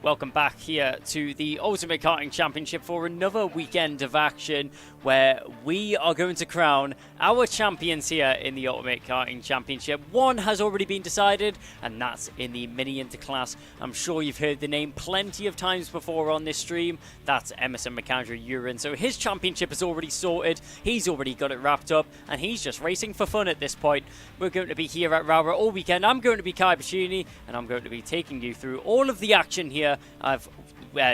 Welcome back here to the Ultimate Karting Championship for another weekend of action where we are going to crown our champions here in the Ultimate Karting Championship. One has already been decided, and that's in the Mini Inter class. I'm sure you've heard the name plenty of times before on this stream. That's Emerson McAndrew-Urin. So his championship is already sorted. He's already got it wrapped up, and he's just racing for fun at this point. We're going to be here at Rowrah all weekend. I'm going to be Kai Bashini, and I'm going to be taking you through all of the action here of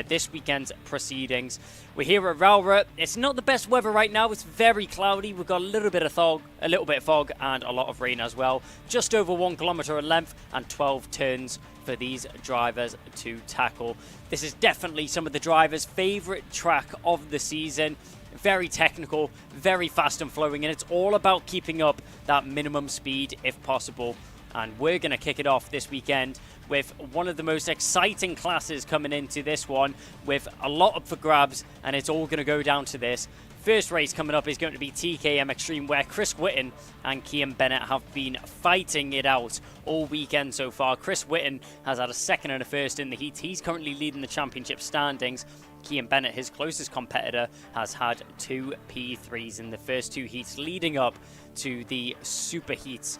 this weekend's proceedings. We're here at Rowrah. It's not the best weather right now. It's very cloudy. We've got a little bit of fog, and a lot of rain as well. Just over 1 kilometer in length and 12 turns for these drivers to tackle. This is definitely some of the drivers' favorite track of the season. Very technical, very fast and flowing, and it's all about keeping up that minimum speed if possible. And we're going to kick it off this weekend with one of the most exciting classes coming into this one, with a lot up for grabs, and it's all going to go down to this. First race coming up is going to be TKM Extreme, where Chris Whitten and Kian Bennett have been fighting it out all weekend so far. Chris Whitten has had a second and a first in the heat. He's currently leading the championship standings. Kian Bennett, his closest competitor, has had 2 P3s in the first 2 heats leading up to the super heats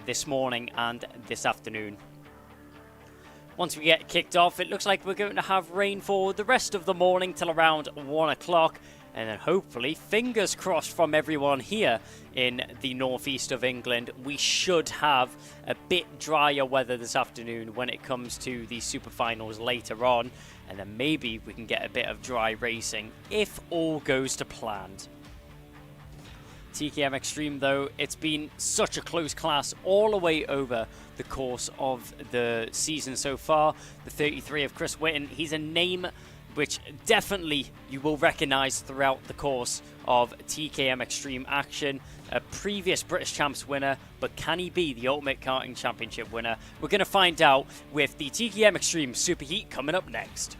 this morning and this afternoon. Once we get kicked off, it looks like we're going to have rain for the rest of the morning till around 1 o'clock. And then hopefully, fingers crossed from everyone here in the northeast of England, we should have a bit drier weather this afternoon when it comes to the super finals later on. And then maybe we can get a bit of dry racing if all goes to plan. TKM Extreme, though, it's been such a close class all the way over the course of the season so far. The 33 of Chris Whitten, he's a name which definitely you will recognise throughout the course of TKM Extreme action. A previous British Champs winner, but can he be the Ultimate Karting Championship winner? We're going to find out with the TKM Extreme Superheat coming up next.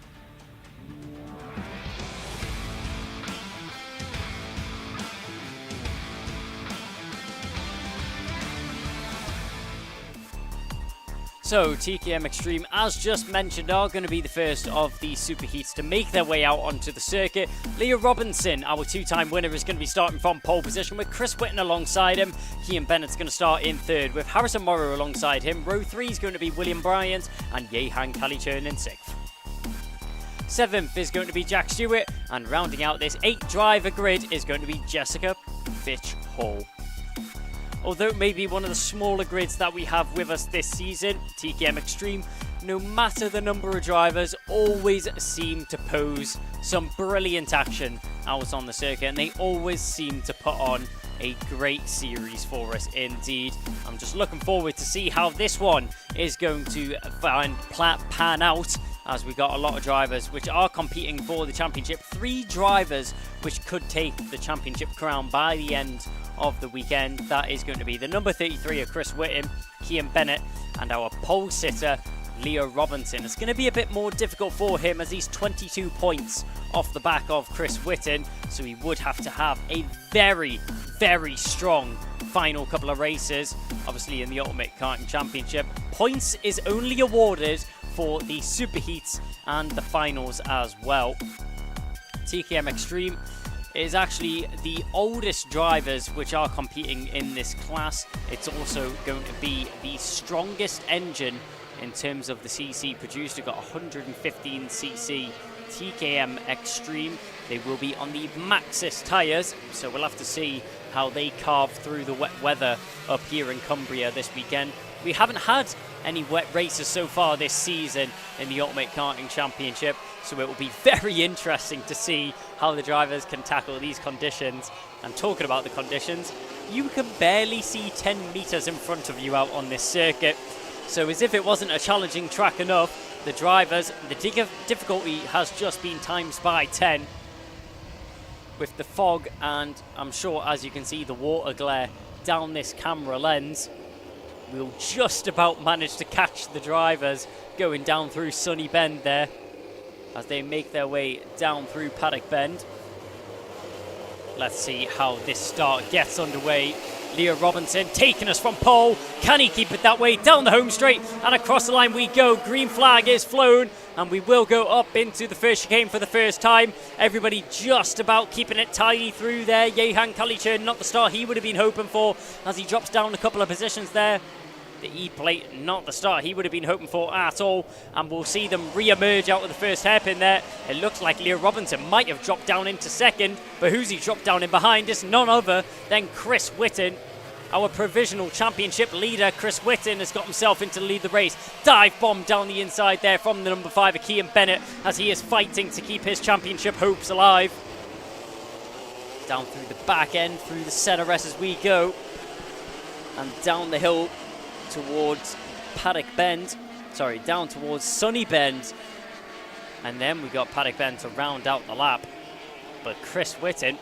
So, TKM Extreme, as just mentioned, are going to be the first of the superheats to make their way out onto the circuit. Leah Robinson, our 2-time winner, is going to be starting from pole position with Chris Whitten alongside him. Kian Bennett's going to start in third with Harrison Morrow alongside him. Row 3 is going to be William Bryant and Yehan Kalichern in 6th. 7th is going to be Jack Stewart, and rounding out this 8-driver grid is going to be Jessica Fitch Hall. Although it may be one of the smaller grids that we have with us this season, TKM Extreme, no matter the number of drivers, always seem to pose some brilliant action out on the circuit, and they always seem to put on a great series for us indeed. I'm just looking forward to see how this one is going to pan out, as we got a lot of drivers which are competing for the championship. 3 drivers which could take the championship crown by the end of the weekend. That is going to be the number 33 of Chris Whitten, Kian Bennett, and our pole sitter Leah Robinson. It's going to be a bit more difficult for him as he's 22 points off the back of Chris Whitten, so he would have to have a very, very strong final couple of races. Obviously in the Ultimate Karting Championship, points is only awarded for the superheats and the finals as well. TKM Extreme is actually the oldest drivers which are competing in this class. It's also going to be the strongest engine in terms of the CC produced. We've got 115cc TKM Extreme. They will be on the Maxxis tyres, so we'll have to see how they carve through the wet weather up here in Cumbria this weekend. We haven't had any wet races so far this season in the Ultimate Karting Championship, so it will be very interesting to see how the drivers can tackle these conditions. And talking about the conditions, you can barely see 10 meters in front of you out on this circuit. So as if it wasn't a challenging track enough, the drivers, the difficulty has just been times by 10 with the fog, and I'm sure, as you can see, the water glare down this camera lens. We'll just about manage to catch the drivers going down through Sunny Bend there as they make their way down through Paddock Bend. Let's see how this start gets underway. Leah Robinson taking us from pole. Can he keep it that way? Down the home straight and across the line we go. Green flag is flown and we will go up into the first chicane for the first time. Everybody just about keeping it tidy through there. Jehan Kalicher, not the start he would have been hoping for as he drops down a couple of positions there. The E-plate, not the start he would have been hoping for at all. And we'll see them re-emerge out of the first hairpin there. It looks like Leah Robinson might have dropped down into second, but who's he dropped down in behind? It's none other than Chris Whitten. Our provisional championship leader, Chris Whitten, has got himself into the lead of the race. Dive bomb down the inside there from the number 5, Kean Bennett, as he is fighting to keep his championship hopes alive. Down through the back end, through the centre-rest as we go. And down the hill towards Paddock Bend. Sorry, down towards Sunny Bend. And then we got Paddock Bend to round out the lap. But Chris Whitten,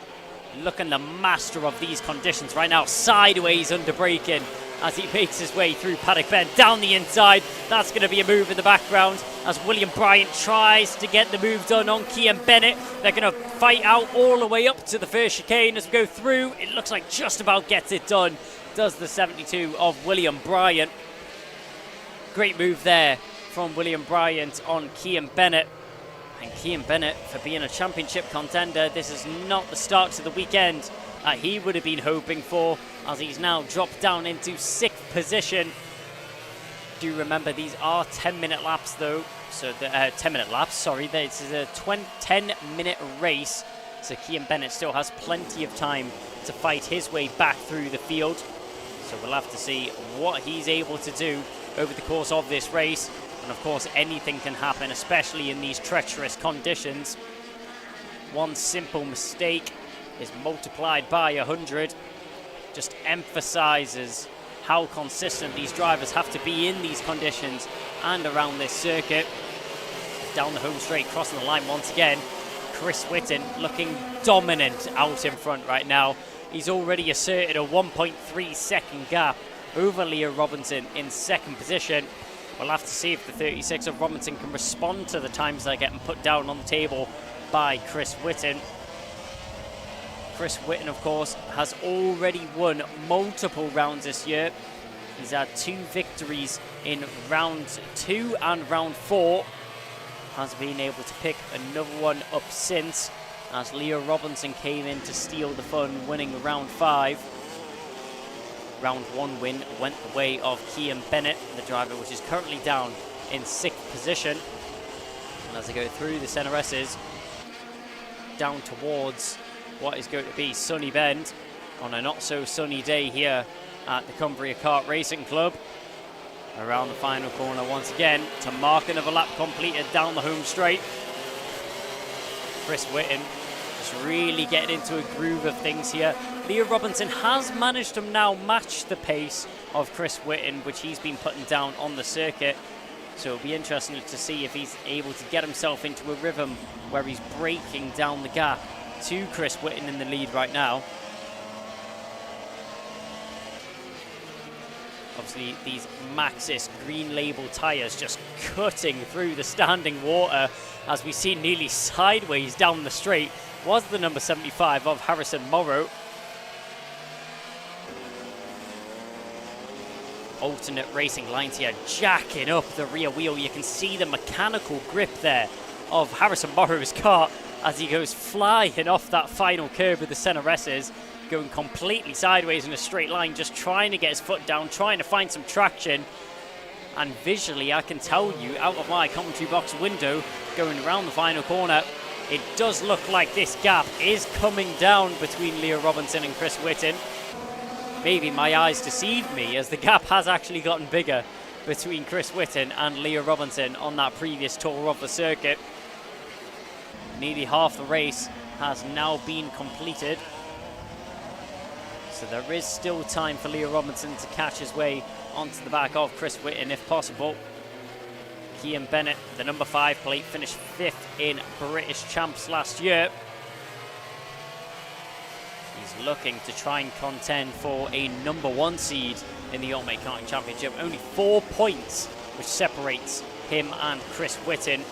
looking the master of these conditions right now, sideways under braking as he makes his way through Paddock Bend down the inside. That's going to be a move in the background as William Bryant tries to get the move done on Kean Bennett. They're going to fight out all the way up to the first chicane as we go through. It looks like just about gets it done. Does the 72 of William Bryant. Great move there from William Bryant on Kean Bennett. And Kean Bennett, for being a championship contender, this is not the start to the weekend that he would have been hoping for, as he's now dropped down into 6th position. Do remember these are 10-minute laps though, so the 10-minute laps, sorry, this is a 10-minute race, so Kean Bennett still has plenty of time to fight his way back through the field. So we'll have to see what he's able to do over the course of this race. And of course, anything can happen, especially in these treacherous conditions. One simple mistake is multiplied by 100. Just emphasizes how consistent these drivers have to be in these conditions and around this circuit. Down the home straight, crossing the line once again. Chris Whitten looking dominant out in front right now. He's already asserted a 1.3 second gap over Leah Robinson in 2nd position. We'll have to see if the 36 of Robinson can respond to the times that are getting put down on the table by Chris Whitten. Chris Whitten, of course, has already won multiple rounds this year. He's had 2 victories in round 2 and round 4. Has been able to pick another one up since, as Leah Robinson came in to steal the fun, winning round 5. Round 1 win went the way of Kean Bennett, the driver which is currently down in 6th position. And as they go through the centre S's, down towards what is going to be Sunny Bend on a not so sunny day here at the Cumbria Kart Racing Club. Around the final corner once again to mark another lap completed down the home straight. Chris Whitten just really getting into a groove of things here. Leah Robinson has managed to now match the pace of Chris Whitten, which he's been putting down on the circuit. So it'll be interesting to see if he's able to get himself into a rhythm where he's breaking down the gap to Chris Whitten in the lead right now. Obviously, these Maxxis green label tyres just cutting through the standing water as we see nearly sideways down the straight was the number 75 of Harrison Morrow. Alternate racing lines here, jacking up the rear wheel. You can see the mechanical grip there of Harrison Morrow's car as he goes flying off that final curve with the centre S's, going completely sideways in a straight line, just trying to get his foot down, trying to find some traction. And visually, I can tell you, out of my commentary box window, going around the final corner, it does look like this gap is coming down between Leah Robinson and Chris Whitten. Maybe my eyes deceived me, as the gap has actually gotten bigger between Chris Whitten and Leah Robinson on that previous tour of the circuit. Nearly half the race has now been completed. So there is still time for Leah Robinson to catch his way onto the back of Chris Whitten if possible. Kean Bennett, the number 5 plate, finished 5th in British Champs last year. He's looking to try and contend for a number 1 seed in the Ultimate Karting Championship. Only 4 points which separates him and Chris Whitten.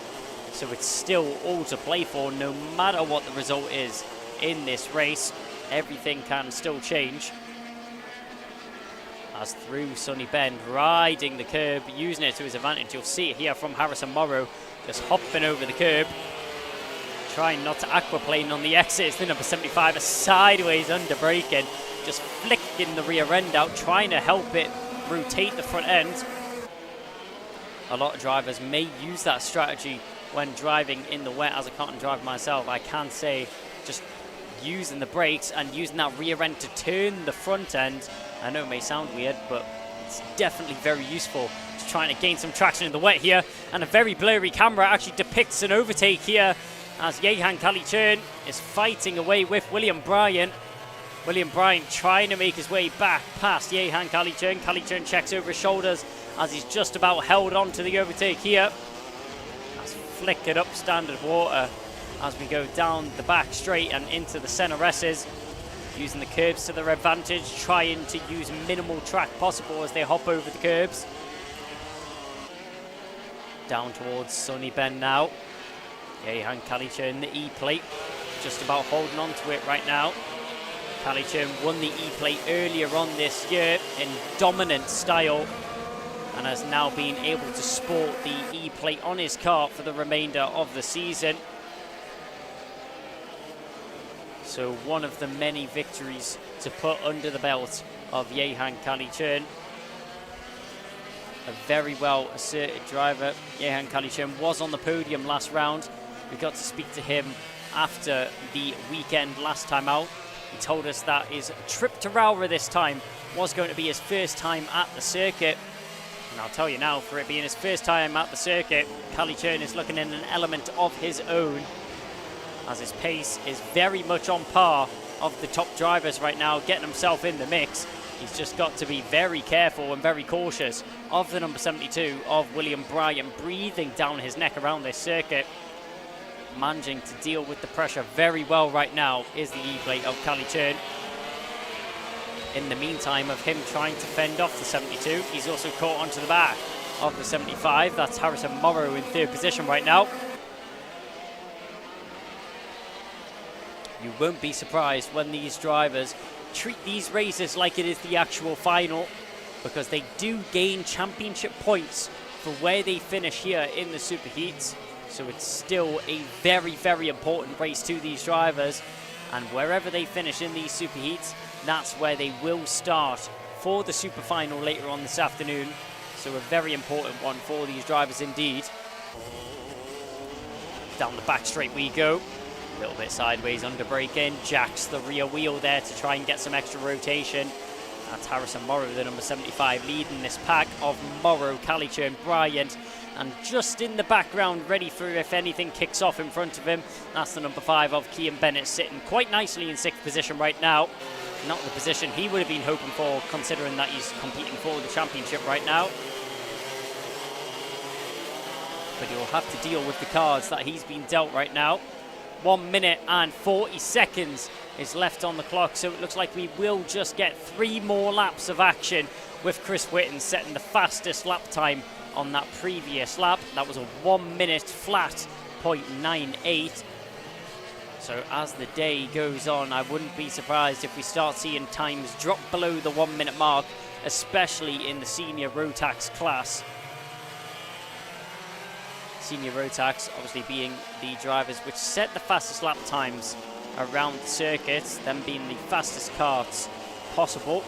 So it's still all to play for no matter what the result is in this race. Everything can still change. as through Sunny Bend, riding the curb, using it to his advantage. You'll see it here from Harrison Morrow, just hopping over the curb, trying not to aquaplane on the exits. The number 75, a sideways under braking, just flicking the rear end out, trying to help it rotate the front end. A lot of drivers may use that strategy when driving in the wet. As a karting driver myself, I can say just using the brakes and using that rear end to turn the front end. I know it may sound weird, but it's definitely very useful. Just trying to gain some traction in the wet here, and a very blurry camera actually depicts an overtake here as Jehan Kalichern is fighting away with William Bryant. William Bryant trying to make his way back past Jehan Kalichern. Kalichern checks over his shoulders as he's just about held on to the overtake here. That's flickered up standard water as we go down the back straight and into the center S's, using the curbs to their advantage, trying to use minimal track possible as they hop over the curbs. Down towards Sunny Bend now. Jehan Kalichern, the E-plate, just about holding on to it right now. Kalichern won the E-plate earlier on this year in dominant style, and has now been able to sport the E-plate on his car for the remainder of the season. So one of the many victories to put under the belt of Jehan Kalichern. A very well asserted driver. Jehan Kalichern was on the podium last round. We got to speak to him after the weekend last time out. He told us that his trip to Rowrah this time was going to be his first time at the circuit. And I'll tell you now, for it being his first time at the circuit, Kalichern is looking in an element of his own, as his pace is very much on par of the top drivers right now, getting himself in the mix. He's just got to be very careful and very cautious of the number 72 of William Bryant, breathing down his neck around this circuit. Managing to deal with the pressure very well right now is the E-plate of Kalichern. In the meantime of him trying to fend off the 72, he's also caught onto the back of the 75. That's Harrison Morrow in third position right now. You won't be surprised when these drivers treat these races like it is the actual final, because they do gain championship points for where they finish here in the superheats. So it's still a very, very important race to these drivers, and wherever they finish in these superheats, that's where they will start for the super final later on this afternoon. So a very important one for these drivers indeed. Down the back straight we go. A little bit sideways under braking. Jacks the rear wheel there to try and get some extra rotation. That's Harrison Morrow, the number 75, leading this pack of Morrow, Kalichern, Bryant. And just in the background, ready for if anything kicks off in front of him, that's the number 5 of Kian Bennett, sitting quite nicely in 6th position right now. Not the position he would have been hoping for, considering that he's competing for the championship right now. But he'll have to deal with the cards that he's been dealt right now. 1 minute and 40 seconds is left on the clock, so it looks like we will just get 3 more laps of action, with Chris Whitten setting the fastest lap time on that previous lap. That was a 1 minute flat .98. So as the day goes on, I wouldn't be surprised if we start seeing times drop below the 1 minute mark, especially in the senior Rotax class. Senior Rotax obviously being the drivers which set the fastest lap times around the circuit, them being the fastest karts possible.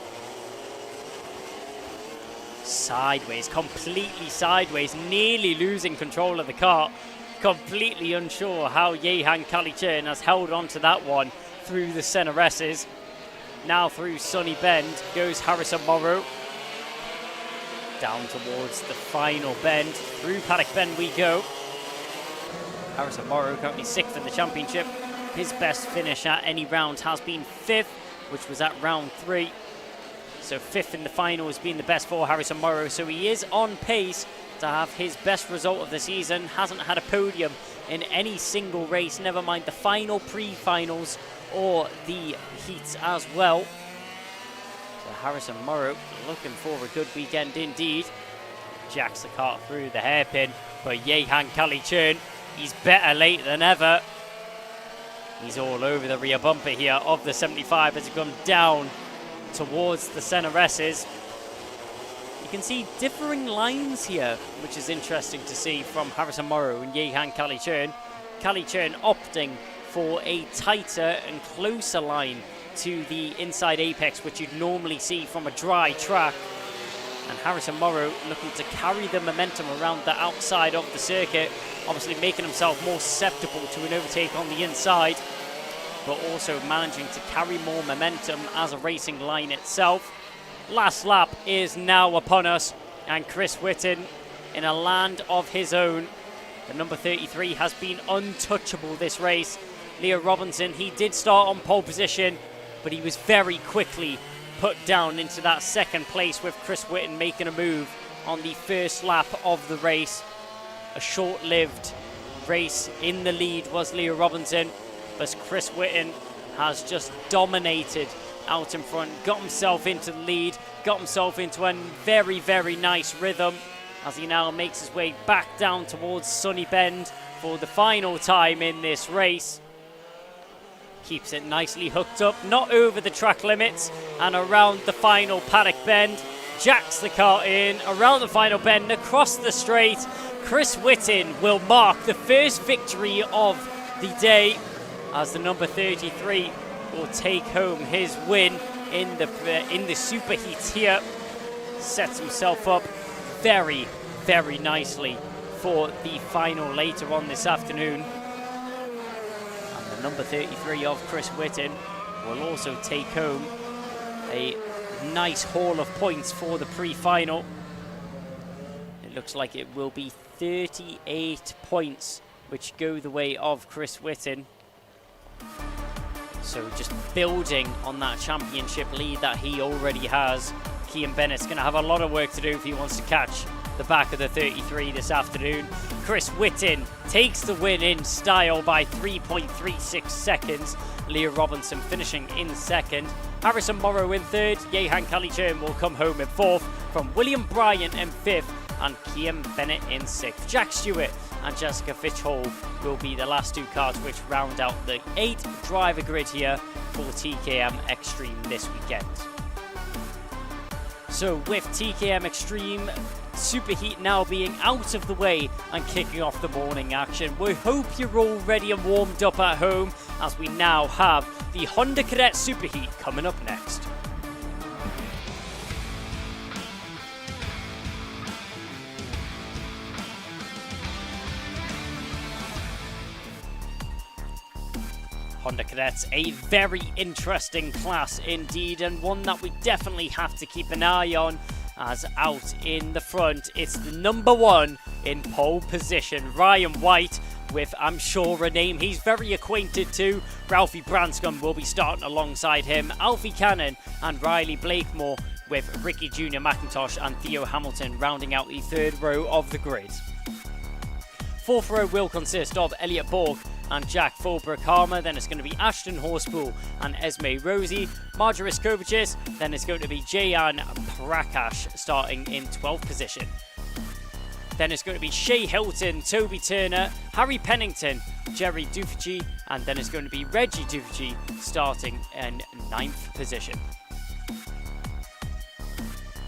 Sideways, completely sideways, nearly losing control of the kart. Completely unsure how Jehan Kalichern has held on to that one through the center S's. Now through Sunny Bend goes Harrison Morrow. Down towards the final bend. Through Paddock Bend we go. Harrison Morrow currently 6th in the championship. His best finish at any round has been 5th, which was at round 3. So 5th in the final has been the best for Harrison Morrow. So he is on pace to have his best result of the season. Hasn't had a podium in any single race, never mind the final, pre-finals, or the heats as well. So Harrison Morrow looking for a good weekend indeed. Jacks the kart through the hairpin, but Jehan Kalichern, he's better late than ever. He's all over the rear bumper here of the 75 as he comes down towards the center S's. You can see differing lines here, which is interesting to see from Harrison Morrow and Jehan Kalichern. Kalichern opting for a tighter and closer line to the inside apex, which you'd normally see from a dry track. And Harrison Morrow looking to carry the momentum around the outside of the circuit, obviously making himself more susceptible to an overtake on the inside, but also managing to carry more momentum as a racing line itself. Last lap is now upon us, and Chris Whitten in a land of his own. The number 33 has been untouchable this race. Leo Robinson, he did start on pole position, but he was very quickly put down into that second place, with Chris Whitten making a move on the first lap of the race. A short-lived race in the lead was Leo Robinson, but Chris Whitten has just dominated out in front, got himself into the lead, got himself into a very, very nice rhythm as he now makes his way back down towards Sunny Bend for the final time in this race. Keeps it nicely hooked up, not over the track limits, and around the final paddock bend. Jacks the car in, around the final bend, across the straight. Chris Whitten will mark the first victory of the day as the number 33 will take home his win in the superheats here. Sets himself up very, very nicely for the final later on this afternoon. And the number 33 of Chris Whitten will also take home a nice haul of points for the pre-final. It looks like it will be 38 points which go the way of Chris Whitten. So just building on that championship lead that he already has. Cian Bennett's going to have a lot of work to do if he wants to catch the back of the 33 this afternoon. Chris Whitten takes the win in style by 3.36 seconds. Leo Robinson finishing in second. Harrison Morrow in third. Jehan Kalichern will come home in fourth, from William Bryant in fifth, and Cian Bennett in sixth. Jack Stewart and Jessica Fitch-Hall will be the last two cars which round out the 8-driver grid here for TKM Extreme this weekend. So with TKM Extreme Superheat now being out of the way and kicking off the morning action, we hope you're all ready and warmed up at home, as we now have the Honda Cadet Superheat coming up next. Honda Cadets, a very interesting class indeed, and one that we definitely have to keep an eye on, as out in the front, it's the number one in pole position, Ryan White, with, I'm sure, a name he's very acquainted to. Ralphie Branscombe will be starting alongside him, Alfie Cannon and Riley Blakemore, with Ricky Jr. McIntosh and Theo Hamilton rounding out the third row of the grid. Fourth row will consist of Elliot Borg and Jack Fulbrook-Harmer. Then it's going to be Ashton Horspool and Esme Rosie. Marjorie Kovachis. Then it's going to be Jayan Prakash starting in 12th position. Then it's going to be Shea Hilton, Toby Turner, Harry Pennington, Jerry Dufucci, and then it's going to be Reggie Dufucci starting in 9th position.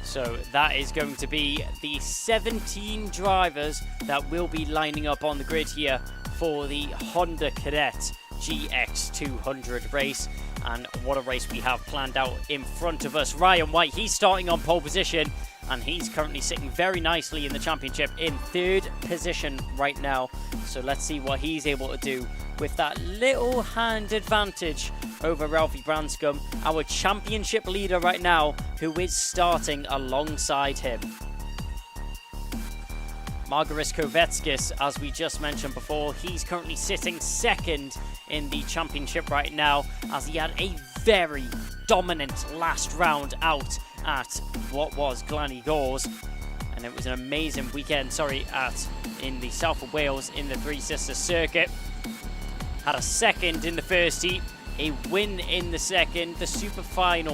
So that is going to be the 17 drivers that will be lining up on the grid here for the Honda Cadet GX200 race. And what a race we have planned out in front of us. Ryan White, he's starting on pole position, and he's currently sitting very nicely in the championship in 3rd position right now. So let's see what he's able to do with that little hand advantage over Ralphie Branscombe, our championship leader right now, who is starting alongside him. Margaris Kovetskis, as we just mentioned before, he's currently sitting 2nd in the championship right now, as he had a very dominant last round out at what was Gleneagles, and it was an amazing weekend, in the south of Wales in the Three Sisters circuit. Had a 2nd in the first heat, a win in the second. The superheat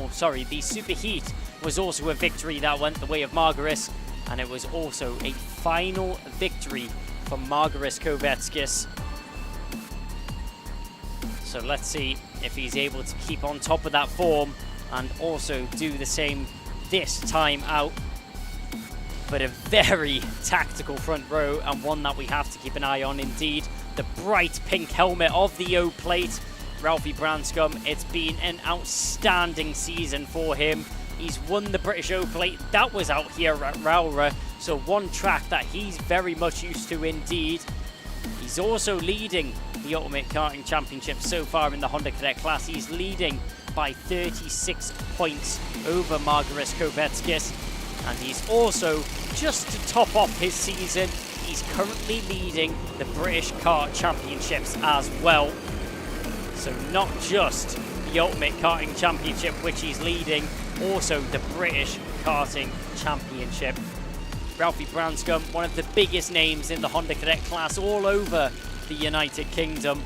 was also a victory that went the way of Margaris, and it was also a final victory for Margaris Kovetskis. So let's see if he's able to keep on top of that form and also do the same this time out. but a very tactical front row, and one that we have to keep an eye on indeed. The bright pink helmet of the O-plate, Ralphie Branscombe. It's been an outstanding season for him. He's won the British O-plate. That was out here at Rowrah, so one track that he's very much used to indeed. He's also leading the Ultimate Karting Championship so far in the Honda Cadet class. He's leading by 36 points over Margaris Kovetskis. And he's also, just to top off his season, he's currently leading the British Kart Championships as well. So not just the Ultimate Karting Championship, which he's leading, also the British Karting Championship. Ralphie Branscombe, one of the biggest names in the Honda Cadet class all over the United Kingdom.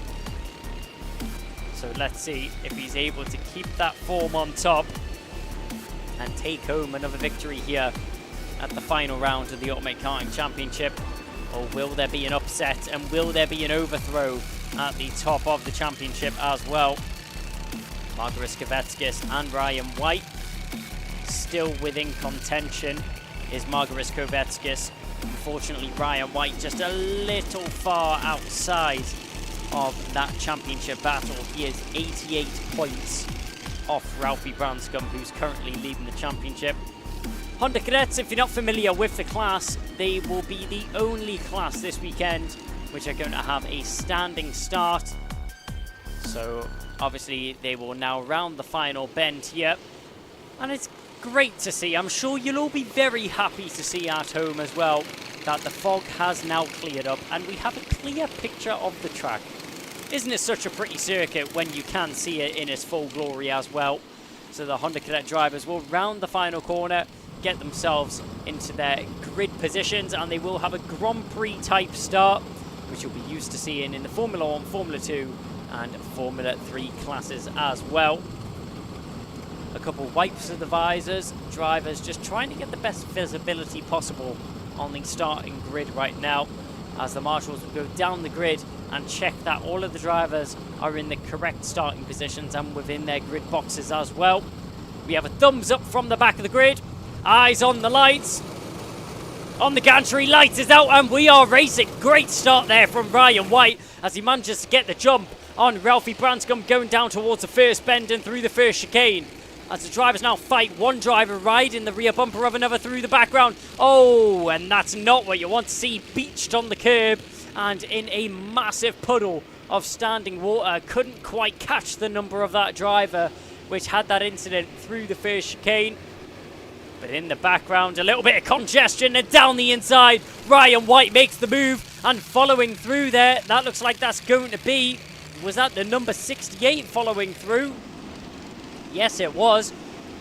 So let's see if he's able to keep that form on top and take home another victory here at the final round of the Ultimate Karting Championship. Or will there be an upset, and will there be an overthrow at the top of the championship as well? Margaris Kovetskis and Ryan White still within contention is Margaris Kovetskis. Unfortunately, Ryan White just a little far outside of that championship battle. He is 88 points off Ralphie Branscombe, who's currently leading the championship. Honda Cadets, if you're not familiar with the class, they will be the only class this weekend which are going to have a standing start. So obviously they will now round the final bend here, and it's great to see. I'm sure you'll all be very happy to see at home as well that the fog has now cleared up and we have a clear picture of the track. Isn't it such a pretty circuit when you can see it in its full glory as well? So the Honda Cadet drivers will round the final corner, get themselves into their grid positions, and they will have a Grand Prix type start, which you'll be used to seeing in the Formula 1, Formula 2 and Formula 3 classes as well. A couple wipes of the visors, drivers just trying to get the best visibility possible on the starting grid right now, as the marshals will go down the grid and check that all of the drivers are in the correct starting positions and within their grid boxes as well. We have a thumbs up from the back of the grid, eyes on the lights, on the gantry, lights is out, and we are racing. Great start there from Ryan White as he manages to get the jump on Ralphie Branscombe going down towards the first bend and through the first chicane. As the drivers now fight, one driver riding the rear bumper of another through the background. Oh, and that's not what you want to see. Beached on the curb and in a massive puddle of standing water. Couldn't quite catch the number of that driver, which had that incident through the first chicane. But in the background, a little bit of congestion, and down the inside, Ryan White makes the move, and following through there, that looks like that's going to be, was that the number 68 following through? Yes, it was.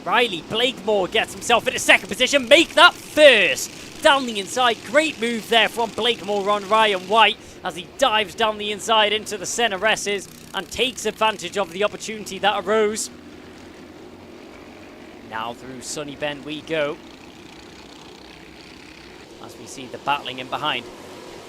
Riley Blakemore gets himself into second position, make that first. Down the inside, great move there from Blakemore on Ryan White as he dives down the inside into the center S's and takes advantage of the opportunity that arose. Now through Sunny Bend we go, as we see the battling in behind.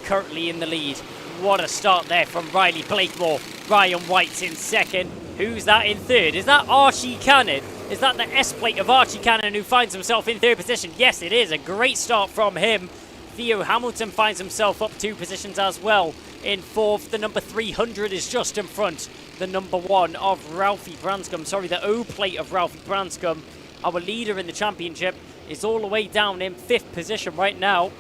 Currently in the lead. What a start there from Riley Blakemore. Ryan White's in second. Who's that in third? Is that Archie Cannon? Is that the S-plate of Archie Cannon who finds himself in third position? Yes, it is. A great start from him. Theo Hamilton finds himself up 2 positions as well. In fourth, the number 300 is just in front. The number 1 of Ralphie Branscombe. Sorry, the O-plate of Ralphie Branscombe. Our leader in the championship is all the way down in 5th position right now.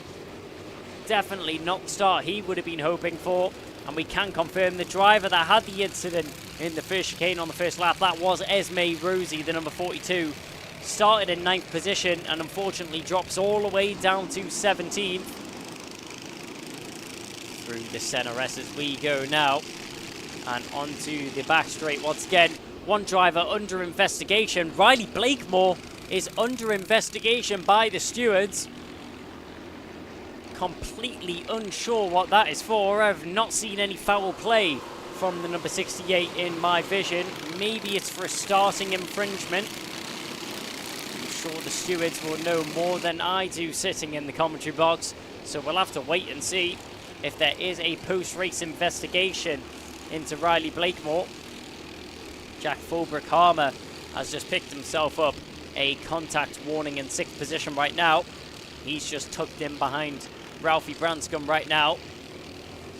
Definitely not the start he would have been hoping for. And we can confirm the driver that had the incident in the first chicane on the first lap, that was Esme Rosie, the number 42. Started in 9th position and unfortunately drops all the way down to 17th. Through the center S as we go now. And onto the back straight once again. One driver under investigation. Riley Blakemore is under investigation by the stewards. Completely unsure what that is for. I've not seen any foul play from the number 68 in my vision. Maybe it's for a starting infringement. I'm sure the stewards will know more than I do sitting in the commentary box. So we'll have to wait and see if there is a post-race investigation into Riley Blakemore. Jack Fulbrook-Harmer has just picked himself up a contact warning in 6th position right now. He's just tucked in behind Ralphie Branscombe right now,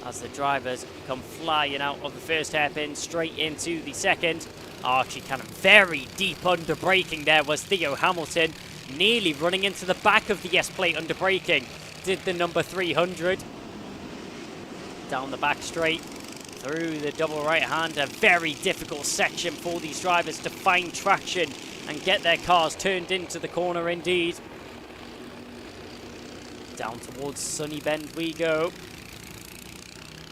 as the drivers come flying out of the first hairpin straight into the second. Archie Cannon very deep under braking there was Theo Hamilton, nearly running into the back of the S-plate under braking. Did the number 300. Down the back straight, through the double right-hand. A very difficult section for these drivers to find traction and get their cars turned into the corner indeed. Down towards Sunny Bend we go.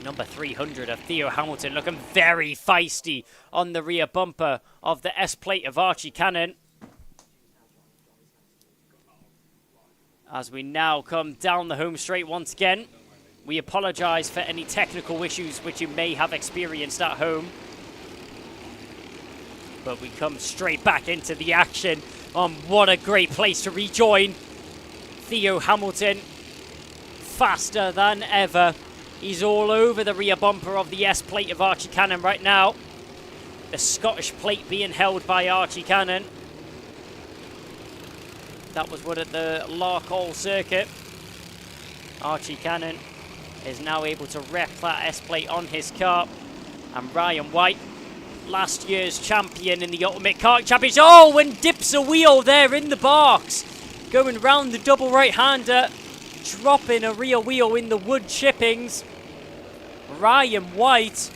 Number 300 of Theo Hamilton looking very feisty on the rear bumper of the S-plate of Archie Cannon. As we now come down the home straight once again. We apologise for any technical issues which you may have experienced at home. But we come straight back into the action. What a great place to rejoin. Theo Hamilton, faster than ever. He's all over the rear bumper of the S-plate of Archie Cannon right now. The Scottish plate being held by Archie Cannon. That was what at the Larkhall circuit. Archie Cannon is now able to rep that S-plate on his car. And Ryan White, last year's champion in the Ultimate Karting Championship. Oh, and dips a wheel there in the box. Going round the double right-hander. Dropping a rear wheel in the wood chippings. Ryan White.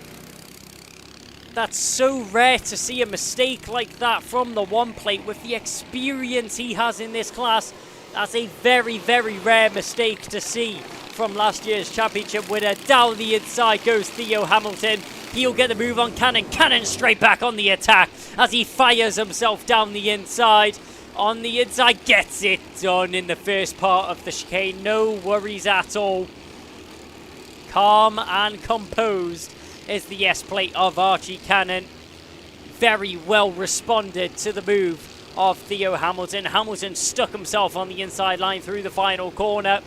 That's so rare to see a mistake like that from the one plate with the experience he has in this class. That's a very, very rare mistake to see from last year's championship winner. Down the inside goes Theo Hamilton. He'll get the move on Cannon. Cannon straight back on the attack as he fires himself down the inside. On the inside, gets it done in the first part of the chicane. No worries at all. Calm and composed is the S-plate of Archie Cannon. Very well responded to the move of Theo Hamilton. Hamilton stuck himself on the inside line through the final corner.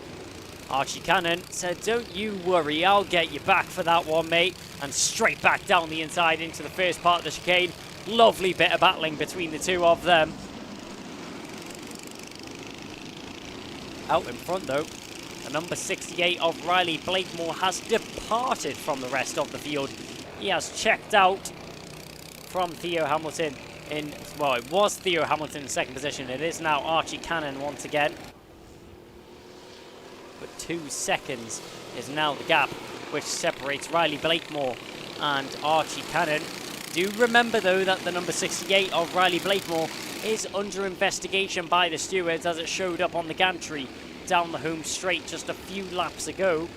Archie Cannon said, don't you worry, I'll get you back for that one, mate. And straight back down the inside into the first part of the chicane. Lovely bit of battling between the two of them. Out in front, though, the number 68 of Riley Blakemore has departed from the rest of the field. He has checked out from Theo Hamilton in, well, it was Theo Hamilton in second position. It is now Archie Cannon once again. But 2 seconds is now the gap which separates Riley Blakemore and Archie Cannon. Do remember, though, that the number 68 of Riley Blakemore is under investigation by the stewards as it showed up on the gantry down the home straight just a few laps ago.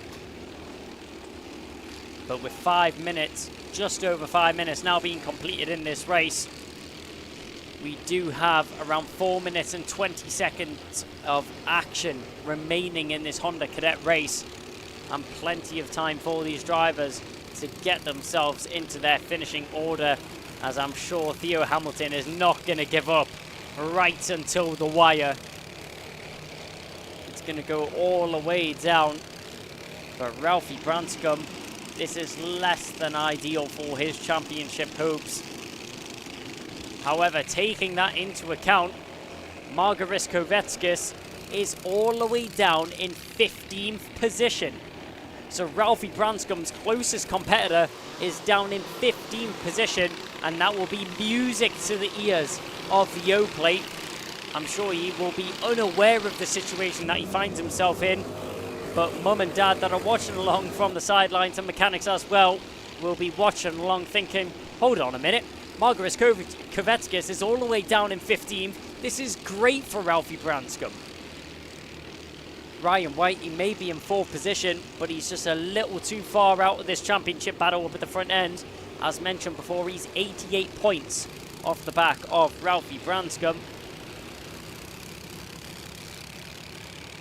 But with 5 minutes, just over 5 minutes now being completed in this race, we do have around 4 minutes and 20 seconds of action remaining in this Honda Cadet race, and plenty of time for these drivers to get themselves into their finishing order, as I'm sure Theo Hamilton is not going to give up right until the wire. It's going to go all the way down. But Ralphie Branscombe, this is less than ideal for his championship hopes. However, taking that into account, Margaris Kovetskis is all the way down in 15th position. So Ralphie Branscombe's closest competitor is down in 15th position, and that will be music to the ears of the O-Plate. I'm sure he will be unaware of the situation that he finds himself in, but mum and dad that are watching along from the sidelines and mechanics as well will be watching along thinking, hold on a minute, Margaris Kovetskis is all the way down in 15th. This is great for Ralphie Branscombe. Ryan White, he may be in 4th position, but he's just a little too far out of this championship battle up at the front end. As mentioned before, he's 88 points off the back of Ralphie Branscombe.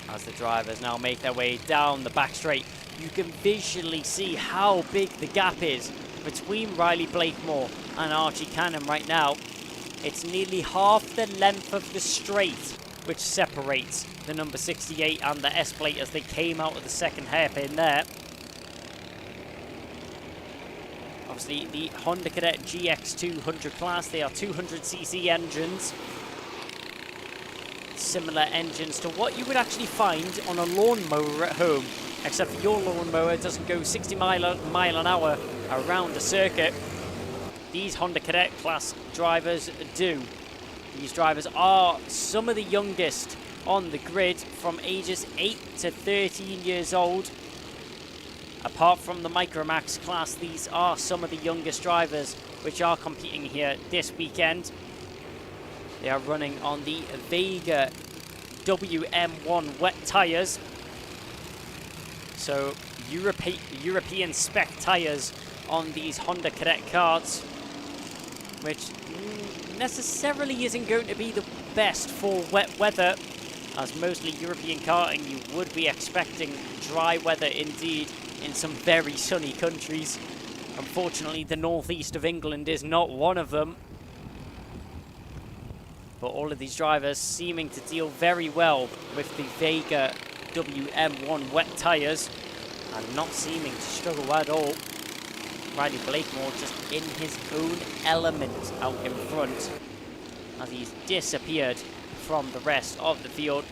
As the drivers now make their way down the back straight, you can visually see how big the gap is between Riley Blakemore and Archie Cannon right now. It's nearly half the length of the straight which separates the number 68 and the S-plate as they came out of the second hairpin there. Obviously, the Honda Cadet GX200 class, they are 200cc engines. similar engines to what you would actually find on a lawnmower at home, except for your lawnmower doesn't go 60 mile an hour around the circuit. These Honda Cadet class drivers do. These drivers are some of the youngest on the grid, from ages 8 to 13 years old. Apart from the Micromax class, these are some of the youngest drivers which are competing here this weekend. They are running on the Vega WM1 wet tyres. So European spec tyres on these Honda Cadet cards, which necessarily isn't going to be the best for wet weather, as mostly European karting you would be expecting dry weather indeed in some very sunny countries. Unfortunately, the northeast of England is not one of them. But all of these drivers seeming to deal very well with the Vega WM1 wet tyres and not seeming to struggle at all. Riley Blakemore just in his own element out in front as he's disappeared from the rest of the field.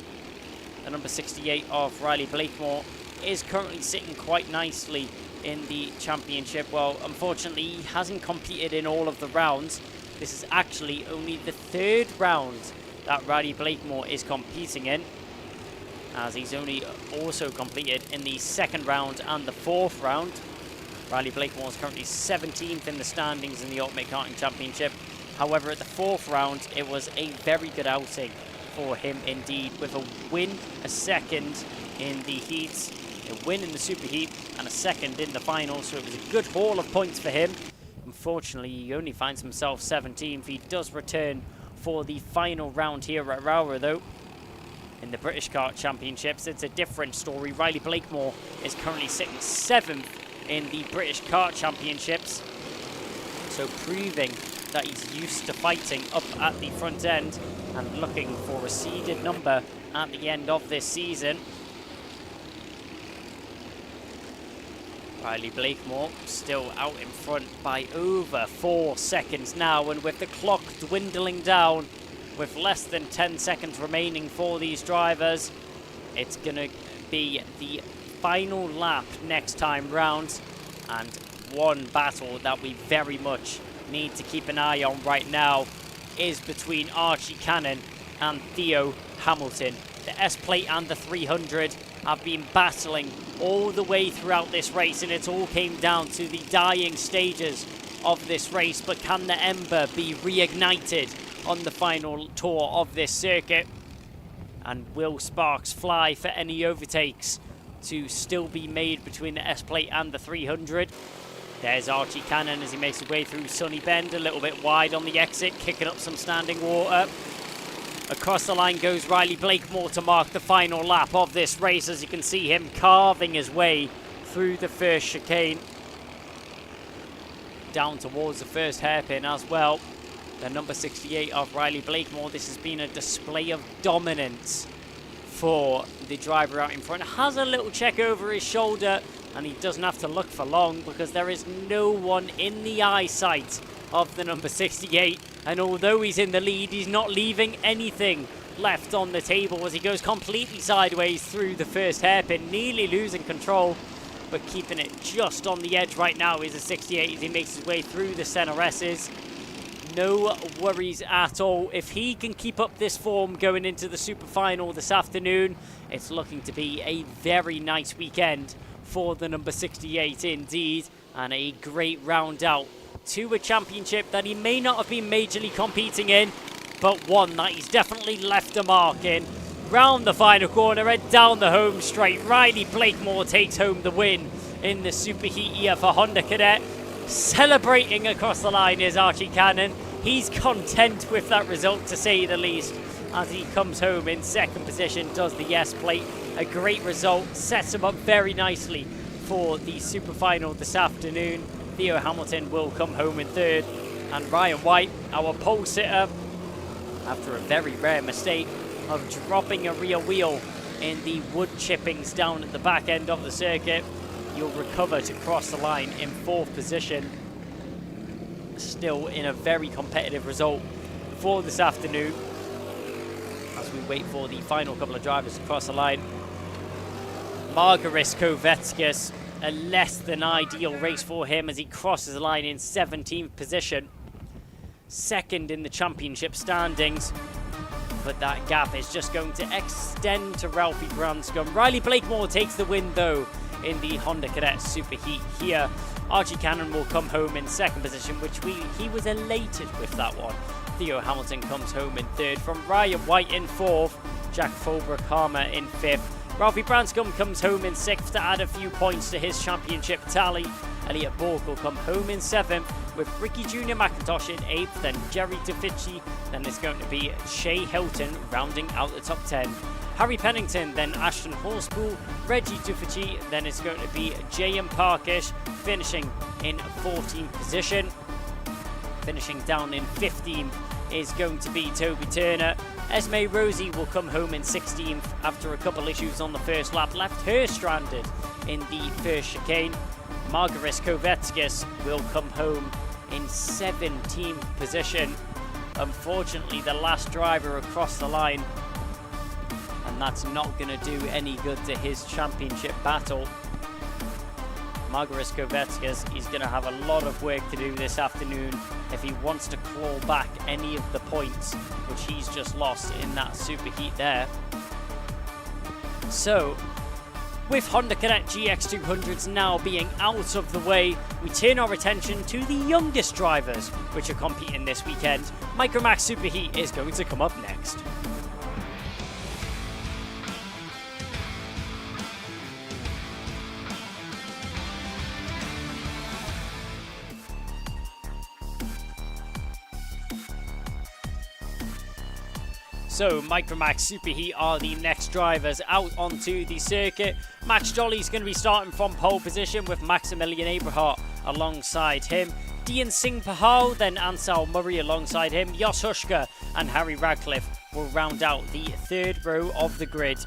The number 68 of Riley Blakemore is currently sitting quite nicely in the championship. Well, unfortunately, he hasn't competed in all of the rounds. This is actually only the third round that Riley Blakemore is competing in, as he's only also completed in the second round and the fourth round. Riley Blakemore is currently 17th in the standings in the Ultimate Karting Championship. However, at the fourth round, it was a very good outing for him indeed, with a win, a second in the heats, a win in the super heat, and a second in the final. So it was a good haul of points for him. Unfortunately, he only finds himself 17th. He does return for the final round here at Rowrah, though. In the British Kart Championships, it's a different story. Riley Blakemore is currently sitting 7th in the British Kart Championships, so proving that he's used to fighting up at the front end and looking for a seeded number at the end of this season. Riley Blakemore still out in front by over 4 seconds now, and with the clock dwindling down, with less than 10 seconds remaining for these drivers, it's going to be the final lap next time round. And one battle that we very much need to keep an eye on right now is between Archie Cannon and Theo Hamilton. The S-Plate and the 300 have been battling all the way throughout this race, and it all came down to the dying stages of this race. But can the Ember be reignited on the final tour of this circuit? And will sparks fly for any overtakes to still be made between the S-Plate and the 300? There's Archie Cannon as he makes his way through Sunny Bend, a little bit wide on the exit, kicking up some standing water. Across the line goes Riley Blakemore to mark the final lap of this race, as you can see him carving his way through the first chicane, down towards the first hairpin as well. The number 68 of Riley Blakemore, this has been a display of dominance for the driver out in front. Has a little check over his shoulder, and he doesn't have to look for long because there is no one in the eyesight of the number 68. And although he's in the lead, he's not leaving anything left on the table as he goes completely sideways through the first hairpin, nearly losing control, but keeping it just on the edge right now is a 68 as he makes his way through the center S's. No worries at all. If he can keep up this form going into the super final this afternoon, it's looking to be a very nice weekend for the number 68 indeed, and a great round out to a championship that he may not have been majorly competing in, but one that he's definitely left a mark in. Round the final corner and down the home straight, Riley Blakemore takes home the win in the super heat here for Honda Cadet. Celebrating across the line is Archie Cannon. He's content with that result, to say the least, as he comes home in second position, does the S-Plate. A great result, sets him up very nicely for the super final this afternoon. Theo Hamilton will come home in third, and Ryan White, our pole sitter, after a very rare mistake of dropping a rear wheel in the wood chippings down at the back end of the circuit, you'll recover to cross the line in fourth position. Still in a very competitive result for this afternoon, as as we wait for the final couple of drivers to cross the line. Margaris Kovetskas, a less than ideal race for him as he crosses the line in 17th position. Second in the championship standings. But that gap is just going to extend to Ralphie Branscombe. Riley Blakemore takes the win though in the Honda Cadet Superheat here. Archie Cannon will come home in second position, which he was elated with that one. Theo Hamilton comes home in third, from Ryan White in fourth, Jack Fulbrook-Harmer in fifth. Ralphie Branscombe comes home in sixth to add a few points to his championship tally. Elliot Bork will come home in seventh, with Ricky Jr. McIntosh in eighth, then Jerry DeFicci, then it's going to be Shea Hilton rounding out the top 10. Harry Pennington, then Ashton Horspool, Reggie DeFicci, then it's going to be J.M. Parkish, finishing in 14th position. Finishing down in 15th is going to be Toby Turner. Esme Rosie will come home in 16th after a couple issues on the first lap left her stranded in the first chicane. Margaris Kovetskas will come home in 17th position. Unfortunately, the last driver across the line, and that's not going to do any good to his championship battle. Margaris Kovetskas is going to have a lot of work to do this afternoon if he wants to claw back any of the points which he's just lost in that superheat there. So, with Honda Cadet GX200s now being out of the way, we turn our attention to the youngest drivers which are competing this weekend. Micromax Superheat is going to come up next. So Micromax Superheat are the next drivers out onto the circuit. Max Jolly's going to be starting from pole position with Maximilian Aberhart alongside him. Dean Singh Pahal, then Ansel Murray alongside him. Jos Hushka and Harry Radcliffe will round out the third row of the grid.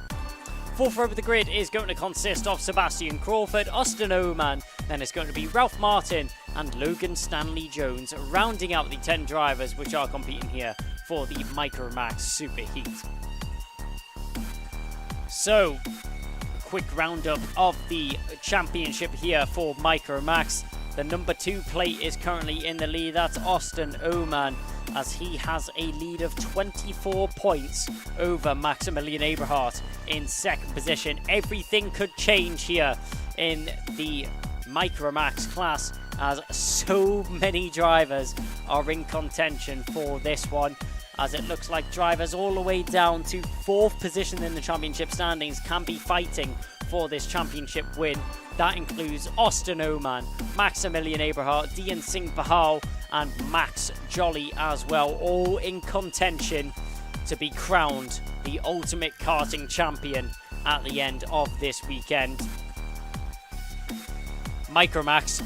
Fourth row of the grid is going to consist of Sebastian Crawford, Austin Oman, then it's going to be Ralph Martin and Logan Stanley Jones, rounding out the 10 drivers which are competing here for the Micromax Superheat. So, quick roundup of the championship here for Micromax. The number 2 plate is currently in the lead. That's Austin Oman, as he has a lead of 24 points over Maximilian Aberhart in second position. Everything could change here in the Micromax class, as so many drivers are in contention for this one, as it looks like drivers all the way down to 4th position in the championship standings can be fighting for this championship win. That includes Austin Oman, Maximilian Aberhart, Dean Singh Pahal and Max Jolly as well, all in contention to be crowned the ultimate karting champion at the end of this weekend. Micromax,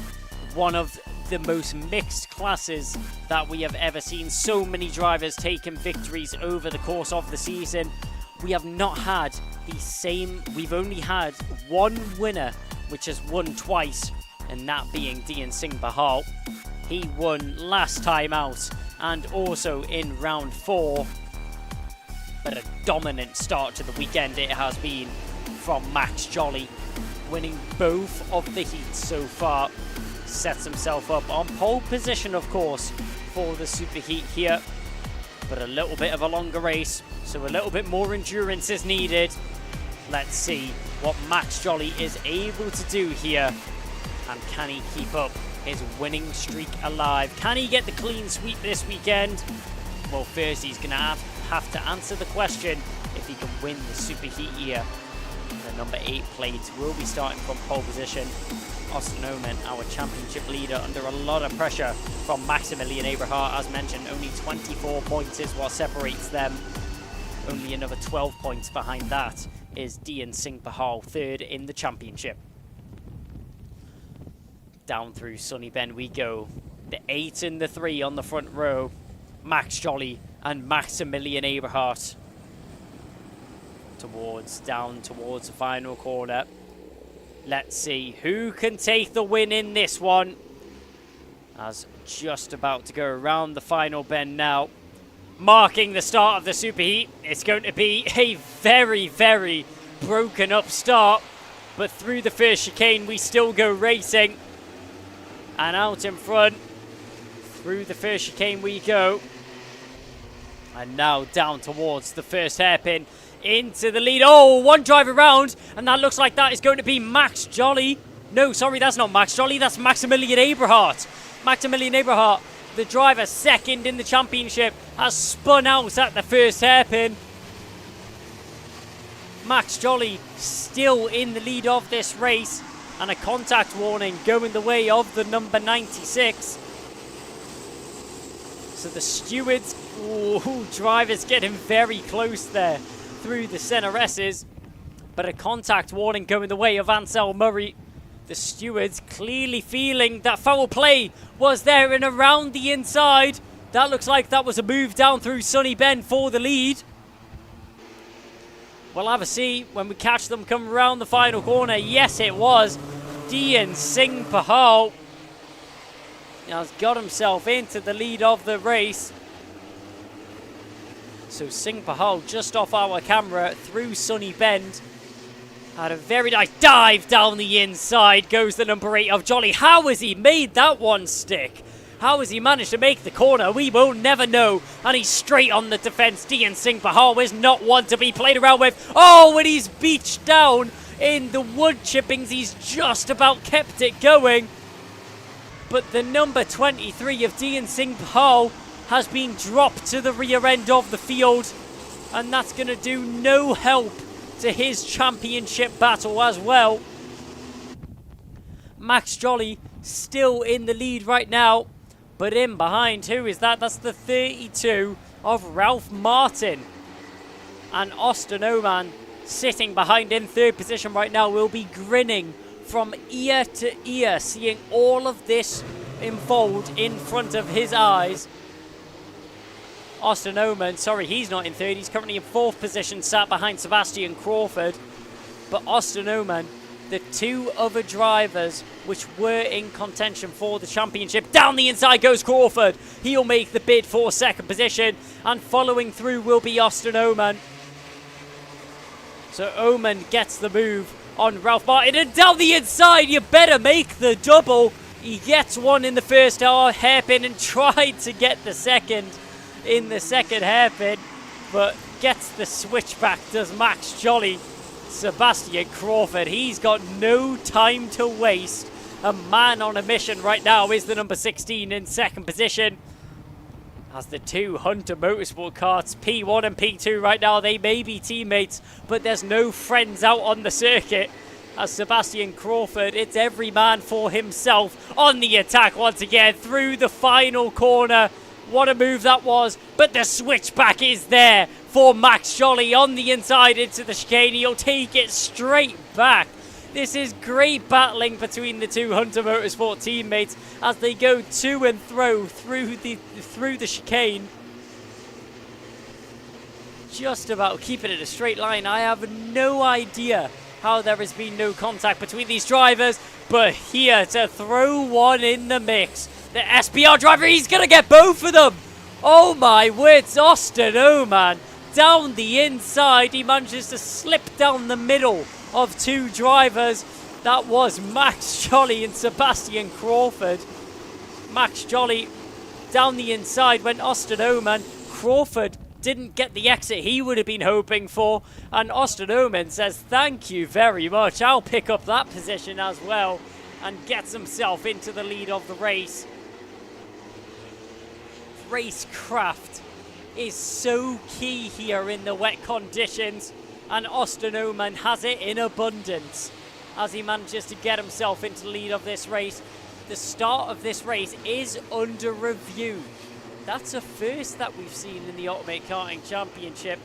one of the most mixed classes that we have ever seen. So many drivers taking victories over the course of the season. We have not had the same, we've only had one winner which has won twice, and that being Dean Singh Pahal. He won last time out and also in round 4, but a dominant start to the weekend it has been from Max Jolly, winning both of the heats so far. Sets himself up on pole position, of course, for the superheat here, but a little bit of a longer race, so a little bit more endurance is needed. Let's see what Max Jolly is able to do here, and can he keep up his winning streak alive? Can he get the clean sweep this weekend? Well, first he's going to have to answer the question if he can win the superheat here. The number 8 plate will be starting from pole position. Austin Oman, our championship leader, under a lot of pressure from Maximilian Aberhart. As mentioned, only 24 points is what separates them. Only another 12 points behind that is Dean Singh Pahal, third in the championship. Down through Sunny Bend we go. The 8 and the 3 on the front row. Max Jolly and Maximilian Aberhart. Down towards the final corner. Let's see who can take the win in this one. As just about to go around the final bend now. marking the start of the superheat. It's going to be a very, very broken up start, but through the first chicane we still go racing, and out in front through the first chicane we go, and now down towards the first hairpin into the lead. Oh, one drive around, and that looks like that is going to be Max Jolly. No, sorry, that's not Max Jolly, that's Maximilian Eberhardt. Maximilian Eberhardt, the driver second in the championship, has spun out at the first hairpin. Max Jolly still in the lead of this race, and a contact warning going the way of the number 96. So the stewards, drivers getting very close there through the center S's, but a contact warning going the way of Ansel Murray. The stewards clearly feeling that foul play was there and around the inside. That looks like that was a move down through Sunny Bend for the lead. We'll have a see when we catch them come around the final corner. Yes, it was. Dian Singh Pahal has got himself into the lead of the race. So Singh Pahal just off our camera through Sunny Bend. Had a very nice dive down the inside. Goes the number 8 of Jolly. How has he made that one stick? How has he managed to make the corner? We will never know. And he's straight on the defence. Dian Singh Pahal is not one to be played around with. Oh, and he's beached down in the wood chippings. He's just about kept it going. But the number 23 of Dian Singh Pahal has been dropped to the rear end of the field. And that's going to do no help to his championship battle as well. Max Jolly still in the lead right now, but in behind, who is that? That's the 32 of Ralph Martin. And Austin Oman sitting behind in third position right now will be grinning from ear to ear, seeing all of this unfold in front of his eyes. Austin Oman, sorry, he's not in third. He's currently in fourth position, sat behind Sebastian Crawford. But Austin Oman, the two other drivers which were in contention for the championship. Down the inside goes Crawford. He'll make the bid for second position. And following through will be Austin Oman. So Oman gets the move on Ralph Martin. And down the inside, you better make the double. He gets one in the first hairpin and tried to get the second in the second hairpin, but gets the switchback, does Max Jolly. Sebastian Crawford, he's got no time to waste. A man on a mission right now is the number 16 in second position. As the two Hunter Motorsport karts, P1 and P2 right now, they may be teammates, but there's no friends out on the circuit. As Sebastian Crawford, it's every man for himself on the attack once again through the final corner. What a move that was, but the switchback is there for Max Jolly on the inside into the chicane. He'll take it straight back. This is great battling between the two Hunter Motorsport teammates as they go to and fro through the chicane. Just about keeping it a straight line. I have no idea how there has been no contact between these drivers, but here to throw one in the mix. The SPR driver, he's going to get both of them. Oh my wits, Austin Oman. Down the inside, he manages to slip down the middle of two drivers. That was Max Jolly and Sebastian Crawford. Max Jolly down the inside went Austin Oman. Crawford didn't get the exit he would have been hoping for. And Austin Oman says, thank you very much. I'll pick up that position as well. And gets himself into the lead of the race. Racecraft is so key here in the wet conditions, and Austin Oman has it in abundance as he manages to get himself into the lead of this race. The start of this race is under review. That's a first that we've seen in the Ultimate Karting Championship,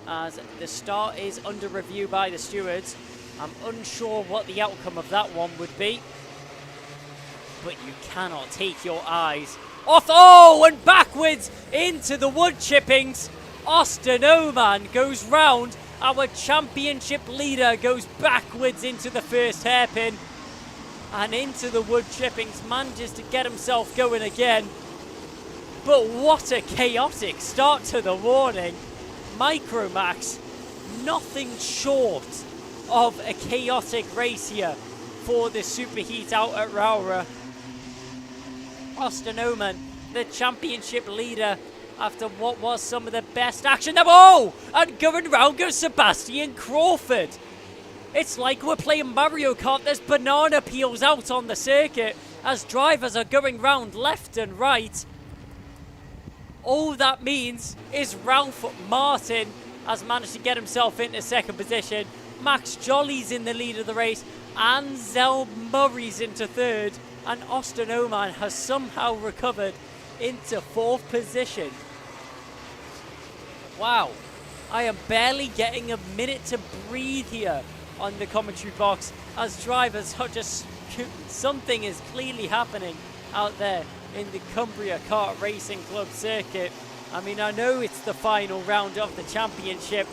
as the start is under review by the stewards. I'm unsure what the outcome of that one would be, but you cannot take your eyes off. Oh, and backwards into the wood chippings. Austin Oman goes round. Our championship leader goes backwards into the first hairpin and into the wood chippings. Manages to get himself going again. But what a chaotic start to the morning. Micromax, nothing short of a chaotic race here for the superheat out at Rowrah. Austin Oman, the championship leader, after what was some of the best action. Oh! And going round goes Sebastian Crawford. It's like we're playing Mario Kart. There's banana peels out on the circuit as drivers are going round left and right. All that means is Ralph Martin has managed to get himself into second position. Max Jolly's in the lead of the race. Ansel Murray's into third. And Austin Oman has somehow recovered into fourth position. Wow. I am barely getting a minute to breathe here on the commentary box as drivers are just... Something is clearly happening out there in the Cumbria Kart Racing Club circuit. I mean, I know it's the final round of the championship,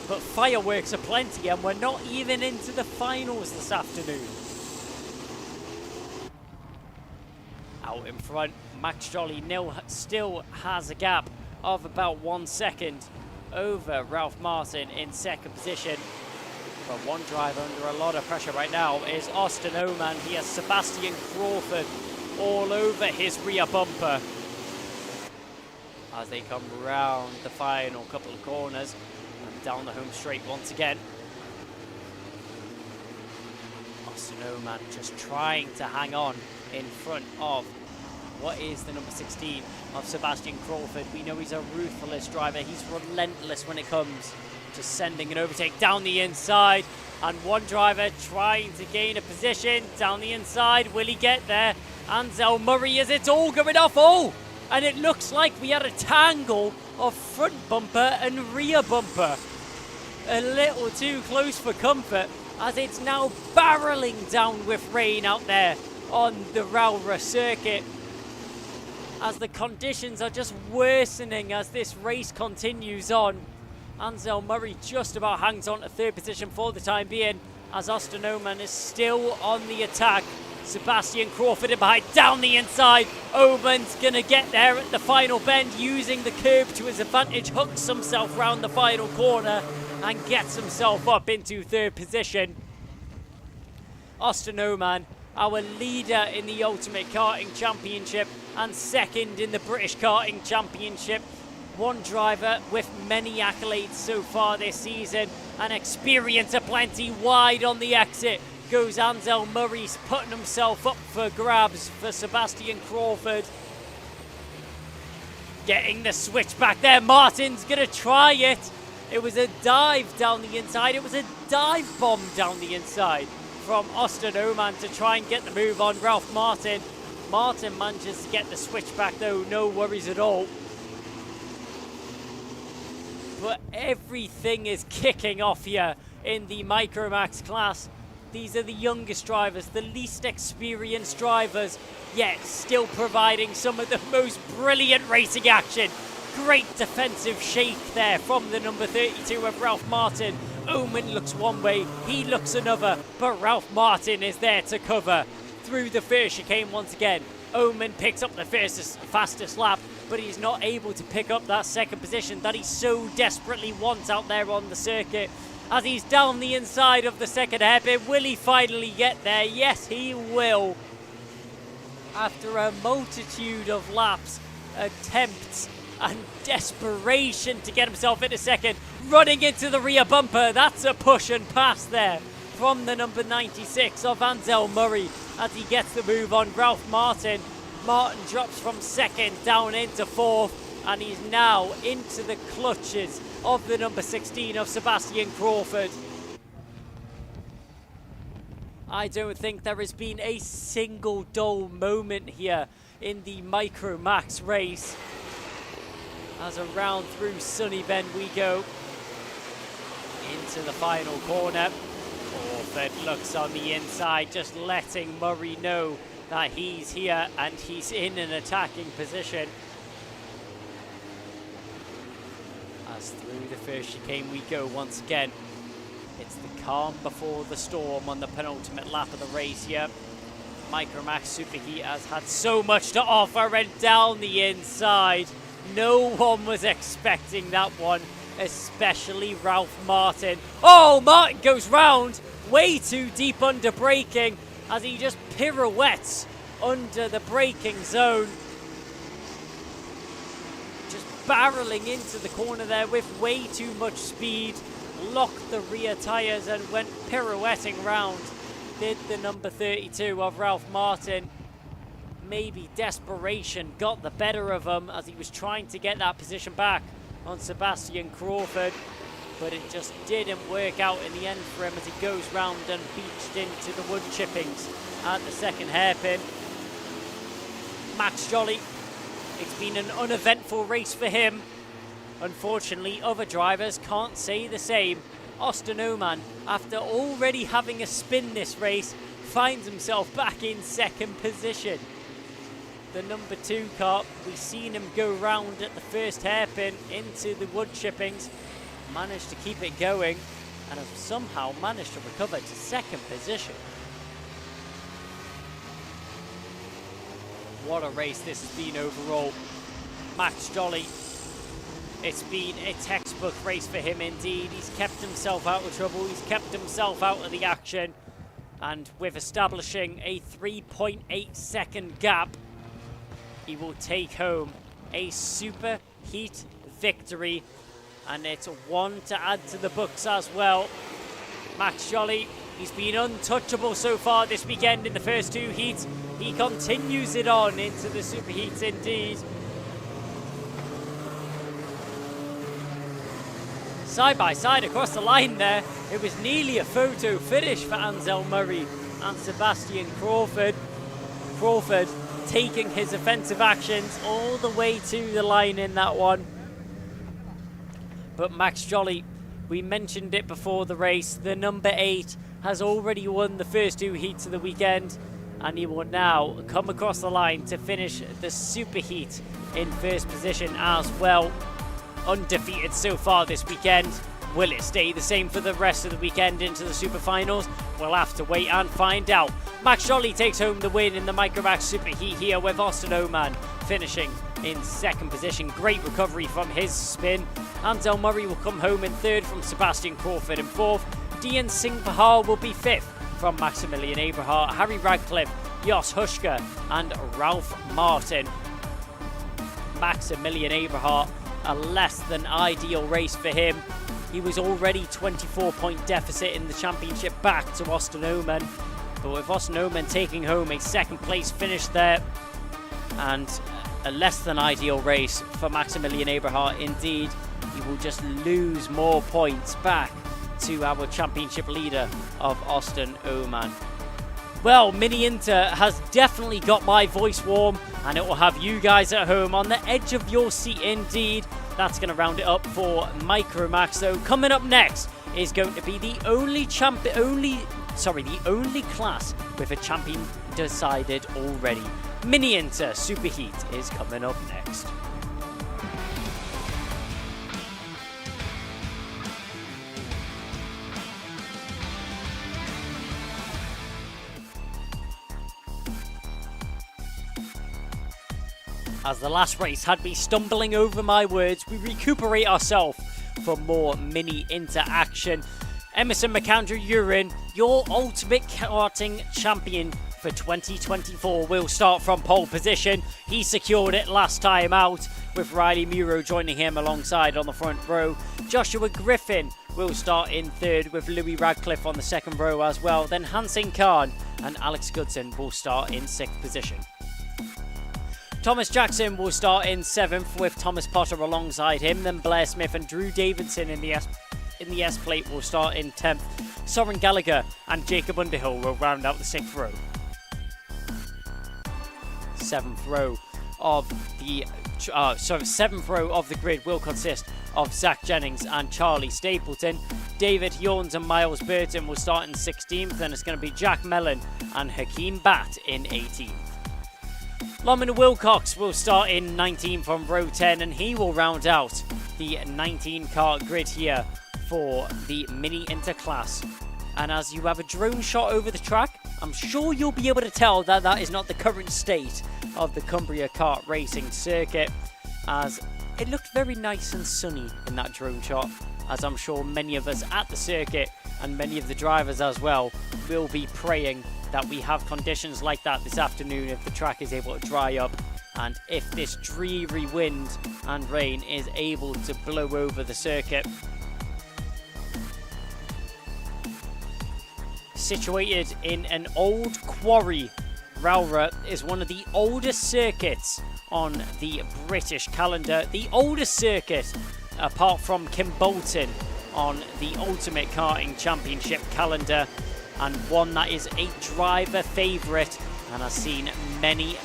but fireworks are plenty and we're not even into the finals this afternoon. Out in front, Max Jolly still has a gap of about 1 second over Ralph Martin in second position. But one driver under a lot of pressure right now is Austin Oman. He has Sebastian Crawford all over his rear bumper as they come round the final couple of corners and down the home straight once again. Austin Oman just trying to hang on in front of what is the number 16 of Sebastian Crawford. We know he's a ruthless driver. He's relentless when it comes to sending an overtake down the inside. And one driver trying to gain a position down the inside. Will he get there? Ansel Murray, as it's all going off. Oh! And it looks like we had a tangle of front bumper and rear bumper. A little too close for comfort as it's now barreling down with rain out there on the Rowrah circuit. As the conditions are just worsening as this race continues on. Ansel Murray just about hangs on to third position for the time being as Austin Oman is still on the attack. Sebastian Crawford in behind, down the inside. Oman's going to get there at the final bend using the curb to his advantage, hooks himself round the final corner and gets himself up into third position. Austin Oman, our leader in the Ultimate Karting Championship and second in the British Karting Championship. One driver with many accolades so far this season and experience aplenty. Wide on the exit goes Ansel Murray, putting himself up for grabs for Sebastian Crawford. Getting the switch back there. Martin's going to try it. It was a dive down the inside. It was a dive bomb down the inside from Austin Oman to try and get the move on Ralph Martin. Martin manages to get the switch back though, no worries at all. But everything is kicking off here in the Micromax class. These are the youngest drivers, the least experienced drivers, yet still providing some of the most brilliant racing action. Great defensive shake there from the number 32 of Ralph Martin. Oman looks one way, he looks another, but Ralph Martin is there to cover. Through the first chicane once again, Oman picks up the fastest lap, but he's not able to pick up that second position that he so desperately wants out there on the circuit. As he's down the inside of the second hairpin, will he finally get there? Yes, he will. After a multitude of laps, attempts, and desperation to get himself into second, running into the rear bumper. That's a push and pass there from the number 96 of Ansel Murray as he gets the move on Ralph Martin. Martin drops from second down into fourth, and he's now into the clutches of the number 16 of Sebastian Crawford. I don't think there has been a single dull moment here in the Micromax race. As around through Sunny Bend we go into the final corner. Crawford looks on the inside, just letting Murray know that he's here and he's in an attacking position. As through the first chicane we go once again. It's the calm before the storm on the penultimate lap of the race here. Micromax Superheat has had so much to offer, and down the inside. No one was expecting that one, especially Ralph Martin. Oh, Martin goes round, way too deep under braking, as he just pirouettes under the braking zone. Just barreling into the corner there with way too much speed. Locked the rear tyres and went pirouetting round. Did the number 32 of Ralph Martin. Maybe desperation got the better of him as he was trying to get that position back on Sebastian Crawford, but it just didn't work out in the end for him as he goes round and beached into the wood chippings at the second hairpin. Max Jolly, it's been an uneventful race for him. Unfortunately, other drivers can't say the same. Austin Oman, after already having a spin this race, finds himself back in second position. The number 2 car, we've seen him go round at the first hairpin into the wood chippings, managed to keep it going, and have somehow managed to recover to second position. What a race this has been overall. Max Jolly, it's been a textbook race for him indeed. He's kept himself out of trouble, he's kept himself out of the action, and with establishing a 3.8 second gap, he will take home a super heat victory, and it's one to add to the books as well. Max Jolly, he's been untouchable so far this weekend in the first 2 heats. He continues it on into the super heats indeed. Side by side across the line there, it was nearly a photo finish for Ansel Murray and Sebastian Crawford. Crawford taking his offensive actions all the way to the line in that one. But Max Jolly, we mentioned it before the race, the number 8 has already won the first 2 heats of the weekend, and he will now come across the line to finish the super heat in first position as well. Undefeated so far this weekend. Will it stay the same for the rest of the weekend into the super finals? We'll have to wait and find out. Max Jolly takes home the win in the Micromax Superheat here, with Austin Oman finishing in second position. Great recovery from his spin. Ansel Murray will come home in third from Sebastian Crawford in fourth. Dian Singh Pahar will be fifth from Maximilian Eberhardt, Harry Radcliffe, Jos Huschka and Ralph Martin. Maximilian Eberhardt, a less than ideal race for him. He was already 24-point deficit in the championship back to Austin Oman. But with Austin Oman taking home a second place finish there, and a less than ideal race for Maximilian Eberhardt indeed, he will just lose more points back to our championship leader of Austin Oman. Well, Mini Inter has definitely got my voice warm, and it will have you guys at home on the edge of your seat indeed. That's going to round it up for Micromax. So coming up next is going to be the only class with a champion decided already. Mini Inter Superheat is coming up next. As the last race had me stumbling over my words, we recuperate ourselves for more Mini Inter action. Emerson McAndrew Urin, your ultimate karting champion for 2024, will start from pole position. He secured it last time out, with Riley Muro joining him alongside on the front row. Joshua Griffin will start in third, with Louis Radcliffe on the second row as well. Then Hansen Khan and Alex Goodson will start in sixth position. Thomas Jackson will start in seventh, with Thomas Potter alongside him. Then Blair Smith and Drew Davidson in the S plate will start in 10th. Soren Gallagher and Jacob Underhill will round out the sixth row. Seventh row of the grid will consist of Zach Jennings and Charlie Stapleton. David Yorns and Miles Burton will start in 16th, and it's going to be Jack Mellon and Hakeem Batt in 18th. Loman Wilcox will start in 19th from row 10, and he will round out the 19 car grid here for the Mini Inter class. And as you have a drone shot over the track, I'm sure you'll be able to tell that that is not the current state of the Cumbria kart racing circuit, as it looked very nice and sunny in that drone shot, as I'm sure many of us at the circuit and many of the drivers as well will be praying that we have conditions like that this afternoon if the track is able to dry up and if this dreary wind and rain is able to blow over the circuit. Situated in an old quarry, Rowrah is one of the oldest circuits on the British calendar. The oldest circuit, apart from Kimbolton, on the Ultimate Karting Championship calendar, and one that is a driver favourite and has seen many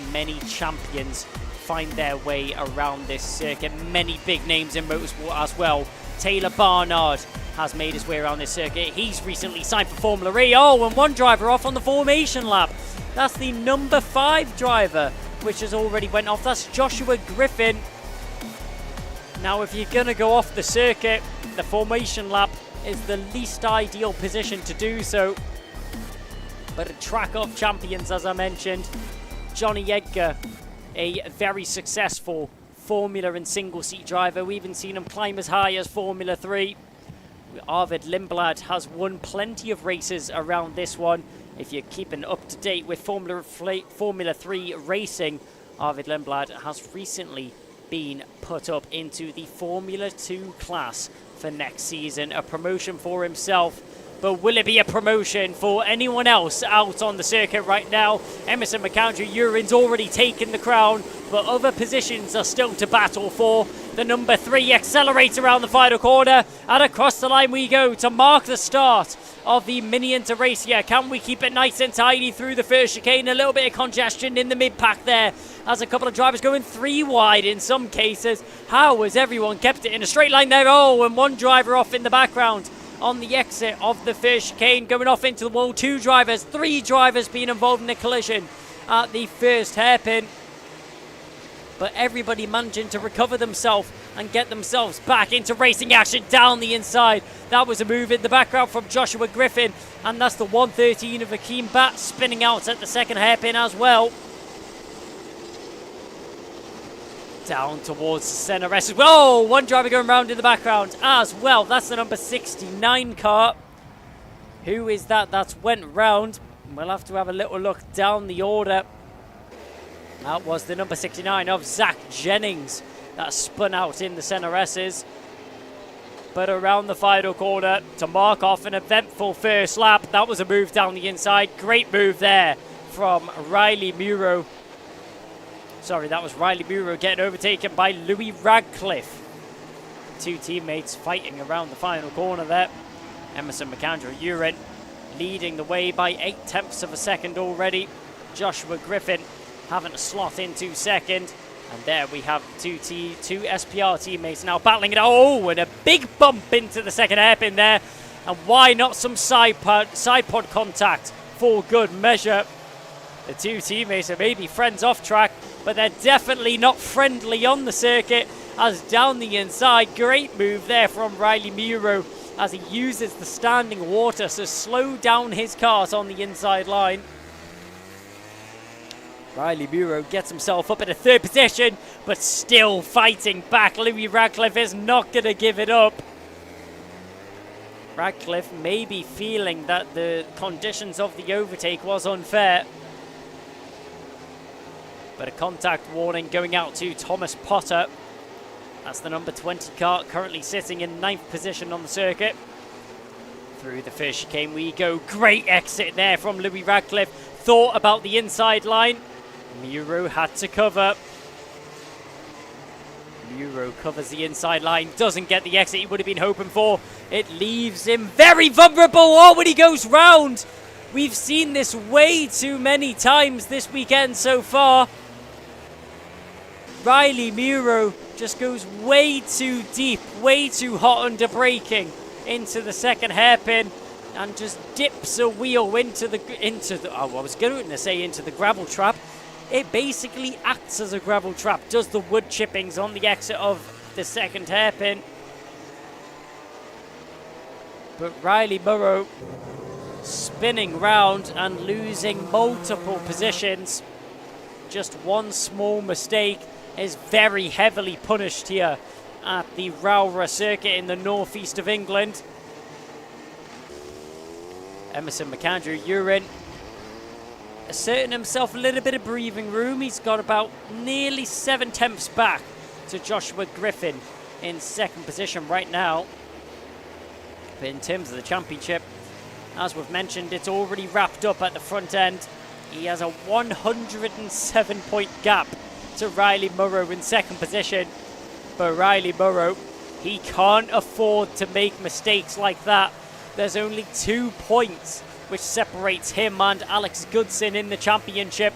champions find their way around this circuit. Many big names in motorsport as well. Taylor Barnard has made his way around this circuit. He's recently signed for Formula E. Oh, and one driver off on the formation lap. That's the number 5 driver, which has already went off. That's Joshua Griffin. Now, if you're going to go off the circuit, the formation lap is the least ideal position to do so. But a track of champions, as I mentioned, Johnny Edgar, a very successful Formula and single-seat driver. We've even seen him climb as high as Formula 3. Arvid Lindblad has won plenty of races around this one. If you're keeping up to date with Formula 3 racing, Arvid Lindblad has recently been put up into the Formula 2 class for next season. A promotion for himself. But will it be a promotion for anyone else out on the circuit right now? Emerson McAndrew-Urin's already taken the crown, but other positions are still to battle for. The number 3 accelerates around the final corner, and across the line we go to mark the start of the mini inter race here. Can we keep it nice and tidy through the first chicane? A little bit of congestion in the mid-pack there, as a couple of drivers going 3 wide in some cases. How has everyone kept it in a straight line there? Oh, and one driver off in the background on the exit of the first chicane, going off into the wall. 2 drivers, 3 drivers being involved in a collision at the first hairpin. But everybody managing to recover themselves and get themselves back into racing action down the inside. That was a move in the background from Joshua Griffin, and that's the 113 of Akeem Bat spinning out at the second hairpin as well. Down towards the centre rest. Whoa, one driver going round in the background as well. That's the number 69 car. Who is that that's went round? We'll have to have a little look down the order. That was the number 69 of Zach Jennings that spun out in the centre S's. But around the final corner to mark off an eventful first lap. That was a move down the inside. Great move there from Riley Muro. Sorry, that was Riley Muro getting overtaken by Louis Radcliffe. 2 teammates fighting around the final corner there. Emerson McAndrew-Urin leading the way by 0.8 of a second already. Joshua Griffin having to slot into second. And there we have two SPR teammates now battling it. Oh, and a big bump into the second hairpin there. And why not some side pod contact for good measure? The 2 teammates are maybe friends off track, but they're definitely not friendly on the circuit, as down the inside, great move there from Riley Muro as he uses the standing water to slow down his cart on the inside line. Riley Muro gets himself up in a 3rd position, but still fighting back. Louis Radcliffe is not going to give it up. Radcliffe may be feeling that the conditions of the overtake was unfair. But a contact warning going out to Thomas Potter. That's the number 20 car, currently sitting in 9th position on the circuit. Through the first chicane we go. Great exit there from Louis Radcliffe. Thought about the inside line. Muro had to cover. Muro covers the inside line. Doesn't get the exit he would have been hoping for. It leaves him very vulnerable. Oh, when he goes round. We've seen this way too many times this weekend so far. Riley Muro just goes way too deep, way too hot under braking into the second hairpin and just dips a wheel into the gravel trap. It basically acts as a gravel trap, does the wood chippings on the exit of the second hairpin. But Riley Muro spinning round and losing multiple positions. Just one small mistake is very heavily punished here at the Rowrah circuit in the northeast of England. Emerson McAndrew Urin asserting himself a little bit of breathing room. He's got about nearly 7/10 back to Joshua Griffin in second position right now. But in terms of the championship, as we've mentioned, it's already wrapped up at the front end. He has a 107-point gap to Riley Murrow in second position. But Riley Murrow, he can't afford to make mistakes like that. There's only 2 points which separates him and Alex Goodson in the championship.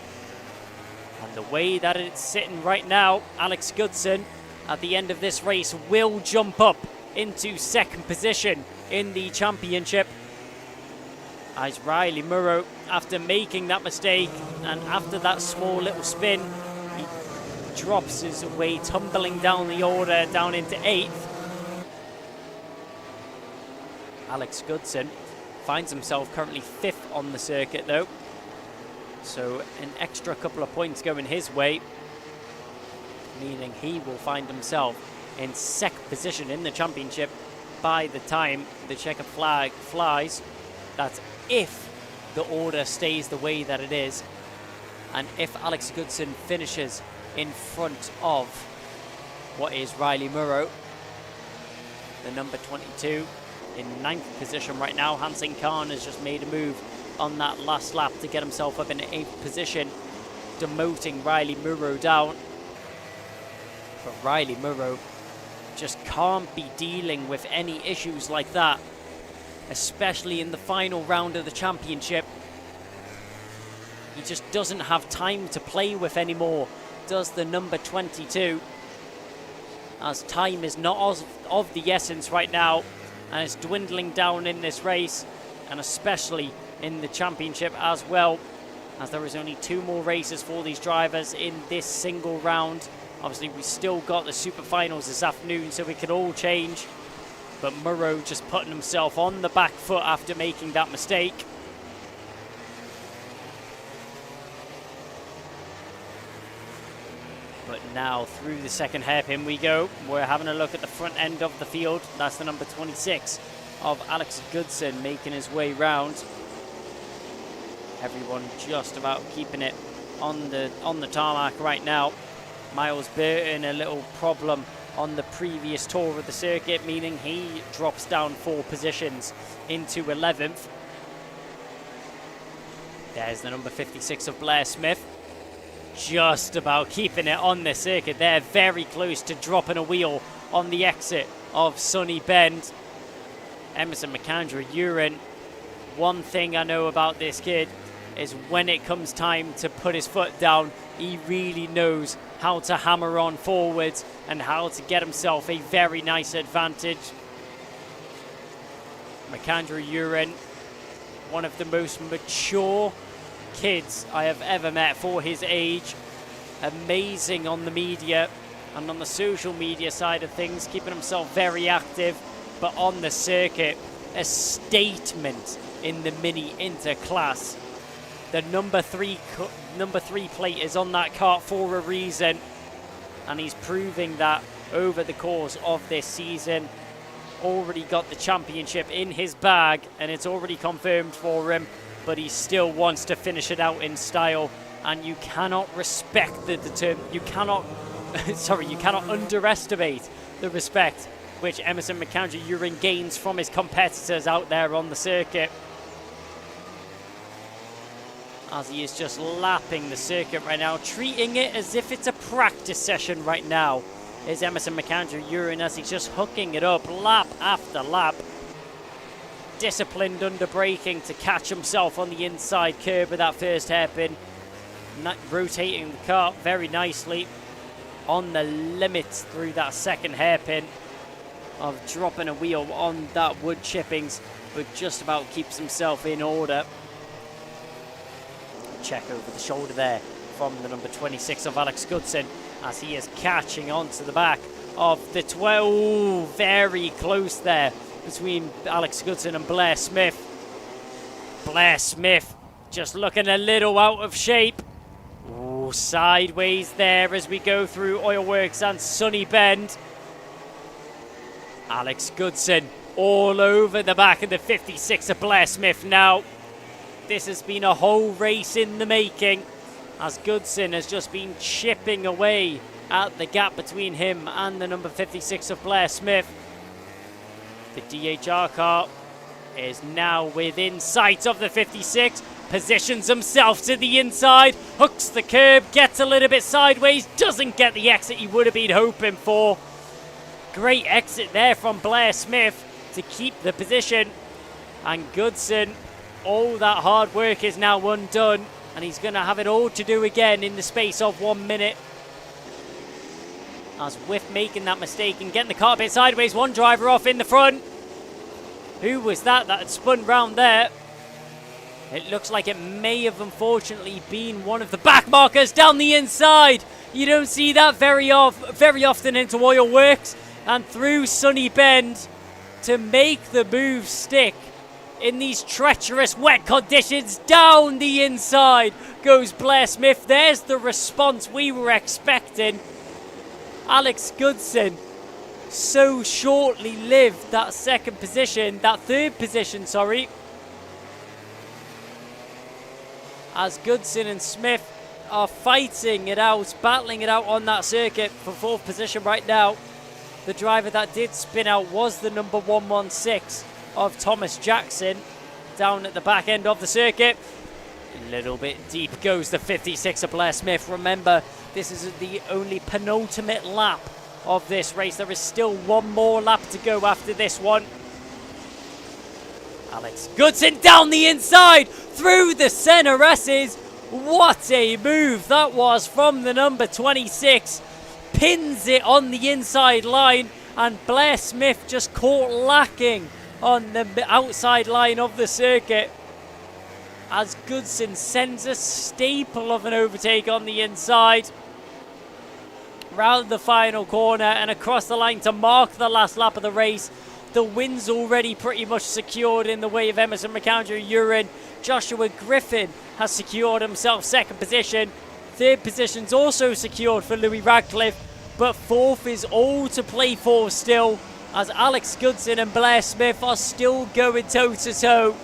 And the way that it's sitting right now, Alex Goodson at the end of this race will jump up into second position in the championship. As Riley Murrow, after making that mistake and after that small little spin, he drops his way tumbling down the order down into 8th. Alex Goodson finds himself currently 5th on the circuit though, so an extra couple of points going his way, meaning he will find himself in second position in the championship by the time the checkered flag flies. That's if the order stays the way that it is, and if Alex Goodson finishes in front of what is Riley Murrow, the number 22, in 9th position right now. Hansen Khan has just made a move on that last lap to get himself up in 8th position, demoting Riley Murrow down. But Riley Murrow just can't be dealing with any issues like that, especially in the final round of the championship. He just doesn't have time to play with anymore, does the number 22, as time is not of the essence right now, and it's dwindling down in this race, and especially in the championship as well, as there is only 2 more races for these drivers in this single round. Obviously, we still got the super finals this afternoon, so it could all change. But Murrow just putting himself on the back foot after making that mistake. But now through the second hairpin we go. We're having a look at the front end of the field. That's the number 26 of Alex Goodson making his way round. Everyone just about keeping it on the tarmac right now. Miles Burton, a little problem on the previous tour of the circuit, meaning he drops down 4 positions into 11th. There's the number 56 of Blair Smith. Just about keeping it on the circuit. They're very close to dropping a wheel on the exit of Sunny Bend. Emerson McAndrew Urin. One thing I know about this kid is when it comes time to put his foot down, he really knows how to hammer on forwards and how to get himself a very nice advantage. McAndrew Urin, one of the most mature kids I have ever met for his age. Amazing on the media and on the social media side of things, keeping himself very active, but on the circuit, a statement in the mini inter class. The number 3 plate is on that kart for a reason, and he's proving that over the course of this season. Already got the championship in his bag, and it's already confirmed for him, but he still wants to finish it out in style, and you cannot respect you cannot underestimate the respect which Emerson McAndrew Urin gains from his competitors out there on the circuit, as he is just lapping the circuit right now, treating it as if it's a practice session right now, is Emerson McAndrew Urin, as he's just hooking it up lap after lap. Disciplined under braking to catch himself on the inside curb of that first hairpin, rotating the car very nicely on the limits through that second hairpin, of dropping a wheel on that wood chippings, but just about keeps himself in order. Check over the shoulder there from the number 26 of Alex Goodson, as he is catching onto the back of the 12. Very close there between Alex Goodson and Blair Smith. Blair Smith just looking a little out of shape. Ooh, sideways there as we go through Oilworks and Sunny Bend. Alex Goodson all over the back of the 56 of Blair Smith now. This has been a whole race in the making, as Goodson has just been chipping away at the gap between him and the number 56 of Blair Smith. The DHR car is now within sight of the 56, positions himself to the inside, hooks the curb, gets a little bit sideways, doesn't get the exit he would have been hoping for. Great exit there from Blair Smith to keep the position, and Goodson, all that hard work is now undone, and he's going to have it all to do again in the space of 1 minute. As with making that mistake and getting the car a bit sideways, one driver off in the front. Who was that had spun round there? It looks like it may have unfortunately been one of the back markers down the inside. You don't see that very often into Oilworks, and through Sunny Bend to make the move stick in these treacherous wet conditions. Down the inside goes Blair Smith. There's the response we were expecting. Alex Goodson so shortly lived that third position, sorry. As Goodson and Smith are fighting it out, battling it out on that circuit for fourth position right now. The driver that did spin out was the number 116 of Thomas Jackson down at the back end of the circuit. A little bit deep goes the 56 of Blair Smith. Remember, this is the only penultimate lap of this race. There is still one more lap to go after this one. Alex Goodson down the inside through the center S's. What a move that was from the number 26. Pins it on the inside line, and Blair Smith just caught lacking on the outside line of the circuit as Goodson sends a staple of an overtake on the inside. Round the final corner and across the line to mark the last lap of the race. The win's already pretty much secured in the way of Emerson McAndrew-Urin. Joshua Griffin has secured himself second position. Third position's also secured for Louis Radcliffe, but fourth is all to play for still, as Alex Goodson and Blair Smith are still going toe-to-toe.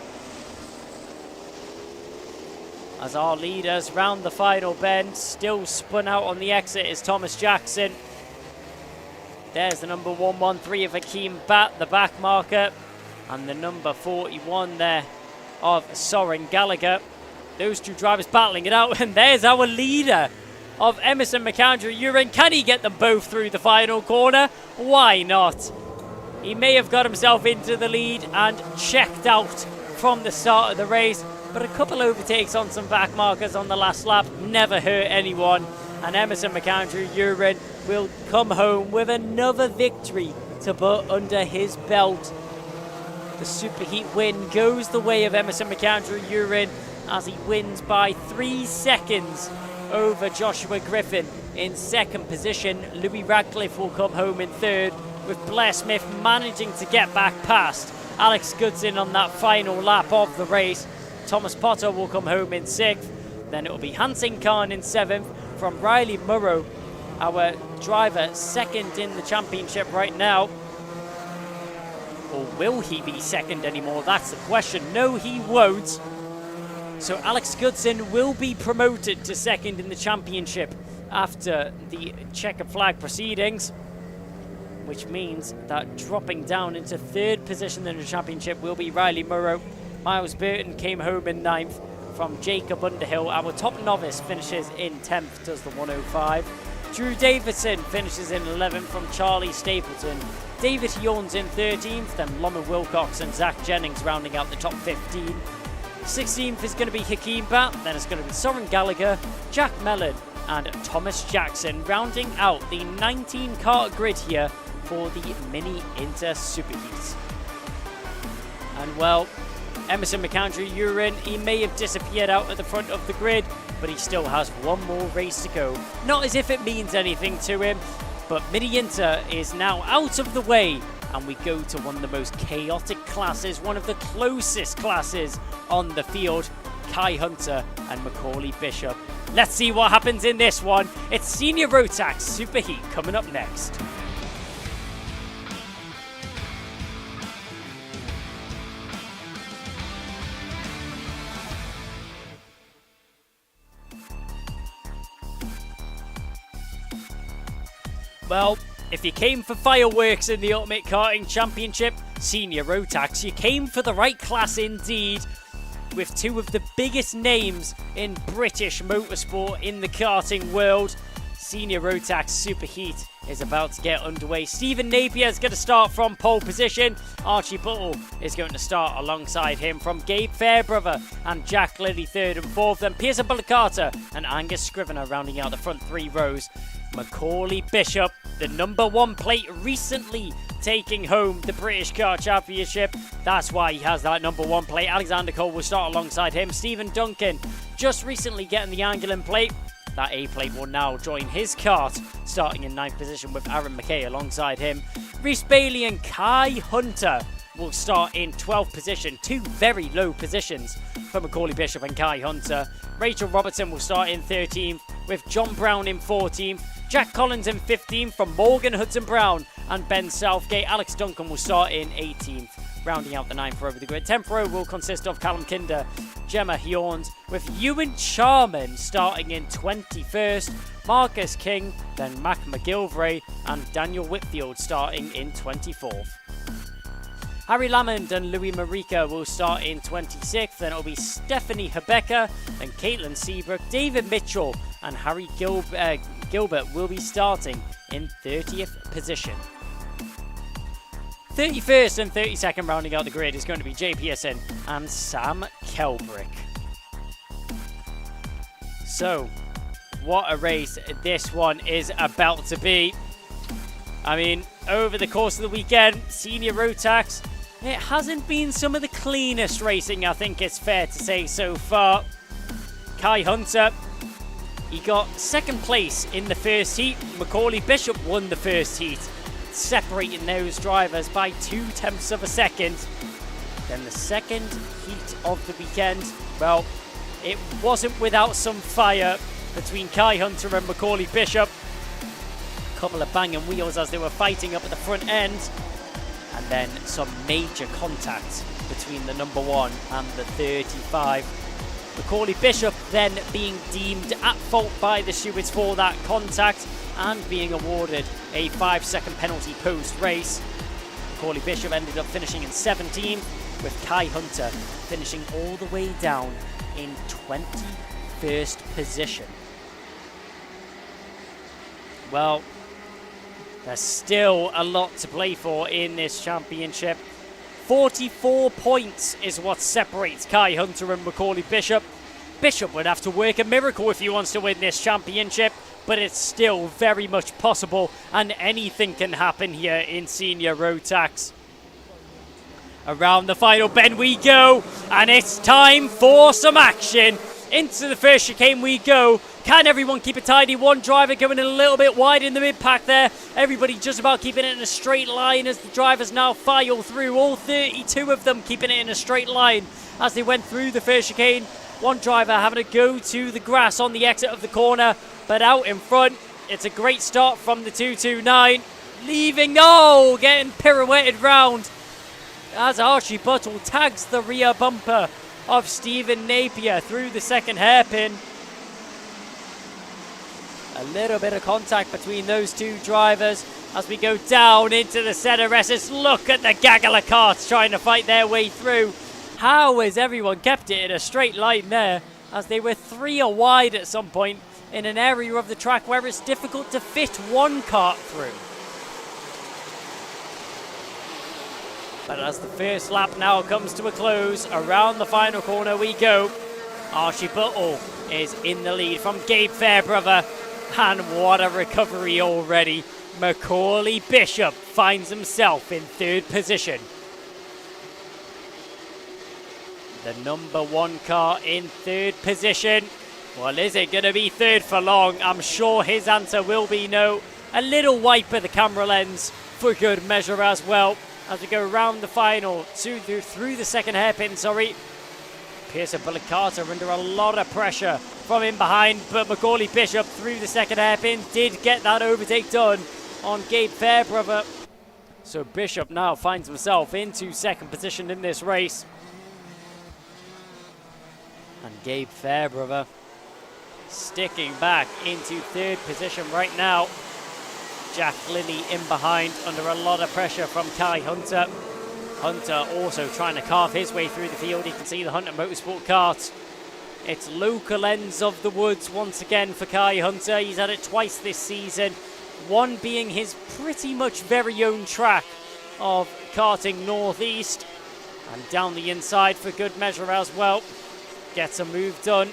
As our leaders round the final bend, still spun out on the exit is Thomas Jackson. There's the number 113 of Hakeem Batt, the back marker, and the number 41 there of Soren Gallagher. Those two drivers battling it out, and there's our leader of Emerson McAndrew-Urin. Can he get them both through the final corner? Why not? He may have got himself into the lead and checked out from the start of the race, but a couple overtakes on some back markers on the last lap never hurt anyone, and Emerson McAndrew-Urin will come home with another victory to put under his belt. The superheat win goes the way of Emerson McAndrew-Urin as he wins by 3 seconds over Joshua Griffin in second position. Louis Radcliffe will come home in third, with Blair Smith managing to get back past Alex Goodson on that final lap of the race. Thomas Potter will come home in sixth. Then it will be Hansen Khan in seventh from Riley Murrow, our driver second in the championship right now. Or will he be second anymore? That's the question. No, he won't. So Alex Goodson will be promoted to second in the championship after the checkered flag proceedings, which means that dropping down into third position in the championship will be Riley Murrow. Miles Burton came home in ninth from Jacob Underhill. Our top novice finishes in 10th, does the 105. Drew Davidson finishes in 11th from Charlie Stapleton. David Yorns in 13th, then Lomond Wilcox and Zach Jennings rounding out the top 15. 16th is going to be Hakeem Batt, then it's going to be Soren Gallagher, Jack Mellon and Thomas Jackson, rounding out the 19-car grid here for the Mini Inter Superheats. And well, Emerson McAndrew-Urin, he may have disappeared out at the front of the grid, but he still has one more race to go. Not as if it means anything to him, but Mini Inter is now out of the way and we go to one of the most chaotic classes, one of the closest classes on the field, Kai Hunter and Macaulay Bishop. Let's see what happens in this one. It's Senior Rotax Superheat coming up next. Well, if you came for fireworks in the Ultimate Karting Championship, Senior Rotax, you came for the right class indeed. With two of the biggest names in British motorsport in the karting world, Senior Rotax Superheat is about to get underway. Stephen Napier is going to start from pole position. Archie Buttle is going to start alongside him from Gabe Fairbrother and Jack Liddy third and fourth. Then Pearson Bullicata and Angus Scrivener rounding out the front three rows. Macaulay Bishop, the number 1 plate, recently taking home the British Car Championship. That's why he has that number 1 plate. Alexander Cole will start alongside him. Stephen Duncan just recently getting the Anglian plate. That A plate will now join his kart, starting in 9th position with Aaron McKay alongside him. Reese Bailey and Kai Hunter will start in 12th position. Two very low positions for Macaulay Bishop and Kai Hunter. Rachel Robertson will start in 13th with John Brown in 14th. Jack Collins in 15th from Morgan Hudson Brown and Ben Southgate. Alex Duncan will start in 18th, rounding out the 9th row of the grid. 10th row will consist of Callum Kinder, Gemma Hjorns, with Ewan Charman starting in 21st, Marcus King, then Mac McGilvray and Daniel Whitfield starting in 24th. Harry Lamond and Louis Marika will start in 26th. Then it'll be Stephanie Hebecca and Caitlin Seabrook. David Mitchell and Harry Gilbert will be starting in 30th position. 31st and 32nd rounding out the grid is going to be Jay Pearson and Sam Kelbrick. So, what a race this one is about to be. I mean, over the course of the weekend, Senior Rotax, it hasn't been some of the cleanest racing, I think it's fair to say so far. Kai Hunter, he got second place in the first heat. Macaulay Bishop won the first heat, separating those drivers by 0.2 of a second. Then the second heat of the weekend, well, it wasn't without some fire between Kai Hunter and Macaulay Bishop. A couple of banging wheels as they were fighting up at the front end. And then some major contact between the number 1 and the 35. Macaulay Bishop then being deemed at fault by the stewards for that contact and being awarded a 5-second penalty post-race. Macaulay Bishop ended up finishing in 17th, with Kai Hunter finishing all the way down in 21st position. Well, there's still a lot to play for in this championship. 44 points is what separates Kai Hunter and Macaulay Bishop. Bishop would have to work a miracle if he wants to win this championship, but it's still very much possible, and anything can happen here in Senior Rotax. Around the final bend we go, and it's time for some action. Into the first chicane we go. Can everyone keep it tidy? One driver going a little bit wide in the mid-pack there. Everybody just about keeping it in a straight line as the drivers now file through. All 32 of them keeping it in a straight line as they went through the first chicane. One driver having to go to the grass on the exit of the corner, but out in front, it's a great start from the 229. Leaving, oh, getting pirouetted round as Archie Buttle tags the rear bumper of Stephen Napier through the second hairpin. A little bit of contact between those two drivers as we go down into the ZRSs. Look at the gaggle of carts trying to fight their way through. How has everyone kept it in a straight line there, as they were 3 wide at some point in an area of the track where it's difficult to fit one cart through. But as the first lap now comes to a close, around the final corner we go. Archie Buttle is in the lead from Gabe Fairbrother. And what a recovery already. Macaulay Bishop finds himself in 3rd position. The number 1 car in 3rd position. Well, is it going to be 3rd for long? I'm sure his answer will be no. A little wipe of the camera lens for good measure as well. As we go around the final, through the second hairpin, Pearson Bullet Carter under a lot of pressure from in behind, but Macaulay Bishop through the second hairpin did get that overtake done on Gabe Fairbrother. So Bishop now finds himself into second position in this race. And Gabe Fairbrother sticking back into third position right now. Jack Lilly in behind under a lot of pressure from Kai Hunter. Hunter also trying to carve his way through the field. You can see the Hunter Motorsport kart. It's local ends of the woods once again for Kai Hunter. He's had it twice this season. One being his pretty much very own track of Karting Northeast. And down the inside for good measure as well. Gets a move done.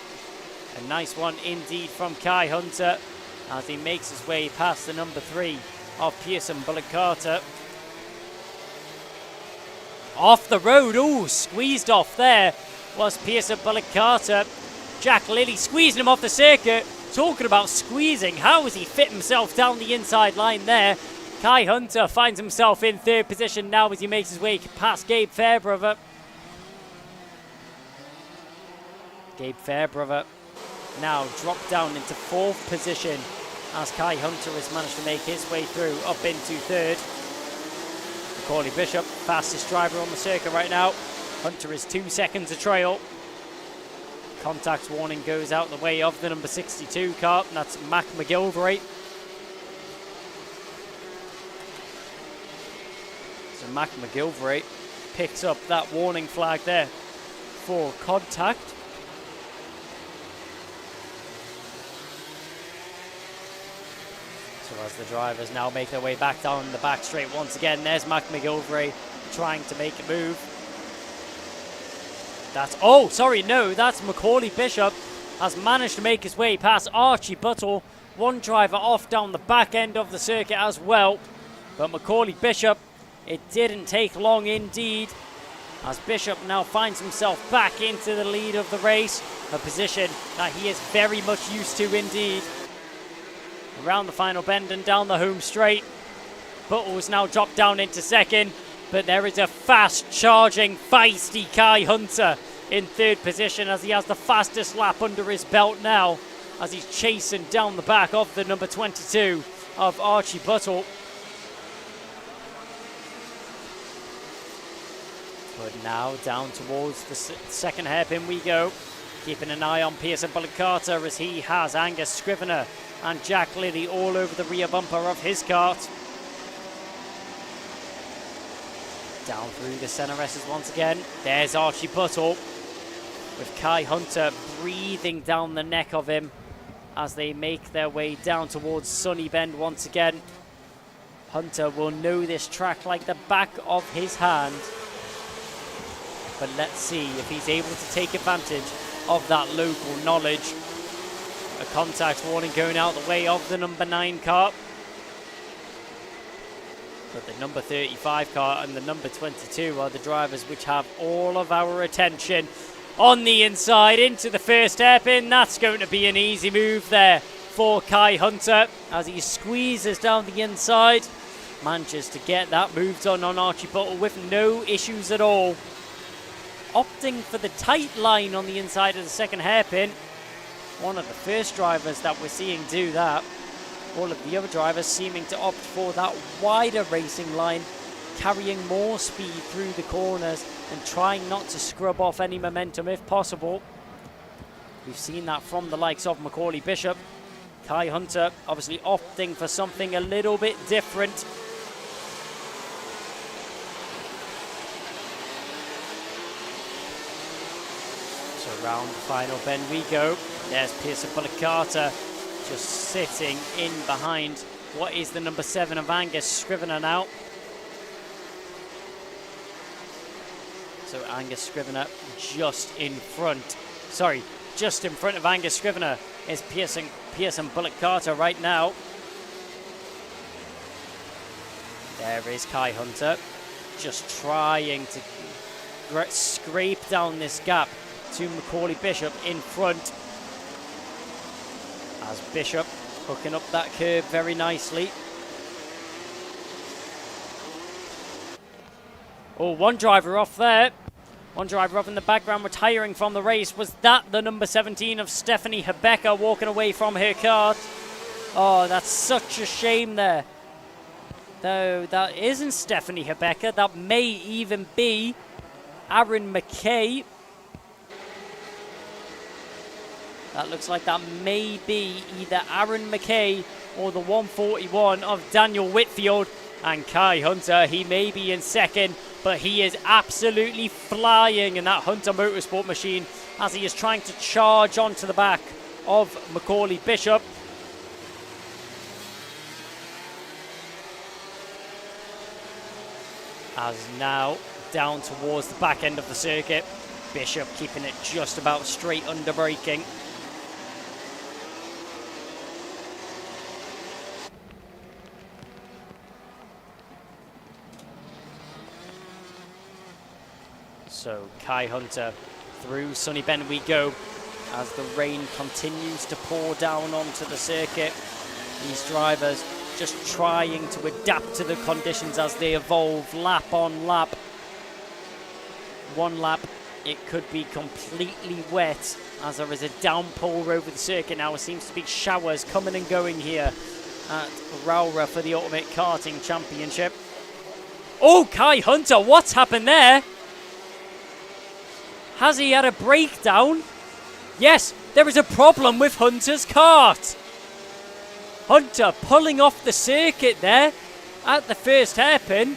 A nice one indeed from Kai Hunter as he makes his way past the number 3 of Pearson Bullet Carter. Off the road, ooh, squeezed off there was Pearson Bullet Carter. Jack Lilly squeezing him off the circuit. Talking about squeezing, how has he fit himself down the inside line there? Kai Hunter finds himself in third position now as he makes his way past Gabe Fairbrother. Gabe Fairbrother now dropped down into fourth position as Kai Hunter has managed to make his way through up into third. Macaulay Bishop, fastest driver on the circuit right now. Hunter is 2 seconds a trail. Contact warning goes out the way of the number 62 car, and that's Mac McGilvray. So Mac McGilvray picks up that warning flag there for contact. So as the drivers now make their way back down the back straight once again, there's Mac McGilvray trying to make a move. That's Macaulay Bishop has managed to make his way past Archie Buttle. One driver off down the back end of the circuit as well. But Macaulay Bishop, it didn't take long indeed, as Bishop now finds himself back into the lead of the race, a position that he is very much used to indeed. Around the final bend and down the home straight. Buttle's now dropped down into second, but there is a fast charging feisty Kai Hunter in third position as he has the fastest lap under his belt now as he's chasing down the back of the number 22 of Archie Buttle. But now down towards the second hairpin we go, keeping an eye on Pearson Bullet Carter as he has Angus Scrivener and Jack Lilly all over the rear bumper of his kart. Down through the centre S's once again. There's Archie Buttle with Kai Hunter breathing down the neck of him as they make their way down towards Sunny Bend once again. Hunter will know this track like the back of his hand. But let's see if he's able to take advantage of that local knowledge. A contact warning going out the way of the number 9 car. But the number 35 car and the number 22 are the drivers which have all of our attention. On the inside into the first hairpin. That's going to be an easy move there for Kai Hunter as he squeezes down the inside. Manages to get that move done on Archie Buttle with no issues at all. Opting for the tight line on the inside of the second hairpin. One of the first drivers that we're seeing do that. All of the other drivers seeming to opt for that wider racing line, carrying more speed through the corners and trying not to scrub off any momentum if possible. We've seen that from the likes of Macaulay Bishop. Kai Hunter obviously opting for something a little bit different. So around the final bend we go. There's Pearson Bullet Carter just sitting in behind what is the number 7 of Angus Scrivener now. So Angus Scrivener just in front of Angus Scrivener is Pearson Bullet Carter right now. There is Kai Hunter just trying to scrape down this gap to Macaulay Bishop in front. As Bishop hooking up that curve very nicely. Oh, one driver off there. One driver off in the background retiring from the race. Was that the number 17 of Stephanie Hebeka walking away from her kart? Oh, that's such a shame there. Though that isn't Stephanie Hebeka. That may even be Aaron McKay. That looks like that may be either Aaron McKay or the 141 of Daniel Whitfield. And Kai Hunter, he may be in second, but he is absolutely flying in that Hunter Motorsport machine as he is trying to charge onto the back of Macaulay Bishop. As now down towards the back end of the circuit, Bishop keeping it just about straight under braking. So Kai Hunter through Sunny Bend we go as the rain continues to pour down onto the circuit. These drivers just trying to adapt to the conditions as they evolve lap on lap. One lap it could be completely wet as there is a downpour over the circuit now. It seems to be showers coming and going here at Rowrah for the Ultimate Karting Championship. Oh, Kai Hunter, what's happened there? Has he had a breakdown? Yes, there is a problem with Hunter's kart. Hunter pulling off the circuit there at the first hairpin.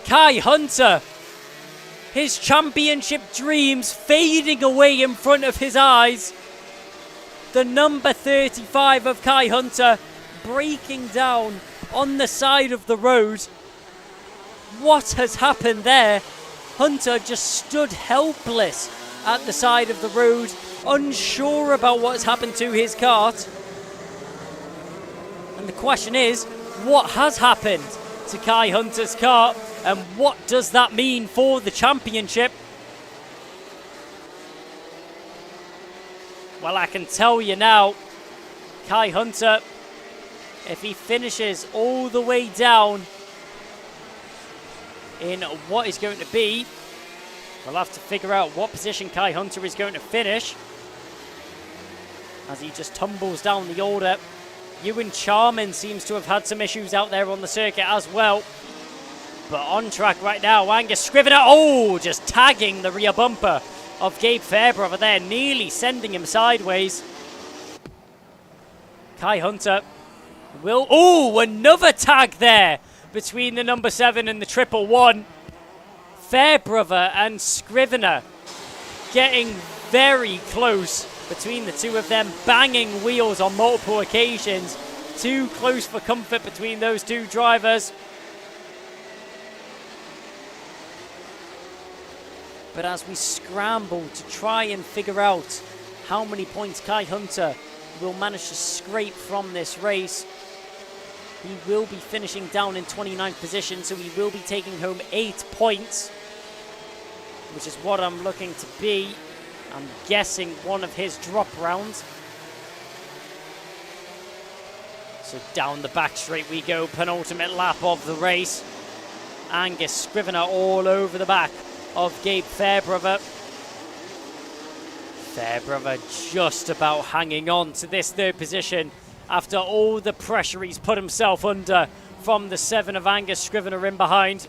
Kai Hunter, his championship dreams fading away in front of his eyes. The number 35 of Kai Hunter breaking down on the side of the road. What has happened there? Hunter just stood helpless at the side of the road, unsure about what's happened to his kart. And the question is, what has happened to Kai Hunter's kart, and what does that mean for the championship? Well, I can tell you now, Kai Hunter, if he finishes all the way down in what is going to be, we'll have to figure out what position Kai Hunter is going to finish as he just tumbles down the order. Ewan Charman seems to have had some issues out there on the circuit as well. But on track right now, Angus Scrivener, oh, just tagging the rear bumper of Gabe Fairbrother there, nearly sending him sideways. Kai Hunter will, oh, another tag there between the number 7 and the 111. Fairbrother and Scrivener getting very close between the two of them, banging wheels on multiple occasions. Too close for comfort between those two drivers. But as we scramble to try and figure out how many points Kai Hunter will manage to scrape from this race, he will be finishing down in 29th position, so he will be taking home 8 points, which is what I'm looking to be. I'm guessing one of his drop rounds. So down the back straight we go, penultimate lap of the race. Angus Scrivener all over the back of Gabe Fairbrother. Fairbrother just about hanging on to this 3rd position after all the pressure he's put himself under from the 7 of Angus Scrivener in behind.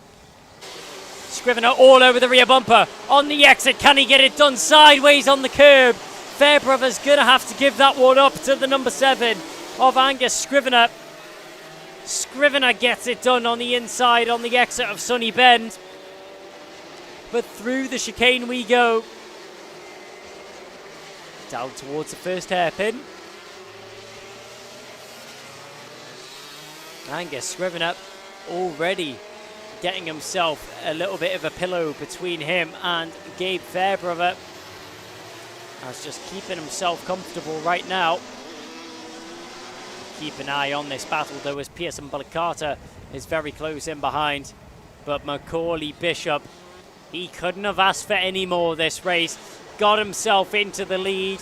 Scrivener all over the rear bumper on the exit. Can he get it done sideways on the curb? Fairbrother's going to have to give that one up to the number 7 of Angus Scrivener. Scrivener gets it done on the inside on the exit of Sunny Bend. But through the chicane we go. Down towards the first hairpin. Angus Scrivener already getting himself a little bit of a pillow between him and Gabe Fairbrother. That's just keeping himself comfortable right now. Keep an eye on this battle though, as Pearson Bullock Carter is very close in behind. But Macaulay Bishop, he couldn't have asked for any more this race. Got himself into the lead,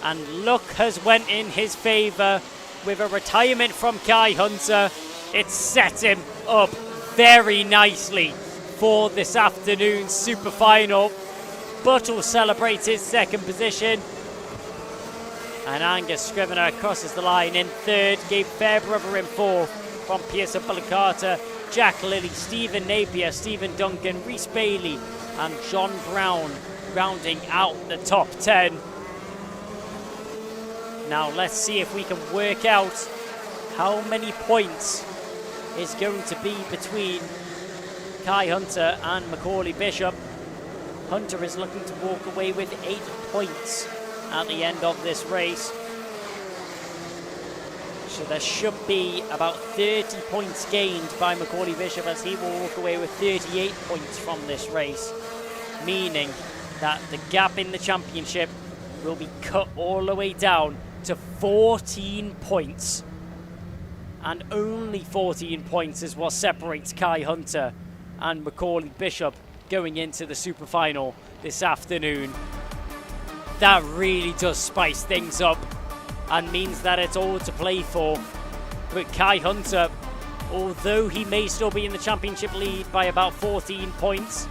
and luck has went in his favour with a retirement from Kai Hunter. It set him up very nicely for this afternoon's super final. Buttle celebrates his second position. And Angus Scrivener crosses the line in third. Gabe Fairbrother in fourth from Pearson Bullicata, Jack Lilly, Stephen Napier, Stephen Duncan, Rhys Bailey and John Brown rounding out the top 10. Now let's see if we can work out how many points is going to be between Kai Hunter and Macaulay Bishop. Hunter is looking to walk away with 8 points at the end of this race. So there should be about 30 points gained by Macaulay Bishop as he will walk away with 38 points from this race, meaning that the gap in the championship will be cut all the way down to 14 points. And only 14 points is what separates Kai Hunter and Macaulay Bishop going into the super final this afternoon. That really does spice things up and means that it's all to play for. But Kai Hunter, although he may still be in the championship lead by about 14 points,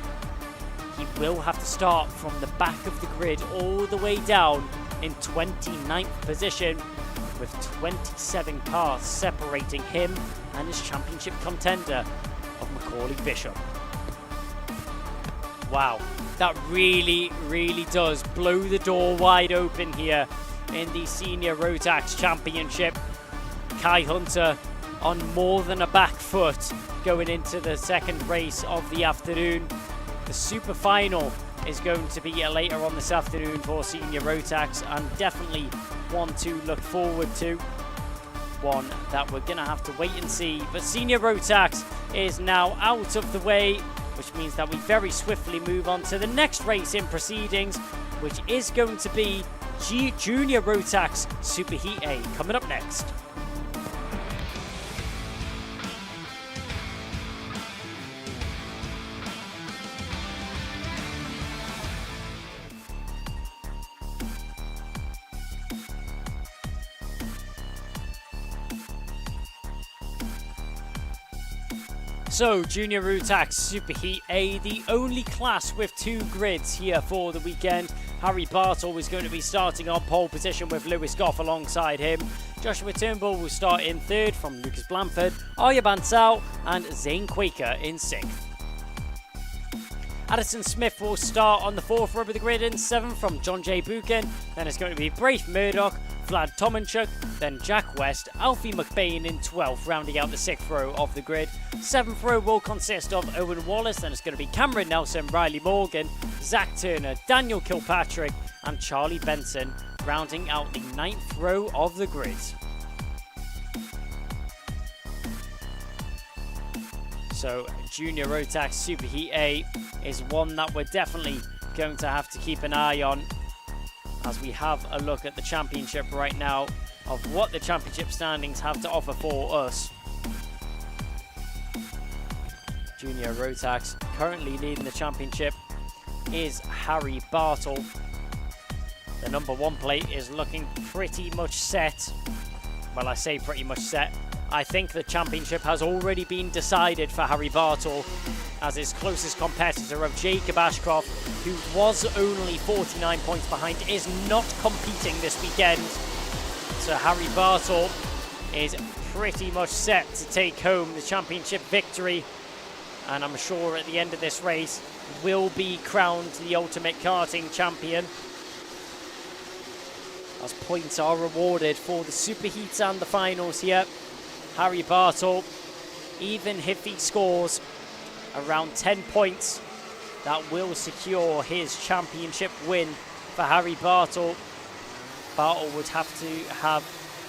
he will have to start from the back of the grid all the way down in 29th position, with 27 cars separating him and his championship contender of Macaulay Bishop. Wow, that really, really does blow the door wide open here in the Senior Rotax Championship. Kai Hunter on more than a back foot going into the second race of the afternoon. The super final is going to be later on this afternoon for Senior Rotax, and definitely one to look forward to. One that we're going to have to wait and see. But Senior Rotax is now out of the way, which means that we very swiftly move on to the next race in proceedings, which is going to be Junior Rotax Superheat A coming up next. So, Junior Rotax Superheat A, the only class with 2 grids here for the weekend. Harry Bartle is going to be starting on pole position with Lewis Goff alongside him. Joshua Turnbull will start in third from Lucas Blanford, Arya Bansal and Zane Quaker in 6th. Addison Smith will start on the 4th row of the grid in 7th from John J. Buchan. Then it's going to be Braith Murdoch, Vlad Tomanchuk, then Jack West, Alfie McBain in 12th, rounding out the 6th row of the grid. 7th row will consist of Owen Wallace, then it's going to be Cameron Nelson, Riley Morgan, Zach Turner, Daniel Kilpatrick and Charlie Benson, rounding out the 9th row of the grid. So Junior Rotax Superheat A is one that we're definitely going to have to keep an eye on as we have a look at the championship right now of what the championship standings have to offer for us. Junior Rotax currently leading the championship is Harry Bartle. The number 1 plate is looking pretty much set. Well, I say pretty much set. I think the championship has already been decided for Harry Bartle, as his closest competitor of Jacob Ashcroft, who was only 49 points behind, is not competing this weekend. So Harry Bartle is pretty much set to take home the championship victory, and I'm sure at the end of this race will be crowned the Ultimate Karting Champion, as points are rewarded for the Superheats and the finals here. Harry Bartle, even if he scores around 10 points, that will secure his championship win for Harry Bartle. Bartle would have to have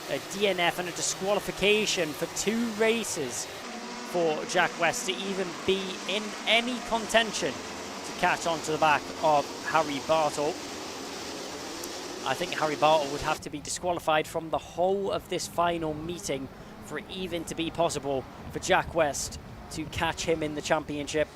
a DNF and a disqualification for 2 races for Jack West to even be in any contention to catch on to the back of Harry Bartle. I think Harry Bartle would have to be disqualified from the whole of this final meeting for it even to be possible for Jack West to catch him in the championship.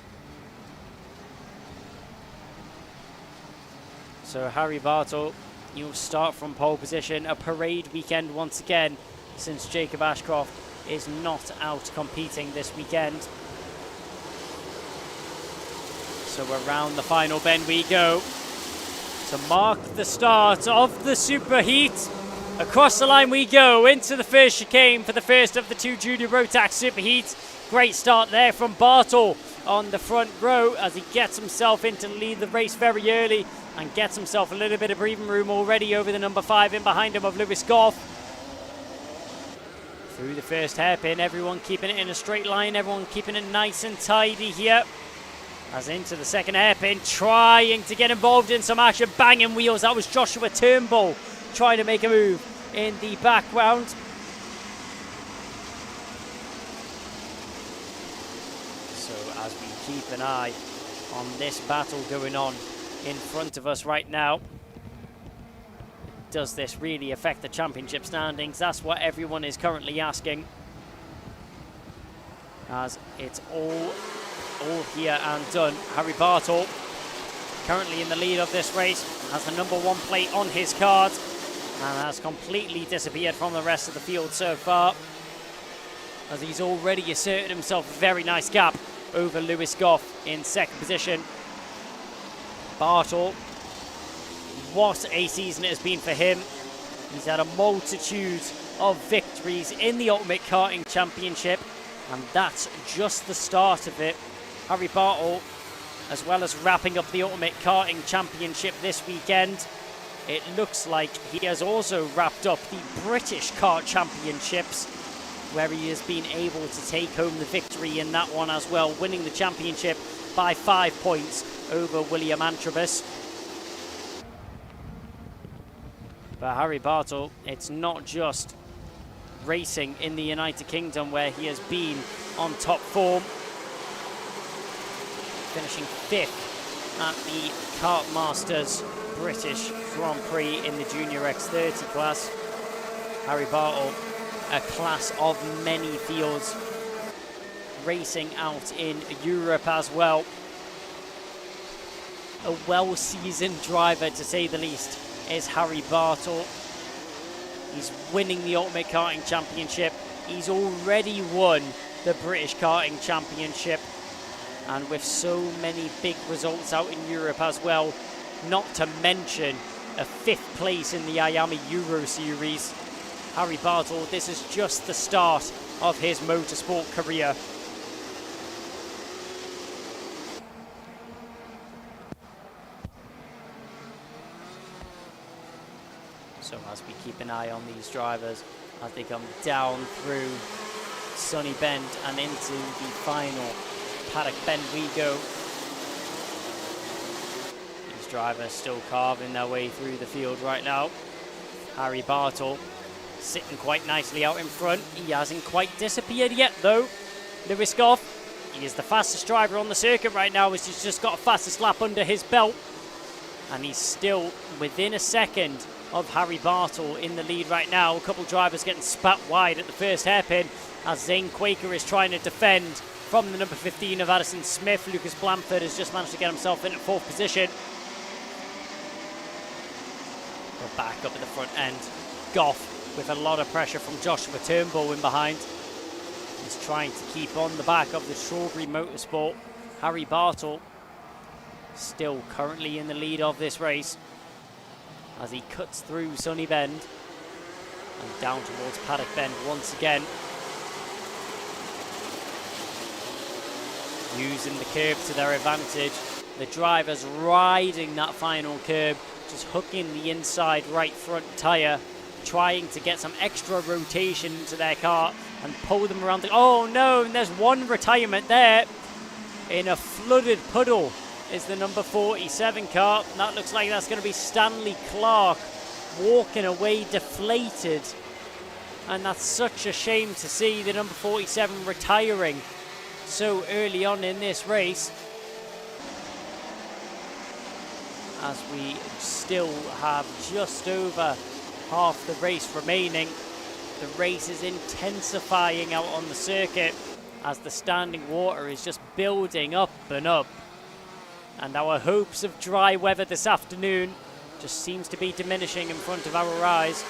So Harry Bartle, you'll start from pole position. A parade weekend once again, since Jacob Ashcroft is not out competing this weekend. So around the final bend we go to mark the start of the superheat. Across the line we go into the first chicane for the first of the two Junior Rotax superheats. Great start there from Bartle on the front row as he gets himself into lead the race very early and gets himself a little bit of breathing room already over the number 5 in behind him of Lewis Goff. Through the first hairpin, everyone keeping it in a straight line, everyone keeping it nice and tidy here. As into the second hairpin, trying to get involved in some action, banging wheels. That was Joshua Turnbull trying to make a move in the background. So as we keep an eye on this battle going on in front of us right now, does this really affect the championship standings? That's what everyone is currently asking. As it's all here and done. Harry Bartle, currently in the lead of this race, has the number 1 plate on his card and has completely disappeared from the rest of the field so far, as he's already asserted himself a very nice gap over Lewis Goff in second position. Bartle, what a season it has been for him. He's had a multitude of victories in the Ultimate Karting Championship, and that's just the start of it. Harry Bartle, as well as wrapping up the Ultimate Karting Championship this weekend, it looks like he has also wrapped up the British Kart Championships, where he has been able to take home the victory in that one as well, winning the championship by 5 points over William Antrobus. But Harry Bartle, it's not just racing in the United Kingdom where he has been on top form. Finishing 5th at the Kart Masters British Grand Prix in the Junior X30 class. Harry Bartle, a class of many fields, racing out in Europe as well. A well-seasoned driver, to say the least, is Harry Bartle. He's winning the Ultimate Karting Championship. He's already won the British Karting Championship. And with so many big results out in Europe as well, not to mention a 5th place in the Miami Euro Series, Harry Bartle, this is just the start of his motorsport career. So as we keep an eye on these drivers, as they come down through Sunny Bend and into the final paddock bend we go. These drivers still carving their way through the field right now. Harry Bartle sitting quite nicely out in front. He hasn't quite disappeared yet though. Lewis Goff, he is the fastest driver on the circuit right now, as he's just got a fastest lap under his belt. And he's still within a second of Harry Bartle in the lead right now. A couple drivers getting spat wide at the first hairpin as Zane Quaker is trying to defend from the number 15 of Addison Smith. Lucas Blanford has just managed to get himself into 4th position. We're back up at the front end. Goff with a lot of pressure from Joshua Turnbull in behind. He's trying to keep on the back of the Strawberry Motorsport. Harry Bartle still currently in the lead of this race as he cuts through Sunny Bend and down towards Paddock Bend once again. Using the curb to their advantage. The drivers riding that final curb, just hooking the inside right front tyre, trying to get some extra rotation into their car and pull them around. Oh no, and there's one retirement there. In a flooded puddle is the number 47 car. And that looks like that's going to be Stanley Clark walking away deflated. And that's such a shame to see the number 47 retiring so early on in this race, as we still have just over half the race remaining. The race is intensifying out on the circuit as the standing water is just building up and up, and our hopes of dry weather this afternoon just seems to be diminishing in front of our eyes,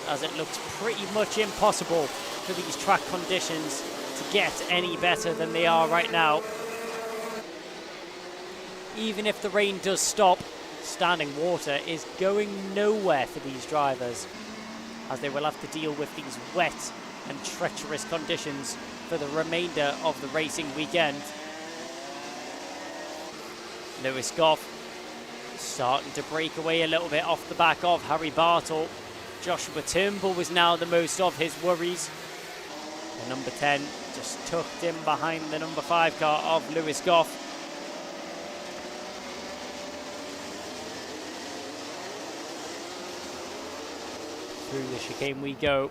as it looks pretty much impossible for these track conditions to get any better than they are right now. even if the rain does stop, standing water is going nowhere for these drivers, as they will have to deal with these wet and treacherous conditions for the remainder of the racing weekend. Lewis Goff starting to break away a little bit off the back of Harry Bartle. Joshua Turnbull was now the most of his worries. The number 10 just tucked in behind the number 5 car of Lewis Goff. Through the chicane we go,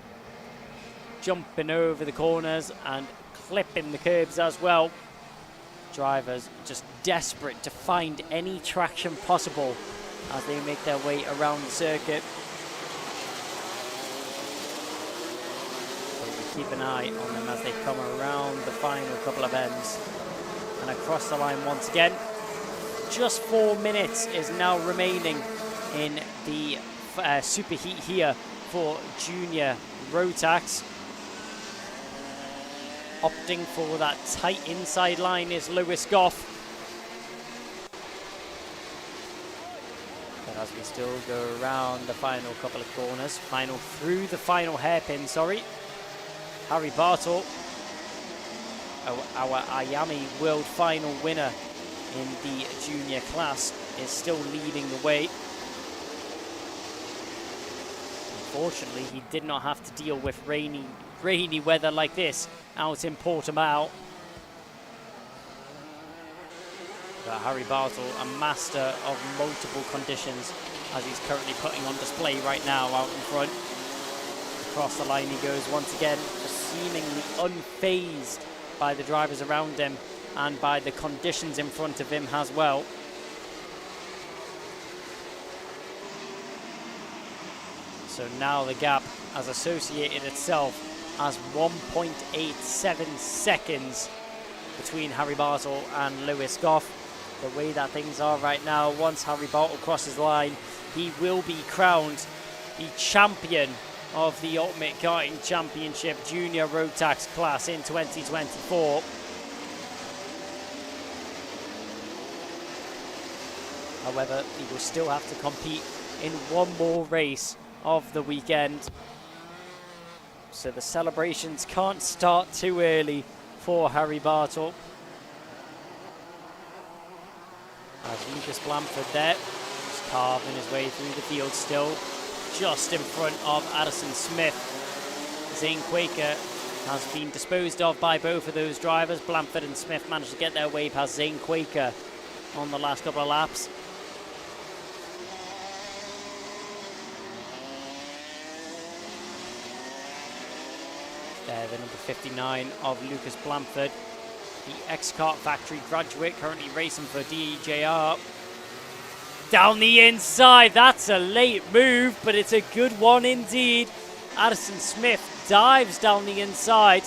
jumping over the corners and clipping the curbs as well. Drivers just desperate to find any traction possible as they make their way around the circuit. Keep an eye on them as they come around the final couple of ends and across the line once again. Just 4 minutes is now remaining in the superheat here for junior Rotax. Opting for that tight inside line is Lewis Goff. But as we still go around the final couple of corners, through the final hairpin, Harry Bartle, our Miami World Final winner in the junior class, is still leading the way. Unfortunately, he did not have to deal with rainy weather like this out in Portimao. But Harry Bartle, a master of multiple conditions, as he's currently putting on display right now out in front. Across the line he goes once again, just seemingly unfazed by the drivers around him and by the conditions in front of him as well. So now the gap has associated itself as 1.87 seconds between Harry Bartle and Lewis Goff. The way that things are right now, once Harry Bartle crosses the line, he will be crowned the champion of the Ultimate Karting Championship Junior Rotax class in 2024. However, he will still have to compete in one more race of the weekend. So the celebrations can't start too early for Harry Bartle. As Lucas Blanford there, just carving his way through the field still, just in front of Addison Smith. Zane Quaker has been disposed of by both of those drivers. Blanford and Smith managed to get their way past Zane Quaker on the last couple of laps. There, the number 59 of Lucas Blanford, the X-Kart Factory graduate, currently racing for DJR. Down the inside, that's a late move, but it's a good one indeed. Addison Smith dives down the inside,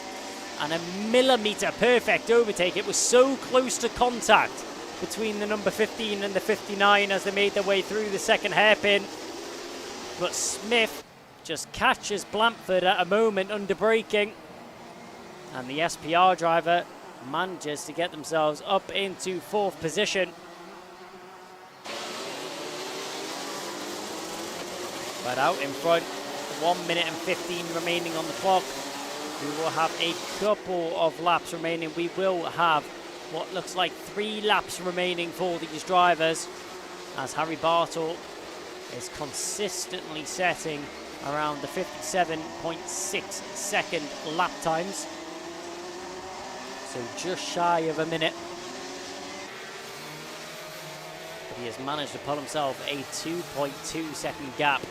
and a millimetre perfect overtake. It was so close to contact between the number 15 and the 59 as they made their way through the second hairpin. But Smith just catches Blanford at a moment under braking, and the SPR driver manages to get themselves up into 4th position. But out in front, 1 minute and 15 remaining on the clock. We will have a couple of laps remaining. We will have what looks like 3 laps remaining for these drivers, as Harry Bartle is consistently setting around the 57.6 second lap times. So just shy of a minute. But he has managed to pull himself a 2.2 second gap.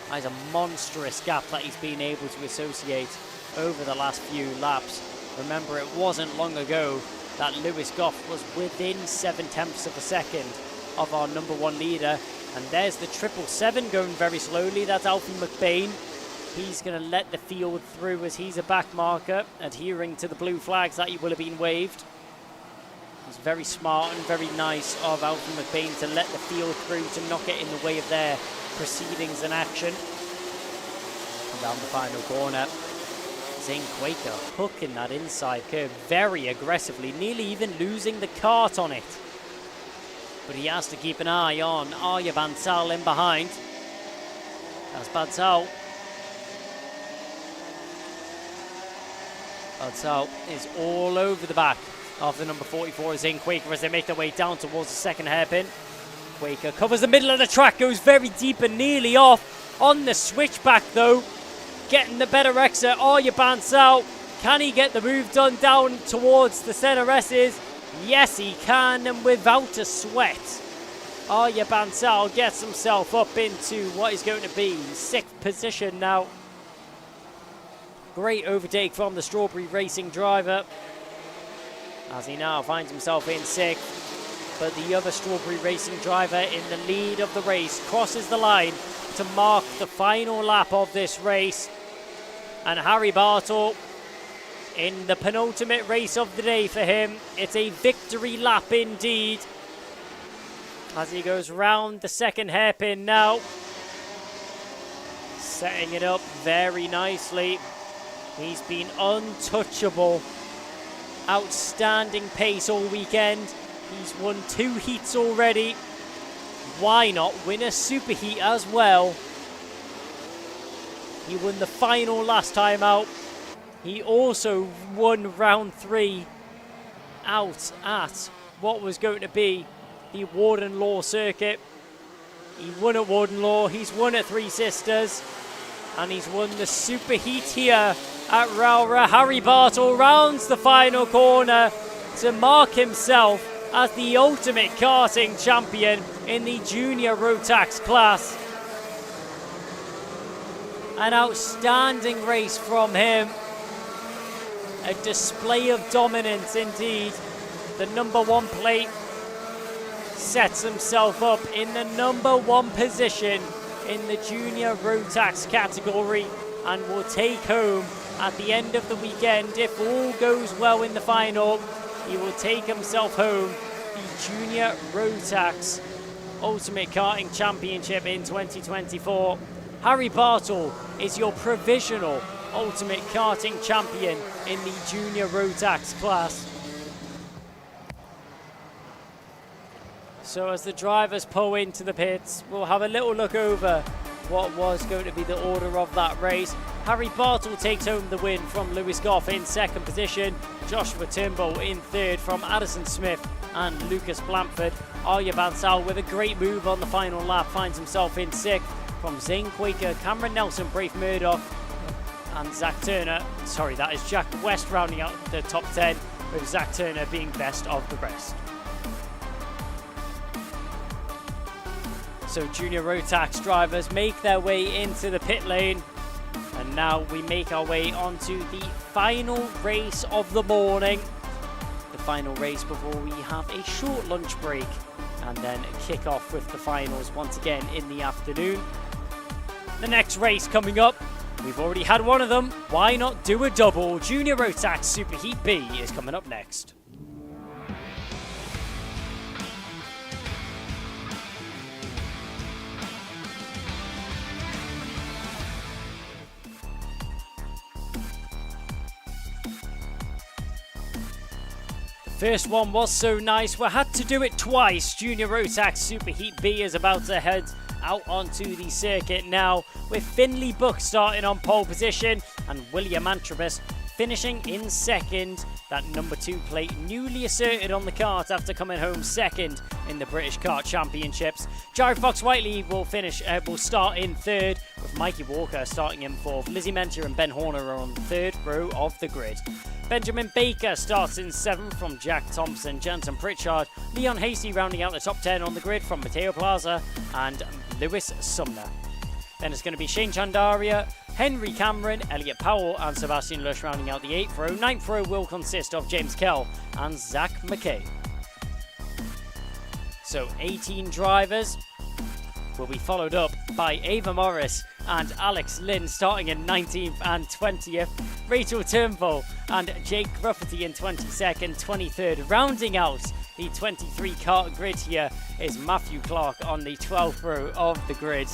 That is a monstrous gap that he's been able to associate over the last few laps. Remember, it wasn't long ago that Lewis Goff was within 7/10 of a second of our number 1 leader. And there's the 777 going very slowly. That's Alfie McBain. He's going to let the field through as he's a back marker, adhering to the blue flags that he will have been waved. It's very smart and very nice of Alfie McBain to let the field through, to not get in the way of their proceedings and action. And down the final corner, Zane Quaker hooking that inside curve very aggressively, nearly even losing the kart on it. but he has to keep an eye on Arya Bansal in behind. That's Bansal. Bansal is all over the back of the number 44 Zane Quaker as they make their way down towards the second hairpin. Quaker covers the middle of the track, goes very deep and nearly off on the switchback though. Getting the better exit, Arya Bansal. Can he get the move done down towards the centre S's? Yes, he can, and without a sweat. Arya Bansal gets himself up into what is going to be 6th position now. Great overtake from the Strawberry Racing driver, as he now finds himself in 6th. But the other Strawberry Racing driver in the lead of the race crosses the line to mark the final lap of this race. And Harry Bartle, in the penultimate race of the day for him, it's a victory lap indeed, as he goes round the second hairpin now, setting it up very nicely. He's been untouchable, outstanding pace all weekend. He's won 2 heats already. Why not win a super heat as well? He won the final last time out. He also won round 3 out at what was going to be the Warden Law circuit. He won at Warden Law, he's won at Three Sisters, and he's won the super heat here at Rowrah. Harry Bartle rounds the final corner to mark himself as the ultimate karting champion in the junior Rotax class. An outstanding race from him. A display of dominance indeed. The number 1 plate sets himself up in the number 1 position in the junior Rotax category and will take home at the end of the weekend, if all goes well in the final, he will take himself home the junior Rotax Ultimate Karting Championship in 2024. Harry Bartle is your provisional Ultimate Karting Champion in the junior Rotax class. So as the drivers pull into the pits, we'll have a little look over what was going to be the order of that race. Harry Bartle takes home the win from Lewis Goff in 2nd position. Joshua Turnbull in 3rd from Addison Smith and Lucas Blanford. Arya Bansal with a great move on the final lap finds himself in 6th from Zane Quaker, Cameron Nelson, Braith Murdoch, and Zach Turner. Sorry, that is Jack West rounding out the top 10, with Zach Turner being best of the rest. So junior Rotax drivers make their way into the pit lane, and now we make our way onto the final race of the morning. The final race before we have a short lunch break and then kick off with the finals once again in the afternoon. The next race coming up, we've already had one of them. Why not do a double? Junior Rotax Super Heat B is coming up next. First one was so nice, we had to do it twice. Junior Rotax Super Heat B is about to head out onto the circuit now, with Finley Buck starting on pole position and William Antrobus finishing in 2nd. That number 2 plate newly asserted on the kart after coming home 2nd in the British Kart Championships. Jared Fox-Whiteley will start in 3rd, with Mikey Walker starting in 4th. Lizzie Menter and Ben Horner are on the 3rd row of the grid. Benjamin Baker starts in 7th from Jack Thompson, Jensen Pritchard, Leon Hasty rounding out the top 10 on the grid from Mateo Plaza and Lewis Sumner. Then it's going to be Shane Chandaria, Henry Cameron, Elliot Powell and Sebastian Lush rounding out the 8th row. 9th row will consist of James Kell and Zach McKay. So 18 drivers will be followed up by Ava Morris and Alex Lynn starting in 19th and 20th. Rachel Turnbull and Jake Rafferty in 22nd, 23rd. Rounding out the 23 kart grid here is Matthew Clark on the 12th row of the grid.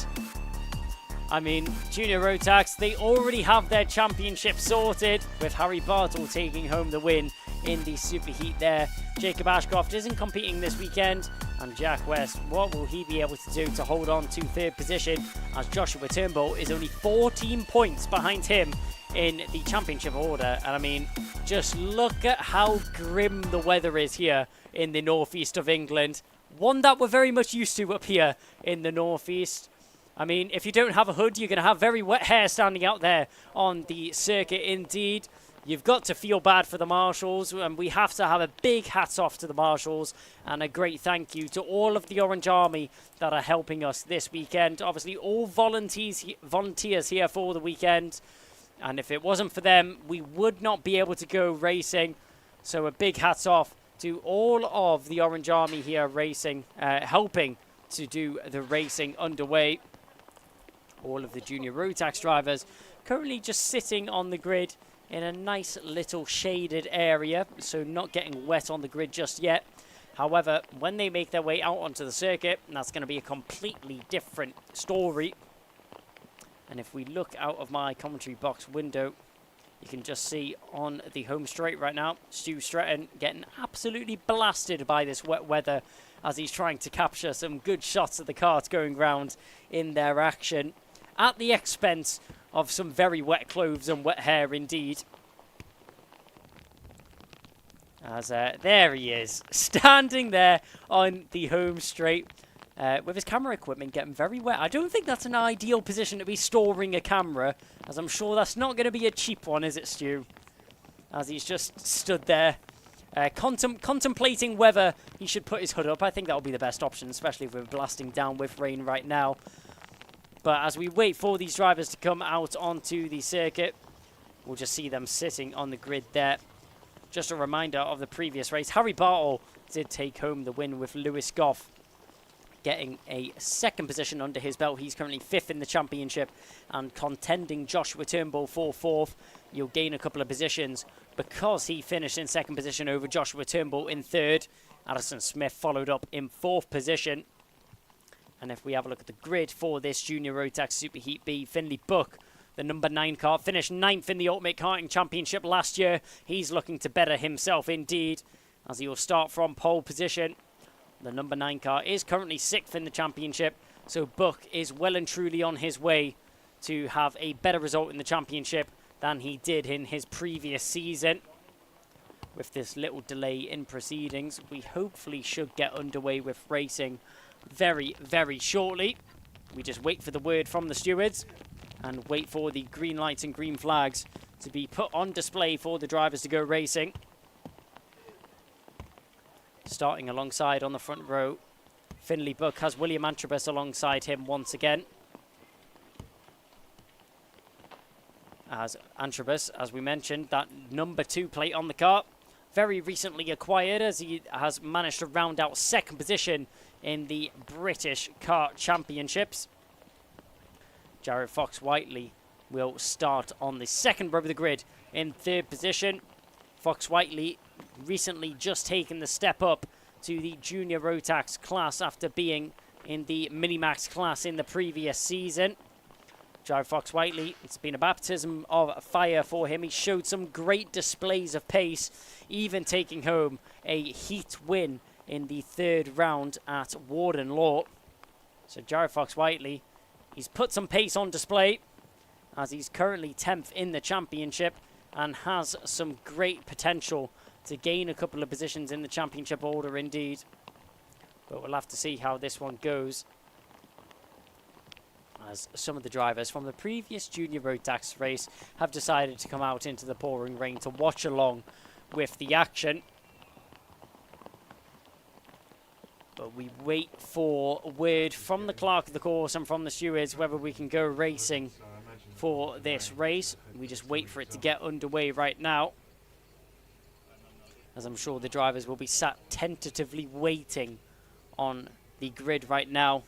I mean, Junior Rotax, they already have their championship sorted, with Harry Bartle taking home the win in the Super Heat there. Jacob Ashcroft isn't competing this weekend, And Jack West, what will he be able to do to hold on to third position, as Joshua Turnbull is only 14 points behind him in the championship order. And I mean, just look at how grim the weather is here in the northeast of England. One that we're very much used to up here in the northeast. I mean, if you don't have a hood, you're going to have very wet hair standing out there on the circuit indeed. You've got to feel bad for the marshals, and we have to have a big hats off to the marshals and a great thank you to all of the Orange Army that are helping us this weekend. Obviously, all volunteers here for the weekend, and if it wasn't for them, we would not be able to go racing. So a big hats off to all of the Orange Army here racing, helping to do the racing underway. All of the junior road tax drivers currently just sitting on the grid in a nice little shaded area, so not getting wet on the grid just yet. However, when they make their way out onto the circuit, that's going to be a completely different story. And if we look out of my commentary box window, you can just see on the home straight right now, Stu Stretton getting absolutely blasted by this wet weather as he's trying to capture some good shots of the kart going round in their action, at the expense of some very wet clothes and wet hair indeed. As there he is, standing there on the home straight with his camera equipment getting very wet. I don't think that's an ideal position to be storing a camera, as I'm sure that's not going to be a cheap one, is it, Stu? As he's just stood there contemplating whether he should put his hood up. I think that would be the best option, especially if we're blasting down with rain right now. But as we wait for these drivers to come out onto the circuit, we'll just see them sitting on the grid there. Just a reminder of the previous race. Harry Bartle did take home the win with Lewis Goff getting a second position under his belt. He's currently 5th in the championship and contending Joshua Turnbull for 4th. You'll gain a couple of positions because he finished in 2nd position over Joshua Turnbull in 3rd. Addison Smith followed up in 4th position. And if we have a look at the grid for this Junior Road Tax Superheat B, Finley Buck, the number 9 car, finished 9th in the Ultimate Karting Championship last year. He's looking to better himself indeed, as he will start from pole position. The number 9 car is currently 6th in the championship, so Buck is well and truly on his way to have a better result in the championship than he did in his previous season. With this little delay in proceedings, we hopefully should get underway with racing very, very shortly. We just wait for the word from the stewards and wait for the green lights and green flags to be put on display for the drivers to go racing. Starting alongside on the front row, Finley Buck has William Antrobus alongside him once again. As Antrobus, as we mentioned, that number 2 plate on the car, very recently acquired, as he has managed to round out 2nd position in the British Kart Championships. Jared Fox-Whiteley will start on the 2nd row of the grid in 3rd position. Fox-Whiteley recently just taken the step up to the Junior Road Tax class after being in the Minimax class in the previous season. Jared Fox-Whiteley, it's been a baptism of fire for him. He showed some great displays of pace, even taking home a heat win in the 3rd round at Warden Law. So Jared Fox-Whiteley, he's put some pace on display, as he's currently 10th in the championship and has some great potential to gain a couple of positions in the championship order indeed. But we'll have to see how this one goes, as some of the drivers from the previous Junior Road Tax race have decided to come out into the pouring rain to watch along with the action. But we wait for word from the clerk of the course and from the stewards whether we can go racing for this race. We just wait for it to get underway right now, as I'm sure the drivers will be sat tentatively waiting on the grid right now,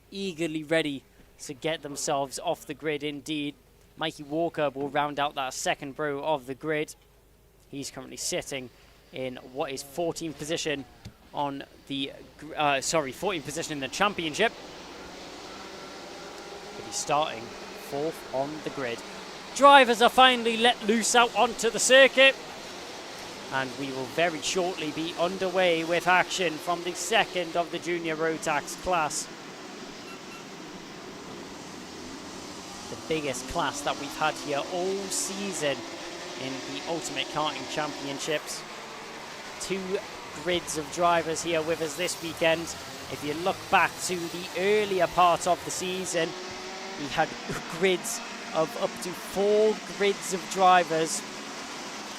eagerly ready to get themselves off the grid indeed. Mikey Walker will round out that 2nd row of the grid. He's currently sitting in what is 14th position on the 14th position in the championship. But he's starting 4th on the grid. Drivers are finally let loose out onto the circuit, And we will very shortly be underway with action from the second of the Junior Rotax class. The biggest class that we've had here all season in the Ultimate Karting Championships. 2 grids of drivers here with us this weekend. If you look back to the earlier part of the season, we had grids of up to 4 grids of drivers.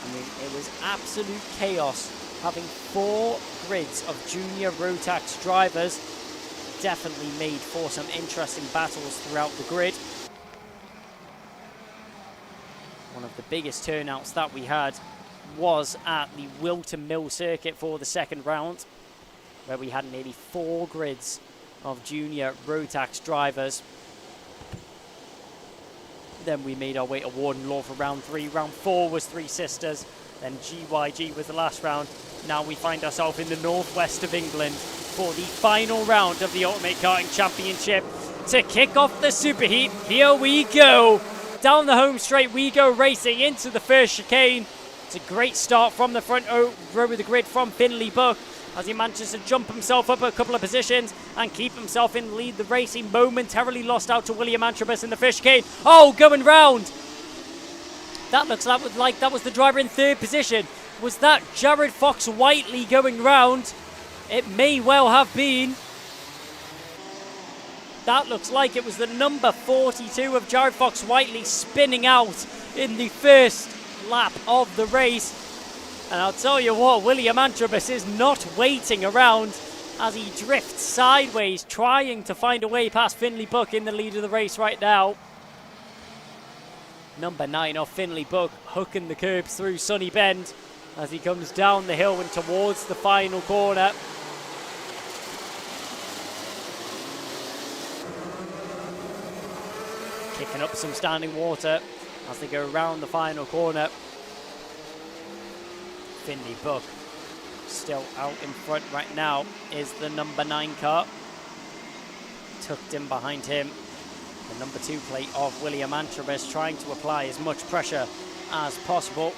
I mean, it was absolute chaos having 4 grids of Junior Rotax drivers. Definitely made for some interesting battles throughout the grid. One of the biggest turnouts that we had was at the Wilton Mill circuit for the second round, where we had nearly 4 grids of Junior Rotax drivers. Then we made our way to Warden Law for round 3. Round 4 was Three Sisters. Then GYG was the last round. Now we find ourselves in the northwest of England for the final round of the Ultimate Karting Championship. To kick off the superheat, here we go. Down the home straight we go, racing into the first chicane. It's a great start from the front row of the grid from Finley Buck, as he manages to jump himself up a couple of positions and keep himself in the lead. The race, he momentarily lost out to William Antrobus in the first chicane. Oh, going round. That looks like that was the driver in 3rd position. Was that Jared Fox Whiteley going round? It may well have been. That looks like it was the number 42 of Jared Fox Whiteley spinning out in the first lap of the race. And I'll tell you what, William Antrobus is not waiting around as he drifts sideways, trying to find a way past Finley Buck in the lead of the race right now. Number 9 off Finley Buck, hooking the curbs through Sunny Bend as he comes down the hill and towards the final corner. Kicking up some standing water as they go around the final corner. Finley Buck still out in front right now is the number 9 car. Tucked in behind him, the number 2 plate of William Antrobus, trying to apply as much pressure as possible.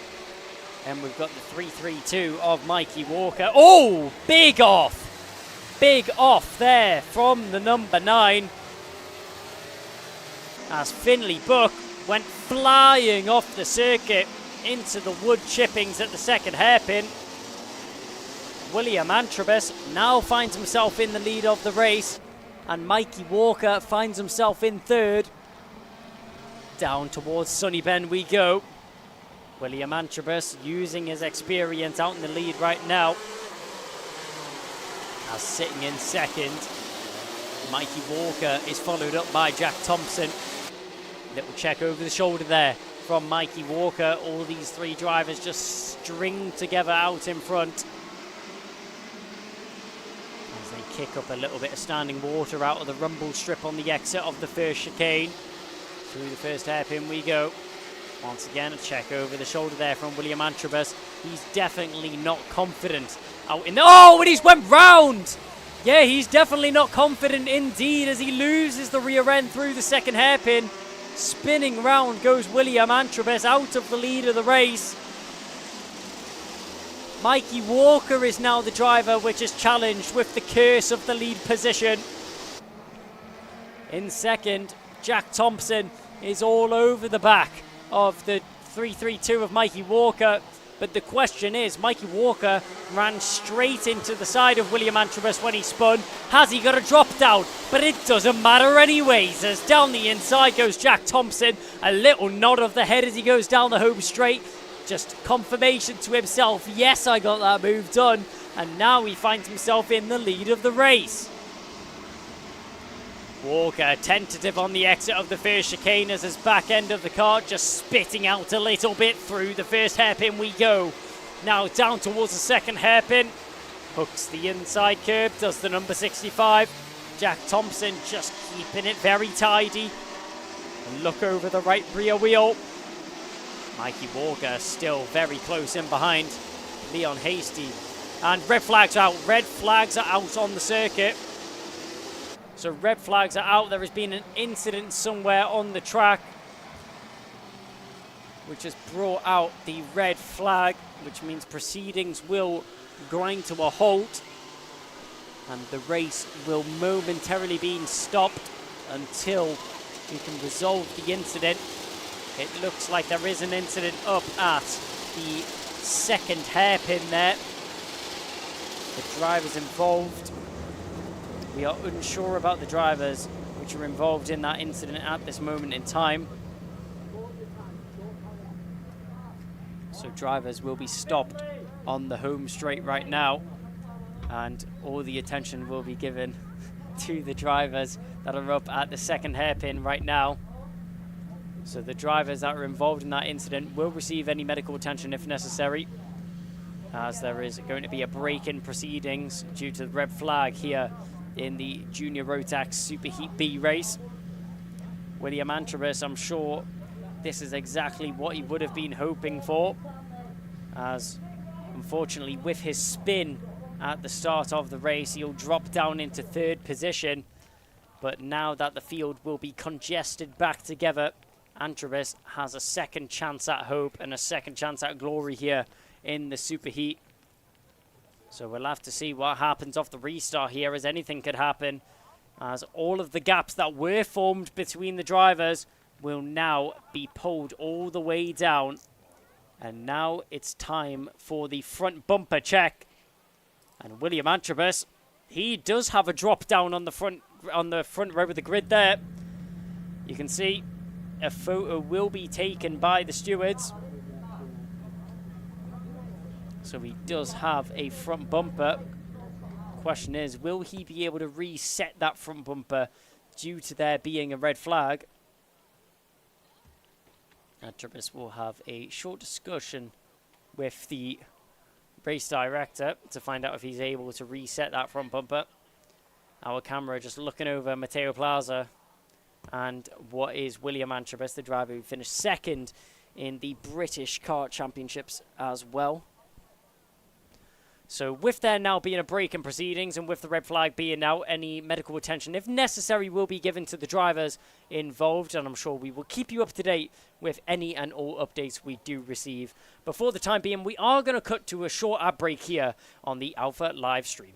And we've got the 332 of Mikey Walker. Oh, big off. Big off there from the number 9. As Finley Buck went flying off the circuit into the wood chippings at the second hairpin. William Antrobus now finds himself in the lead of the race, and Mikey Walker finds himself in 3rd. Down towards Sunny Bend we go. William Antrobus using his experience out in the lead right now. As sitting in 2nd, Mikey Walker is followed up by Jack Thompson. Little check over the shoulder there from Mikey Walker. All these 3 drivers just string together out in front as they kick up a little bit of standing water out of the rumble strip on the exit of the first chicane. Through the first hairpin we go. Once again, a check over the shoulder there from William Antrobus. He's definitely not confident out in the... Oh, and he's went round! Yeah, he's definitely not confident indeed as he loses the rear end through the second hairpin. Spinning round goes William Antrobus out of the lead of the race. Mikey Walker is now the driver which is challenged with the curse of the lead position. In 2nd, Jack Thompson is all over the back of the 332 of Mikey Walker. But the question is, Mikey Walker ran straight into the side of William Antrobus when he spun. Has he got a drop down? But it doesn't matter anyways, as down the inside goes Jack Thompson. A little nod of the head as he goes down the home straight. Just confirmation to himself, yes, I got that move done. And now he finds himself in the lead of the race. Walker tentative on the exit of the first chicane as his back end of the car just spitting out a little bit through the first hairpin we go. Now down towards the second hairpin. Hooks the inside curb, does the number 65. Jack Thompson just keeping it very tidy. And look over the right rear wheel. Mikey Walker still very close in behind Leon Hasty. And red flags are out. Red flags are out on the circuit. So red flags are out. There has been an incident somewhere on the track. which has brought out the red flag, which means proceedings will grind to a halt and the race will momentarily be stopped until we can resolve the incident. It looks like there is an incident up at the second hairpin there. The drivers involved, we are unsure about the drivers which are involved in that incident at this moment in time. So drivers will be stopped on the home straight right now, and all the attention will be given to the drivers that are up at the second hairpin right now. So the drivers that are involved in that incident will receive any medical attention if necessary, as there is going to be a break in proceedings due to the red flag here in the Junior Rotax Superheat B race. William Antrobus, I'm sure this is exactly what he would have been hoping for, as unfortunately with his spin at the start of the race, he'll drop down into third position. But now that the field will be congested back together, Antrobus has a second chance at hope and a second chance at glory here in the Superheat. So we'll have to see what happens off the restart here, as anything could happen, as all of the gaps that were formed between the drivers will now be pulled all the way down. And now it's time for the front bumper check. And William Antrobus, he does have a drop down on the front row of the grid there. You can see a photo will be taken by the stewards. So he does have a front bumper. Question is, will he be able to reset that front bumper due to there being a red flag? Antrobus will have a short discussion with the race director to find out if he's able to reset that front bumper. Our camera just looking over Matteo Plaza and what is William Antrobus, the driver who finished second in the British Kart Championships as well. So with there now being a break in proceedings and with the red flag being out, any medical attention, if necessary, will be given to the drivers involved. And I'm sure we will keep you up to date with any and all updates we do receive. But for the time being, we are going to cut to a short ad break here on the Alpha live stream.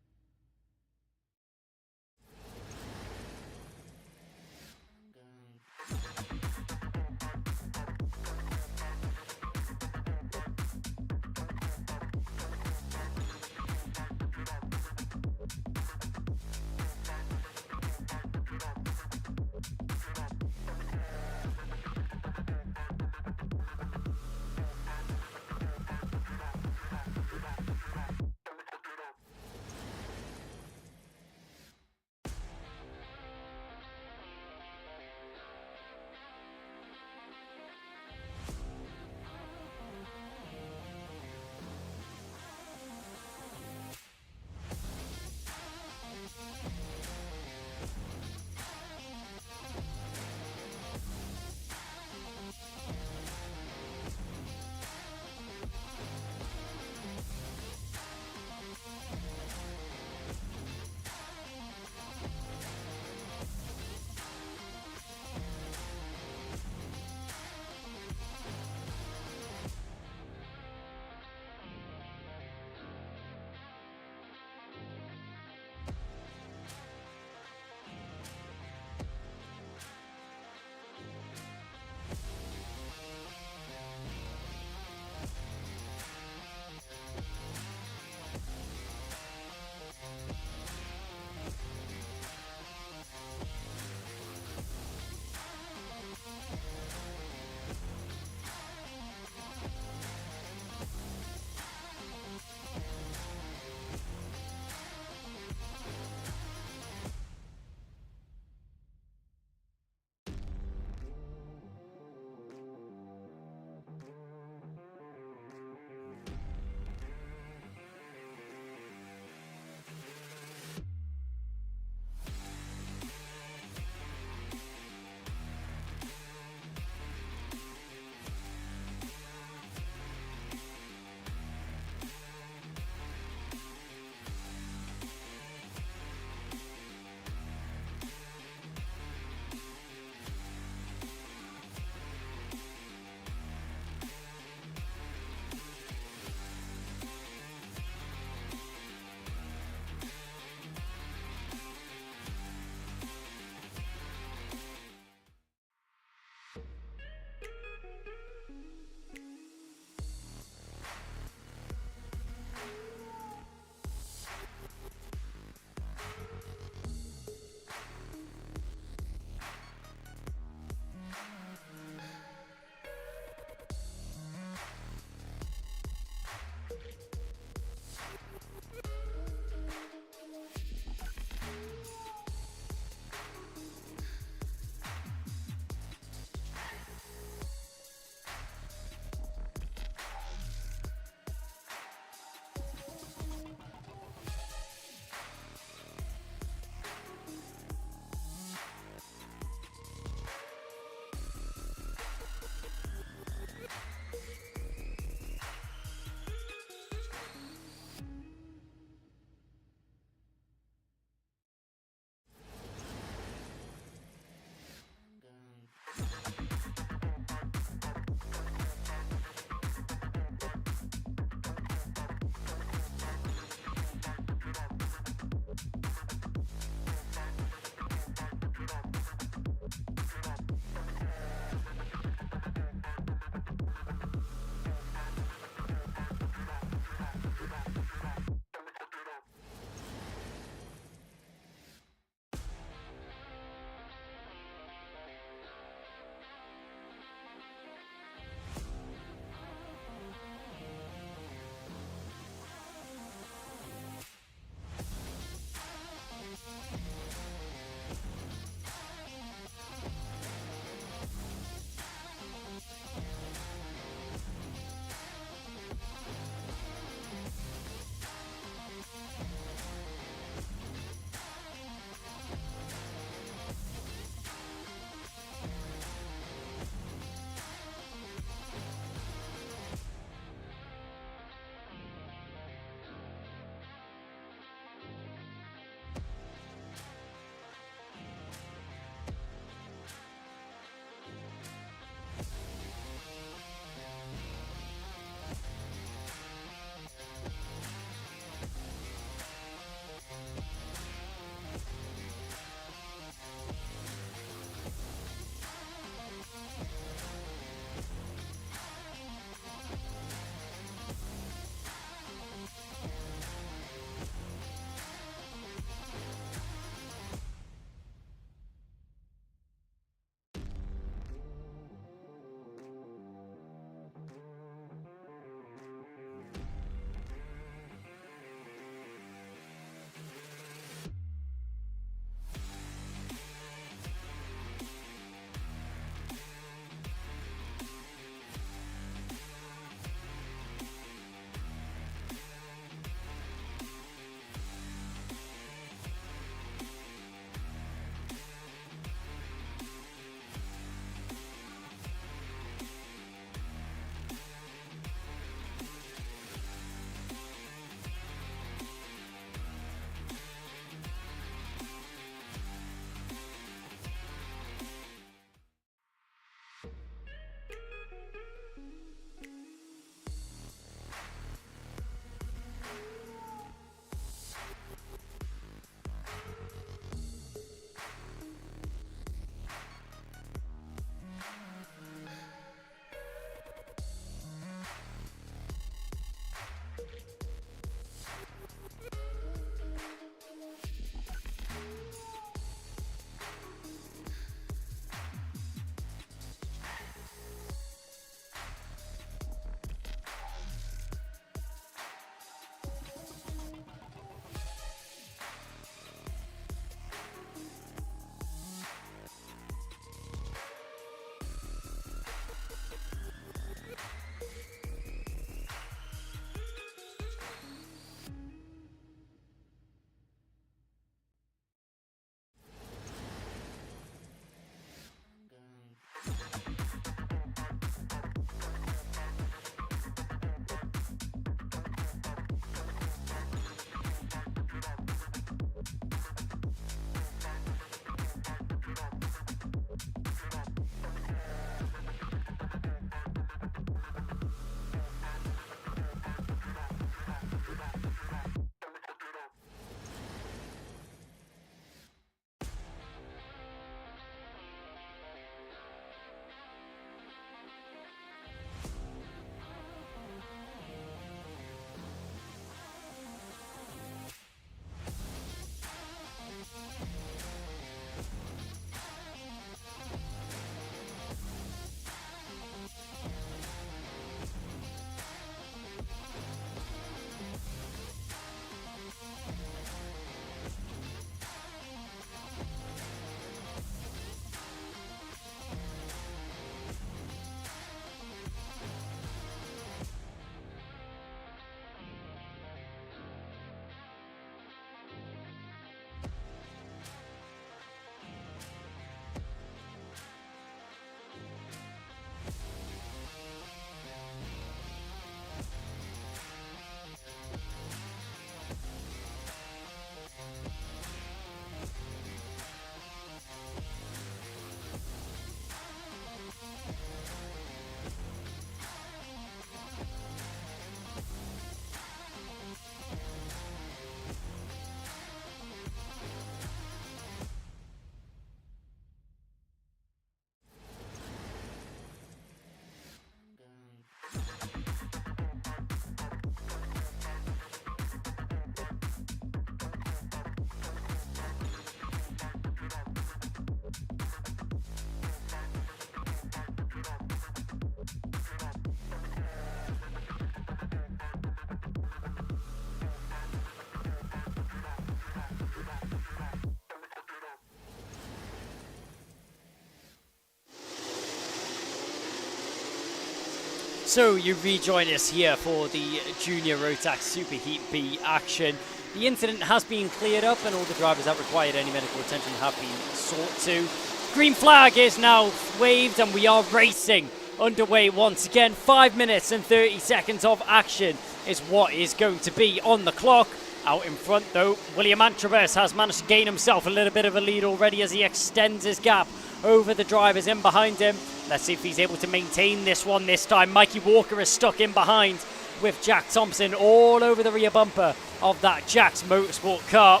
So you rejoin us here for the Junior Rotax Superheat B action. The incident has been cleared up and all the drivers that required any medical attention have been sought to. Green flag is now waved and we are racing underway once again. 5 minutes and 30 seconds of action is what is going to be on the clock. Out in front though, William Antrobus has managed to gain himself a little bit of a lead already as he extends his gap over the drivers in behind him. Let's see if he's able to maintain this one this time. Mikey Walker is stuck in behind with Jack Thompson all over the rear bumper of that Jack's Motorsport car.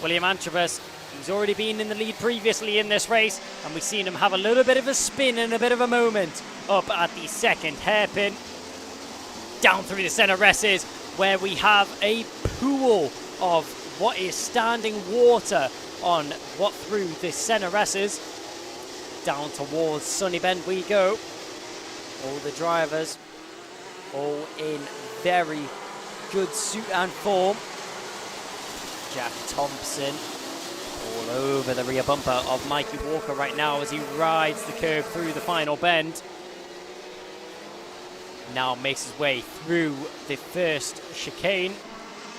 William Antrobus, he's already been in the lead previously in this race, and we've seen him have a little bit of a spin and a bit of a moment up at the second hairpin. Down through the center S's, where we have a pool of what is standing water on what through the center S's. Down towards Sunny Bend we go. All the drivers all in very good suit and form. Jack Thompson all over the rear bumper of Mikey Walker right now as he rides the curve through the final bend. Now makes his way through the first chicane.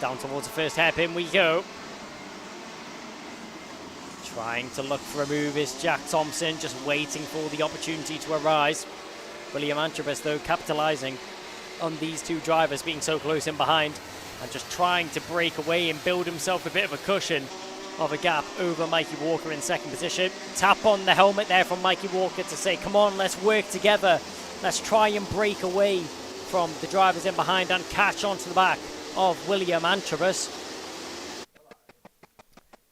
Down towards the first hairpin we go. Trying to look for a move is Jack Thompson, just waiting for the opportunity to arise. William Antrobus, though, capitalising on these two drivers being so close in behind and just trying to break away and build himself a bit of a cushion of a gap over Mikey Walker in second position. Tap on the helmet there from Mikey Walker to say, come on, let's work together. Let's try and break away from the drivers in behind and catch onto the back of William Antrobus.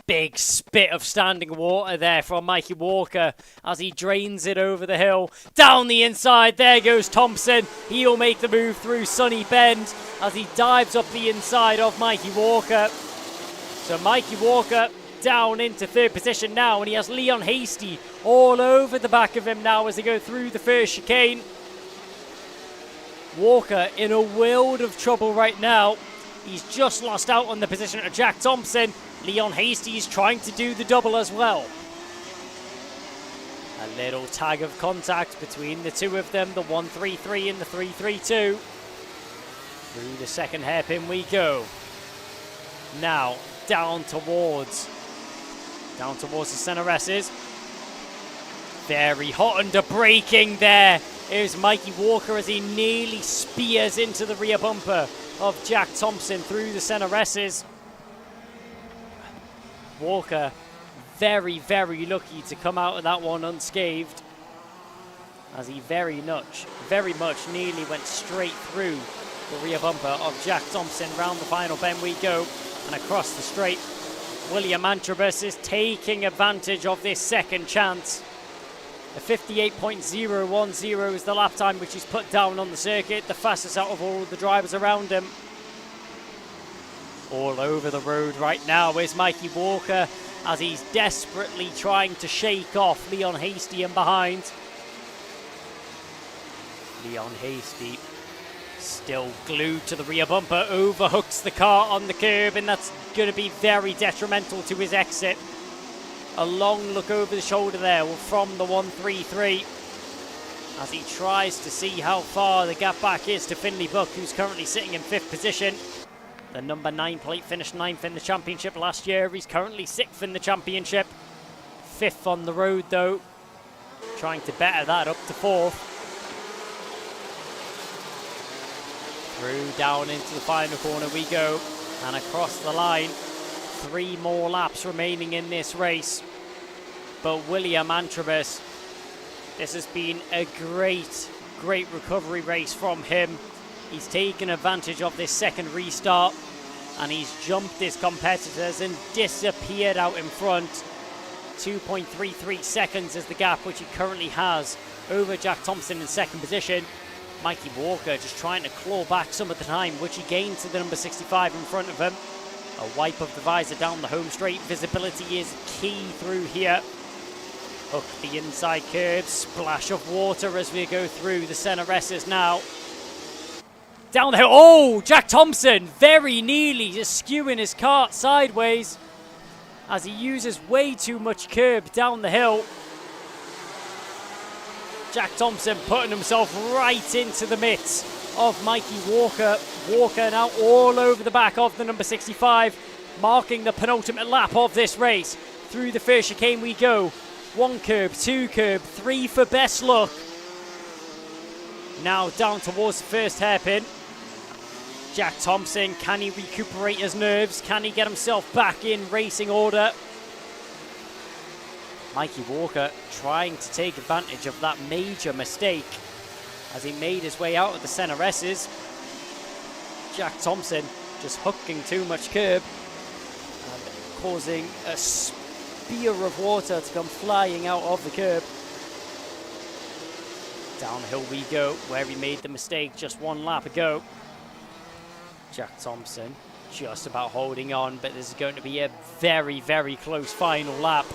Big spit of standing water there from Mikey Walker as he drains it over the hill. Down the inside, there goes Thompson. He'll make the move through Sunny Bend as he dives up the inside of Mikey Walker. So Mikey Walker down into third position now, and he has Leon Hasty all over the back of him now as they go through the first chicane. Walker in a world of trouble right now. He's just lost out on the position of Jack Thompson. Leon Hasty is trying to do the double as well. A little tag of contact between the two of them, the 133 and the 332. Through the second hairpin we go. Now down towards the center S's. Very hot under braking there. Here's Mikey Walker as he nearly spears into the rear bumper of Jack Thompson through the center S's. Walker very, very lucky to come out of that one unscathed, as he very much nearly went straight through the rear bumper of Jack Thompson. Round the final bend we go, and across the straight. William Antrobus is taking advantage of this second chance. A 58.010 is the lap time which he's put down on the circuit, the fastest out of all the drivers around him. All over the road right now is Mikey Walker as he's desperately trying to shake off Leon Hasty in behind. Leon Hasty still glued to the rear bumper, overhooks the car on the curb, and that's going to be very detrimental to his exit. A long look over the shoulder there from the 133 as he tries to see how far the gap back is to Finley Buck, who's currently sitting in fifth position. The number 9 plate finished 9th in the championship last year. He's currently 6th in the championship. 5th on the road though. Trying to better that up to 4th. Through down into the final corner we go. And across the line. 3 more laps remaining in this race. But William Antrobus, this has been a great recovery race from him. He's taken advantage of this second restart and he's jumped his competitors and disappeared out in front. 2.33 seconds is the gap which he currently has over Jack Thompson in second position. Mikey Walker just trying to claw back some of the time which he gained to the number 65 in front of him. A wipe of the visor down the home straight. Visibility is key through here. Hook the inside curve. Splash of water as we go through the center S's now. Down the hill. Oh, Jack Thompson very nearly just skewing his cart sideways as he uses way too much curb down the hill. Jack Thompson putting himself right into the midst of Mikey Walker. Walker now all over the back of the number 65, marking the penultimate lap of this race. Through the first chicane we go. 1 curb, 2 curb, 3 for best luck. Now down towards the first hairpin. Jack Thompson, can he recuperate his nerves? Can he get himself back in racing order? Mikey Walker trying to take advantage of that major mistake as he made his way out of the center S's. Jack Thompson just hooking too much curb and causing a spear of water to come flying out of the curb. Downhill we go, where he made the mistake just 1 lap ago. Jack Thompson just about holding on, but this is going to be a very, very close final lap.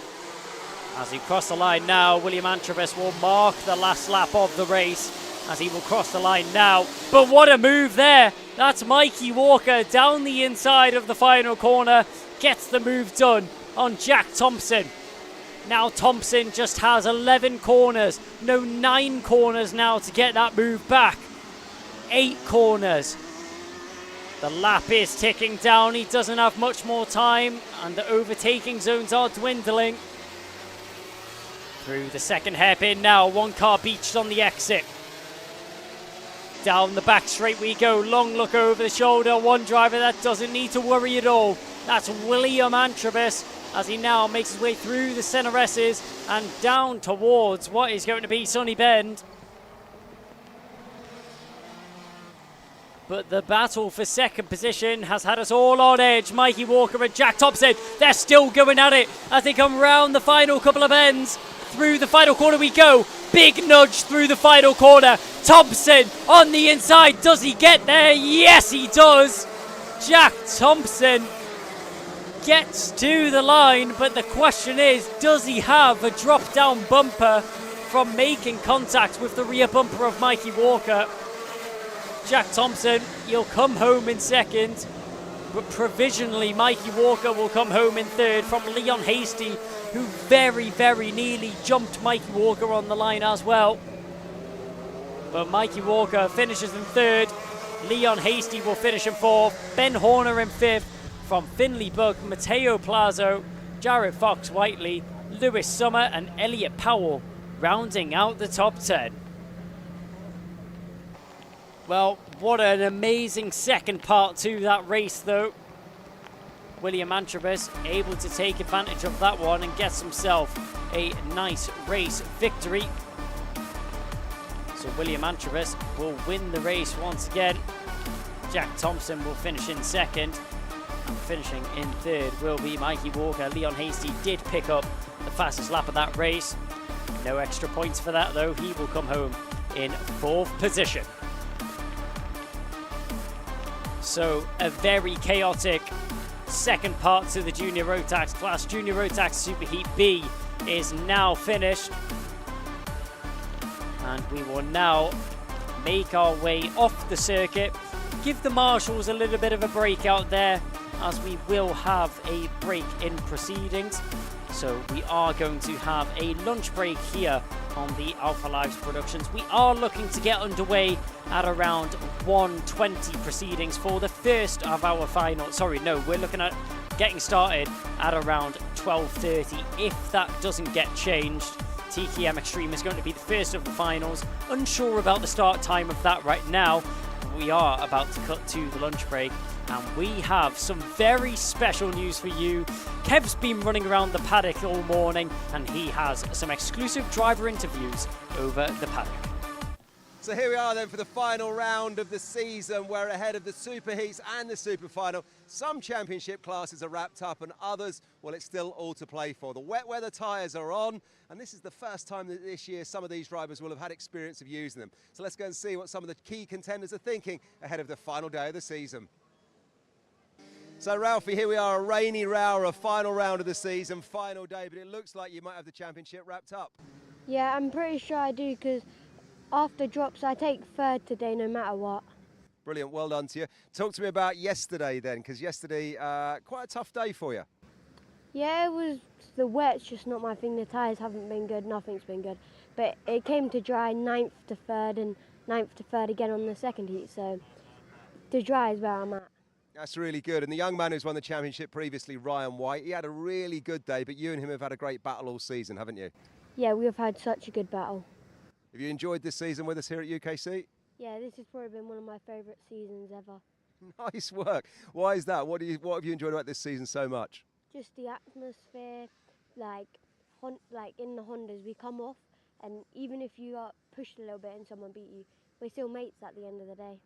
As he crosses the line now, William Antrobus will mark the last lap of the race as he will cross the line now. But what a move there! That's Mikey Walker down the inside of the final corner, gets the move done on Jack Thompson. Now Thompson just has 11 corners, no 9 corners now to get that move back. 8 corners. The lap is ticking down, he doesn't have much more time and the overtaking zones are dwindling. Through the second hairpin now, 1 car beached on the exit. Down the back straight we go, long look over the shoulder, 1 driver that doesn't need to worry at all. That's William Antrobus as he now makes his way through the center S's and down towards what is going to be Sunny Bend. But the battle for second position has had us all on edge. Mikey Walker and Jack Thompson, they're still going at it as they come round the final couple of bends. Through the final corner we go. Big nudge through the final corner. Thompson on the inside. Does he get there? Yes, he does. Jack Thompson gets to the line, but the question is, does he have a drop-down bumper from making contact with the rear bumper of Mikey Walker? Jack Thompson, he'll come home in second, but provisionally Mikey Walker will come home in third from Leon Hasty, who very, very nearly jumped Mikey Walker on the line as well. But Mikey Walker finishes in third. Leon Hasty will finish in fourth. Ben Horner in fifth. From Finley Bug, Matteo Plazo, Jared Fox Whiteley, Lewis Summer and Elliot Powell rounding out the top 10. Well, what an amazing second part to that race though. William Antrobus able to take advantage of that one and gets himself a nice race victory. So William Antrobus will win the race once again. Jack Thompson will finish in second. And finishing in third will be Mikey Walker. Leon Hasty did pick up the fastest lap of that race. No extra points for that though. He will come home in fourth position. So a very chaotic second part to the Junior Rotax class. Junior Rotax Superheat B is now finished. And we will now make our way off the circuit. Give the marshals a little bit of a break out there, as we will have a break in proceedings. So we are going to have a lunch break here on the Alpha Lives Productions. We are looking to get underway at around 1:20 proceedings for the first of our final. Sorry, no, we're looking at getting started at around 12:30. If that doesn't get changed, TKM Extreme is going to be the first of the finals. Unsure about the start time of that right now. We are about to cut to the lunch break, and we have some very special news for you. Kev's been running around the paddock all morning, and he has some exclusive driver interviews over the paddock. So here we are then for the final round of the season. We're ahead of the Super Heats and the Super Final. Some championship classes are wrapped up and others, well, it's still all to play for. The wet weather tyres are on, and this is the first time that this year some of these drivers will have had experience of using them. So let's go and see what some of the key contenders are thinking ahead of the final day of the season. So Ralphie, here we are, a rainy Rowrah, final round of the season, final day, but it looks like you might have the championship wrapped up. Yeah, I'm pretty sure I do, because after drops I take third today no matter what. Brilliant, well done to you. Talk to me about yesterday then, because yesterday, quite a tough day for you. Yeah, it was, the wet's just not my thing. The tyres haven't been good, nothing's been good. but it came to dry 9th to 3rd and 9th to 3rd again on the second heat, so the dry is where I'm at. That's really good. And the young man who's won the championship previously, Ryan White, he had a really good day, but you and him have had a great battle all season, haven't you? Yeah, we've had such a good battle. Have you enjoyed this season with us here at UKC? Yeah, this has probably been one of my favourite seasons ever. Nice work. Why is that? What have you enjoyed about this season so much? Just the atmosphere, like in the Hondas, we come off, and even if you got pushed a little bit and someone beat you, we're still mates at the end of the day.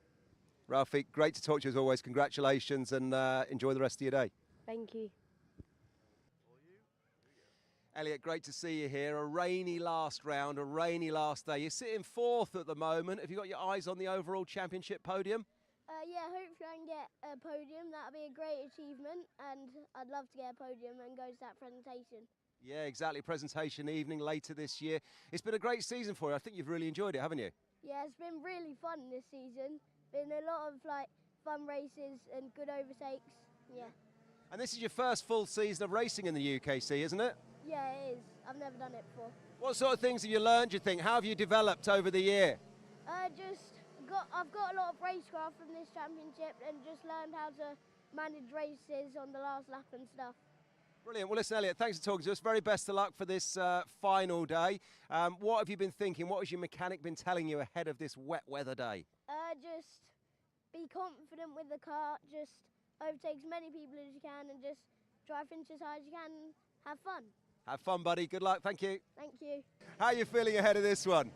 Ralphie, great to talk to you as always. Congratulations and enjoy the rest of your day. Thank you. Elliot, great to see you here. A rainy last round, a rainy last day. You're sitting 4th at the moment. Have you got your eyes on the overall championship podium? Yeah, hopefully I can get a podium. That'll be a great achievement, and I'd love to get a podium and go to that presentation. Yeah, exactly. Presentation evening later this year. It's been a great season for you. I think you've really enjoyed it, haven't you? Yeah, it's been really fun this season. Been a lot of fun races and good overtakes. Yeah. And this is your first full season of racing in the UKC, isn't it? Yeah, it is. I've never done it before. What sort of things have you learned, do you think? How have you developed over the year? I've got a lot of racecraft from this championship and just learned how to manage races on the last lap and stuff. Brilliant. Well, listen, Elliot, thanks for talking to us. Very best of luck for this final day. What have you been thinking? What has your mechanic been telling you ahead of this wet weather day? Just be confident with the car, just overtake as many people as you can and just drive finish as high as you can and have fun. Have fun, buddy. Good luck. Thank you. Thank you. How are you feeling ahead of this one?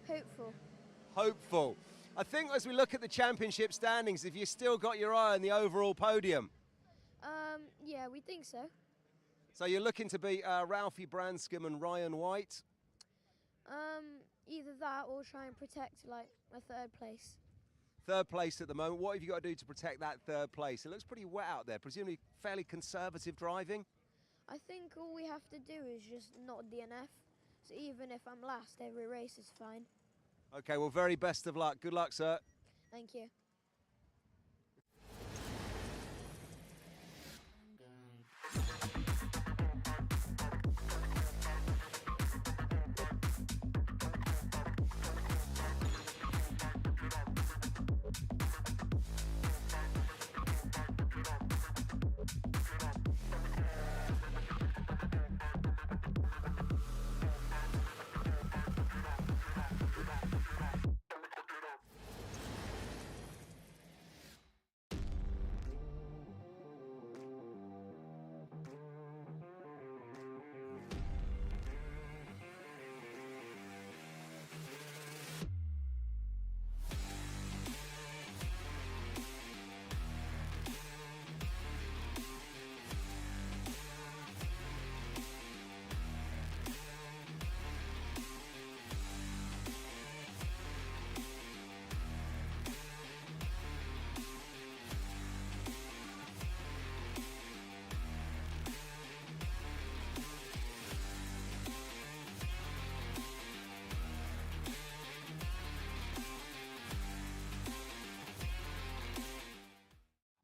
Hopeful. Hopeful. I think as we look at the championship standings, if you still got your eye on the overall podium. Yeah, we think so. So you're looking to beat Ralphie Branscombe and Ryan White? Either that or try and protect a 3rd place. 3rd place at the moment. What have you got to do to protect that 3rd place? It looks pretty wet out there, presumably fairly conservative driving. I think all we have to do is just not DNF. So even if I'm last, every race is fine. Okay, well, very best of luck. Good luck, sir. Thank you.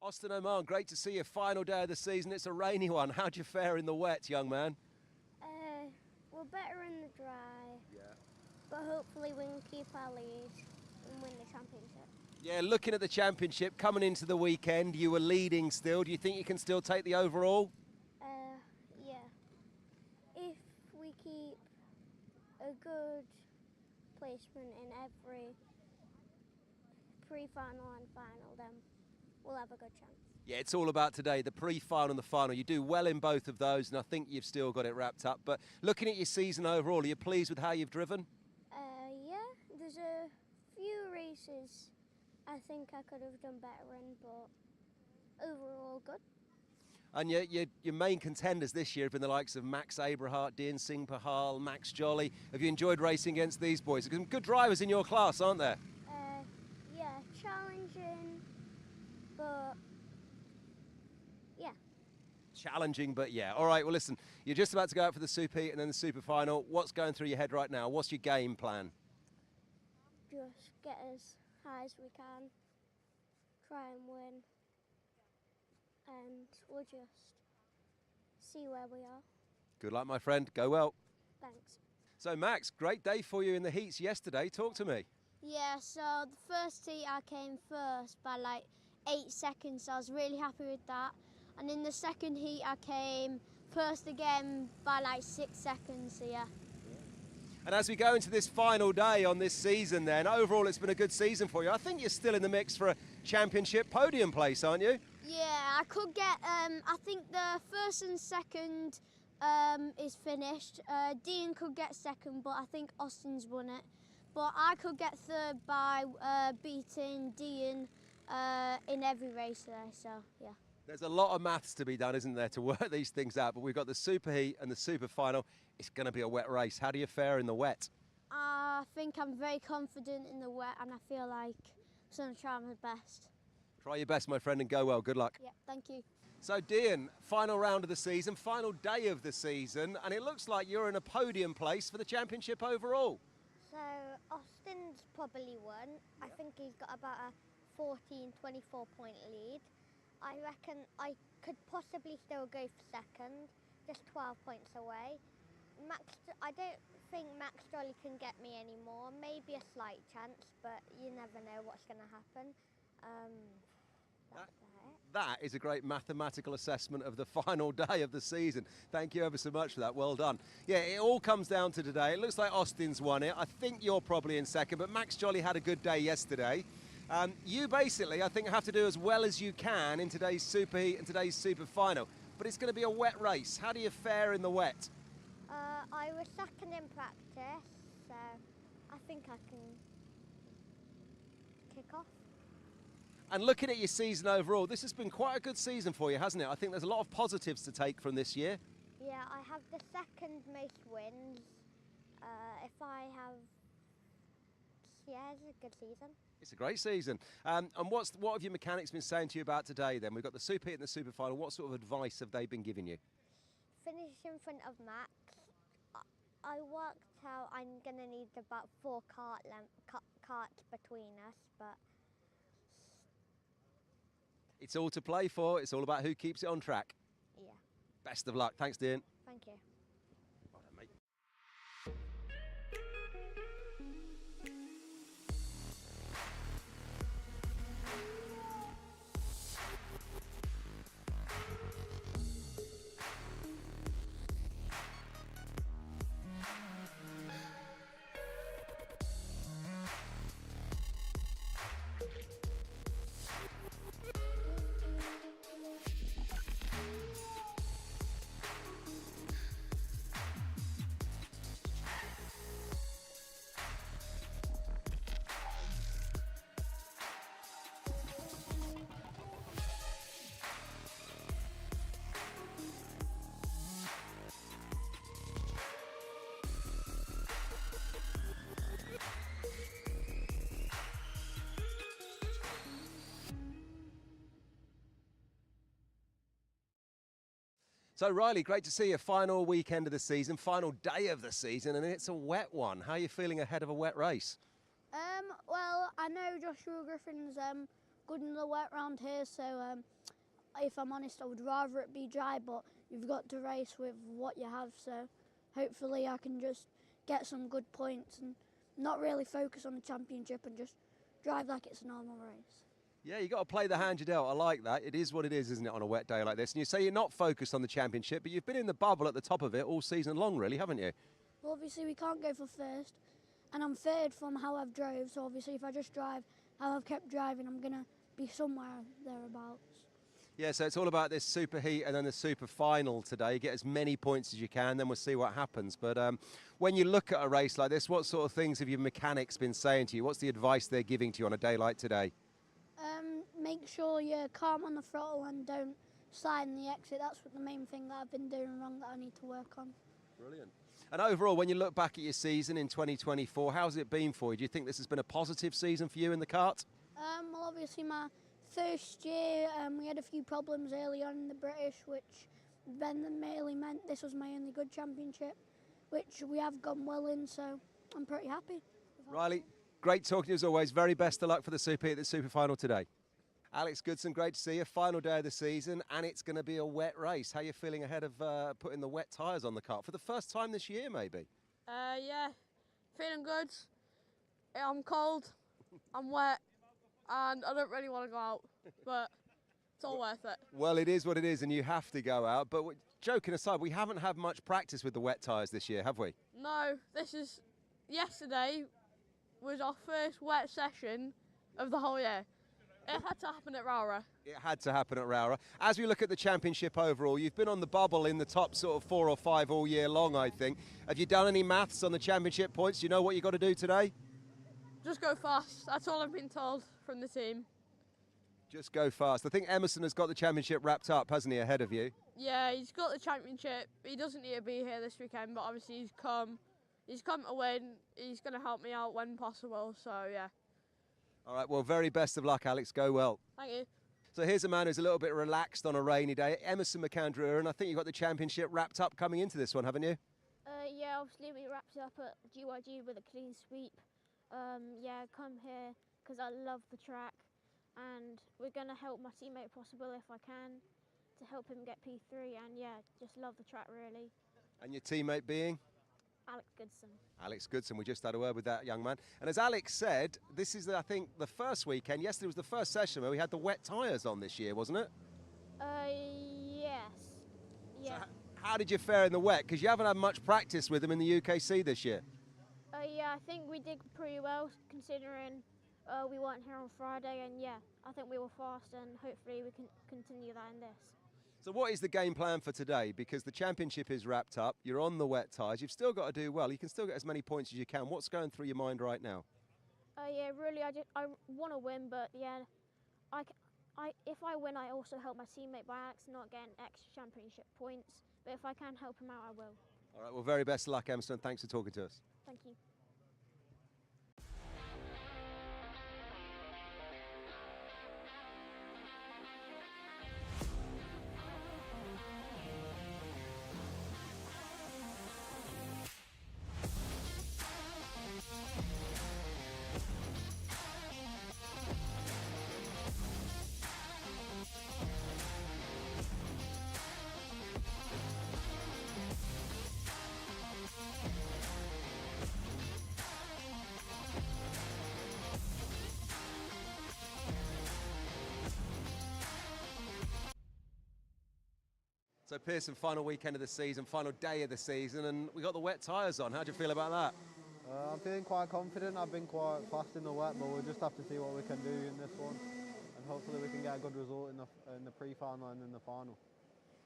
Austin Oman, great to see you. Final day of the season. It's a rainy one. How'd you fare in the wet, young man? We're better in the dry. Yeah. But hopefully we can keep our lead and win the championship. Yeah, looking at the championship, coming into the weekend, you were leading still. Do you think you can still take the overall? Yeah. If we keep a good placement in every pre-final and final, then we'll have a good chance. Yeah, it's all about today, the pre-final and the final. You do well in both of those, and I think you've still got it wrapped up. But looking at your season overall, are you pleased with how you've driven? Yeah, there's a few races I think I could have done better in, but overall good. And your main contenders this year have been the likes of Max Abrahart, Dean Singh Pahal, Max Jolly. Have you enjoyed racing against these boys? There's some good drivers in your class, aren't there? Yeah, challenging, but yeah. Challenging, but yeah. All right, well, listen, you're just about to go out for the Super Heat and then the Super Final. What's going through your head right now? What's your game plan? Just get as high as we can, try and win, and we'll just see where we are. Good luck, my friend. Go well. Thanks. So Max, great day for you in the heats yesterday. Talk to me. Yeah, so the first heat I came first by like 8 seconds, so I was really happy with that. And in the second heat I came first again by like 6 seconds, so yeah. And as we go into this final day on this season then, overall it's been a good season for you. I think you're still in the mix for a championship podium place, aren't you? Yeah, I could get, I think the first and second is finished. Dean could get second, but I think Austin's won it. But I could get third by beating Dean in every race today, so yeah. There's a lot of maths to be done, isn't there, to work these things out, but we've got the super heat and the super final. It's going to be a wet race. How do you fare in the wet? I think I'm very confident in the wet, and I feel like I'm going to try my best. Try your best, my friend, and go well. Good luck. Yeah, thank you. So, Dean, final round of the season, final day of the season, and it looks like you're in a podium place for the championship overall. So Austin's probably won. I think he's got about a 14, 24 point lead. I reckon I could possibly still go for second, just 12 points away. I don't think Max Jolly can get me anymore. Maybe a slight chance, but you never know what's going to happen. That's it. That is a great mathematical assessment of the final day of the season. Thank you ever so much for that. Well done. Yeah, it all comes down to today. It looks like Austin's won it. I think you're probably in second, but Max Jolly had a good day yesterday. You basically, I think, have to do as well as you can in today's super heat and today's super final. But it's going to be a wet race. How do you fare in the wet? I was second in practice, so I think I can kick off. And looking at your season overall, this has been quite a good season for you, hasn't it? I think there's a lot of positives to take from this year. Yeah, I have the second most wins. If I have, yeah, it's a good season. It's a great season. And what have your mechanics been saying to you about today then? We've got the super heat and the super final. What sort of advice have they been giving you? Finish in front of Max. I worked out I'm going to need about 4 carts between us, but it's all to play for. It's all about who keeps it on track. yeah. Best of luck. Thanks, Dean. Thank you. Well done, mate. So, Riley, great to see you. Final weekend of the season, final day of the season, and it's a wet one. How are you feeling ahead of a wet race? Well, I know Joshua Griffin's good in the wet round here, so if I'm honest, I would rather it be dry, but you've got to race with what you have, so hopefully I can just get some good points and not really focus on the championship and just drive like it's a normal race. Yeah, you got to play the hand you dealt. I like that. It is what it is, isn't it, on a wet day like this? And you say you're not focused on the championship, but you've been in the bubble at the top of it all season long, really, haven't you? Well, obviously we can't go for first, and I'm third from how I've drove, so obviously if I just drive how I've kept driving, I'm going to be somewhere thereabouts. Yeah, so it's all about this super heat and then the super final today. You get as many points as you can, then we'll see what happens. But when you look at a race like this, what sort of things have your mechanics been saying to you? What's the advice they're giving to you on a day like today? Make sure you're calm on the throttle and don't slide in the exit. That's what the main thing that I've been doing wrong that I need to work on. Brilliant. And overall, when you look back at your season in 2024, how's it been for you? Do you think this has been a positive season for you in the kart? Well, obviously my first year we had a few problems early on in the British, which then mainly meant this was my only good championship, which we have gone well in, so I'm pretty happy. Riley, great talking to you as always. Very best of luck for the super heat, the super final today. Alex Goodson, great to see you. Final day of the season, and it's going to be a wet race. How are you feeling ahead of putting the wet tyres on the car for the first time this year, maybe? Yeah, feeling good. I'm cold, I'm wet, and I don't really want to go out, but it's all worth it. Well, it is what it is, and you have to go out. But joking aside, we haven't had much practice with the wet tyres this year, have we? No, yesterday was our first wet session of the whole year. It had to happen at Rowrah. It had to happen at Rowrah. As we look at the championship overall, you've been on the bubble in the top sort of 4 or 5 all year long, I think. Have you done any maths on the championship points? Do you know what you've got to do today? Just go fast. That's all I've been told from the team. Just go fast. I think Emerson has got the championship wrapped up, hasn't he, ahead of you? Yeah, he's got the championship. He doesn't need to be here this weekend, but obviously he's come to win. He's going to help me out when possible, so yeah. All right, well, very best of luck, Alex. Go well. Thank you. So here's a man who's a little bit relaxed on a rainy day, Emerson McAndrew, and I think you've got the championship wrapped up coming into this one, haven't you? Yeah, obviously we wrapped it up at GYG with a clean sweep. Yeah, come here because I love the track, and we're going to help my teammate possible if I can to help him get P3, and yeah, just love the track really. And your teammate being? Alex Goodson. Alex Goodson, we just had a word with that young man. And as Alex said, this is, I think, the first weekend. Yesterday was the first session where we had the wet tyres on this year, wasn't it? Yes. Yeah. So how did you fare in the wet? Because you haven't had much practice with them in the UKC this year. Yeah, I think we did pretty well considering we weren't here on Friday, and yeah, I think we were fast, and hopefully we can continue that in this. So what is the game plan for today? Because the championship is wrapped up, you're on the wet tyres, you've still got to do well, you can still get as many points as you can. What's going through your mind right now? Yeah, really, I want to win, but yeah, if I win, I also help my teammate by not getting extra championship points, but if I can help him out, I will. All right, well, very best of luck, Emerson. Thanks for talking to us. Thank you. So Pearson, final weekend of the season, final day of the season, and we got the wet tyres on. How do you feel about that? I'm feeling quite confident. I've been quite fast in the wet, but we'll just have to see what we can do in this one, and hopefully we can get a good result in the pre-final and in the final.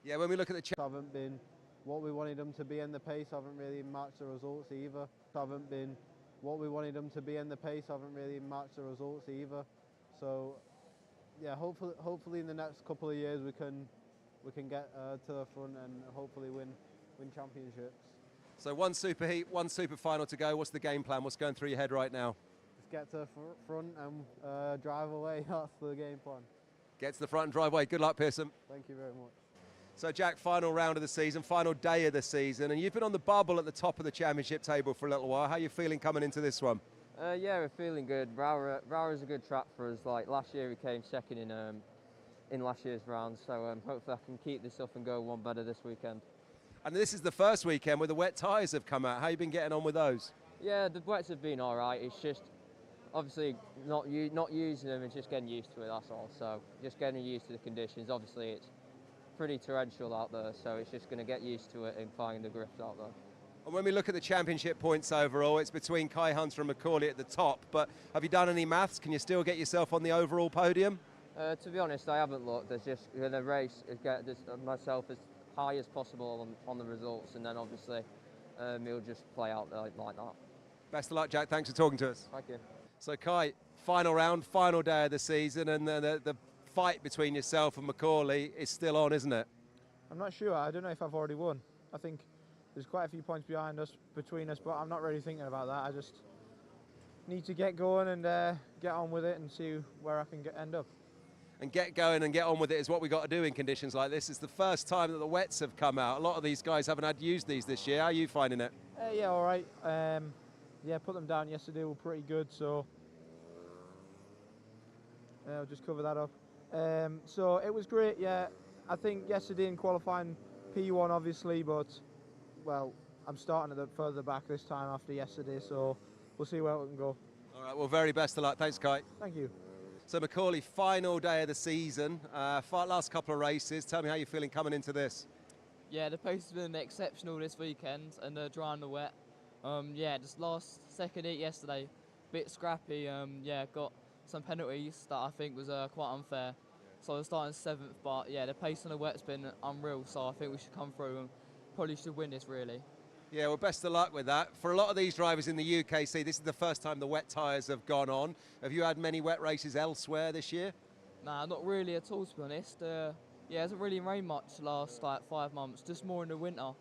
Yeah, when we look at the haven't been what we wanted them to be, and the pace haven't really matched the results either. Haven't been what we wanted them to be, and the pace haven't really matched the results either. So yeah, hopefully in the next couple of years we can get to the front and hopefully win championships. So one super heat, one super final to go. What's the game plan? What's going through your head right now? Just get to the front and drive away. That's the game plan. Get to the front and drive away. Good luck, Pearson. Thank you very much. So Jack, final round of the season, final day of the season, and you've been on the bubble at the top of the championship table for a little while. How are you feeling coming into this one? Yeah, we're feeling good. Rowrah is a good track for us. Like last year we came second in last year's round, so hopefully I can keep this up and go one better this weekend. And this is the first weekend where the wet tyres have come out. How have you been getting on with those? Yeah, the wets have been all right. It's just obviously not using them, it's just getting used to it, that's all. So just getting used to the conditions. Obviously it's pretty torrential out there, so it's just going to get used to it and find the grift out there. And when we look at the championship points overall, it's between Kai Hunter and Macaulay at the top, but have you done any maths? Can you still get yourself on the overall podium? To be honest, I haven't looked. There's just in a race, get myself as high as possible on the results, and then obviously it'll just play out like that. Best of luck, Jack. Thanks for talking to us. Thank you. So Kai, final round, final day of the season, and the fight between yourself and Macaulay is still on, isn't it? I'm not sure. I don't know if I've already won. I think there's quite a few points between us, but I'm not really thinking about that. I just need to get going and get on with it and see where I can end up. And get going and get on with it is what we got to do in conditions like this. It's the first time that the wets have come out. A lot of these guys haven't had to use these this year. How are you finding it? Yeah, all right. Yeah, put them down yesterday. Were pretty good, so I'll just cover that up. So it was great, yeah. I think yesterday in qualifying P1 obviously, but well, I'm starting at the further back this time after yesterday, so we'll see where we can go. All right, well, very best of luck. Thanks, Kai. Thank you. So Macaulay, final day of the season, last couple of races. Tell me how you're feeling coming into this. Yeah, the pace has been exceptional this weekend and dry and the wet. Yeah, just last second heat yesterday, bit scrappy. Yeah, got some penalties that I think was quite unfair. So I was starting 7th, but yeah, the pace on the wet's been unreal. So I think we should come through and probably should win this really. Yeah, well, best of luck with that. For a lot of these drivers in the UKC, this is the first time the wet tyres have gone on. Have you had many wet races elsewhere this year? Nah, not really at all, to be honest. Yeah, it hasn't really rained much last 5 months, just more in the winter.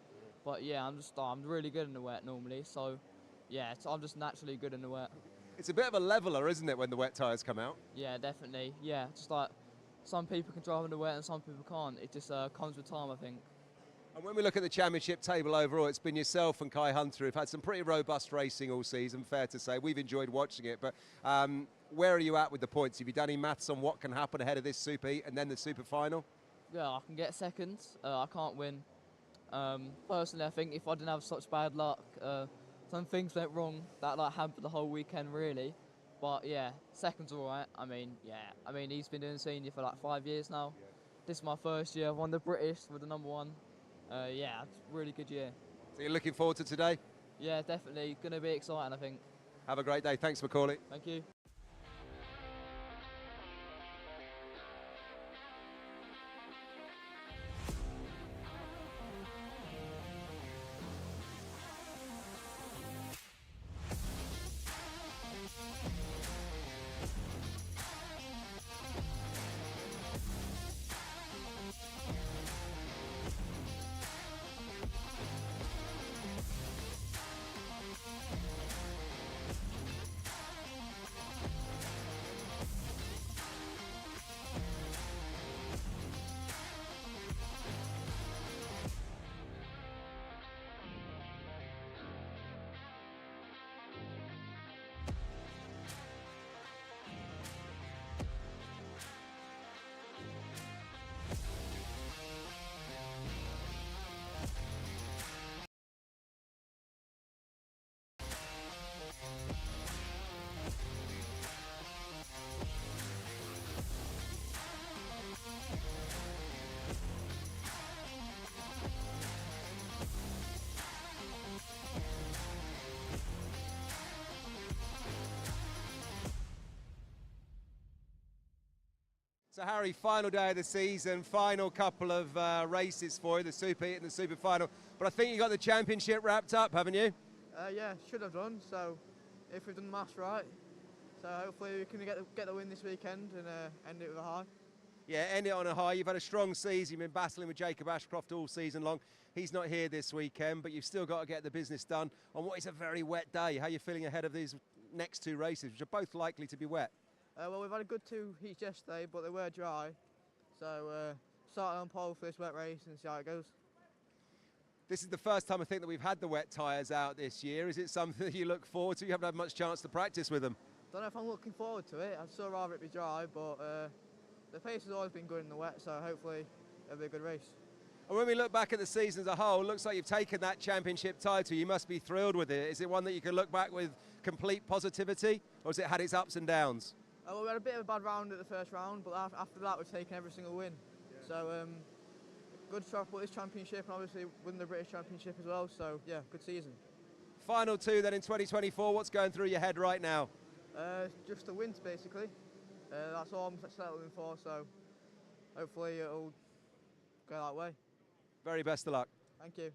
But yeah, I'm really good in the wet normally, so yeah, I'm just naturally good in the wet. It's a bit of a leveller, isn't it, when the wet tyres come out? Yeah, definitely. Yeah, just like some people can drive in the wet and some people can't. It just comes with time, I think. And when we look at the championship table overall, it's been yourself and Kai Hunter who've had some pretty robust racing all season, fair to say. We've enjoyed watching it, but where are you at with the points? Have you done any maths on what can happen ahead of this Super Heat and then the Super Final? Yeah, I can get second. I can't win. Personally, I think if I didn't have such bad luck, some things went wrong that hampered the whole weekend really. But yeah, second's all right. I mean, he's been doing senior for 5 years now. Yeah. This is my first year. I've won the British with the #1. Yeah, it's a really good year. So you're looking forward to today? Yeah, definitely. Going to be exciting, I think. Have a great day. Thanks, Macaulay. Thank you. So Harry, final day of the season, final couple of races for you, the Super Heat and the Super Final. But I think you got the championship wrapped up, haven't you? Yeah, should have done. So if we've done the maths right, so hopefully we can get the win this weekend and end it with a high. Yeah, end it on a high. You've had a strong season. You've been battling with Jacob Ashcroft all season long. He's not here this weekend, but you've still got to get the business done on what is a very wet day. How are you feeling ahead of these next two races, which are both likely to be wet? Well, we've had a good 2 heats yesterday, but they were dry. So starting on pole for this wet race and see how it goes. This is the first time I think that we've had the wet tyres out this year. Is it something that you look forward to? You haven't had much chance to practice with them. Don't know if I'm looking forward to it. I'd still rather it be dry, but the pace has always been good in the wet, so hopefully it'll be a good race. And when we look back at the season as a whole, it looks like you've taken that championship title. You must be thrilled with it. Is it one that you can look back with complete positivity, or has it had its ups and downs? Well, we had a bit of a bad round at the first round, but after that we've taken every single win. Yeah. So good to talk about this championship and obviously win the British Championship as well. So yeah, good season. Final 2 then in 2024. What's going through your head right now? Just the wins basically. That's all I'm settling for. So hopefully it'll go that way. Very best of luck. Thank you.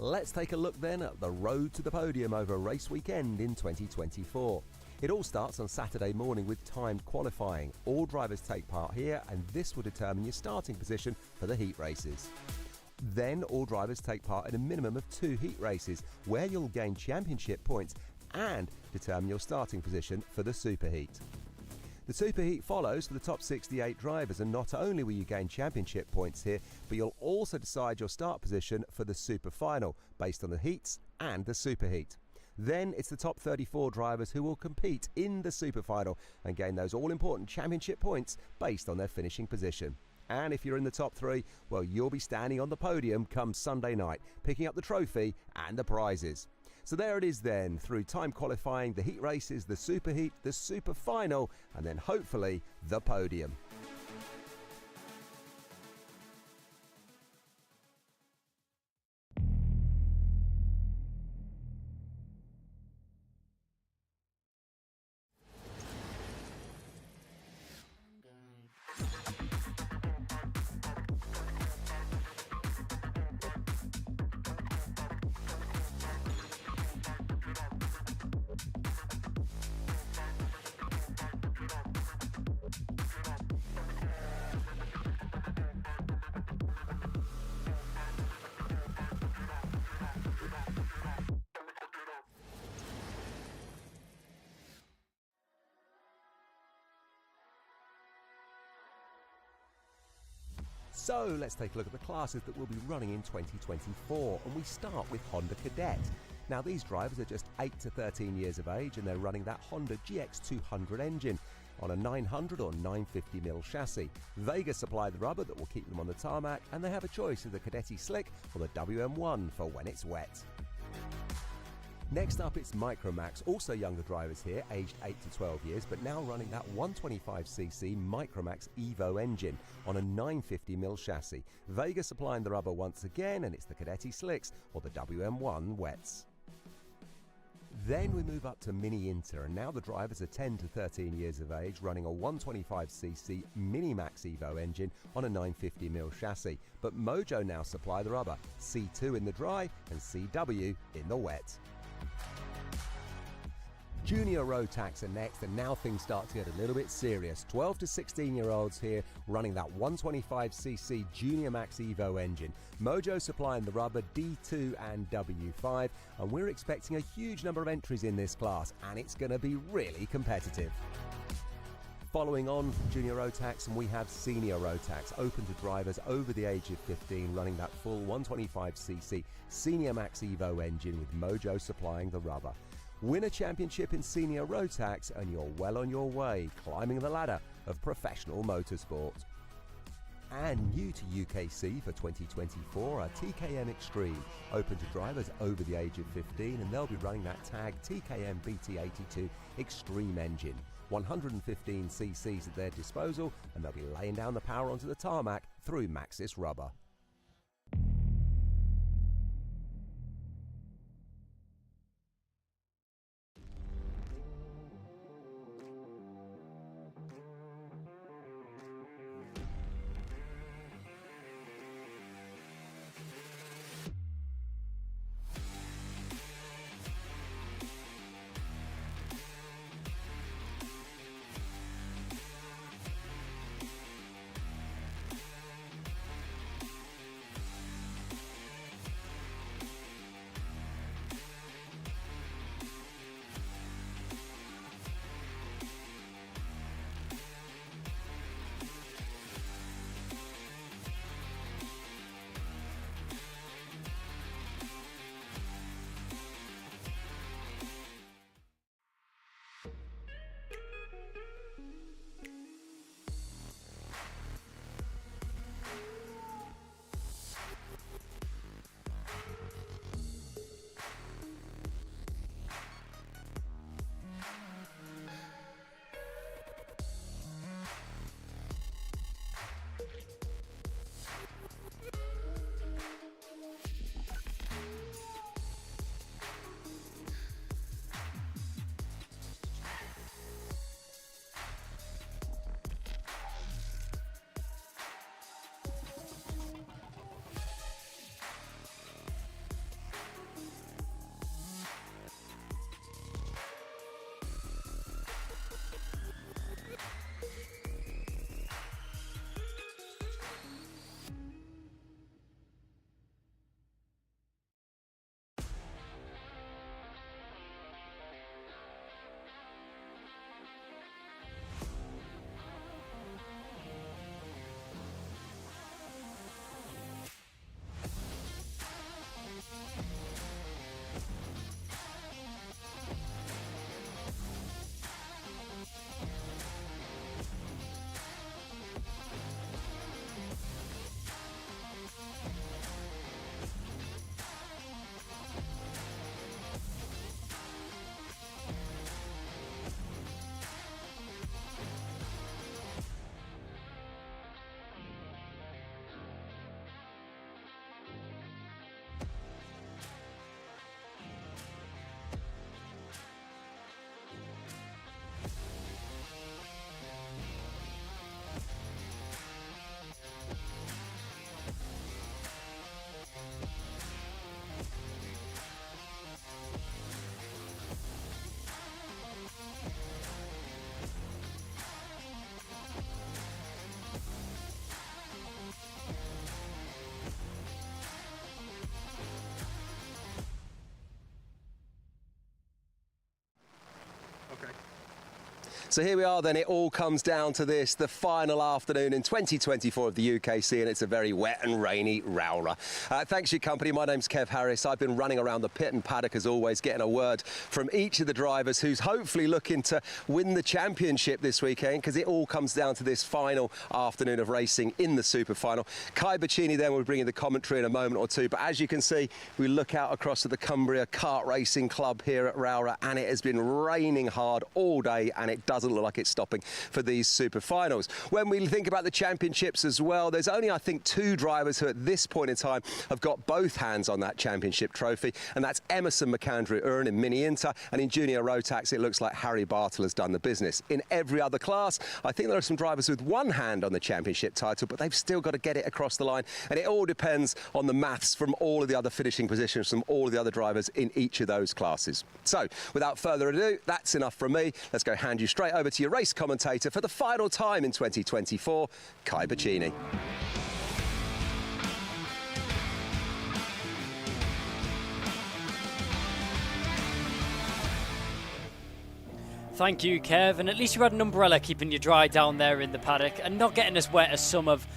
Let's take a look then at the road to the podium over race weekend in 2024. It all starts on Saturday morning with timed qualifying. All drivers take part here, and this will determine your starting position for the heat races. Then all drivers take part in a minimum of 2 heat races, where you'll gain championship points and determine your starting position for the superheat. The superheat follows for the top 68 drivers, and not only will you gain championship points here, but you'll also decide your start position for the super final based on the heats and the superheat. Then it's the top 34 drivers who will compete in the super final and gain those all-important championship points based on their finishing position. And if you're in the top 3, well, you'll be standing on the podium come Sunday night, picking up the trophy and the prizes. So there it is then, through time qualifying, the heat races, the superheat, the super final, and then hopefully the podium. So let's take a look at the classes that will be running in 2024, and we start with Honda Cadet. Now these drivers are just 8 to 13 years of age, and they're running that Honda GX200 engine on a 900 or 950mm chassis. Vega supply the rubber that will keep them on the tarmac, and they have a choice of the Cadetti Slick or the WM1 for when it's wet. Next up, it's Micromax, also younger drivers here, aged 8 to 12 years, but now running that 125cc Micromax Evo engine on a 950mm chassis. Vega supplying the rubber once again, and it's the Cadetti Slicks or the WM1 wets. Then we move up to Mini Inter, and now the drivers are 10 to 13 years of age, running a 125cc Minimax Evo engine on a 950mm chassis. But Mojo now supply the rubber, C2 in the dry and CW in the wet. Junior Road Tax are next, and now things start to get a little bit serious. 12 to 16-year-olds here running that 125cc Junior Max Evo engine. Mojo supplying the rubber, D2 and W5, and we're expecting a huge number of entries in this class, and it's going to be really competitive. Following on from Junior Road Tax, and we have Senior Road Tax, open to drivers over the age of 15, running that full 125cc Senior Max Evo engine with Mojo supplying the rubber. Win a championship in Senior Road Tax and you're well on your way, climbing the ladder of professional motorsport. And new to UKC for 2024 are TKM Extreme, open to drivers over the age of 15, and they'll be running that tag TKM BT82 Extreme engine. 115cc's at their disposal, and they'll be laying down the power onto the tarmac through Maxxis rubber. So here we are then, it all comes down to this, the final afternoon in 2024 of the UKC, and it's a very wet and rainy Rowrah. Thanks for your company, my name's Kev Harris. I've been running around the pit and paddock as always, getting a word from each of the drivers who's hopefully looking to win the championship this weekend, because it all comes down to this final afternoon of racing in the Super Final. Kai Bacchini then will bring you the commentary in a moment or two, but as you can see, we look out across to the Cumbria Kart Racing Club here at Rowrah, and it has been raining hard all day, and it doesn't look like it's stopping for these Super Finals. When we think about the championships as well, there's only, I think, 2 drivers who at this point in time have got both hands on that championship trophy, and that's Emerson McAndrew-Uren in Mini Inter, and in Junior Rotax it looks like Harry Bartle has done the business. In every other class, I think there are some drivers with one hand on the championship title, but they've still got to get it across the line, and it all depends on the maths from all of the other finishing positions from all of the other drivers in each of those classes. So, without further ado, that's enough from me. Let's go hand you straight over to your race commentator for the final time in 2024, Kai Bacchini. Thank you, Kev, and at least you had an umbrella keeping you dry down there in the paddock and not getting as wet as some of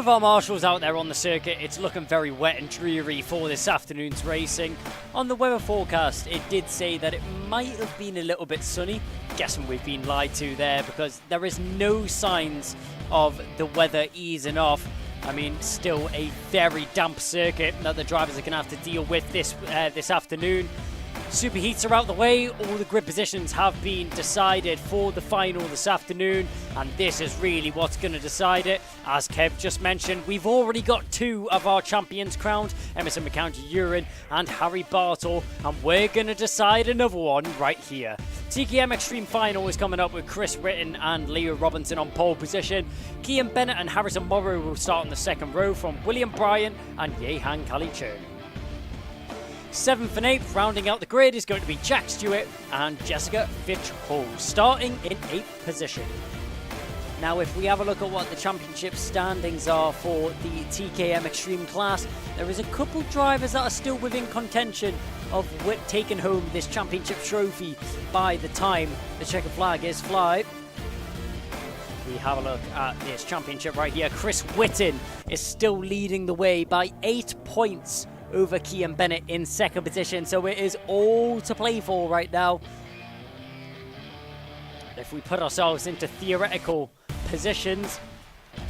our marshals out there on the circuit. It's looking very wet and dreary for this afternoon's racing. On the weather forecast, it did say that it might have been a little bit sunny. Guessing we've been lied to there, because there is no signs of the weather easing off. I mean, still a very damp circuit that the drivers are going to have to deal with this afternoon. Superheats are out the way, all the grid positions have been decided for the final this afternoon, and this is really what's going to decide it. As Kev just mentioned, we've already got 2 of our champions crowned, Emerson McAndrew-Uren and Harry Bartle, and we're going to decide another one right here. TKM Extreme Final is coming up with Chris Whitten and Leah Robinson on pole position. Kian Bennett and Harrison Morrow will start on the second row from William Bryan and Yehan Kali-Churn. 7th and 8th, rounding out the grid, is going to be Jack Stewart and Jessica Fitch-Hall, starting in 8th position. Now, if we have a look at what the championship standings are for the TKM Extreme class, there is a couple drivers that are still within contention of taking home this championship trophy by the time the checkered flag is fly. We have a look at this championship right here. Chris Whitten is still leading the way by 8 points over Kian Bennett in second position, so it is all to play for right now. If we put ourselves into theoretical positions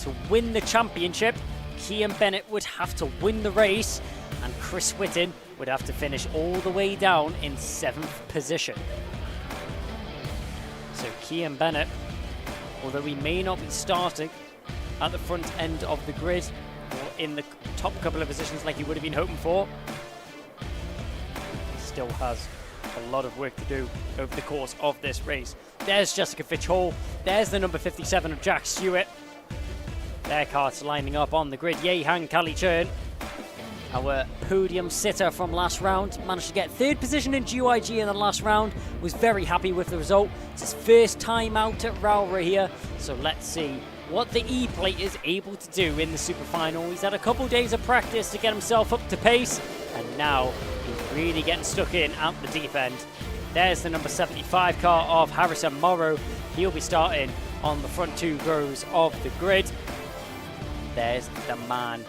to win the championship, Kian Bennett would have to win the race, and Chris Whitten would have to finish all the way down in 7th position. So Kian Bennett, although he may not be starting at the front end of the grid or in the top couple of positions like he would have been hoping for, he still has a lot of work to do over the course of this race. There's Jessica Fitch-Hall. There's the number 57 of Jack Stewart. Their carts lining up on the grid. Yehan Kali-Churn, our podium sitter from last round, managed to get 3rd position in GYG in the last round. Was very happy with the result. It's his first time out at Rowrah here, so let's see what the E-Plate is able to do in the Super Final. He's had a couple days of practice to get himself up to pace, and now he's really getting stuck in at the deep end. There's the number 75 car of Harrison Morrow. He'll be starting on the front 2 rows of the grid. There's the man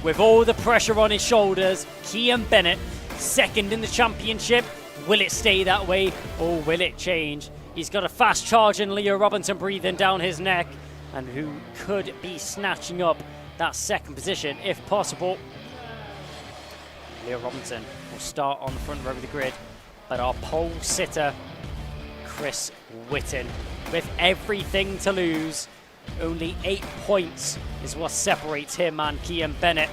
with all the pressure on his shoulders, Kian Bennett, second in the championship. Will it stay that way, or will it change? He's got a fast charge in Leah Robinson breathing down his neck, and who could be snatching up that second position if possible. Leah Robinson will start on the front row of the grid, but our pole sitter, Chris Whitten, with everything to lose. Only 8 points is what separates him and Kian Bennett.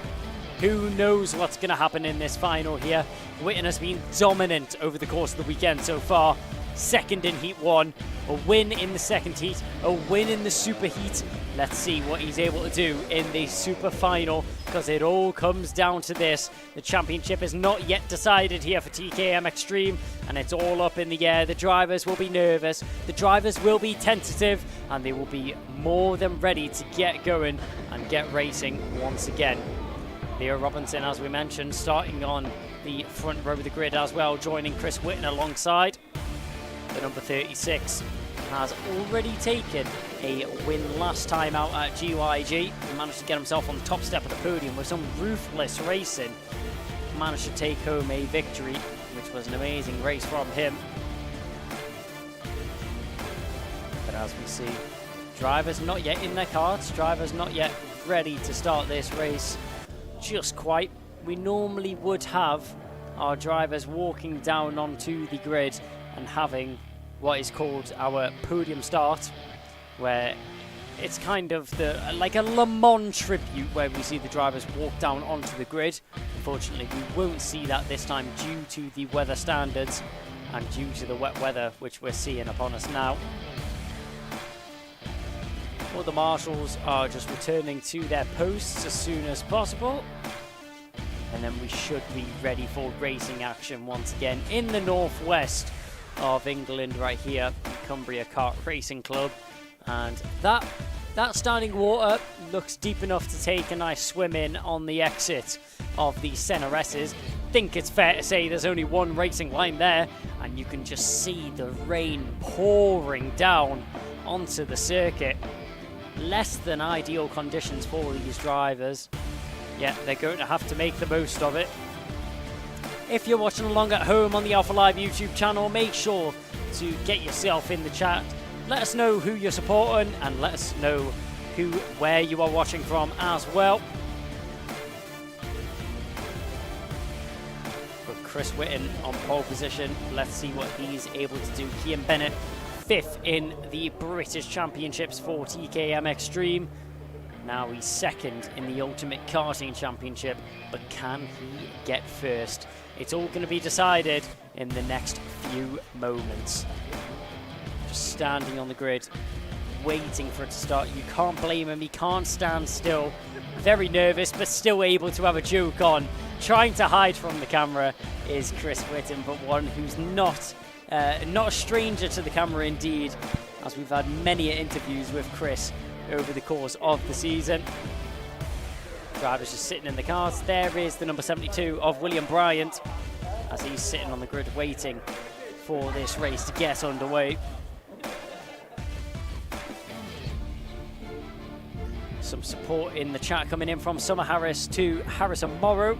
Who knows what's going to happen in this final here? Whitten has been dominant over the course of the weekend so far. Second in Heat 1, a win in the second heat, a win in the Super Heat. Let's see what he's able to do in the Super Final, because it all comes down to this. The championship is not yet decided here for TKM Extreme, and it's all up in the air. The drivers will be nervous, the drivers will be tentative, and they will be more than ready to get going and get racing once again. Leah Robinson, as we mentioned, starting on the front row of the grid as well, joining Chris Whitten alongside the number 36 has already taken a win last time out at GYG. He managed to get himself on the top step of the podium with some ruthless racing. Managed to take home a victory, which was an amazing race from him. But as we see, drivers not yet in their karts, drivers not yet ready to start this race just quite. We normally would have our drivers walking down onto the grid and having what is called our podium start, where it's kind of like a Le Mans tribute where we see the drivers walk down onto the grid. Unfortunately, we won't see that this time due to the weather standards and due to the wet weather which we're seeing upon us now. All the marshals are just returning to their posts as soon as possible. And then we should be ready for racing action once again in the northwest of England right here, Cumbria Kart Racing Club. And that standing water looks deep enough to take a nice swim in on the exit of the CNRSs. I think it's fair to say there's only one racing line there, and you can just see the rain pouring down onto the circuit. Less than ideal conditions for these drivers. Yeah, they're going to have to make the most of it. If you're watching along at home on the Alpha Live YouTube channel, make sure to get yourself in the chat. Let us know who you're supporting and let us know where you are watching from as well. But Chris Whitten on pole position. Let's see what he's able to do. Kian Bennett, 5th in the British Championships for TKM Extreme. Now he's 2nd in the Ultimate Karting Championship, but can he get first? It's all going to be decided in the next few moments. Just standing on the grid, waiting for it to start. You can't blame him, he can't stand still. Very nervous, but still able to have a joke on. Trying to hide from the camera is Chris Whitten, but one who's not a stranger to the camera indeed, as we've had many interviews with Chris over the course of the season. Drivers just sitting in the cars. There is the number 72 of William Bryant as he's sitting on the grid waiting for this race to get underway. Some support in the chat coming in from Summer Harris to Harrison Morrow.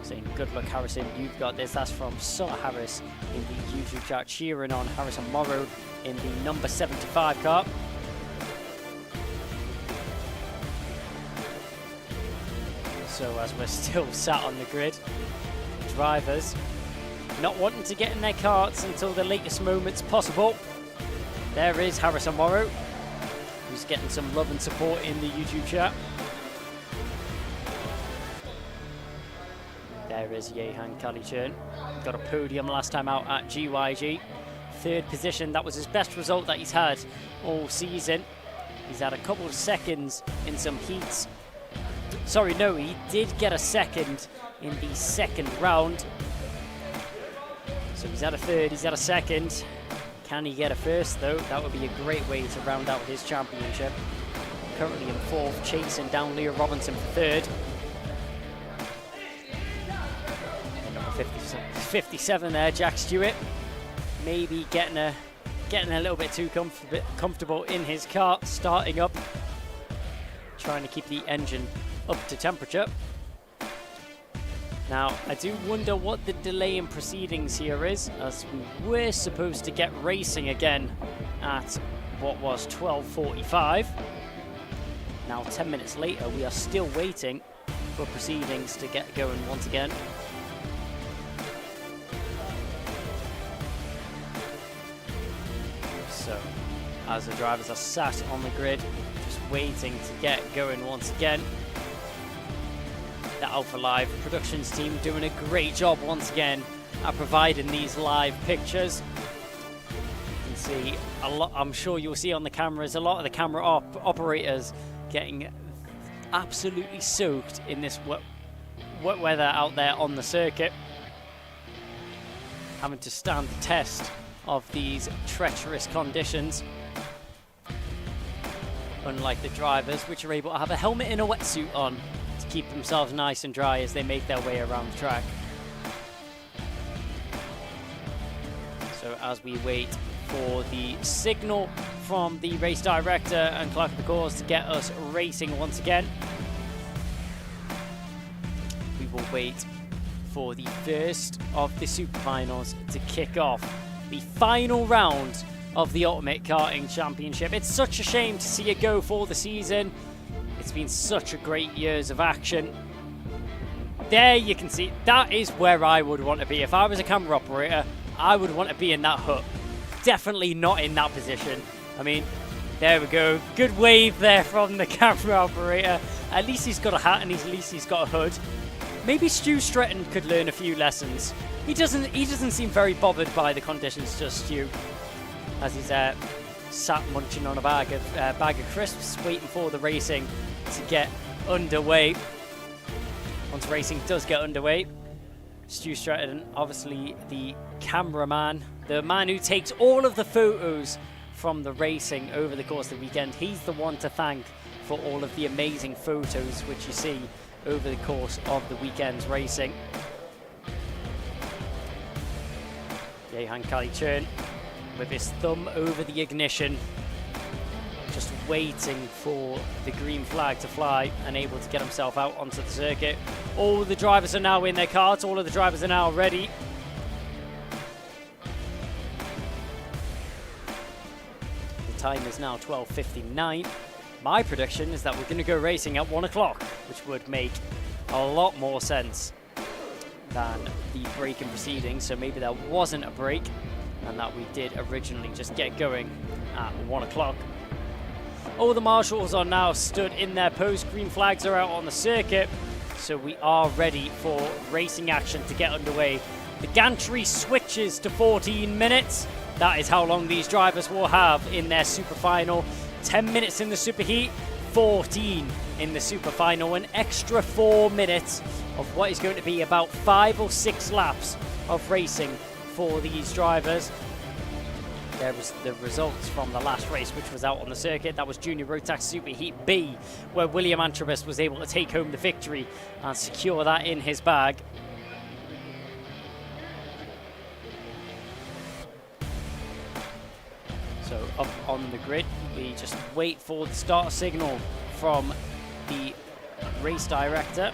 Saying good luck Harrison, you've got this. That's from Summer Harris in the YouTube chat, cheering on Harrison Morrow in the number 75 car. So as we're still sat on the grid, drivers not wanting to get in their karts until the latest moments possible. There is Harrison Morrow, who's getting some love and support in the YouTube chat. There is Jehan Kalichern. Got a podium last time out at GYG. 3rd position, that was his best result that he's had all season. He's had a couple of seconds in some heats. Sorry, no, he did get a 2nd in the 2nd round. So he's had a 3rd, he's had a 2nd. Can he get a 1st though? That would be a great way to round out his championship. Currently in 4th, chasing down Leah Robinson for 3rd. And number 57 there, Jack Stewart. Maybe getting a little bit too comfortable in his car, starting up. Trying to keep the engine up to temperature. Now, I do wonder what the delay in proceedings here is, as we were supposed to get racing again at what was 12:45. Now, 10 minutes later, we are still waiting for proceedings to get going once again. So, as the drivers are sat on the grid, just waiting to get going once again. The Alpha Live Productions team doing a great job once again at providing these live pictures. You can see a lot, I'm sure you'll see on the cameras, a lot of the camera operators getting absolutely soaked in this wet weather out there on the circuit. Having to stand the test of these treacherous conditions. Unlike the drivers, which are able to have a helmet and a wetsuit on to keep themselves nice and dry as they make their way around the track. So as we wait for the signal from the race director and clerk of the course to get us racing once again. We will wait for the first of the super finals to kick off the final round of the Ultimate Karting Championship. It's such a shame to see it go for the season. It's been such a great years of action. There you can see, that is where I would want to be. If I was a camera operator, I would want to be in that hut. Definitely not in that position. I mean, there we go. Good wave there from the camera operator. At least he's got a hat and at least he's got a hood. Maybe Stu Stretton could learn a few lessons. He doesn't seem very bothered by the conditions, just Stu, as he's sat munching on a bag of crisps, waiting for the racing to get underway. Once racing does get underway, Stu Stretton, obviously the cameraman, the man who takes all of the photos from the racing over the course of the weekend. He's the one to thank for all of the amazing photos which you see over the course of the weekend's racing. Jehan Kalichern with his thumb over the ignition, just waiting for the green flag to fly and able to get himself out onto the circuit. All the drivers are now in their cars, all of the drivers are now ready. The time is now 12:59. My prediction is that we're going to go racing at 1 o'clock, which would make a lot more sense than the break in proceedings. So maybe there wasn't a break and that we did originally just get going at 1 o'clock. All the marshals are now stood in their post. Green flags are out on the circuit. So we are ready for racing action to get underway. The gantry switches to 14 minutes. That is how long these drivers will have in their super final. 10 minutes in the superheat, 14 in the super final, an extra 4 minutes of what is going to be about 5 or 6 laps of racing for these drivers. There was the results from the last race, which was out on the circuit. That was Junior Rotax Superheat B, where William Antrobus was able to take home the victory and secure that in his bag. So up on the grid, we just wait for the start signal from the race director.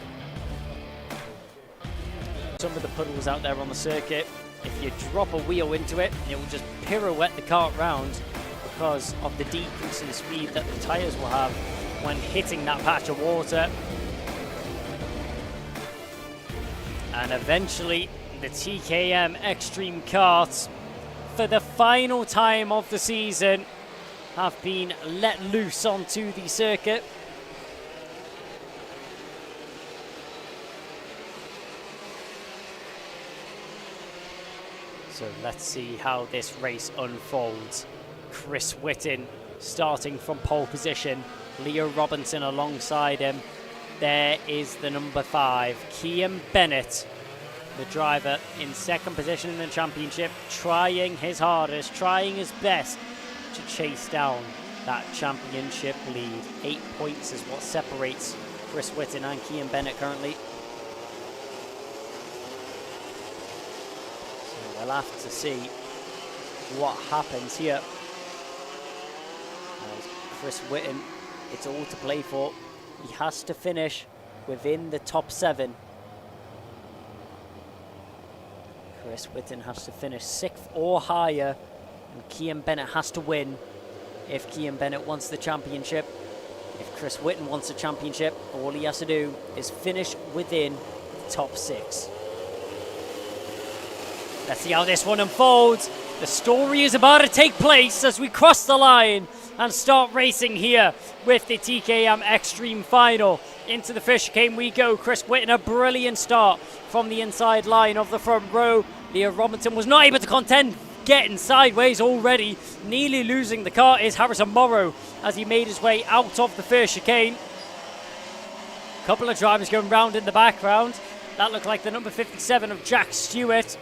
Some of the puddles out there on the circuit, if you drop a wheel into it, it will just pirouette the kart round because of the decrease in speed that the tyres will have when hitting that patch of water. And eventually, the TKM Extreme Karts, for the final time of the season, have been let loose onto the circuit. So let's see how this race unfolds. Chris Whitten starting from pole position. Leo Robinson alongside him. There is the number 5, Kian Bennett, the driver in second position in the championship, trying his hardest, trying his best to chase down that championship lead. 8 points is what separates Chris Whitten and Kian Bennett currently. So we'll have to see what happens here. As Chris Whitten, it's all to play for. He has to finish within the top 7. Chris Whitten has to finish 6th or higher, and Kian Bennett has to win if Kian Bennett wants the championship. If Chris Whitten wants the championship, all he has to do is finish within the top 6. Let's see how this one unfolds. The story is about to take place as we cross the line and start racing here with the TKM Extreme Final. Into the fish chicane we go. Chris Whitten, a brilliant start from the inside line of the front row. Leo Robinson was not able to contend, getting sideways already. Nearly losing the car is Harrison Morrow as he made his way out of the first chicane. A couple of drivers going round in the background. That looked like the number 57 of Jack Stewart.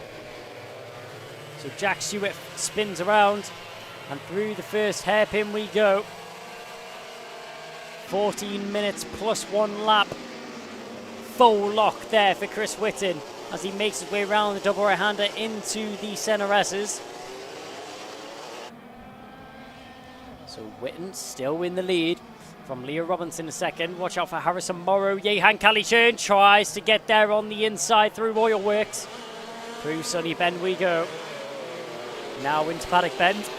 So Jack Stewart spins around and through the first hairpin we go. 14 minutes plus 1 lap. Full lock there for Chris Whitten as he makes his way around the double right-hander into the center S's. So Witten still in the lead from Leah Robinson a second. Watch out for Harrison Morrow. Jehan Kalichern tries to get there on the inside through Oil Works. Through Sunny Bend we go. Now into Paddock Bend.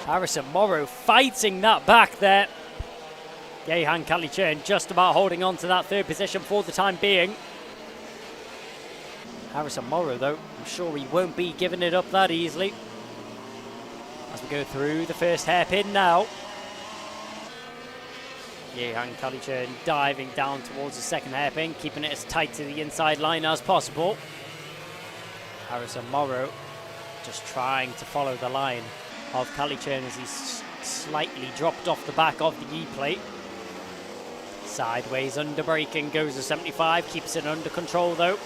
Harrison Morrow fighting that back there. Jehan Kalichern just about holding on to that third position for the time being. Harrison Morrow, though, I'm sure he won't be giving it up that easily. As we go through the first hairpin now. Jehan Kalichern diving down towards the second hairpin, keeping it as tight to the inside line as possible. Harrison Morrow just trying to follow the line of Kalichern as he's slightly dropped off the back of the E-plate. Sideways under braking, goes to 75, keeps it under control though.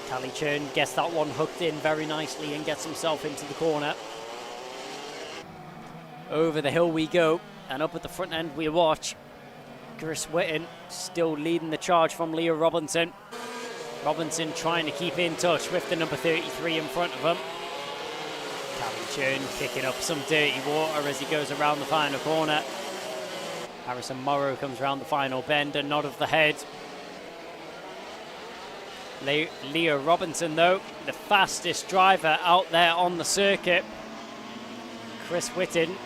Kalichern gets that one hooked in very nicely and gets himself into the corner. Over the hill we go, and up at the front end we watch Chris Witten still leading the charge from Leah Robinson. Robinson trying to keep in touch with the number 33 in front of him. Kalichern kicking up some dirty water as he goes around the final corner. Harrison Morrow comes around the final bend, a nod of the head. Leah Robinson, though, the fastest driver out there on the circuit. Chris Witten,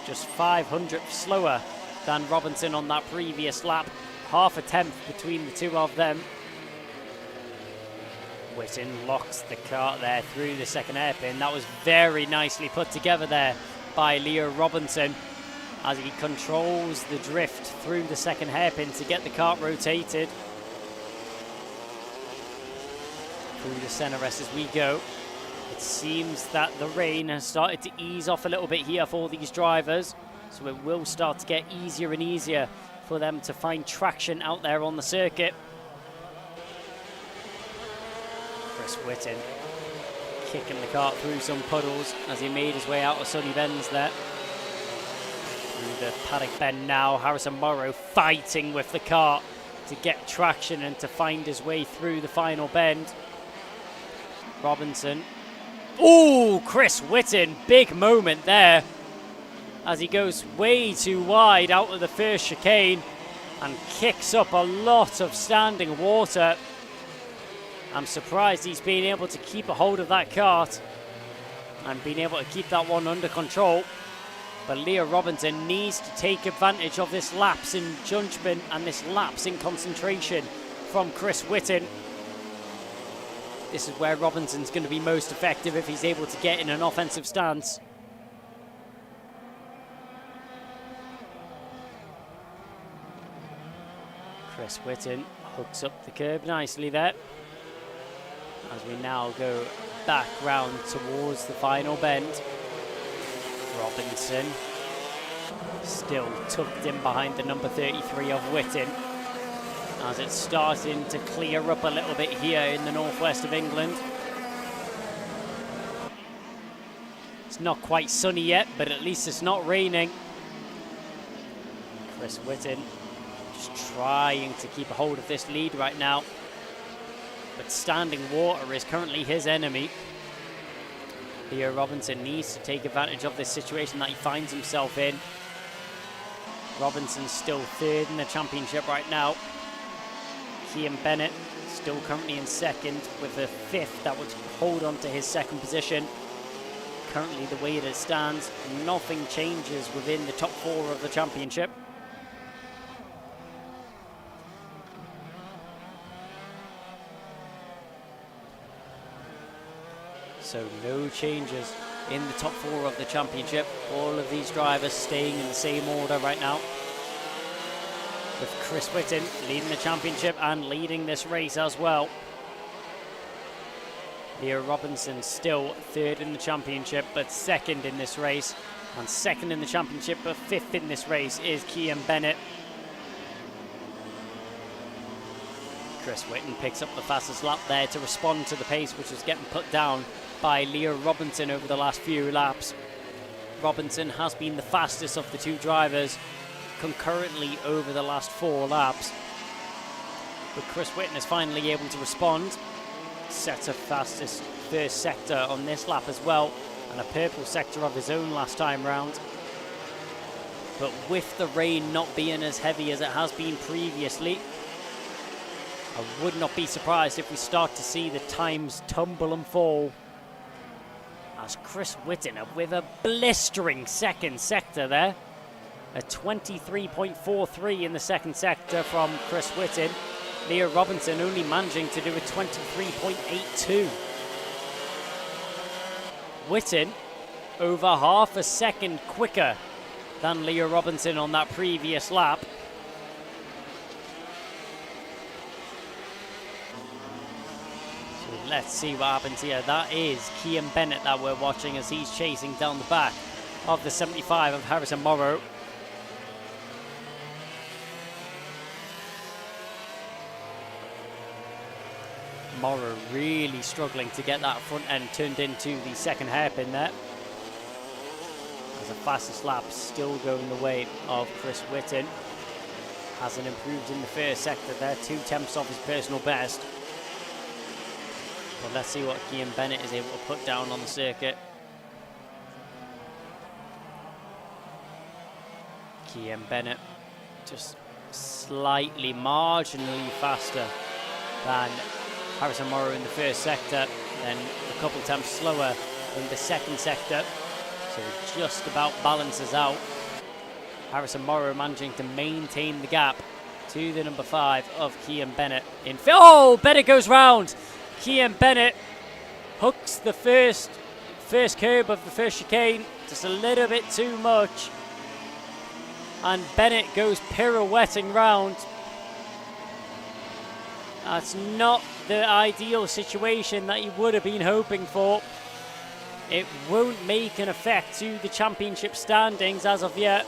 just 500th slower than Robinson on that previous lap. Half a tenth between the two of them. Witten locks the kart there through the second hairpin. That was very nicely put together there by Leah Robinson as he controls the drift through the second hairpin to get the kart rotated. Through the centre rest as we go. It seems that the rain has started to ease off a little bit here for these drivers, so it will start to get easier and easier for them to find traction out there on the circuit. Chris Witten kicking the kart through some puddles as he made his way out of Sunny Bends there. Through the Paddock Bend now, Harrison Morrow fighting with the kart to get traction and to find his way through the final bend. Robinson. Oh, Chris Witten, big moment there as he goes way too wide out of the first chicane and kicks up a lot of standing water. I'm surprised he's been able to keep a hold of that kart and been able to keep that one under control. But Leah Robinson needs to take advantage of this lapse in judgment and this lapse in concentration from Chris Witten. This is where Robinson's going to be most effective if he's able to get in an offensive stance. Chris Witten hooks up the curb nicely there. As we now go back round towards the final bend. Robinson still tucked in behind the number 33 of Witten, as it's starting to clear up a little bit here in the northwest of England. It's not quite sunny yet, but at least it's not raining. Chris Witten just trying to keep a hold of this lead right now, but standing water is currently his enemy. Leah Robinson needs to take advantage of this situation that he finds himself in. Robinson's still third in the championship right now. Kian Bennett still currently in second with a fifth that would hold on to his second position. Currently, the way that it stands, nothing changes within the top four of the championship. So no changes in the top four of the championship. All of these drivers staying in the same order right now, with Chris Witten leading the championship and leading this race as well. Leah Robinson still third in the championship, but second in this race. And second in the championship, but fifth in this race is Kian Bennett. Chris Witten picks up the fastest lap there to respond to the pace which was getting put down by Leah Robinson over the last few laps. Robinson has been the fastest of the two drivers concurrently over the last 4 laps. But Chris Witten is finally able to respond, set a fastest first sector on this lap as well, and a purple sector of his own last time round. But with the rain not being as heavy as it has been previously, I would not be surprised if we start to see the times tumble and fall. As Chris Whitten with a blistering second sector there. A 23.43 in the second sector from Chris Whitten. Leah Robinson only managing to do a 23.82. Whitten over half a second quicker than Leah Robinson on that previous lap. So let's see what happens here. That is Kian Bennett that we're watching as he's chasing down the back of the 75 of Harrison Morrow. Morrow really struggling to get that front end turned into the second hairpin there. As the fastest lap still going the way of Chris Whitten. Hasn't improved in the first sector there, 2/10 off his personal best. But let's see what Kian Bennett is able to put down on the circuit. Kian Bennett just slightly, marginally faster than Harrison Morrow in the first sector, then a couple temps slower in the second sector. So it just about balances out. Harrison Morrow managing to maintain the gap to the number 5 of Kian Bennett. Oh, Bennett goes round. Kian Bennett hooks the first curb of the first chicane just a little bit too much. And Bennett goes pirouetting round. That's not the ideal situation that he would have been hoping for. It won't make an effect to the championship standings as of yet.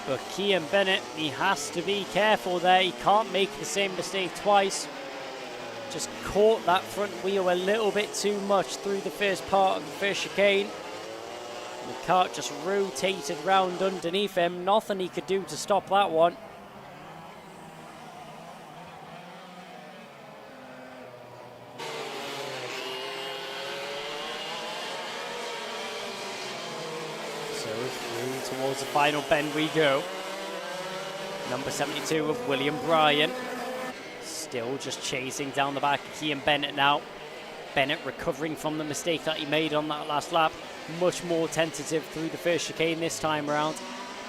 But Kian Bennett, he has to be careful there. He can't make the same mistake twice. Just caught that front wheel a little bit too much through the first part of the first chicane. The kart just rotated round underneath him. Nothing he could do to stop that one. So through towards the final bend we go. Number 72 of William Bryan. Still just chasing down the back of Kian Bennett now. Bennett recovering from the mistake that he made on that last lap. Much more tentative through the first chicane this time around.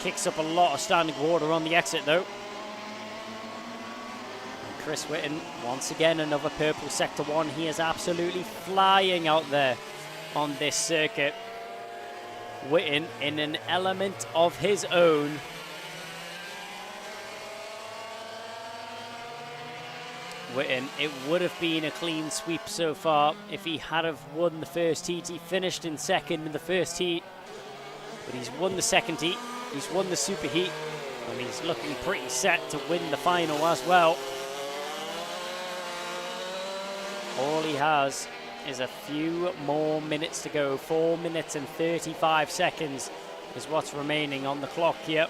Kicks up a lot of standing water on the exit though. And Chris Whitten, once again another purple sector 1. He is absolutely flying out there on this circuit. Whitten in an element of his own. Whitten, it would have been a clean sweep so far if he had have won the first heat. He finished in second in the first heat, but he's won the second heat, he's won the super heat, and he's looking pretty set to win the final as well. All he has is a few more minutes to go. 4 minutes and 35 seconds is what's remaining on the clock here.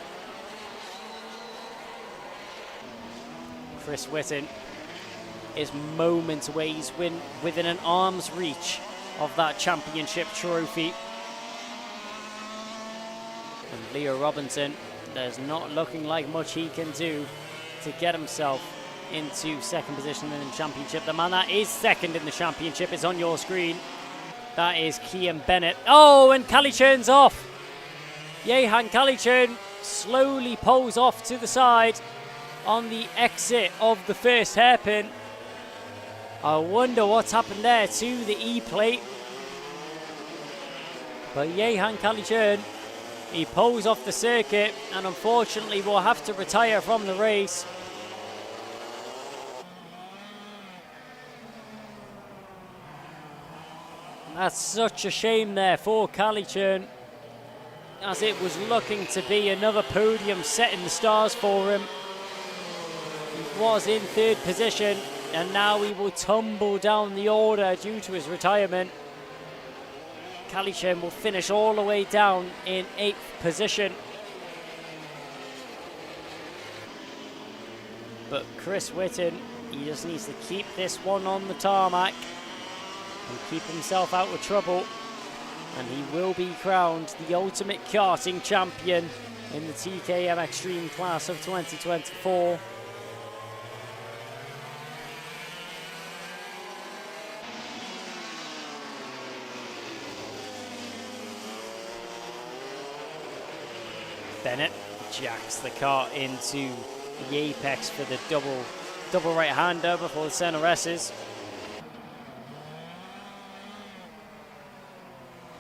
Chris Whitten is moments away. He's within an arm's reach of that championship trophy. And Leo Robinson, there's not looking like much he can do to get himself into second position in the championship. The man that is second in the championship is on your screen. That is Kian Bennett. Oh, and Kalichern's off. Jehan Kalichern slowly pulls off to the side on the exit of the first hairpin. I wonder what's happened there to the E-plate. But Jehan Kalichern, he pulls off the circuit and unfortunately will have to retire from the race. That's such a shame there for Kalichern, as it was looking to be another podium set in the stars for him. He was in third position, and now he will tumble down the order due to his retirement. Kalichern will finish all the way down in 8th position. But Chris Whitten, He just needs to keep this one on the tarmac and keep himself out of trouble. And he will be crowned the ultimate karting champion in the TKM Extreme class of 2024. Bennett jacks the car into the apex for the double right-hander before the center S's.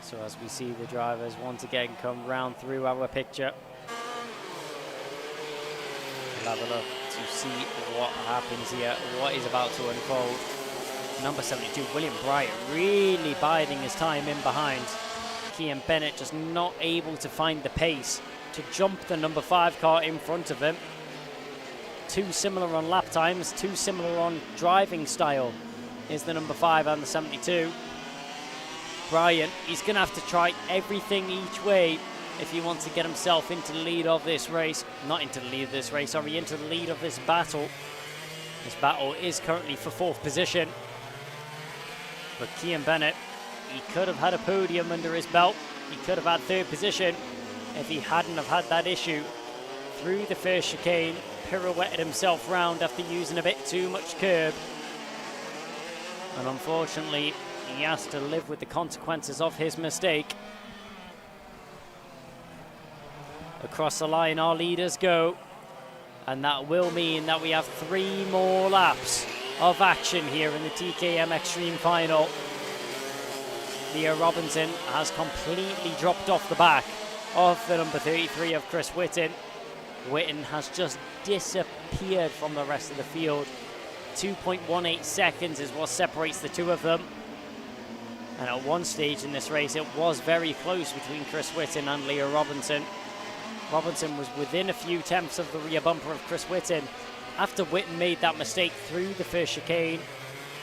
So as we see the drivers once again come round through our picture. We'll have a look to see what happens here, what is about to unfold. Number 72, William Bryant, really biding his time in behind. Kian Bennett just not able to find the pace to jump the number 5 car in front of him. Too similar on lap times, too similar on driving style is the number 5 and the 72. Bryant, he's going to have to try everything each way if he wants to get himself into the lead of this race. Not into the lead of this race, sorry, into the lead of this battle. This battle is currently for 4th position. But Kian Bennett, he could have had a podium under his belt. He could have had 3rd position if he hadn't have had that issue through the first chicane, pirouetted himself round after using a bit too much curb. And unfortunately, he has to live with the consequences of his mistake. Across the line our leaders go, and that will mean that we have 3 more laps of action here in the TKM Extreme Final. Leah Robinson has completely dropped off the back of the number 33 of Chris Whitten. Whitten has just disappeared from the rest of the field. 2.18 seconds is what separates the two of them. And at one stage in this race, it was very close between Chris Whitten and Leah Robinson. Robinson was within a few tenths of the rear bumper of Chris Whitten after Whitten made that mistake through the first chicane,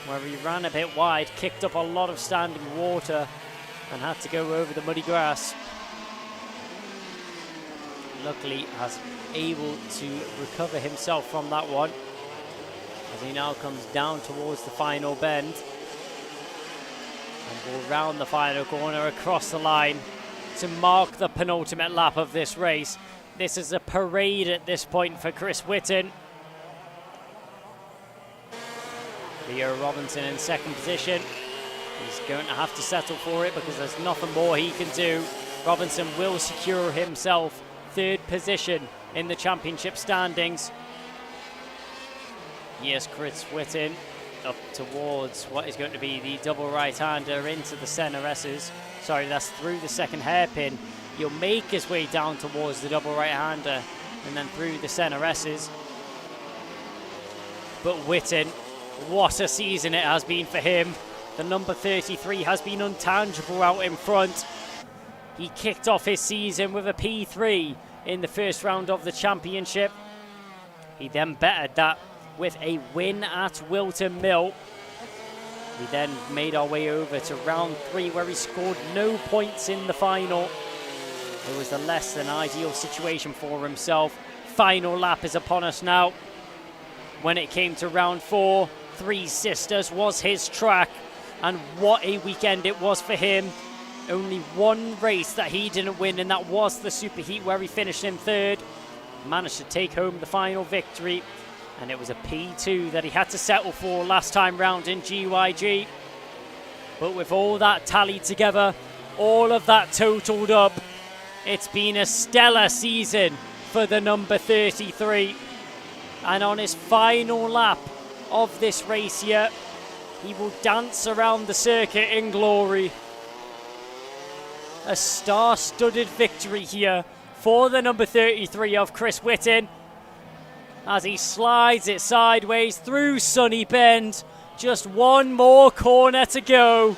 where he ran a bit wide, kicked up a lot of standing water, and had to go over the muddy grass. Luckily, has able to recover himself from that one as he now comes down towards the final bend and will round the final corner across the line to mark the penultimate lap of this race. This is a parade at this point for Chris Whitten. Leo Robinson in 2nd position. He's going to have to settle for it because there's nothing more he can do. Robinson will secure himself 3rd position in the championship standings. Yes, Chris Whitten up towards what is going to be the double right-hander into the center S's. Sorry, that's through the 2nd hairpin. He'll make his way down towards the double right-hander and then through the center S's. But Whitten, what a season it has been for him. The number 33 has been untangible out in front. He kicked off his season with a P3 in the first round of the championship. He then bettered that with a win at Wilton Mill. We then made our way over to round 3 where he scored no points in the final. It was a less than ideal situation for himself. Final lap is upon us now. When it came to round 4, Three Sisters was his track, and what a weekend it was for him. Only one race that he didn't win, and that was the Superheat where he finished in 3rd. Managed to take home the final victory, and it was a P2 that he had to settle for last time round in GYG. But with all that tallied together, all of that totaled up, it's been a stellar season for the number 33. And on his final lap of this race here, he will dance around the circuit in glory. A star-studded victory here for the number 33 of Chris Whitten as he slides it sideways through Sunny Bend. Just one more corner to go.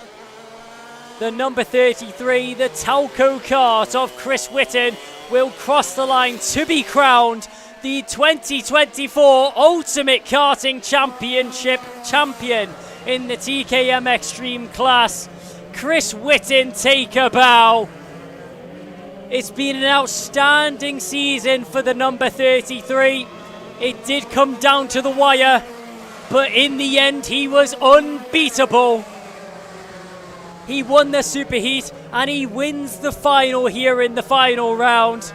The number 33, the Talco kart of Chris Whitten, will cross the line to be crowned the 2024 Ultimate Karting Championship champion in the TKM Extreme class. Chris Whitten, take a bow. It's been an outstanding season for the number 33. It did come down to the wire, but in the end he was unbeatable. He won the superheat and he wins the final here in the final round.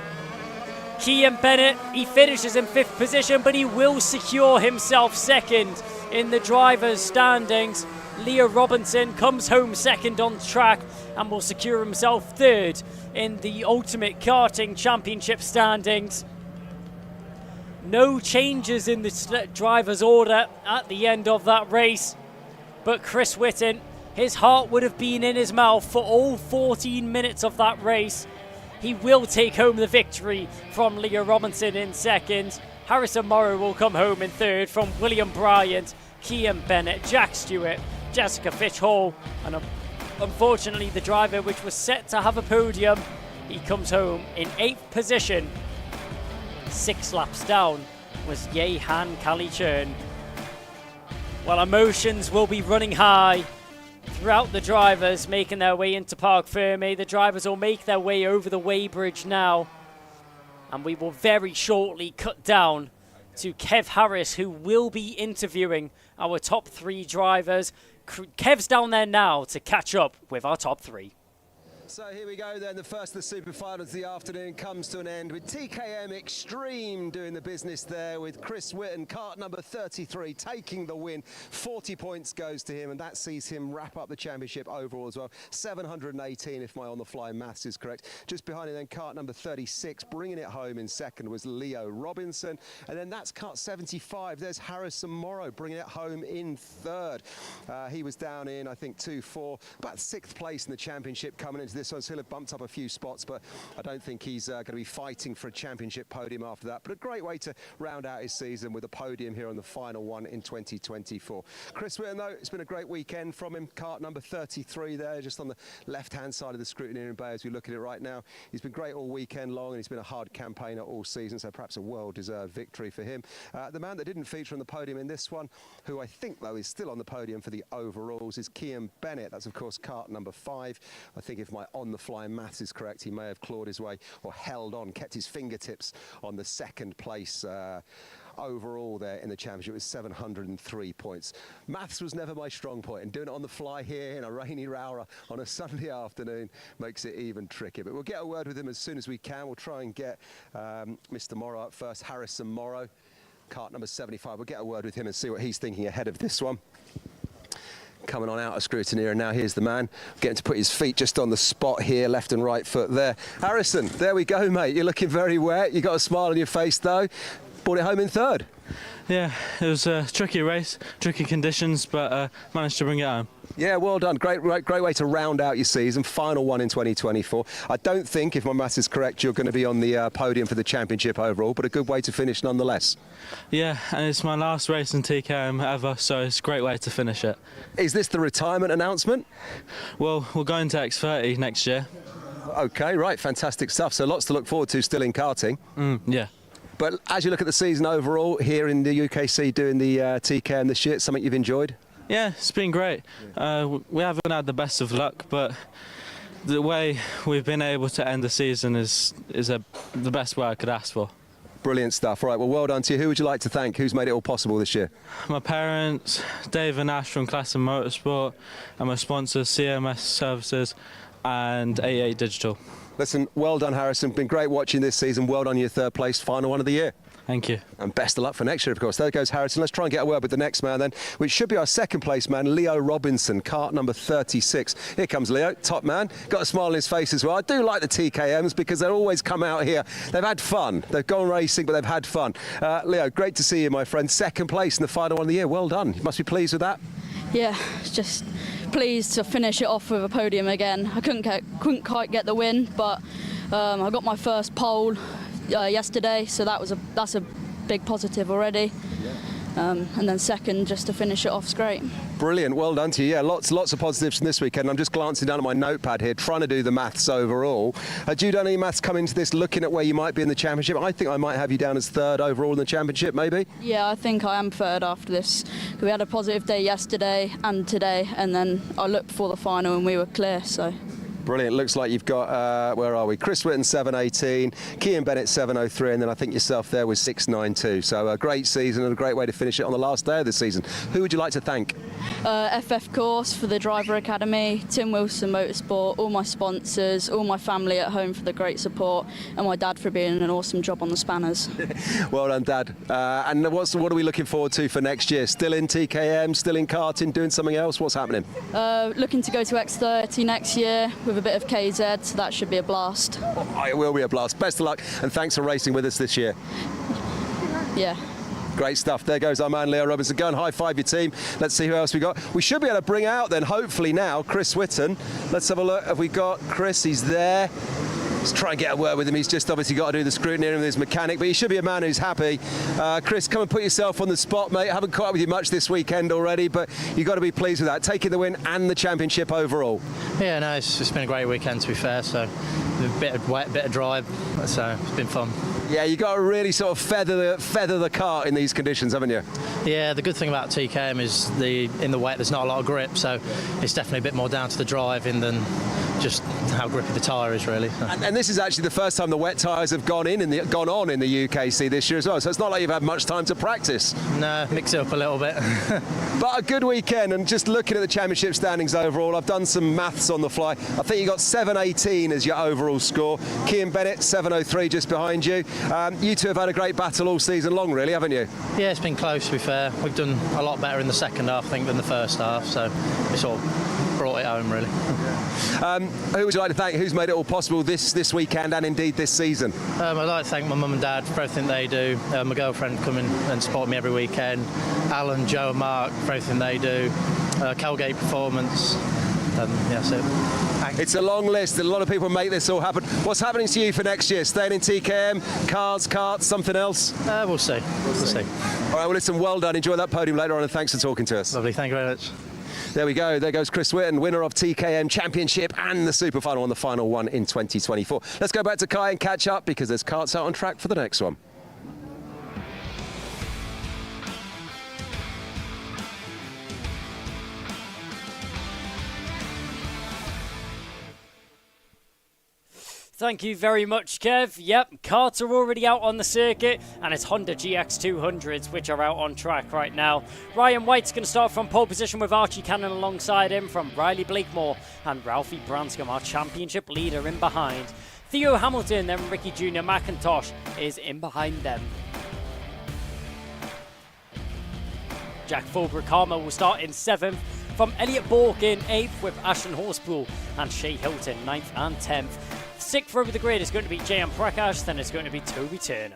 Cian Bennett, he finishes in 5th position, but he will secure himself 2nd in the drivers' standings. Leah Robinson comes home 2nd on track and will secure himself 3rd in the Ultimate Karting Championship standings. No changes in the drivers' order at the end of that race, but Chris Whitten, his heart would have been in his mouth for all 14 minutes of that race. He will take home the victory from Leah Robinson in 2nd. Harrison Morrow will come home in 3rd from William Bryant, Cian Bennett, Jack Stewart, Jessica Fitch-Hall, and unfortunately the driver which was set to have a podium, he comes home in 8th position. 6 laps down was Yehan Kalichern. Well, emotions will be running high throughout the drivers making their way into Parc Fermé. The drivers will make their way over the Weybridge now, and we will very shortly cut down to Kev Harris, who will be interviewing our top 3 drivers. Kev's down there now to catch up with our top 3. So here we go then, the first of the super finals of the afternoon comes to an end with TKM Extreme doing the business there with Chris Whitten, kart number 33, taking the win. 40 points goes to him, and that sees him wrap up the championship overall as well. 718 if my on-the-fly maths is correct. Just behind him then kart number 36, bringing it home in 2nd was Leo Robinson. And then that's kart 75, there's Harrison Morrow bringing it home in 3rd. He was down in, I think, 2-4, about 6th place in the championship coming into this one, so he'll have bumped up a few spots, but I don't think he's going to be fighting for a championship podium after that. But a great way to round out his season with a podium here on the final one in 2024. Chris Whitten, though, it's been a great weekend from him. Kart number 33 there, just on the left-hand side of the scrutineering bay as we look at it right now. He's been great all weekend long, and he's been a hard campaigner all season, so perhaps a well-deserved victory for him. The man that didn't feature on the podium in this one, who I think, though, is still on the podium for the overalls, is Cian Bennett. That's, of course, kart number 5. I think if my on-the-fly maths is correct, he may have clawed his way or held on, kept his fingertips on the 2nd place overall there in the championship with 703 points. Maths was never my strong point, and doing it on the fly here in a rainy Rowrah on a Sunday afternoon makes it even trickier. But we'll get a word with him as soon as we can. We'll try and get Mr. Morrow up first, Harrison Morrow, kart number 75. We'll get a word with him and see what he's thinking ahead of this one. Coming on out of scrutineer, and now here's the man getting to put his feet just on the spot here, left and right foot there. Harrison, there we go, mate. You're looking very wet. You got a smile on your face though. Brought it home in 3rd. Yeah, it was a tricky race, tricky conditions, but managed to bring it home. Yeah, well done. Great way to round out your season. Final one in 2024. I don't think, if my maths is correct, you're going to be on the podium for the championship overall, but a good way to finish nonetheless. Yeah, and it's my last race in TKM ever, so it's a great way to finish it. Is this the retirement announcement? Well, we're going to X30 next year. Okay, right, fantastic stuff. So lots to look forward to still in karting. Yeah. But as you look at the season overall here in the UKC doing the TKM this year, it's something you've enjoyed? Yeah, it's been great. We haven't had the best of luck, but the way we've been able to end the season is the best way I could ask for. Brilliant stuff. All right, well done to you. Who would you like to thank? Who's made it all possible this year? My parents, Dave and Ash from Class and Motorsport, and my sponsors, CMS Services and 88 Digital. Listen, well done, Harrison. Been great watching this season. Well done, your 3rd place, final one of the year. Thank you. And best of luck for next year, of course. There goes Harrison. Let's try and get a word with the next man then, which should be our 2nd place man, Leo Robinson, kart number 36. Here comes Leo, top man. Got a smile on his face as well. I do like the TKMs because they always come out here. They've had fun. They've gone racing, but they've had fun. Leo, great to see you, my friend. 2nd place in the final one of the year. Well done. You must be pleased with that. Yeah, just pleased to finish it off with a podium again. I couldn't quite get the win, but I got my first pole yesterday, so that's a big positive already. And then 2nd just to finish it off is great. Brilliant, well done to you. Yeah, lots of positives from this weekend. I'm just glancing down at my notepad here, trying to do the maths overall. Had you done any maths coming into this, looking at where you might be in the championship? I think I might have you down as 3rd overall in the championship, maybe? Yeah, I think I am 3rd after this. We had a positive day yesterday and today, and then I looked for the final and we were clear, so... Brilliant. Looks like you've got, where are we? Chris Whitten 7:18, Cian Bennett 7:03, and then I think yourself there was 6:92. So a great season and a great way to finish it on the last day of the season. Who would you like to thank? FF Course for the Driver Academy, Tim Wilson Motorsport, all my sponsors, all my family at home for the great support, and my dad for being an awesome job on the spanners. Well done, Dad. And what are we looking forward to for next year? Still in TKM, still in karting, doing something else? What's happening? Looking to go to X30 next year with a bit of KZ, so that should be a blast. Oh, it will be a blast. Best of luck, and thanks for racing with us this year. Yeah. Great stuff. There goes our man Leo Robinson. Go and high-five your team. Let's see who else we got. We should be able to bring out then, hopefully now, Chris Whitten. Let's have a look. Have we got Chris? He's there. Let's try and get a word with him. He's just obviously got to do the scrutineering with his mechanic, but he should be a man who's happy. Chris, come and put yourself on the spot, mate. I haven't caught up with you much this weekend already, but you've got to be pleased with that. Taking the win and the championship overall. Yeah, no, it's been a great weekend, to be fair. So a bit of wet, bit of dry, so it's been fun. Yeah, you've got to really sort of feather the kart in these conditions, haven't you? Yeah, the good thing about TKM is in the wet there's not a lot of grip, so it's definitely a bit more down to the driving than just how grippy the tyre is, really. And this is actually the first time the wet tyres have gone on in the UKC this year as well, so it's not like you've had much time to practice. No, mix it up a little bit. But a good weekend, and just looking at the championship standings overall, I've done some maths on the fly. I think you got 7:18 as your overall score. Cian Bennett 7:03 just behind you. You two have had a great battle all season long, really, haven't you? Yeah, it's been close, to be fair. We've done a lot better in the second half, I think, than the first half, so we sort of brought it home, really. Who would you like to thank? Who's made it all possible this weekend and indeed this season? I'd like to thank my mum and dad for everything they do. My girlfriend coming and supporting me every weekend. Alan, Joe and Mark for everything they do. Calgate Performance. Yeah, that's it. Thanks. It's a long list. A lot of people make this all happen. What's happening to you for next year? Staying in TKM, cars, karts, something else? We'll see. We'll see. All right, well, listen, well done. Enjoy that podium later on, and thanks for talking to us. Lovely. Thank you very much. There we go. There goes Chris Whitten, winner of TKM Championship and the Super Final on the final one in 2024. Let's go back to Kai and catch up because there's karts out on track for the next one. Thank you very much, Kev. Yep, karts are already out on the circuit, and it's Honda GX200s which are out on track right now. Ryan White's going to start from pole position with Archie Cannon alongside him from Riley Blakemore, and Ralphie Branscombe, our championship leader, in behind. Theo Hamilton, then Ricky Jr. McIntosh is in behind them. Jack Fulbrook-Harmer will start in 7th, from Elliot Bork in 8th with Ashton Horsepool and Shea Hilton 9th and 10th. 6th over the grid is going to be J.M. Prakash, then it's going to be Toby Turner.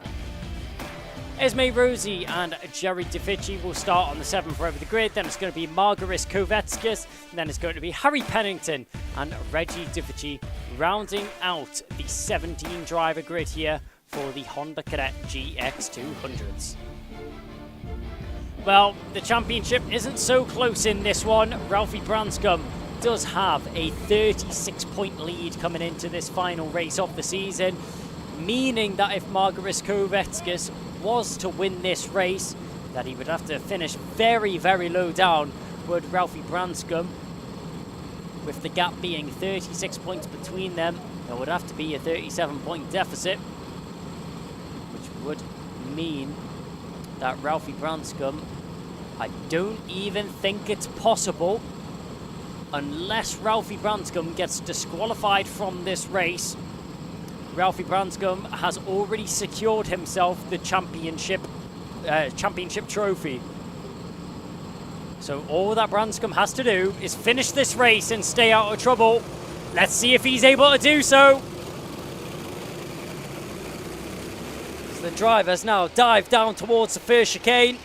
Esme Rosie and Jerry DeFicci will start on the 7th over the grid, then it's going to be Margaris Kovetskis, and then it's going to be Harry Pennington and Reggie DeFicci rounding out the 17 driver grid here for the Honda Cadet GX200s. Well, the championship isn't so close in this one. Ralphie Branscombe does have a 36-point lead coming into this final race of the season, meaning that if Margaris Kovetskis was to win this race, that he would have to finish very, very low down, would Ralphie Branscombe. With the gap being 36 points between them, there would have to be a 37-point deficit, which would mean that Ralphie Branscombe, I don't even think it's possible, unless Ralphie Branscombe gets disqualified from this race. Ralphie Branscombe has already secured himself the championship trophy. So all that Branscombe has to do is finish this race and stay out of trouble. Let's see if he's able to do so. So the drivers now dive down towards the first chicane.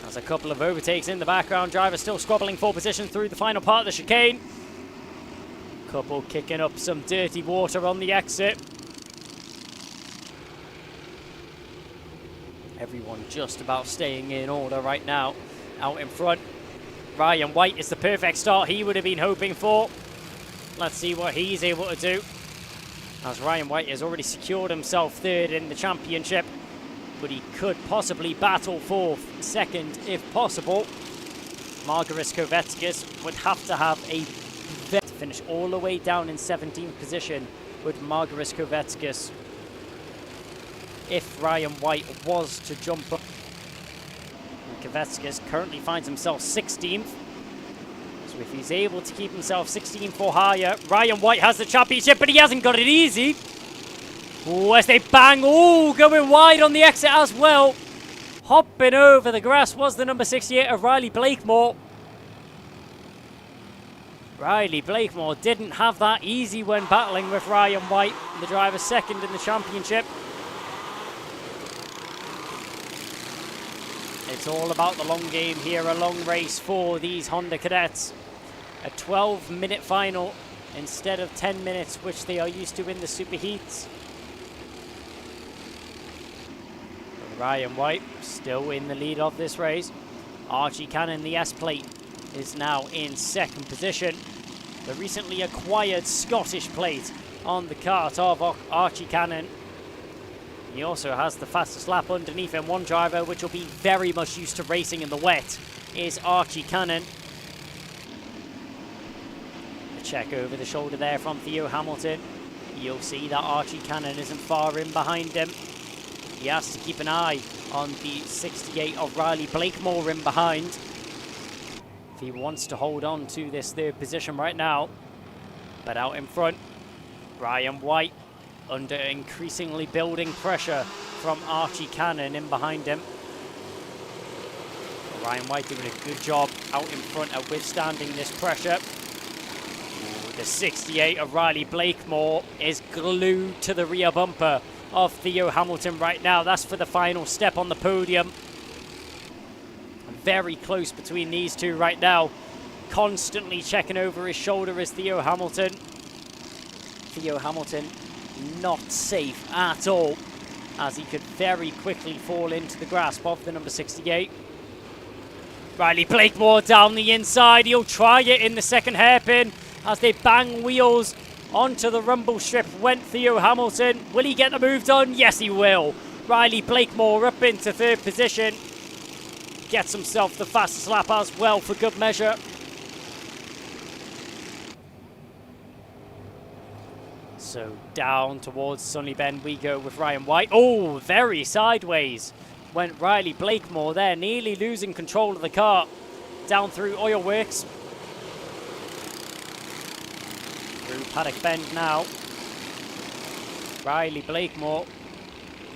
There's a couple of overtakes in the background. Drivers still squabbling for position through the final part of the chicane. Couple kicking up some dirty water on the exit. Everyone just about staying in order right now. Out in front, Ryan White is the perfect start he would have been hoping for. Let's see what he's able to do, as Ryan White has already secured himself 3rd in the championship, but he could possibly battle 4th, 2nd if possible. Margaris Kovetskis would have to have a vet to finished all the way down in 17th position with Margaris Kovetskis. If Ryan White was to jump up, Kovetskis currently finds himself 16th. So if he's able to keep himself 16th or higher, Ryan White has the championship, but he hasn't got it easy. Oh, as they bang, oh, going wide on the exit as well. Hopping over the grass was the number 68 of Riley Blakemore. Riley Blakemore didn't have that easy when battling with Ryan White, the driver's second in the championship. It's all about the long game here, a long race for these Honda cadets. A 12-minute final instead of 10 minutes, which they are used to in the superheats. Ryan White still in the lead of this race. Archie Cannon, the S-plate, is now in second position. The recently acquired Scottish plate on the kart of Archie Cannon. He also has the fastest lap underneath him. One driver which will be very much used to racing in the wet is Archie Cannon. A check over the shoulder there from Theo Hamilton. You'll see that Archie Cannon isn't far in behind him. He has to keep an eye on the 68 of Riley Blakemore in behind if he wants to hold on to this third position right now. But out in front, Ryan White under increasingly building pressure from Archie Cannon in behind him. Ryan White doing a good job out in front at withstanding this pressure. The 68 of Riley Blakemore is glued to the rear bumper of Theo Hamilton right now. That's for the final step on the podium. Very close between these two right now. Constantly checking over his shoulder is Theo Hamilton. Theo Hamilton not safe at all, as he could very quickly fall into the grasp of the number 68. Riley Blakemore down the inside. He'll try it in the second hairpin as they bang wheels onto the rumble strip. Went Theo Hamilton. Will he get the move done? Yes, he will. Riley Blakemore up into third position. Gets himself the fastest lap as well for good measure. So down towards Sunny Bend we go with Ryan White. Oh, very sideways went Riley Blakemore there, nearly losing control of the car. Down through Oil Works. Through Paddock Bend now. Riley Blakemore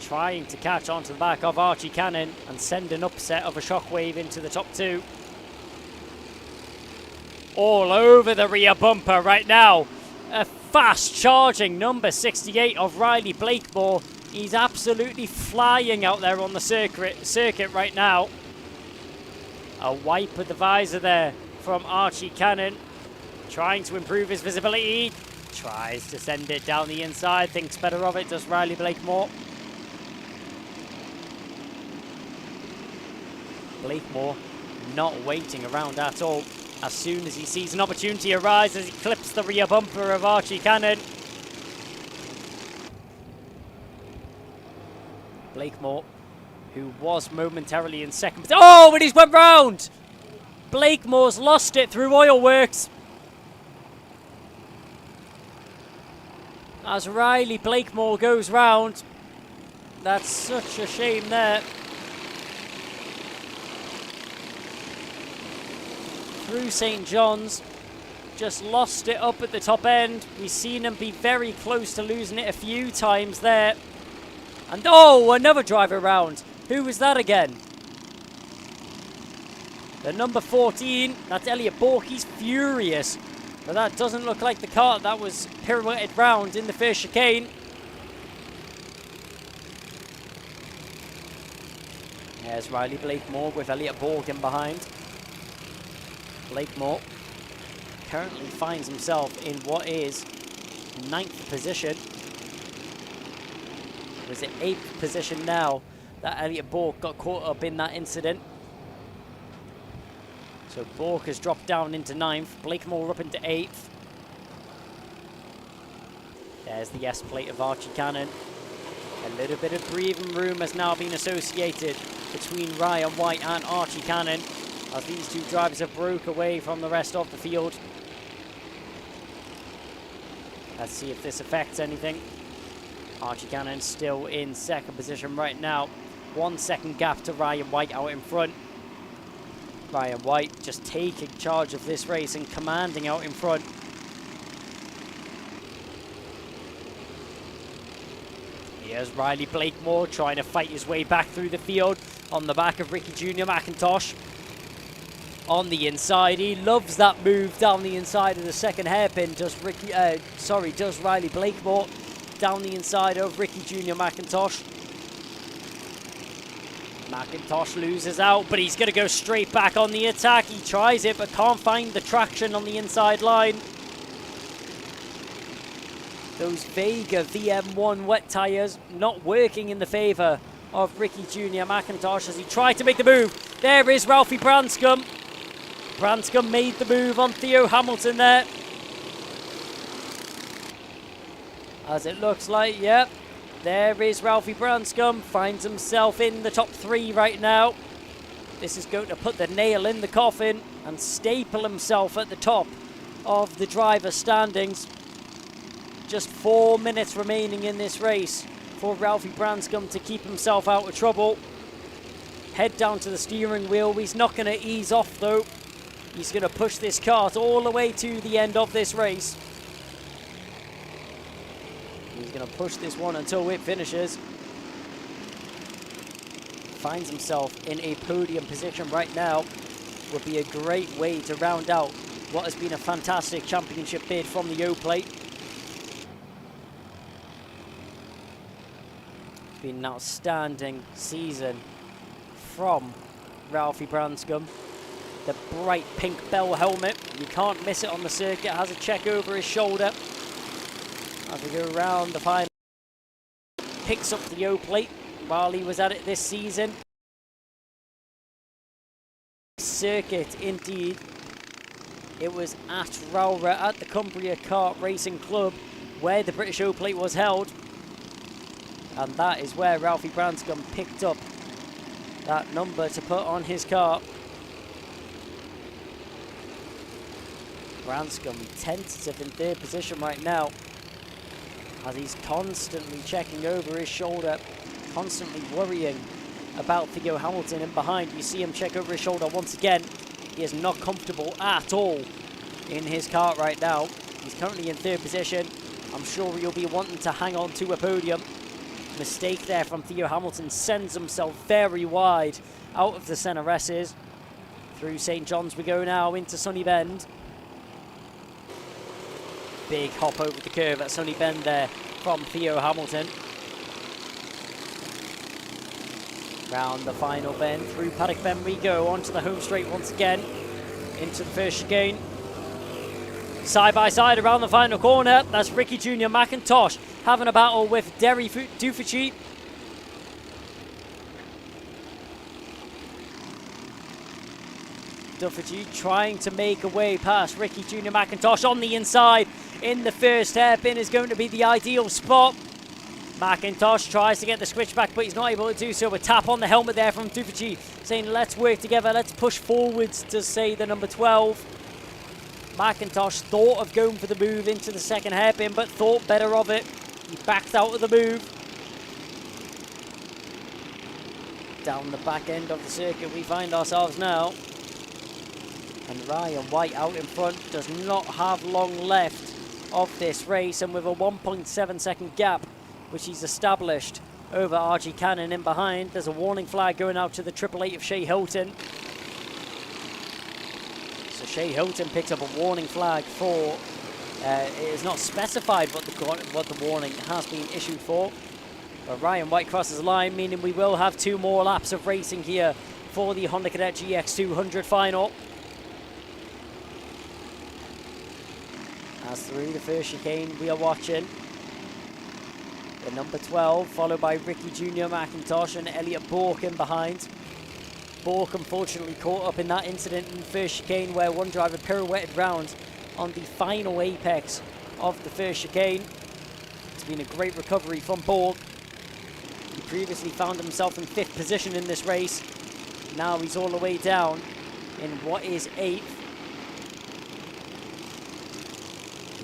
trying to catch onto the back of Archie Cannon and send an upset of a shockwave into the top two. All over the rear bumper right now. A fast charging number 68 of Riley Blakemore. He's absolutely flying out there on the circuit right now. A wipe of the visor there from Archie Cannon. Trying to improve his visibility. Tries to send it down the inside. Thinks better of it, does Riley Blakemore. Blakemore not waiting around at all. As soon as he sees an opportunity arise, as he clips the rear bumper of Archie Cannon. Blakemore, who was momentarily in second. Oh, but he's went round! Blakemore's lost it through Oil Works. As Riley Blakemore goes round. That's such a shame there. Through St. John's, just lost it up at the top end. We've seen him be very close to losing it a few times there. And oh, another driver round. Who was that again? The number 14, that's Elliot Bork. He's furious. But that doesn't look like the kart that was pirouetted round in the first chicane. There's Riley Blakemore with Elliot Borg in behind. Blakemore currently finds himself in what is 9th position. Or is it 8th position now that Elliot Borg got caught up in that incident? So Borg has dropped down into 9th, Blakemore up into 8th. There's the S-plate of Archie Cannon. A little bit of breathing room has now been associated between Ryan White and Archie Cannon, as these two drivers have broke away from the rest of the field. Let's see if this affects anything. Archie Cannon still in second position right now. 1 second gap to Ryan White out in front. Ryan White just taking charge of this race and commanding out in front. Here's Riley Blakemore trying to fight his way back through the field on the back of Ricky Jr. McIntosh. On the inside, he loves that move down the inside of the second hairpin. Does Riley Blakemore down the inside of Ricky Jr. McIntosh. McIntosh loses out, but he's going to go straight back on the attack. He tries it, but can't find the traction on the inside line. Those Vega VM1 wet tyres not working in the favour of Ricky Jr. McIntosh as he tried to make the move. There is Ralphie Branscombe. Branscombe made the move on Theo Hamilton there. As it looks like, yep. There is Ralphie Branscombe, finds himself in the top 3 right now. This is going to put the nail in the coffin and staple himself at the top of the driver standings. Just 4 minutes remaining in this race for Ralphie Branscombe to keep himself out of trouble. Head down to the steering wheel. He's not going to ease off though. He's going to push this kart all the way to the end of this race. He's going to push this one until it finishes. Finds himself in a podium position right now. Would be a great way to round out what has been a fantastic championship bid from the O-Plate. Been an outstanding season from Ralphie Branscombe. The bright pink bell helmet, you can't miss it on the circuit, has a check over his shoulder. As we go around the final, picks up the O-Plate while he was at it this season. Circuit indeed. It was at Rowrah at the Cumbria Kart Racing Club where the British O-Plate was held. And that is where Ralphie Branscombe picked up that number to put on his car. Branscombe tentative in 3rd position right now, as he's constantly checking over his shoulder, constantly worrying about Theo Hamilton in behind. You see him check over his shoulder once again. He is not comfortable at all in his kart right now. He's currently in 3rd position. I'm sure he'll be wanting to hang on to a podium. Mistake there from Theo Hamilton sends himself very wide out of the centre S's. Through St John's we go now into Sunny Bend. Big hop over the curve at Sunny Bend there from Theo Hamilton. Round the final bend, through Paddock Bend we go, onto the home straight once again, into the first chicane. Side by side around the final corner, that's Ricky Jr. McIntosh having a battle with Derry Dufaci. Dufaci trying to make a way past Ricky Jr. McIntosh on the inside. In the first hairpin is going to be the ideal spot. McIntosh tries to get the switchback, but he's not able to do so. A tap on the helmet there from Dufaci, saying let's work together, let's push forwards, to say the number 12. McIntosh thought of going for the move into the second hairpin, but thought better of it. He backed out of the move. Down the back end of the circuit we find ourselves now. And Ryan White out in front does not have long left of this race, and with a 1.7 second gap which he's established over Archie Cannon in behind, there's a warning flag going out to the 888 of Shea Hilton. So Shea Hilton picked up a warning flag for, it is not specified what the warning has been issued for. But Ryan White crosses the line, meaning we will have 2 more laps of racing here for the Honda Cadet GX200 final. As through the first chicane we are watching the number 12, followed by Ricky Jr. McIntosh and Elliot Bourke in behind. Bourke unfortunately caught up in that incident in the first chicane where one driver pirouetted round on the final apex of the first chicane. It's been a great recovery from Bourke. He previously found himself in 5th position in this race. Now he's all the way down in what is 8th.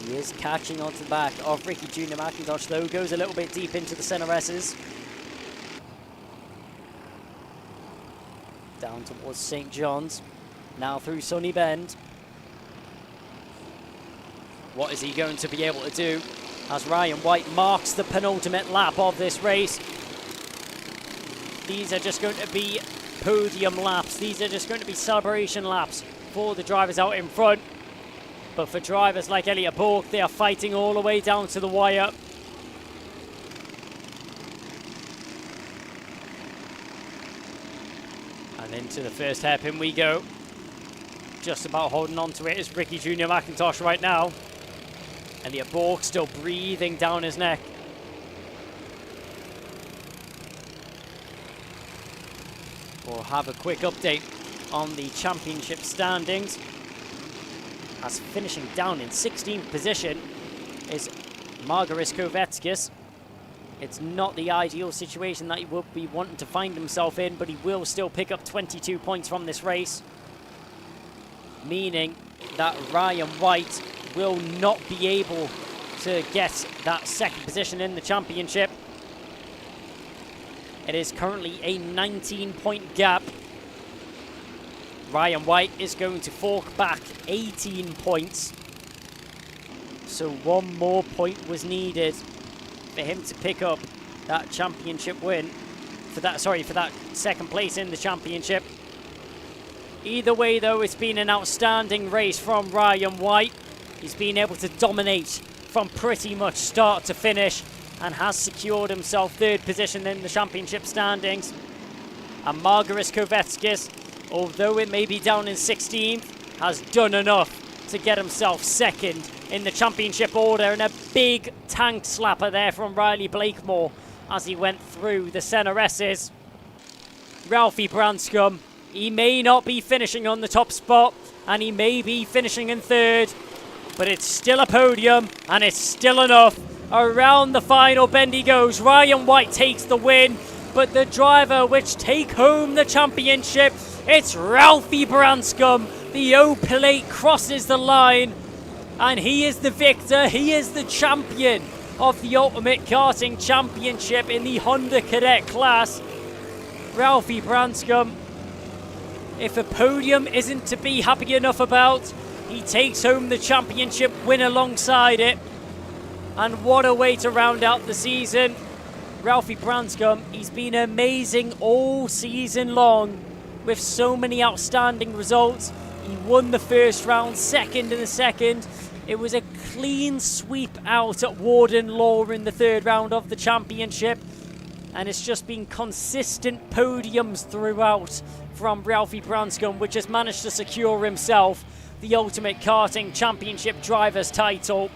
He is catching onto the back of Ricky Junior McIntosh, though, goes a little bit deep into the centre S's. Down towards St. John's, now through Sunny Bend. What is he going to be able to do as Ryan White marks the penultimate lap of this race? These are just going to be podium laps. These are just going to be celebration laps for the drivers out in front. But for drivers like Elliot Bork, they are fighting all the way down to the wire. And into the first hairpin we go. Just about holding on to it is Ricky Junior McIntosh right now. Elliot Bork still breathing down his neck. We'll have a quick update on the championship standings. As finishing down in 16th position is Margaris Kovetskis. It's not the ideal situation that he would be wanting to find himself in, but he will still pick up 22 points from this race, meaning that Ryan White will not be able to get that second position in the championship. It is currently a 19-point gap. Ryan White is going to fork back 18 points. So one more point was needed for him to pick up that championship win. For that second place in the championship. Either way, though, it's been an outstanding race from Ryan White. He's been able to dominate from pretty much start to finish and has secured himself third position in the championship standings. And Margaris Kovetskis, although it may be down in 16th, has done enough to get himself second in the championship order. And a big tank slapper there from Riley Blakemore as he went through the centre S's. Ralphie Branscombe, he may not be finishing on the top spot and he may be finishing in third, but it's still a podium and it's still enough. Around the final bend he goes. Ryan White takes the win, but the driver which take home the championship, it's Ralphie Branscombe. The O-plate crosses the line and he is the victor. He is the champion of the Ultimate Karting Championship in the Honda Cadet class. Ralphie Branscombe, if a podium isn't to be happy enough about, he takes home the championship win alongside it. And what a way to round out the season. Ralphie Branscombe, he's been amazing all season long with so many outstanding results. He won the first round, second in the second. It was a clean sweep out at Warden Law in the third round of the championship. And it's just been consistent podiums throughout from Ralphie Branscombe, which has managed to secure himself the Ultimate Karting Championship Drivers title.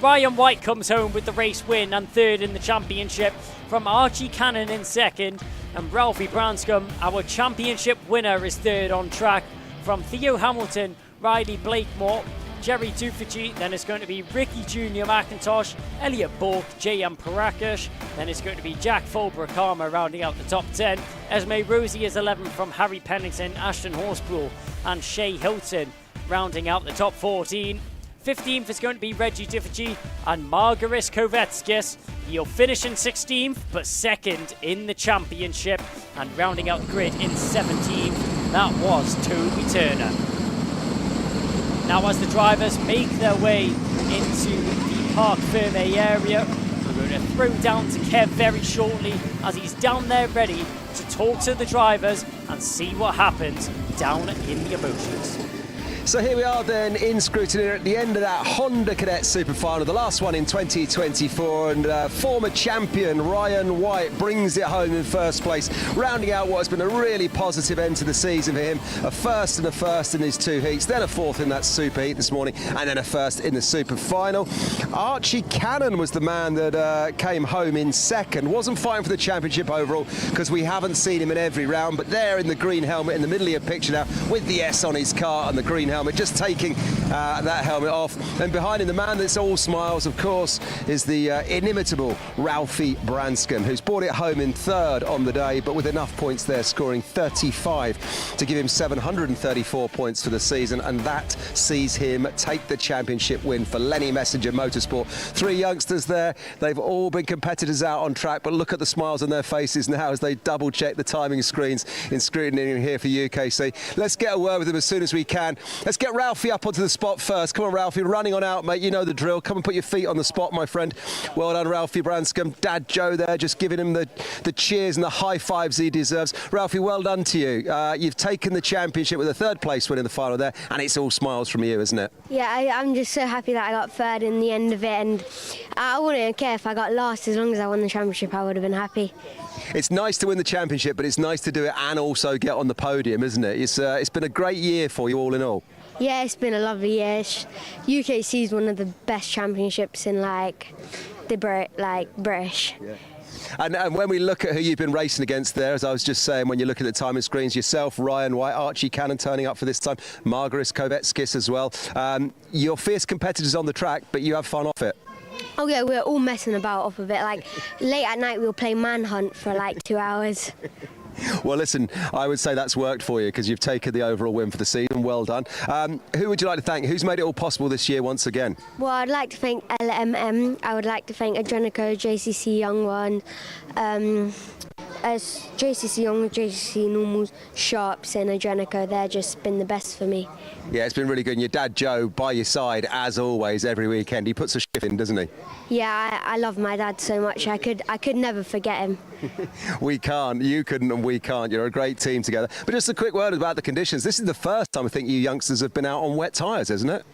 Ryan White comes home with the race win and third in the championship from Archie Cannon in second, and Ralphie Branscombe, our championship winner, is third on track from Theo Hamilton, Riley Blakemore, Jerry Tufici. Then it's going to be Ricky Junior McIntosh, Elliot Bork, J.M. Parakash. Then it's going to be Jack Fulbrook-Harmer rounding out the top 10. Esme Rosie is 11 from Harry Pennington, Ashton Horspool and Shay Hilton rounding out the top 14. 15th is going to be Reggie Tufici and Margaris Kovetskis. He'll finish in 16th, but second in the championship. And rounding out the grid in 17th, that was Toby Turner. Now as the drivers make their way into the Parc Ferme area, we're going to throw down to Kev very shortly as he's down there ready to talk to the drivers and see what happens down in the emotions. So here we are then in scrutiny at the end of that Honda Cadet Super Final, the last one in 2024, and former champion Ryan White brings it home in first place, rounding out what has been a really positive end to the season for him. A first in his two heats, then a fourth in that Super Heat this morning, and then a first in the Super Final. Archie Cannon was the man that came home in second. Wasn't fighting for the championship overall because we haven't seen him in every round, but there in the green helmet in the middle of your picture now with the S on his car and the green helmet, just taking that helmet off. And behind him, the man that's all smiles, of course, is the inimitable Ralphie Branscombe, who's brought it home in third on the day, but with enough points there, scoring 35 to give him 734 points for the season, and that sees him take the championship win for Lenny Messenger Motorsport. 3 youngsters there. They've all been competitors out on track, but look at the smiles on their faces now as they double-check the timing screens in scrutiny here for UKC. Let's get a word with them as soon as we can. Let's get Ralphie up onto the spot first. Come on, Ralphie, running on out, mate. You know the drill. Come and put your feet on the spot, my friend. Well done, Ralphie Branscombe. Dad Joe there, just giving him the cheers and the high fives he deserves. Ralphie, well done to you. You've taken the championship with a 3rd place win in the final there, and it's all smiles from you, isn't it? Yeah, I'm just so happy that I got 3rd in the end of it, and I wouldn't care if I got last. As long as I won the championship, I would have been happy. It's nice to win the championship, but it's nice to do it and also get on the podium, isn't it? It's been a great year for you all in all. Yeah, it's been a lovely year. UKC is one of the best championships in British. Yeah. And when we look at who you've been racing against there, as I was just saying, when you look at the timing screens, yourself, Ryan White, Archie Cannon turning up for this time, Margaris Kovetskis as well. You're fierce competitors on the track, but you have fun off it. Oh yeah, we're all messing about off of it. Like late at night, we'll play manhunt for like 2 hours. Well, listen, I would say that's worked for you because you've taken the overall win for the season. Well done. Who would you like to thank? Who's made it all possible this year once again? Well, I'd like to thank LMM. I would like to thank Adrenico, JCC Young One, as JCC Young, JCC Normals, Sharps and Adrenico. They're just been the best for me. Yeah, it's been really good. And your dad, Joe, by your side, as always, every weekend. He puts a shift in, doesn't he? Yeah, I love my dad so much. I could never forget him. We can't. You couldn't and we can't. You're a great team together. But just a quick word about the conditions. This is the first time I think you youngsters have been out on wet tyres, isn't it?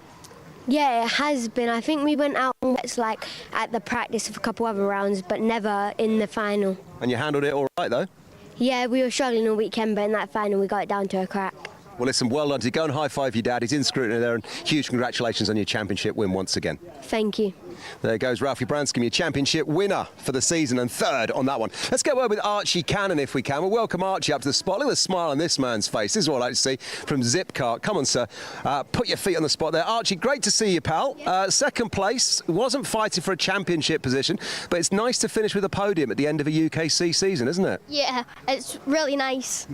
Yeah, it has been. I think we went out on wets like at the practice of a couple other rounds, but never in the final. And you handled it all right, though? Yeah, we were struggling all weekend, but in that final we got it down to a crack. Well, listen, well done to you. Go and high-five your dad. He's in scrutiny there, and huge congratulations on your championship win once again. Thank you. There goes Ralphie Branscombe, your championship winner for the season and 3rd on that one. Let's get a word with Archie Cannon if we can. We'll welcome Archie up to the spot. Look at the smile on this man's face. This is what I like to see from Zipcar. Come on, sir. Put your feet on the spot there. Archie, great to see you, pal. 2nd place. Wasn't fighting for a championship position, but it's nice to finish with a podium at the end of a UKC season, isn't it? Yeah, it's really nice.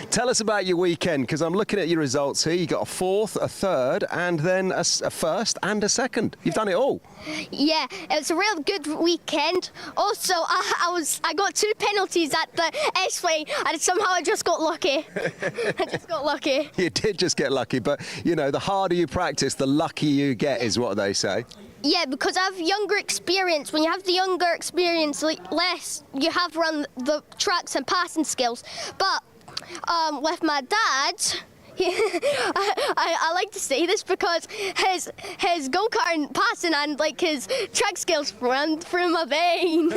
Tell us about your weekend, because I'm looking at your results here. You got a 4th, a 3rd, and then a 1st and a 2nd. You've done it all. Yeah, it was a real good weekend. Also, I got 2 penalties at the S-Way, and somehow I just got lucky. I just got lucky. You did just get lucky, but, you know, the harder you practice, the luckier you get, is what they say. Yeah, because I have younger experience. When you have the younger experience, less you have around the tracks and passing skills. But with my dad... I like to say this because his go-kart and passing and like his track skills run through my vein.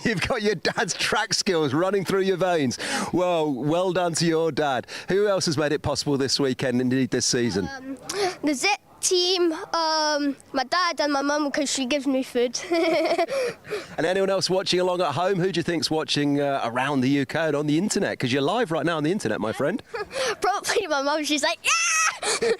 You've got your dad's track skills running through your veins. Well done to your dad. Who else has made it possible this weekend, indeed this season? The Zip team, my dad and my mum, because she gives me food. And anyone else watching along at home? Who do you think's watching around the UK and on the internet? Because you're live right now on the internet, my friend. Probably my mum. She's like, yeah!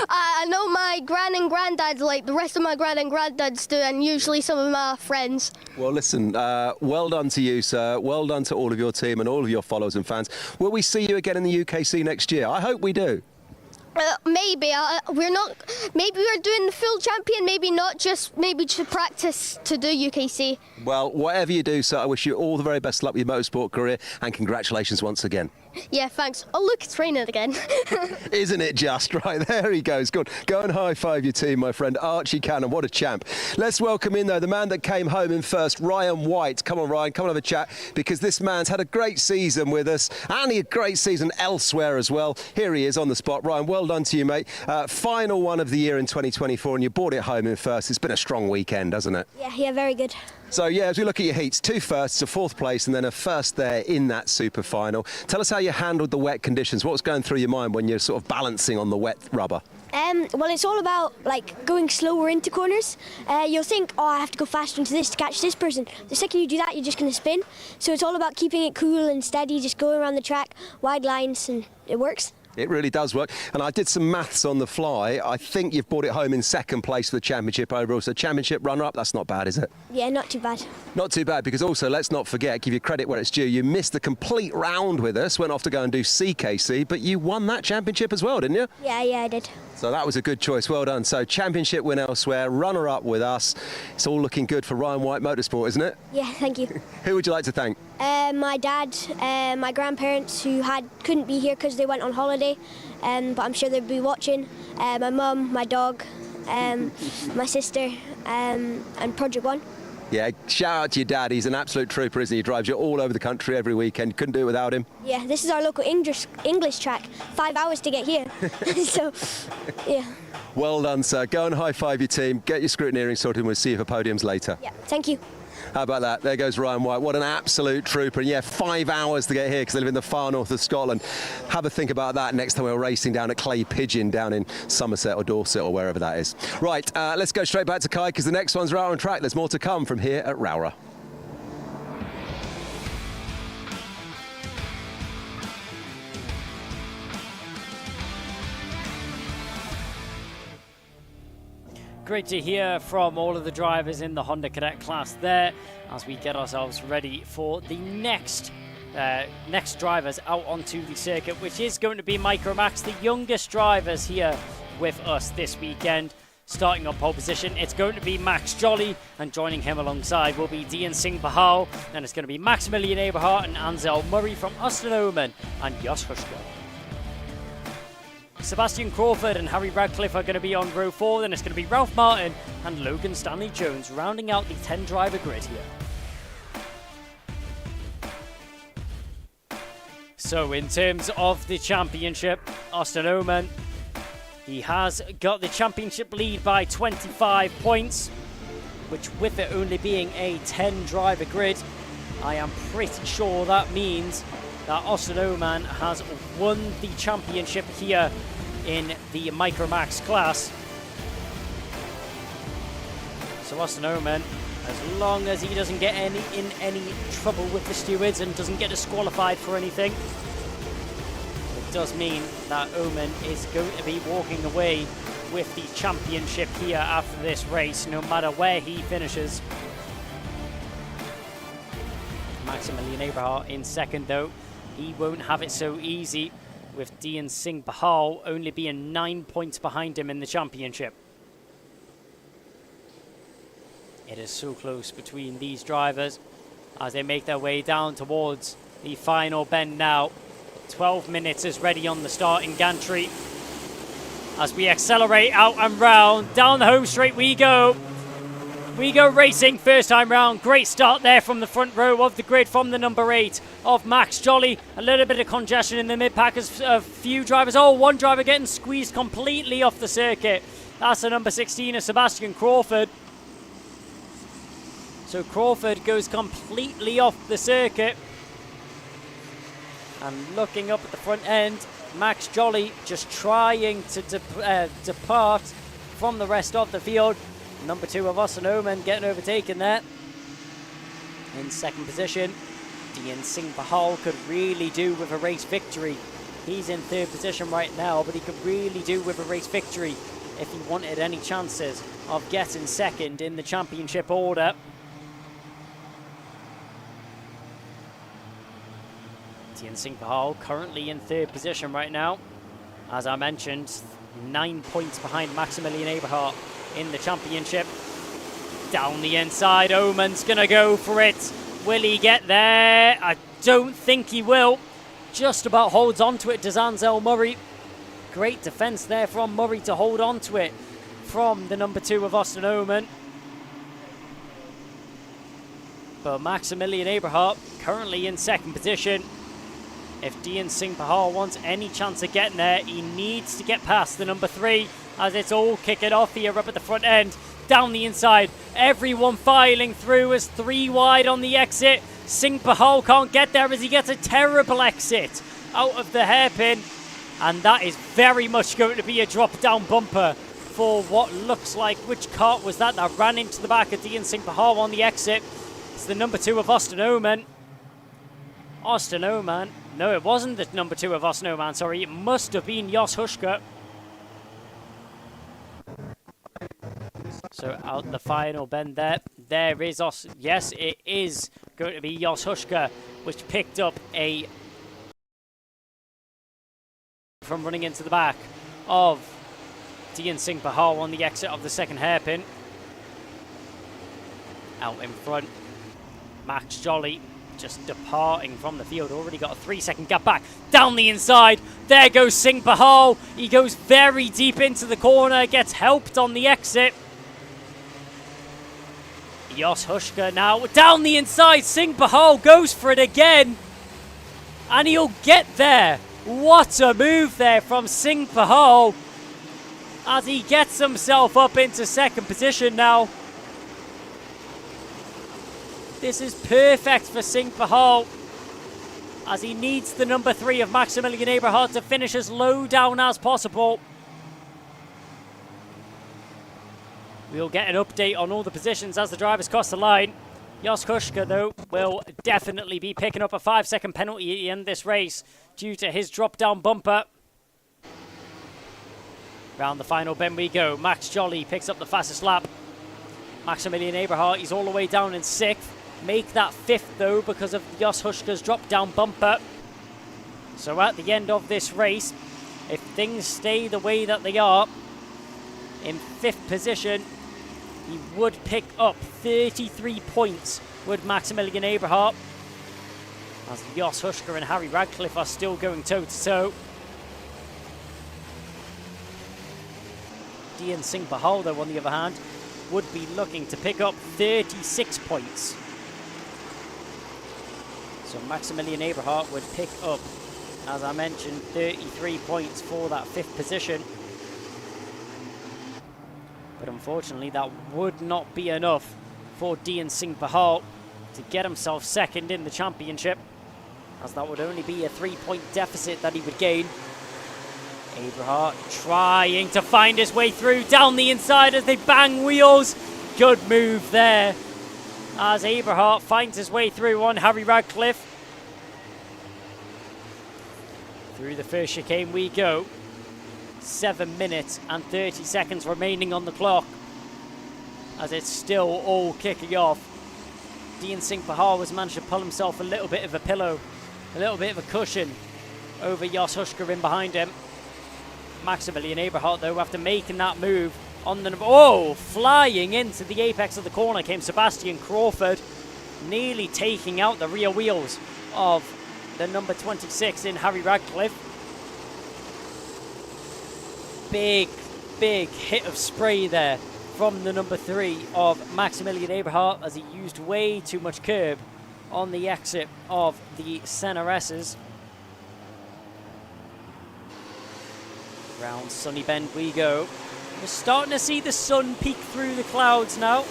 I know my gran and granddad, like the rest of my gran and granddads do, and usually some of my friends. Well, listen, well done to you, sir. Well done to all of your team and all of your followers and fans. Will we see you again in the UKC next year? I hope we do. Maybe we're not. Maybe we're doing the full champion. Maybe not. Just maybe to practice to do UKC. Well, whatever you do, sir, I wish you all the very best luck with your motorsport career, and congratulations once again. Yeah, thanks. Oh, look, it's raining again. Isn't it just? Right, there he goes. Good. Go and high-five your team, my friend. Archie Cannon, what a champ. Let's welcome in, though, the man that came home in first, Ryan White. Come on, Ryan, come and have a chat, because this man's had a great season with us, and a great season elsewhere as well. Here he is on the spot. Ryan, well done to you, mate. Final one of the year in 2024, and you brought it home in first. It's been a strong weekend, hasn't it? Yeah, very good. So, yeah, as we look at your heats, 2 firsts, a 4th place, and then a 1st there in that super final. Tell us how you handled the wet conditions. What was going through your mind when you're sort of balancing on the wet rubber? Well, it's all about like going slower into corners. You'll think, oh, I have to go faster into this to catch this person. The second you do that, you're just going to spin. So it's all about keeping it cool and steady, just going around the track, wide lines, and it works. It really does work. And I did some maths on the fly. I think you've brought it home in second place for the championship overall. So championship runner-up, that's not bad, is it? Yeah, not too bad. Not too bad, because also, let's not forget, give you credit where it's due, you missed the complete round with us, went off to go and do CKC, but you won that championship as well, didn't you? Yeah, I did. So that was a good choice. Well done. So championship win elsewhere, runner-up with us. It's all looking good for Ryan White Motorsport, isn't it? Yeah, thank you. Who would you like to thank? My dad, my grandparents who couldn't be here because they went on holiday, but I'm sure they'll be watching. My mum, my dog, my sister, and Project One. Yeah, shout out to your dad. He's an absolute trooper, isn't he? He drives you all over the country every weekend. Couldn't do it without him. Yeah, this is our local English track. 5 hours to get here. So, yeah. Well done, sir. Go and high-five your team. Get your scrutineering sorted, and we'll see you for podiums later. Yeah, thank you. How about that? There goes Ryan White. What an absolute trooper. And yeah, 5 hours to get here because they live in the far north of Scotland. Have a think about that next time we're racing down at Clay Pigeon down in Somerset or Dorset or wherever that is. Right, let's go straight back to Kai because the next one's Rowrah on track. There's more to come from here at Rowrah. Great to hear from all of the drivers in the Honda Cadet class there as we get ourselves ready for the next drivers out onto the circuit, which is going to be Micromax, the youngest drivers here with us this weekend. Starting on pole position, it's going to be Max Jolly, and joining him alongside will be Dian Singh Bahal. Then it's going to be Maximilian Eberhardt and Ansel Murray from Austin Oman and Jos Hushko. Sebastian Crawford and Harry Radcliffe are going to be on row 4. Then it's going to be Ralph Martin and Logan Stanley Jones rounding out the 10-driver grid here. So in terms of the championship, Austin Oman, he has got the championship lead by 25 points, which with it only being a 10-driver grid, I am pretty sure that means that Austin Oman has won the championship here in the Micromax class. So Austin Oman, as long as he doesn't get in any trouble with the stewards and doesn't get disqualified for anything, it does mean that Oman is going to be walking away with the championship here after this race, no matter where he finishes. Maximilian Eberhardt in second though. He won't have it so easy, with Dian Singh Bahal only being 9 points behind him in the championship. It is so close between these drivers as they make their way down towards the final bend now. 12 minutes is ready on the starting gantry. As we accelerate out and round, down the home straight we go. We go racing first time round. Great start there from the front row of the grid from the number 8 of Max Jolly. A little bit of congestion in the mid-pack as a few drivers. Oh, one driver getting squeezed completely off the circuit. That's the number 16 of Sebastian Crawford. So Crawford goes completely off the circuit. And looking up at the front end, Max Jolly just trying to depart from the rest of the field. Number 2 of Austin Oman getting overtaken there. In second position, Dian Singh Bahal could really do with a race victory. He's in third position right now, but he could really do with a race victory if he wanted any chances of getting second in the championship order. Dian Singh Bahal currently in third position right now. As I mentioned, 9 points behind Maximilian Eberhardt in the championship. Down the inside, Oman's gonna go for it. Will he get there? I don't think he will. Just about holds on to it, does Ansel Murray. Great defense there from Murray to hold on to it from the number 2 of Austin Oman. But Maximilian Eberhardt currently in second position. If Dian Singh Bahal wants any chance of getting there, he needs to get past the number 3 as it's all kicking off here up at the front end. Down the inside, everyone filing through as 3 wide on the exit. Singh Bahal can't get there as he gets a terrible exit out of the hairpin. And that is very much going to be a drop-down bumper for what looks like, which cart was that ran into the back of Dian Singh Bahal on the exit? It's the number 2 of Austin Oman. Austin Oman No, it wasn't the number 2 of our snowman, sorry. It must have been Jos Huska. So out the final bend there. There is Os. Yes, it is going to be Jos Huska, which picked up a from running into the back of Dian Singh Bahal on the exit of the second hairpin. Out in front, Max Jolly just departing from the field. Already got a 3-second gap back. Down the inside. There goes Singh Bahal. He goes very deep into the corner. Gets helped on the exit. Jos Huska now down the inside. Singh Bahal goes for it again. And he'll get there. What a move there from Singh Bahal as he gets himself up into second position now. This is perfect for Singh Bahal as he needs the number 3 of Maximilian Eberhardt to finish as low down as possible. We'll get an update on all the positions as the drivers cross the line. Jos Huska, though, will definitely be picking up a 5-second penalty in this race due to his drop-down bumper. Round the final bend we go. Max Jolly picks up the fastest lap. Maximilian Eberhardt, he's all the way down in 6th. Make that 5th, though, because of Jos Huska's drop-down bumper. So at the end of this race, if things stay the way that they are, in 5th position, he would pick up 33 points, would Maximilian Eberhardt, as Jos Huska and Harry Radcliffe are still going toe-to-toe. Dian Singh Bahal, though, on the other hand, would be looking to pick up 36 points. So Maximilian Eberhardt would pick up, as I mentioned, 33 points for that 5th position. But unfortunately, that would not be enough for Dian Singh Bahal to get himself second in the championship, as that would only be a 3-point deficit that he would gain. Eberhardt trying to find his way through down the inside as they bang wheels. Good move there as Eberhardt finds his way through on Harry Radcliffe. Through the first chicane we go. 7 minutes and 30 seconds remaining on the clock as it's still all kicking off. Dian Singh Bahal has managed to pull himself a little bit of a pillow, a little bit of a cushion over Jos Huska in behind him. Maximilian Eberhardt, though, after making that move on the... Oh, flying into the apex of the corner came Sebastian Crawford, nearly taking out the rear wheels of the number 26 in Harry Radcliffe. Big hit of spray there from the number 3 of Maximilian Eberhardt as he used way too much curb on the exit of the Senna S's. Round Sunny Bend we go. We're starting to see the sun peek through the clouds now.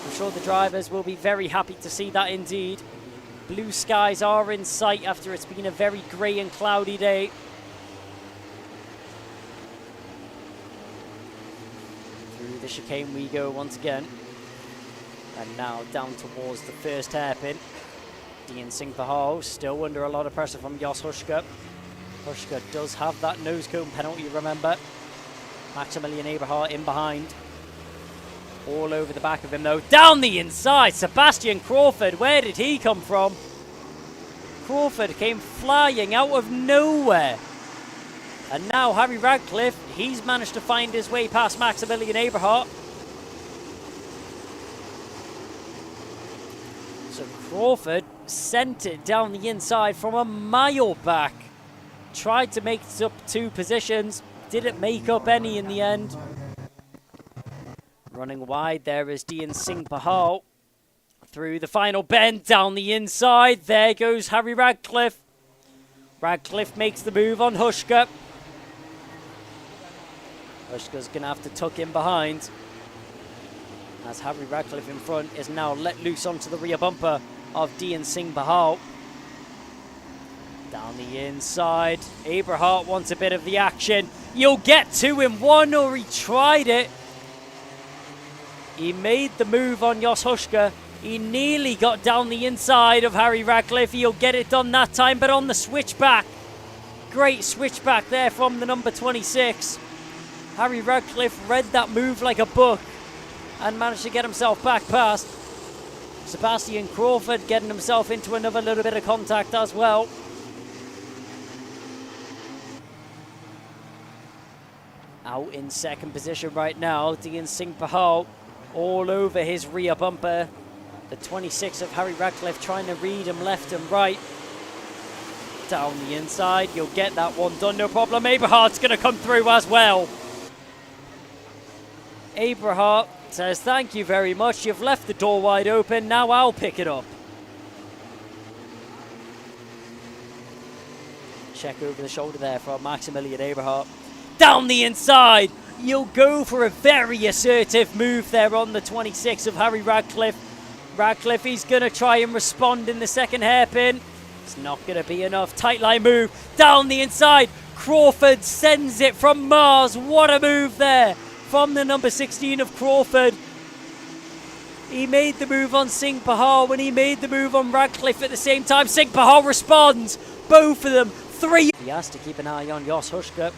I'm sure the drivers will be very happy to see that indeed. Blue skies are in sight after it's been a very grey and cloudy day. Through the chicane we go once again. And now down towards the first hairpin. Dian Singh Bahal still under a lot of pressure from Jos Huska. Huska does have that nose cone penalty, remember. Maximilian Eberhardt in behind. All over the back of him, though. Down the inside, Sebastian Crawford. Where did he come from? Crawford came flying out of nowhere. And now Harry Radcliffe, he's managed to find his way past Maximilian Eberhardt. So Crawford sent it down the inside from a mile back. Tried to make it up 2 positions. Didn't make up any in the end. Running wide there is Dian Singh Bahal. Through the final bend, down the inside. There goes Harry Radcliffe. Radcliffe makes the move on Huska. Huska's going to have to tuck in behind, as Harry Radcliffe in front is now let loose onto the rear bumper of Dian Singh Bahal. Down the inside. Eberhardt wants a bit of the action. You'll get 2 in 1, or he tried it. He made the move on Jos Huska, He nearly got down the inside of Harry Radcliffe. He'll get it done that time, but on the switchback. Great switchback there from the number 26. Harry Radcliffe read that move like a book and managed to get himself back past. Sebastian Crawford getting himself into another little bit of contact as well. Out in second position right now, Dean Singh Pahal all over his rear bumper. The 26 of Harry Radcliffe trying to read him left and right. Down the inside, you'll get that one done, no problem. Aberhart's going to come through as well. Aberhart says, thank you very much, you've left the door wide open, now I'll pick it up. Check over the shoulder there from Maximilian Aberhart. Down the inside, you'll go for a very assertive move there on the 26 of Harry Radcliffe. Radcliffe, he's going to try and respond in the second hairpin. It's not going to be enough. Tight line move down the inside. Crawford sends it from Mars. What a move there from the number 16 of Crawford. He made the move on Singh Pahal when he made the move on Radcliffe at the same time. Singh Pahal responds. Both of them. 3. He has to keep an eye on Jos Hushka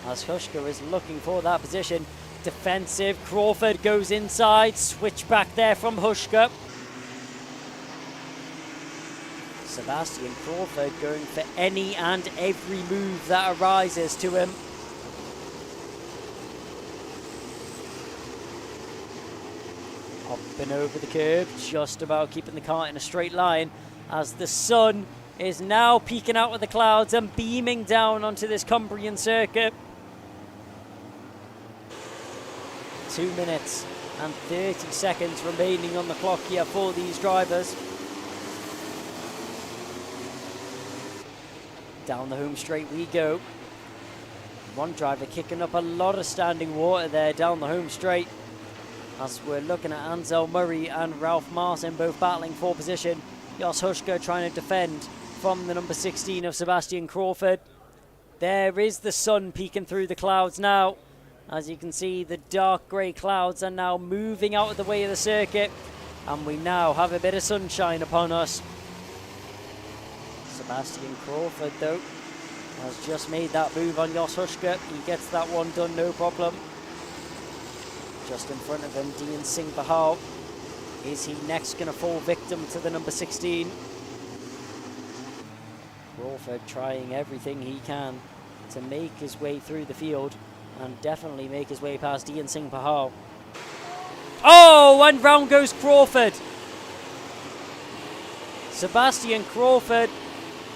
as Hushka is looking for that position. Defensive. Crawford goes inside. Switch back there from Hushka. Sebastian Crawford going for any and every move that arises to him. Hopping over the curb, just about keeping the car in a straight line as the sun is now peeking out of the clouds and beaming down onto this Cumbrian circuit. 2 minutes and 30 seconds remaining on the clock here for these drivers. Down the home straight we go. One driver kicking up a lot of standing water there down the home straight. As we're looking at Ansel Murray and Ralph Martin both battling for position. Jos Hushka trying to defend from the number 16 of Sebastian Crawford. There is the sun peeking through the clouds now. As you can see, the dark grey clouds are now moving out of the way of the circuit. And we now have a bit of sunshine upon us. Sebastian Crawford, though, has just made that move on Jos Hushka. He gets that one done, no problem. Just in front of him, Dean Singh Pahal. Is he next going to fall victim to the number 16? Crawford trying everything he can to make his way through the field and definitely make his way past Dean Singh Pahal. Oh, and round goes Crawford. Sebastian Crawford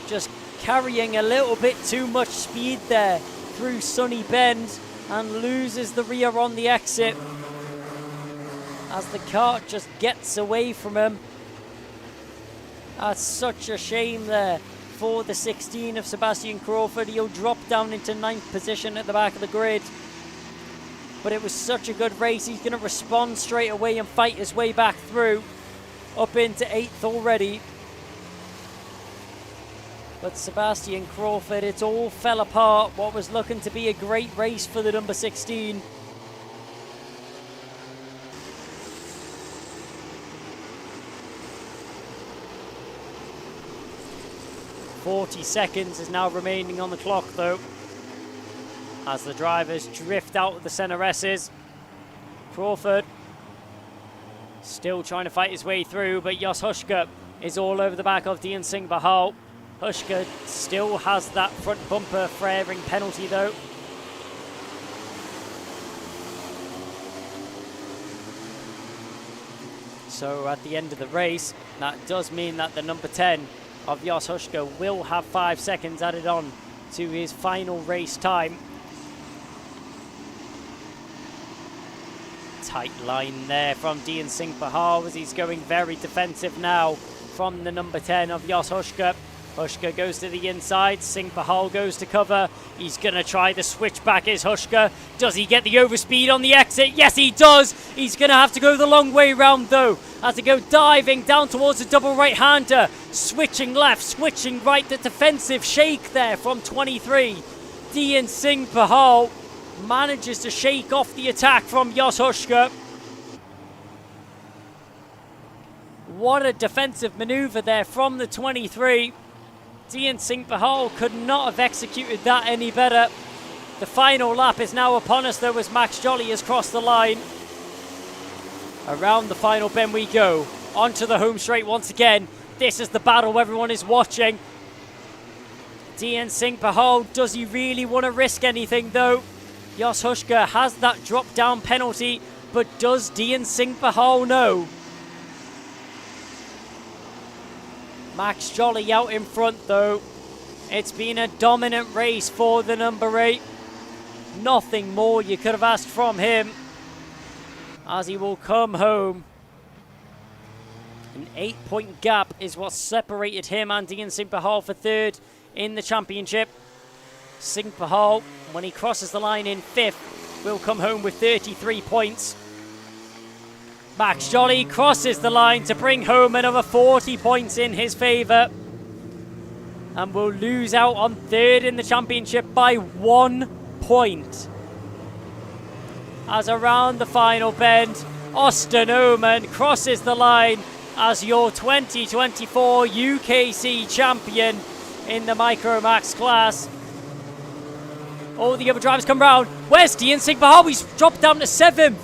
just carrying a little bit too much speed there through Sunny Bend and loses the rear on the exit as the kart just gets away from him. That's such a shame there for the 16 of Sebastian Crawford. He'll drop down into 9th position at the back of the grid. But it was such a good race. He's going to respond straight away and fight his way back through. Up into 8th already. But Sebastian Crawford, it all fell apart. What was looking to be a great race for the number 16. .40 seconds is now remaining on the clock, though, as the drivers drift out of the centre S's. Crawford still trying to fight his way through, but Jos Hushka is all over the back of Dean Singh Pahal. Hushka still has that front bumper flaring penalty, though. So at the end of the race, that does mean that the number 10 of Jos Hushka will have 5 seconds added on to his final race time. Tight line there from Dean Singh Pahal as he's going very defensive now from the number 10 of Jos Hushka. Hushka goes to the inside, Singh Pahal goes to cover. He's going to try the switchback, is Hushka. Does he get the overspeed on the exit? Yes, he does. He's going to have to go the long way round, though. Has to go diving down towards the double right-hander. Switching left, switching right. The defensive shake there from 23. Dean Singh Pahal manages to shake off the attack from Jos Hushka. What a defensive manoeuvre there from the 23. Dian Singh Bahal could not have executed that any better. The final lap is now upon us though as Max Jolly has crossed the line. Around the final bend we go. Onto the home straight once again. This is the battle everyone is watching. Dian Singh Bahal, does he really want to risk anything though? Jos Hushka has that drop down penalty, but does Dian Singh Bahal know? Max Jolly out in front though. It's been a dominant race for the number 8. Nothing more you could have asked from him, as he will come home. An 8-point gap is what separated him and Dian Singh Bahal for third in the championship. Singh Bahal, when he crosses the line in 5th, will come home with 33 points. Max Jolly crosses the line to bring home another 40 points in his favour, and will lose out on third in the championship by 1 point. As around the final bend, Austin Oman crosses the line as your 2024 UKC champion in the Micromax class. All the other drivers come round. Where's Dian Singh Bahal? He's dropped down to 7th.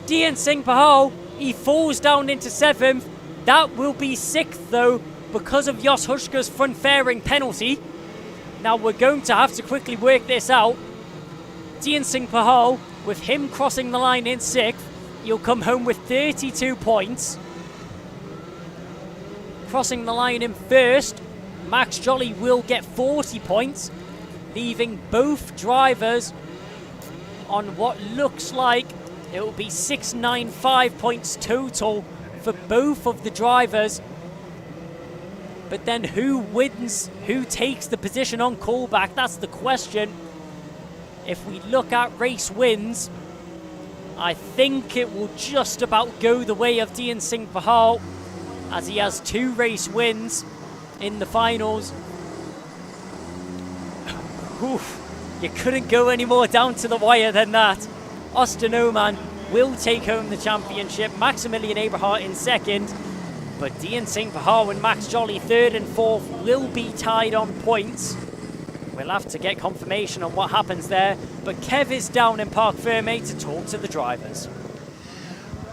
Dian Singh Bahal, he falls down into 7th. That will be 6th though, because of Jos Hushka's front fairing penalty. Now we're going to have to quickly work this out. Dian Singh Bahal, with him crossing the line in 6th, he'll come home with 32 points. Crossing the line in 1st, Max Jolly will get 40 points, leaving both drivers on what looks like it will be 695 points total for both of the drivers. But then who wins? Who takes the position on callback? That's the question. If we look at race wins, I think it will just about go the way of Dian Singh Bahal, as he has 2 race wins in the finals. Oof, you couldn't go any more down to the wire than that. Austin Oman will take home the championship. Maximilian Eberhardt in 2nd. But Dian Singh Bahal and Max Jolly 3rd and 4th will be tied on points. We'll have to get confirmation on what happens there. But Kev is down in Parc Ferme to talk to the drivers.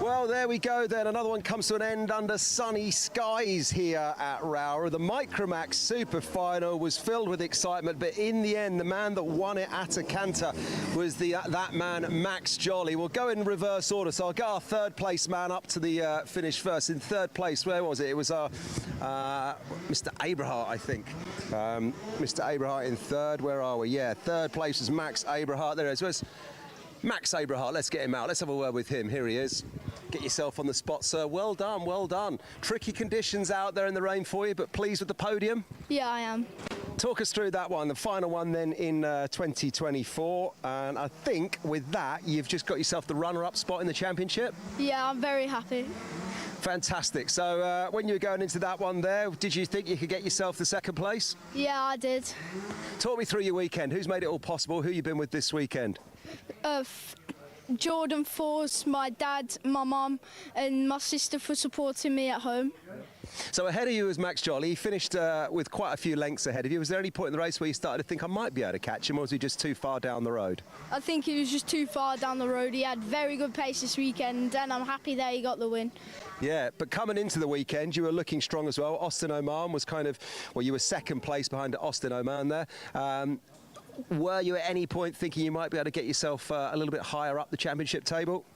Well, there we go then. Another one comes to an end under sunny skies here at Rowrah. The Micromax Super Final was filled with excitement, but in the end, the man that won it at a canter was that man, Max Jolly. We'll go in reverse order, so I'll get our 3rd place man up to the finish first. In 3rd place, where was it? It was Mr. Abrahart, I think. Mr. Abrahart in 3rd. Where are we? Yeah, 3rd place is Max Abrahart. There it is. Where's Max Abrahart? Let's get him out. Let's have a word with him. Here he is. Get yourself on the spot, sir. Well done, well done. Tricky conditions out there in the rain for you, but pleased with the podium? Yeah, I am. Talk us through that one, the final one then in 2024. And I think with that, you've just got yourself the runner-up spot in the championship? Yeah, I'm very happy. Fantastic. So when you were going into that one there, did you think you could get yourself the 2nd place? Yeah, I did. Talk me through your weekend. Who's made it all possible? Who you been with this weekend? Jordan Force, my dad, my mum and my sister for supporting me at home. So ahead of you was Max Jolly. He finished with quite a few lengths ahead of you. Was there any point in the race where you started to think I might be able to catch him, or was he just too far down the road? I think he was just too far down the road. He had very good pace this weekend and I'm happy that he got the win. Yeah, but coming into the weekend, you were looking strong as well. Austin Oman was kind of, well, you were 2nd place behind Austin Oman there. Were you at any point thinking you might be able to get yourself a little bit higher up the championship table?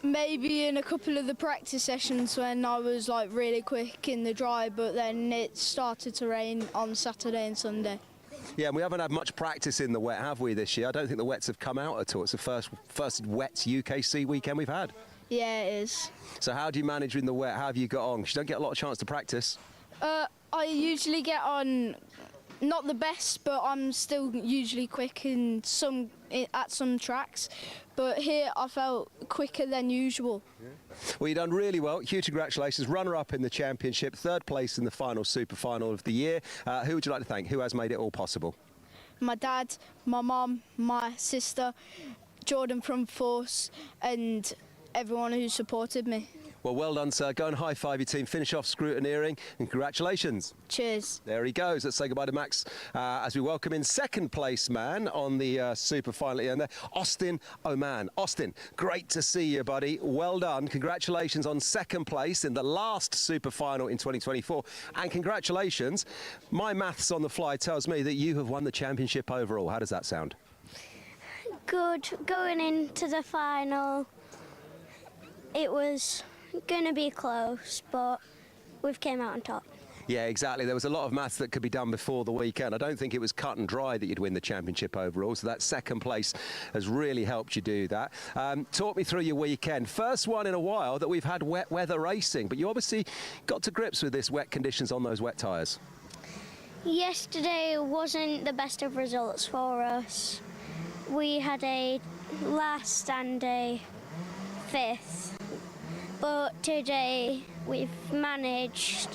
Maybe in a couple of the practice sessions when I was like really quick in the dry, but then it started to rain on Saturday and Sunday. Yeah, and we haven't had much practice in the wet, have we, this year? I don't think the wets have come out at all. It's the first wet UKC weekend we've had. Yeah, it is. So how do you manage in the wet? How have you got on? 'Cause you don't get a lot of chance to practice. I usually get on not the best, but I'm still usually quick at some tracks. But here I felt quicker than usual. Yeah. Well, you've done really well. Huge congratulations. Runner-up in the championship, 3rd place in the final super final of the year. Who would you like to thank? Who has made it all possible? My dad, my mum, my sister, Jordan from Force, and everyone who supported me. Well, well done, sir. Go and high-five your team, finish off scrutineering, and congratulations. Cheers. There he goes. Let's say goodbye to Max as we welcome in second place man on the super final end there, Austin Oman. Austin, great to see you, buddy. Well done. Congratulations on second place in the last super final in 2024. And congratulations. My maths on the fly tells me that you have won the championship overall. How does that sound? Good. Going into the final, it was going to be close, but we've came out on top. Yeah, exactly. There was a lot of maths that could be done before the weekend. I don't think it was cut and dry that you'd win the championship overall, so that second place has really helped you do that. Talk me through your weekend. First one in a while that we've had wet weather racing, but you obviously got to grips with this wet conditions on those wet tyres. Yesterday wasn't the best of results for us. We had a last and a fifth, but today we've managed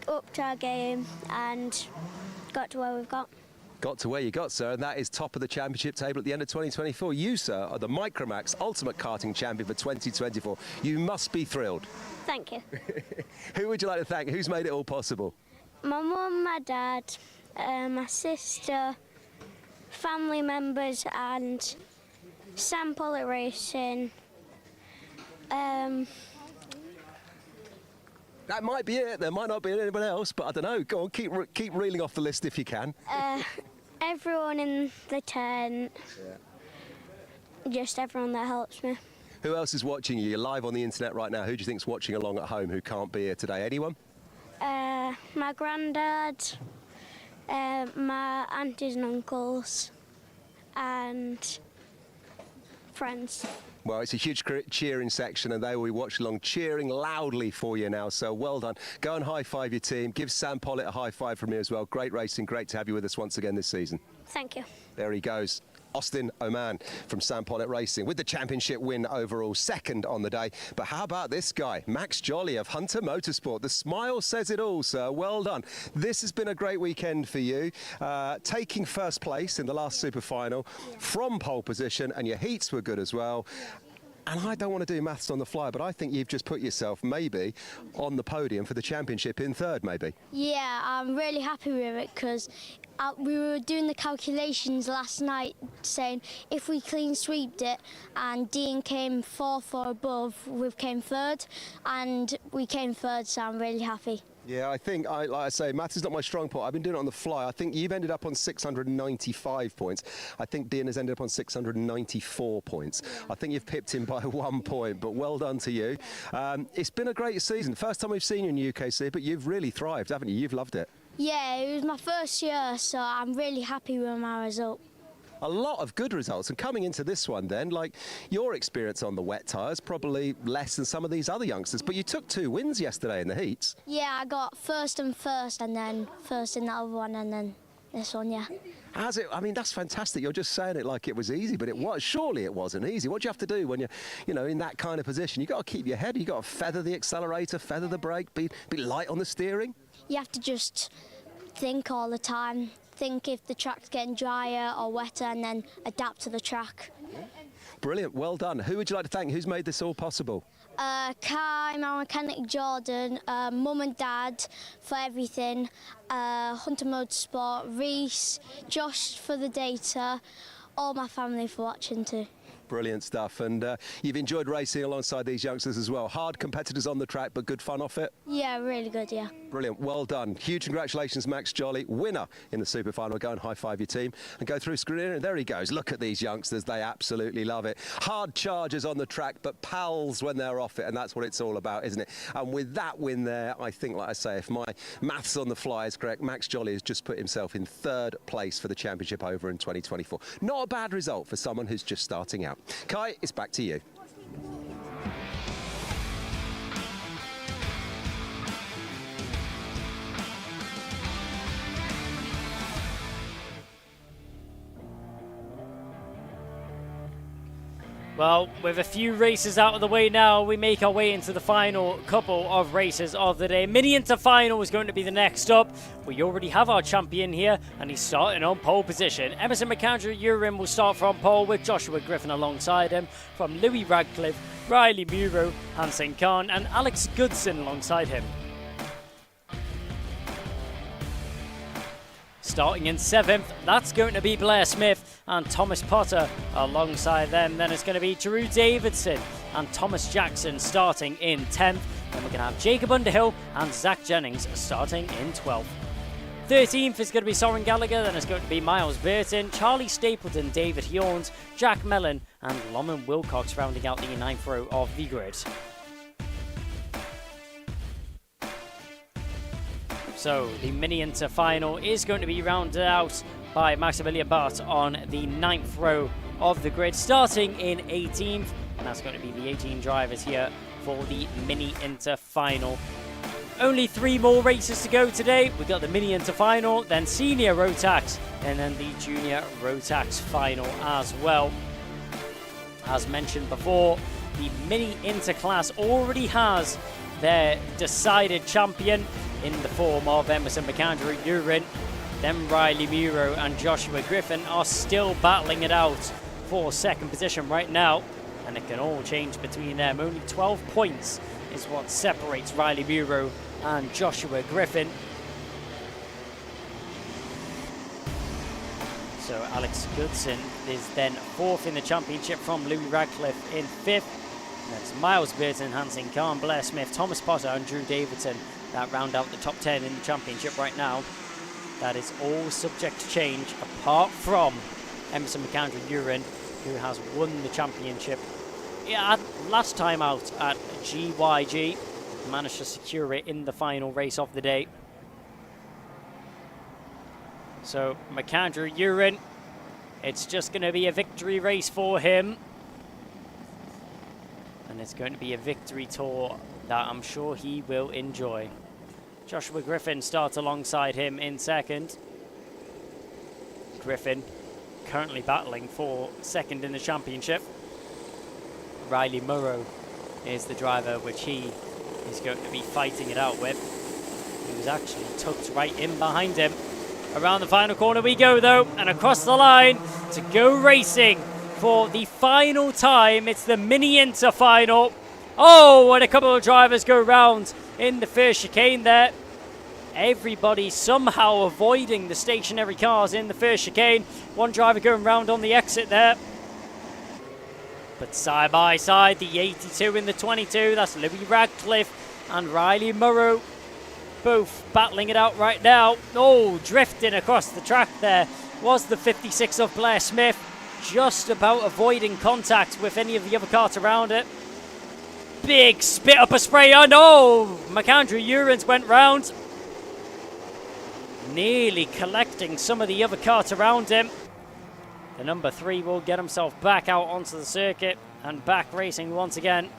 upped our game and got to where we've got. Got to where you got, sir, and that is top of the championship table at the end of 2024. You, sir, are the Micromax Ultimate Karting Champion for 2024. You must be thrilled. Thank you. Who would you like to thank? Who's made it all possible? My mum, my dad, my sister, family members, and Sam Pollitt Racing. That might be it. There might not be anyone else, but I don't know. Go on, keep reeling off the list if you can. Everyone in the tent. Yeah. Just everyone that helps me. Who else is watching you? You're live on the internet right now. Who do you think's watching along at home who can't be here today? Anyone? My granddad, my aunties and uncles, and friends. Well, it's a huge cheering section, and they will be watching along, cheering loudly for you now. So well done. Go and high-five your team. Give Sam Pollitt a high-five from me as well. Great racing. Great to have you with us once again this season. Thank you. There he goes. Austin Oman from Sam Pollitt Racing with the championship win overall, second on the day. But how about this guy, Max Jolly of Hunter Motorsport? The smile says it all, sir. Well done. This has been a great weekend for you, taking first place in the last super final from pole position, and your heats were good as well. And I don't want to do maths on the fly, but I think you've just put yourself maybe on the podium for the championship in third, maybe. Yeah, I'm really happy with it because we were doing the calculations last night saying if we clean sweeped it and Dean came fourth or above, we came third, and we came third, so I'm really happy. Yeah, I think, like I say, maths is not my strong point. I've been doing it on the fly. I think you've ended up on 695 points. I think Dean has ended up on 694 points. Yeah. I think you've pipped him by 1 point, but well done to you. It's been a great season. First time we've seen you in UKC, but you've really thrived, haven't you? You've loved it. Yeah, it was my first year, so I'm really happy with my result. A lot of good results, and coming into this one then, like your experience on the wet tyres, probably less than some of these other youngsters, but you took 2 wins yesterday in the heats. Yeah, I got first and then first in the other one, and then this one, yeah. How's it? I mean, that's fantastic. You're just saying it like it was easy, but it was. Surely it wasn't easy. What do you have to do when you're, in that kind of position? You've got to keep your head. You've got to feather the accelerator, feather the brake, be light on the steering. You have to just think all the time. Think if the track's getting drier or wetter, and then adapt to the track. Brilliant, well done. Who would you like to thank? Who's made this all possible? Kai, my mechanic Jordan, Mum and Dad for everything, Hunter Motorsport, Reese, Josh for the data, all my family for watching too. Brilliant stuff, and you've enjoyed racing alongside these youngsters as well. Hard competitors on the track, but good fun off it? Yeah, really good, yeah. Brilliant, well done. Huge congratulations, Max Jolly, winner in the super final. Go and high-five your team and go through screening. There he goes. Look at these youngsters, they absolutely love it. Hard chargers on the track, but pals when they're off it, and that's what it's all about, isn't it? And with that win there, I think, like I say, if my maths on the fly is correct, Max Jolly has just put himself in third place for the championship over in 2024. Not a bad result for someone who's just starting out. Kai, it's back to you. Well, with a few races out of the way now, we make our way into the final couple of races of the day. Mini Inter final is going to be the next up. We already have our champion here, and he's starting on pole position. Emerson McAndrew-Urin will start from pole with Joshua Griffin alongside him. From Louis Radcliffe, Riley Muro, Hansen Khan, and Alex Goodson alongside him. Starting in 7th, that's going to be Blair Smith and Thomas Potter alongside them. Then it's going to be Drew Davidson and Thomas Jackson starting in 10th. Then we're going to have Jacob Underhill and Zach Jennings starting in 12th. 13th is going to be Soren Gallagher. Then it's going to be Miles Burton, Charlie Stapleton, David Hjorns, Jack Mellon and Loman Wilcox rounding out the 9th row of the grid. So the Mini Inter final is going to be rounded out by Maximilian Bart on the 9th row of the grid, starting in 18th. And that's going to be the 18 drivers here for the Mini Inter final. Only 3 more races to go today. We've got the Mini Inter final, then Senior Rotax, and then the Junior Rotax final as well. As mentioned before, the Mini Inter class already has their decided champion in the form of Emerson McAndrew-Urin. Then Riley Muro and Joshua Griffin are still battling it out for 2nd position right now, and it can all change between them. Only 12 points is what separates Riley Muro and Joshua Griffin. So Alex Goodson is then 4th in the championship from Louis Radcliffe in 5th. That's Miles Burton, Hansen Khan, Blair Smith, Thomas Potter and Drew Davidson that round out the top 10 in the championship right now. That is all subject to change apart from Emerson McAndrew-Urin, who has won the championship last time out at GYG. Managed to secure it in the final race of the day. So McAndrew-Urin, it's just going to be a victory race for him. And it's going to be a victory tour that I'm sure he will enjoy. Joshua Griffin starts alongside him in 2nd. Griffin currently battling for 2nd in the championship. Riley Murrow is the driver which he is going to be fighting it out with. He was actually tucked right in behind him. Around the final corner we go though, and across the line to go racing for the final time. It's the Mini Inter final. Oh, and a couple of drivers go round in the first chicane there. Everybody somehow avoiding the stationary cars in the first chicane. One driver going round on the exit there. But side by side, the 82 and the 22, that's Louis Radcliffe and Riley Murrow, both battling it out right now. Oh, drifting across the track there was the 56 of Blair Smith, just about avoiding contact with any of the other cars around it. Big spit up a spray, and oh, McAndrew-Urin's went round, nearly collecting some of the other cars around him. The number 3 will get himself back out onto the circuit and back racing once again.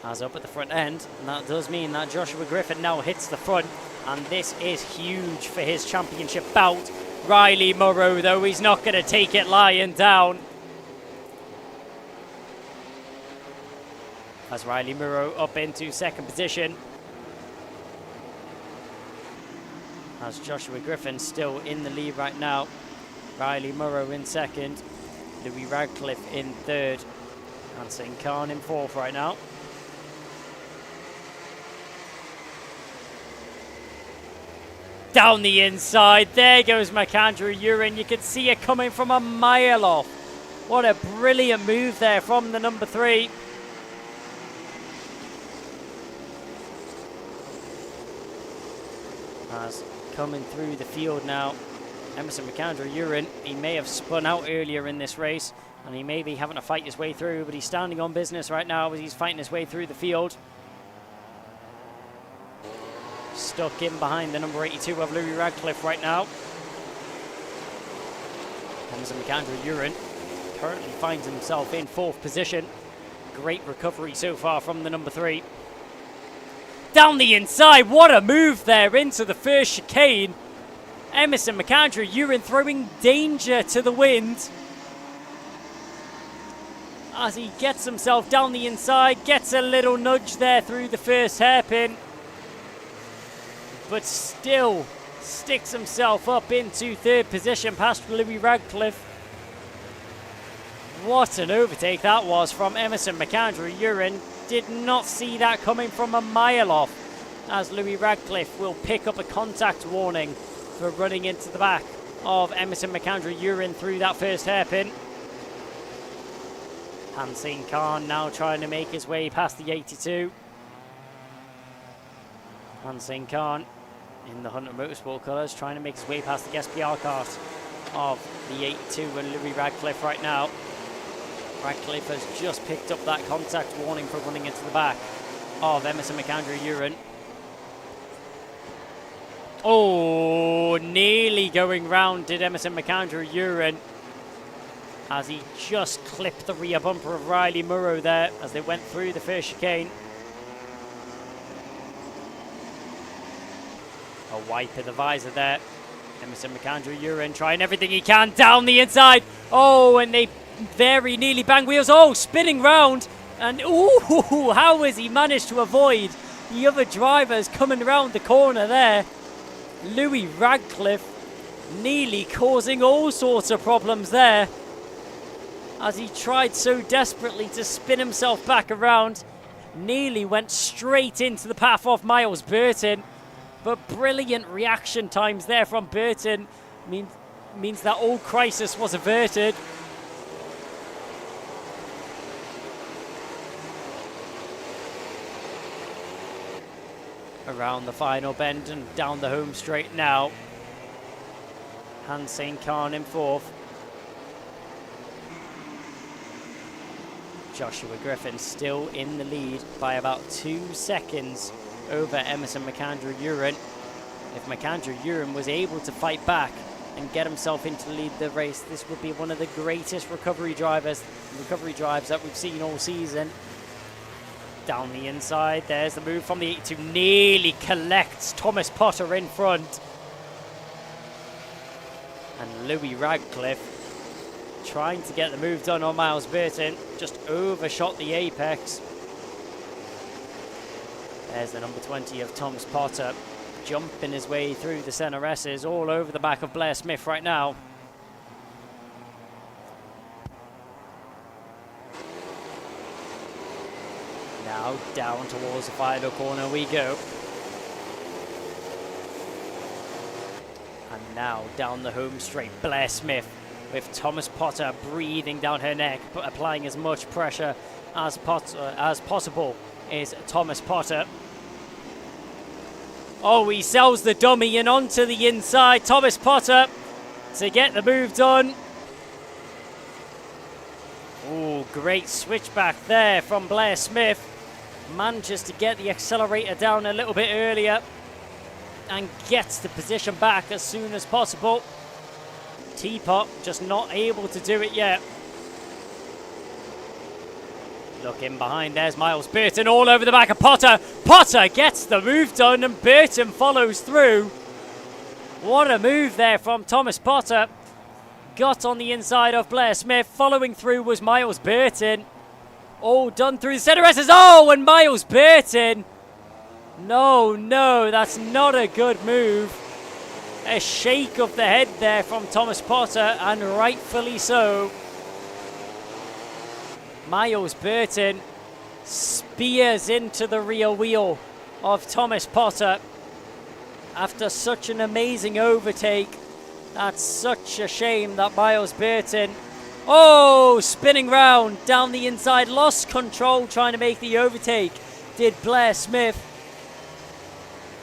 As up at the front end, and that does mean that Joshua Griffin now hits the front, and this is huge for his championship bout. Riley Murrow, though, he's not going to take it lying down. As Riley Murrow up into 2nd position. As Joshua Griffin still in the lead right now. Riley Murrow in 2nd. Louis Radcliffe in 3rd. Hansen Khan in 4th right now. Down the inside, there goes McAndrew-Urin. You can see it coming from a mile off. What a brilliant move there from the number 3. As coming through the field now, Emerson McAndrew-Urin, he may have spun out earlier in this race, and he may be having to fight his way through, but he's standing on business right now as he's fighting his way through the field. Stuck in behind the number 82 of Louis Radcliffe right now. Emerson McAndrew-Urin currently finds himself in 4th position. Great recovery so far from the number 3. Down the inside, what a move there into the first chicane. Emerson McAndrew-Urin throwing danger to the wind. as he gets himself down the inside, gets a little nudge there through the first hairpin, but still sticks himself up into third position past Louis Radcliffe. What an overtake that was from Emerson McAndrew-Urin. Did not see that coming from a mile off, as Louis Radcliffe will pick up a contact warning for running into the back of Emerson McAndrew-Urin through that first hairpin. Hansing Khan now trying to make his way past the 82. Hansing Khan in the Hunter Motorsport colours trying to make his way past the SPR cart of the 82 and Louis Radcliffe right now. Radcliffe has just picked up that contact warning for running into the back of Emerson McAndrew-Urin. Oh, nearly going round did Emerson McAndrew-Urin, as he just clipped the rear bumper of Riley Murrow there as they went through the first chicane. A wipe in the visor there. Emerson McAndrew-Urin trying everything he can down the inside. Oh, and they very nearly bang wheels. Oh, spinning round. And ooh, how has he managed to avoid the other drivers coming around the corner there? Louis Radcliffe nearly causing all sorts of problems there, as he tried so desperately to spin himself back around. Nearly went straight into the path of Miles Burton, but brilliant reaction times there from Burton means that all crisis was averted. Around the final bend and down the home straight now. Hansing Khan in fourth. Joshua Griffin still in the lead by about 2 seconds over Emerson McAndrew-Urin. If McAndrew-Urin was able to fight back and get himself into the lead of the race, this would be one of the greatest recovery drives that we've seen all season. Down the inside, there's the move from the 82, nearly collects Thomas Potter in front. And Louis Radcliffe trying to get the move done on Miles Burton, just overshot the apex. There's the number 20 of Thomas Potter, jumping his way through the center S's, all over the back of Blair Smith right now. Now down towards the final corner we go. And now down the home straight, Blair Smith with Thomas Potter breathing down her neck, but applying as much pressure as possible is Thomas Potter. Oh, he sells the dummy and onto the inside. Thomas Potter to get the move done. Oh, great switchback there from Blair Smith. Manages to get the accelerator down a little bit earlier and gets the position back as soon as possible. Teapot just not able to do it yet. Looking behind, there's Miles Burton all over the back of Potter. Potter gets the move done and Burton follows through. What a move there from Thomas Potter. Got on the inside of Blair Smith. Following through was Miles Burton. All done through the center S's. Oh, and Miles Burton. No, that's not a good move. A shake of the head there from Thomas Potter, and rightfully so. Miles Burton spears into the rear wheel of Thomas Potter after such an amazing overtake. That's such a shame that Miles Burton, oh, spinning round down the inside, lost control trying to make the overtake, did Blair Smith.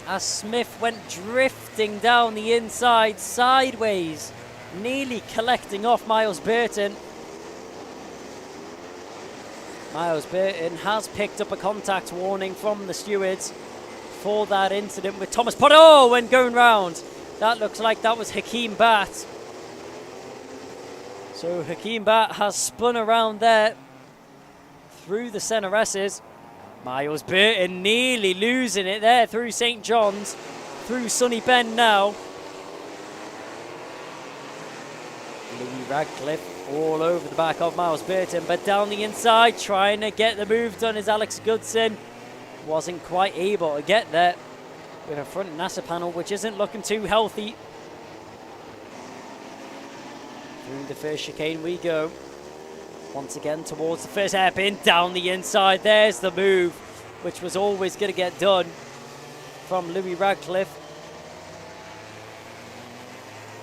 As Smith went drifting down the inside sideways, nearly collecting off Miles Burton. Miles Burton has picked up a contact warning from the stewards for that incident with Thomas Potter. Oh, when going round, that looks like that was Hakeem Batt. So Hakeem Batt has spun around there through the center S's. Miles Burton nearly losing it there through St. John's, through Sunny Bend now. Louis Radcliffe all over the back of Miles Burton, but down the inside, trying to get the move done is Alex Goodson. Wasn't quite able to get there with a front NASA panel, which isn't looking too healthy. Through the first chicane we go. Once again towards the first hairpin, down the inside. There's the move, which was always going to get done from Louis Radcliffe.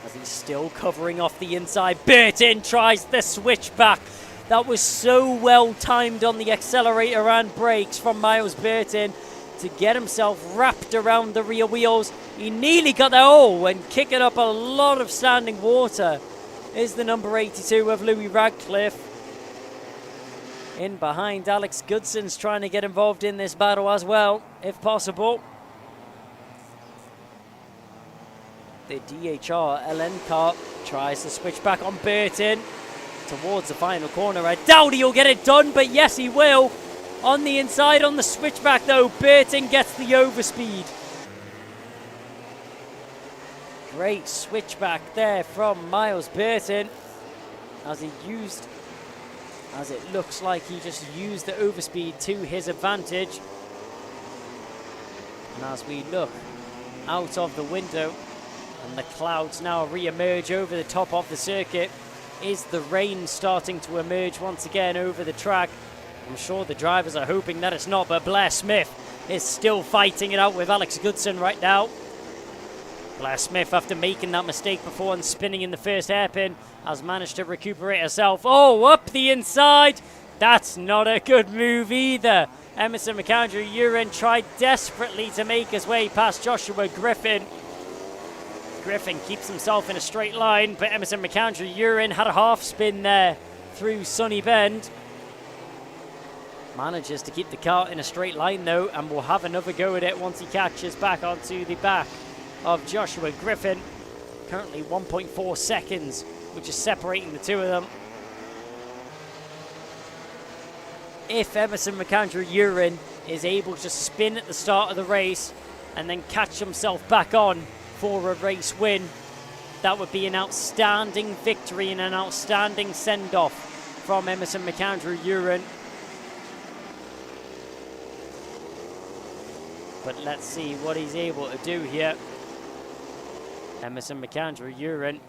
As he's still covering off the inside. Burton tries the switchback. That was so well timed on the accelerator and brakes from Miles Burton to get himself wrapped around the rear wheels. He nearly got there. Oh, and kicking up a lot of standing water is the number 82 of Louis Radcliffe. In behind, Alex Goodson's trying to get involved in this battle as well, if possible. The DHR LN car tries to switch back on Burton towards the final corner. I doubt he'll get it done, but yes, he will. On the inside, on the switchback, though, Burton gets the overspeed. Great switchback there from Miles Burton as it looks like he just used the overspeed to his advantage. And as we look out of the window and the clouds now re-emerge over the top of the circuit, is the rain starting to emerge once again over the track? I'm sure the drivers are hoping that it's not, but Blair Smith is still fighting it out with Alex Goodson right now. Blair Smith, after making that mistake before and spinning in the first hairpin, has managed to recuperate herself. Oh, up the inside. That's not a good move either. Emerson McAndrew-Urin tried desperately to make his way past Joshua Griffin. Griffin keeps himself in a straight line, but Emerson McAndrew-Urin had a half spin there through Sunny Bend. Manages to keep the car in a straight line though, and will have another go at it once he catches back onto the back of Joshua Griffin. Currently 1.4 seconds, which is separating the two of them. If Emerson McAndrew-Urin is able to spin at the start of the race and then catch himself back on for a race win, that would be an outstanding victory and an outstanding send-off from Emerson McAndrew-Urin. But let's see what he's able to do here. Emerson McAndrew-Urin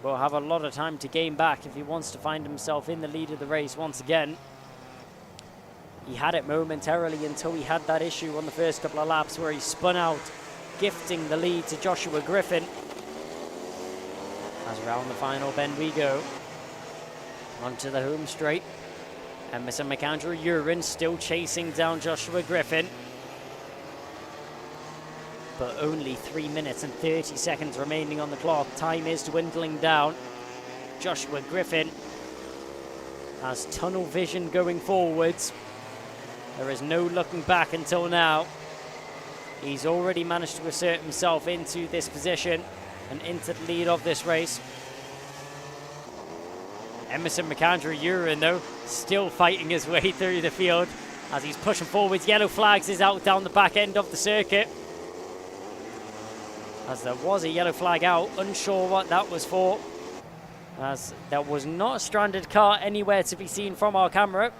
will have a lot of time to gain back if he wants to find himself in the lead of the race once again. He had it momentarily until he had that issue on the first couple of laps where he spun out, gifting the lead to Joshua Griffin. As around the final bend we go. Onto the home straight. Emerson McAndrew-Urin still chasing down Joshua Griffin. But only 3 minutes and 30 seconds remaining on the clock. Time is dwindling down. Joshua Griffin has tunnel vision going forwards. There is no looking back until now. He's already managed to assert himself into this position and into the lead of this race. Emerson McAndrew-Urin, though, still fighting his way through the field as he's pushing forwards. Yellow flags is out down the back end of the circuit. As there was a yellow flag out, unsure what that was for, as there was not a stranded car anywhere to be seen from our camera.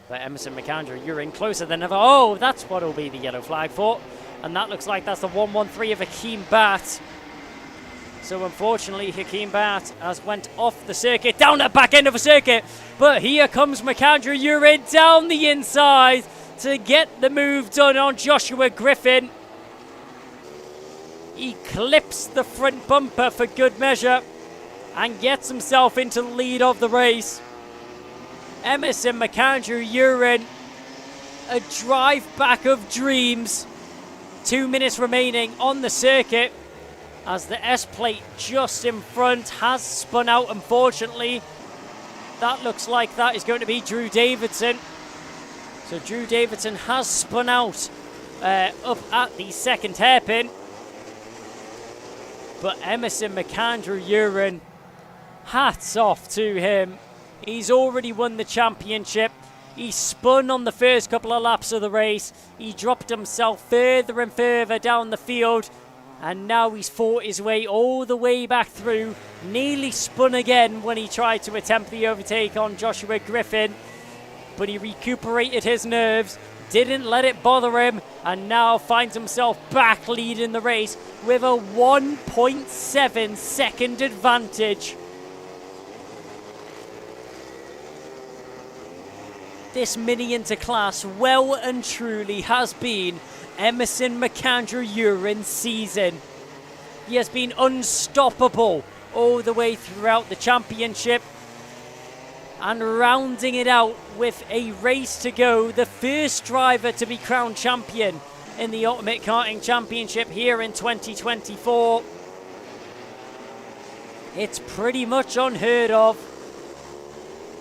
But Emerson McAndrew-Urin closer than ever. Oh, that's what will be the yellow flag for. And that looks like that's the 113 of Hakeem Batt. So unfortunately, Hakeem Batt has went off the circuit, down the back end of the circuit. But here comes McAndrew-Urin down the inside to get the move done on Joshua Griffin. He clips the front bumper for good measure and gets himself into the lead of the race. Emerson McAndrew-Urin, a drive back of dreams. 2 minutes remaining on the circuit as the S plate just in front has spun out, unfortunately. That looks like that is going to be Drew Davidson. So Drew Davidson has spun out up at the second hairpin. But Emerson McAndrew-Urin, hats off to him. He's already won the championship. He spun on the first couple of laps of the race. He dropped himself further and further down the field. And now he's fought his way all the way back through. Nearly spun again when he tried to attempt the overtake on Joshua Griffin. But he recuperated his nerves, didn't let it bother him, and now finds himself back leading the race with a 1.7 second advantage. This mini interclass well and truly has been Emerson McAndrew-Urin's season. He has been unstoppable all the way throughout the championship, and rounding it out with a race to go, the first driver to be crowned champion in the Ultimate Karting Championship here in 2024. It's pretty much unheard of,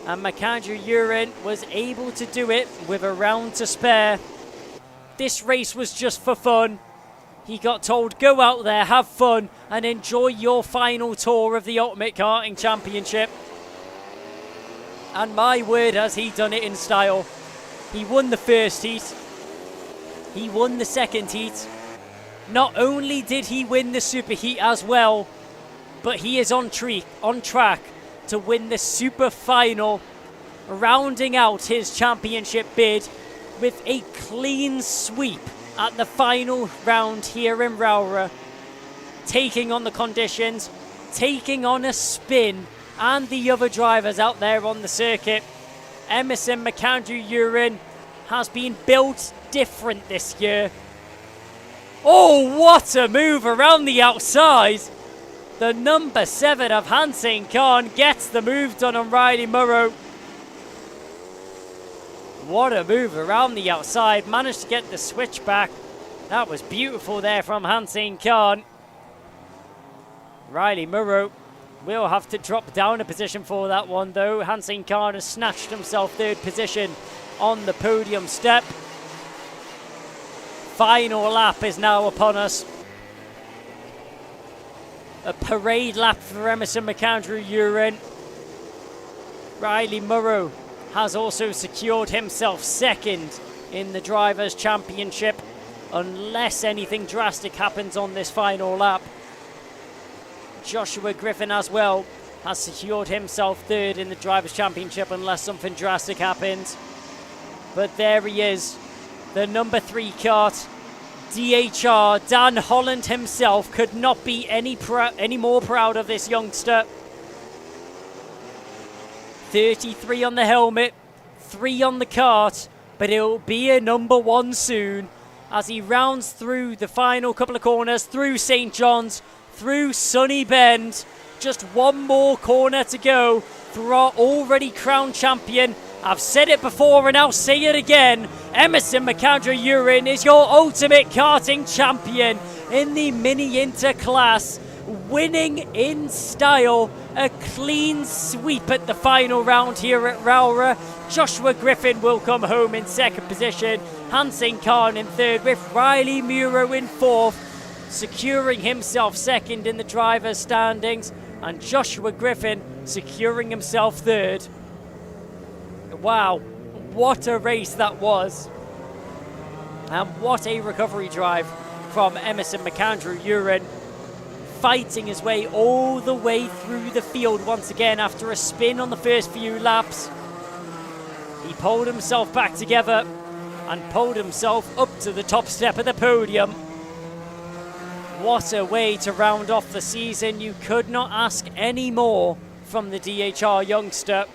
and McAndrew-Urin was able to do it with a round to spare. This race was just for fun. He got told, go out there, have fun, and enjoy your final tour of the Ultimate Karting Championship. And my word, has he done it in style. He won the first heat. He won the second heat. Not only did he win the super heat as well, but he is on track to win the super final, rounding out his championship bid with a clean sweep at the final round here in Rowrah, taking on the conditions, taking on a spin, and the other drivers out there on the circuit. Emerson McAndrew-Urin has been built different this year. Oh, what a move around the outside. The number 7 of Hansing Khan gets the move done on Riley Murrow. What a move around the outside. Managed to get the switch back. That was beautiful there from Hansing Khan. Riley Murrow will have to drop down a position for that one, though. Hansing Khan has snatched himself third position on the podium step. Final lap is now upon us. A parade lap for Emerson McAndrew-Urin. Riley Murrow has also secured himself second in the Drivers' Championship, unless anything drastic happens on this final lap. Joshua Griffin as well has secured himself third in the Drivers' Championship unless something drastic happens. But there he is, the number 3 kart, DHR. Dan Holland himself could not be any more proud of this youngster. 33 on the helmet, 3 on the kart, but it'll be a number 1 soon as he rounds through the final couple of corners, through St. John's, through Sunny Bend. Just one more corner to go for our already crowned champion. I've said it before and I'll say it again. Emerson McAndrew-Urin is your Ultimate Karting champion in the Mini Inter class, winning in style. A clean sweep at the final round here at Rowrah. Joshua Griffin will come home in second position. Hansing Khan in third, with Riley Murrow in fourth, securing himself second in the drivers' standings, and Joshua Griffin securing himself third. Wow, what a race that was. And what a recovery drive from Emerson McAndrew-Urin, fighting his way all the way through the field once again after a spin on the first few laps. He pulled himself back together and pulled himself up to the top step of the podium. What a way to round off the season. You could not ask any more from the DHR youngster.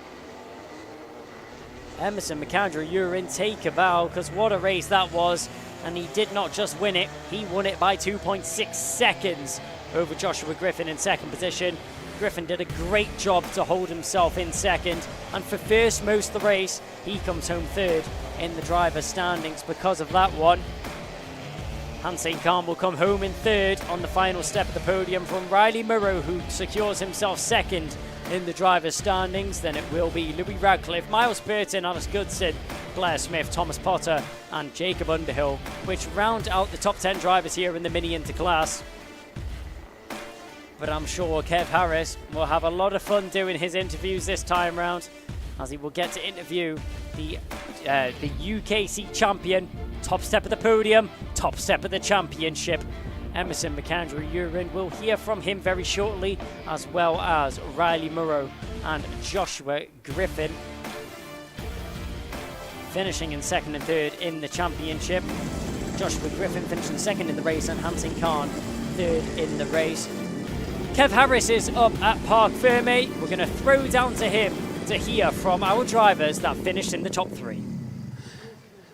Emerson McAndrew-Urin, take a bow, because what a race that was. And he did not just win it, he won it by 2.6 seconds over Joshua Griffin in second position. Griffin did a great job to hold himself in second, and for first most of the race, he comes home third in the driver's standings because of that one. Hansing Khan will come home in third on the final step of the podium from Riley Murrow, who secures himself second in the driver's standings. Then it will be Louis Radcliffe, Miles Burton, Alice Goodson, Blair Smith, Thomas Potter and Jacob Underhill, which round out the top 10 drivers here in the Mini Inter class. But I'm sure Kev Harris will have a lot of fun doing his interviews this time round, as he will get to interview the UKC champion, top step of the podium, top step of the championship, Emerson McAndrew-Urin. We'll hear from him very shortly, as well as Riley Murrow and Joshua Griffin, finishing in second and third in the championship. Joshua Griffin finishing second in the race and Hansen Khan third in the race. Kev Harris is up at Parc Ferme. We're going to throw down to him to hear from our drivers that finished in the top 3.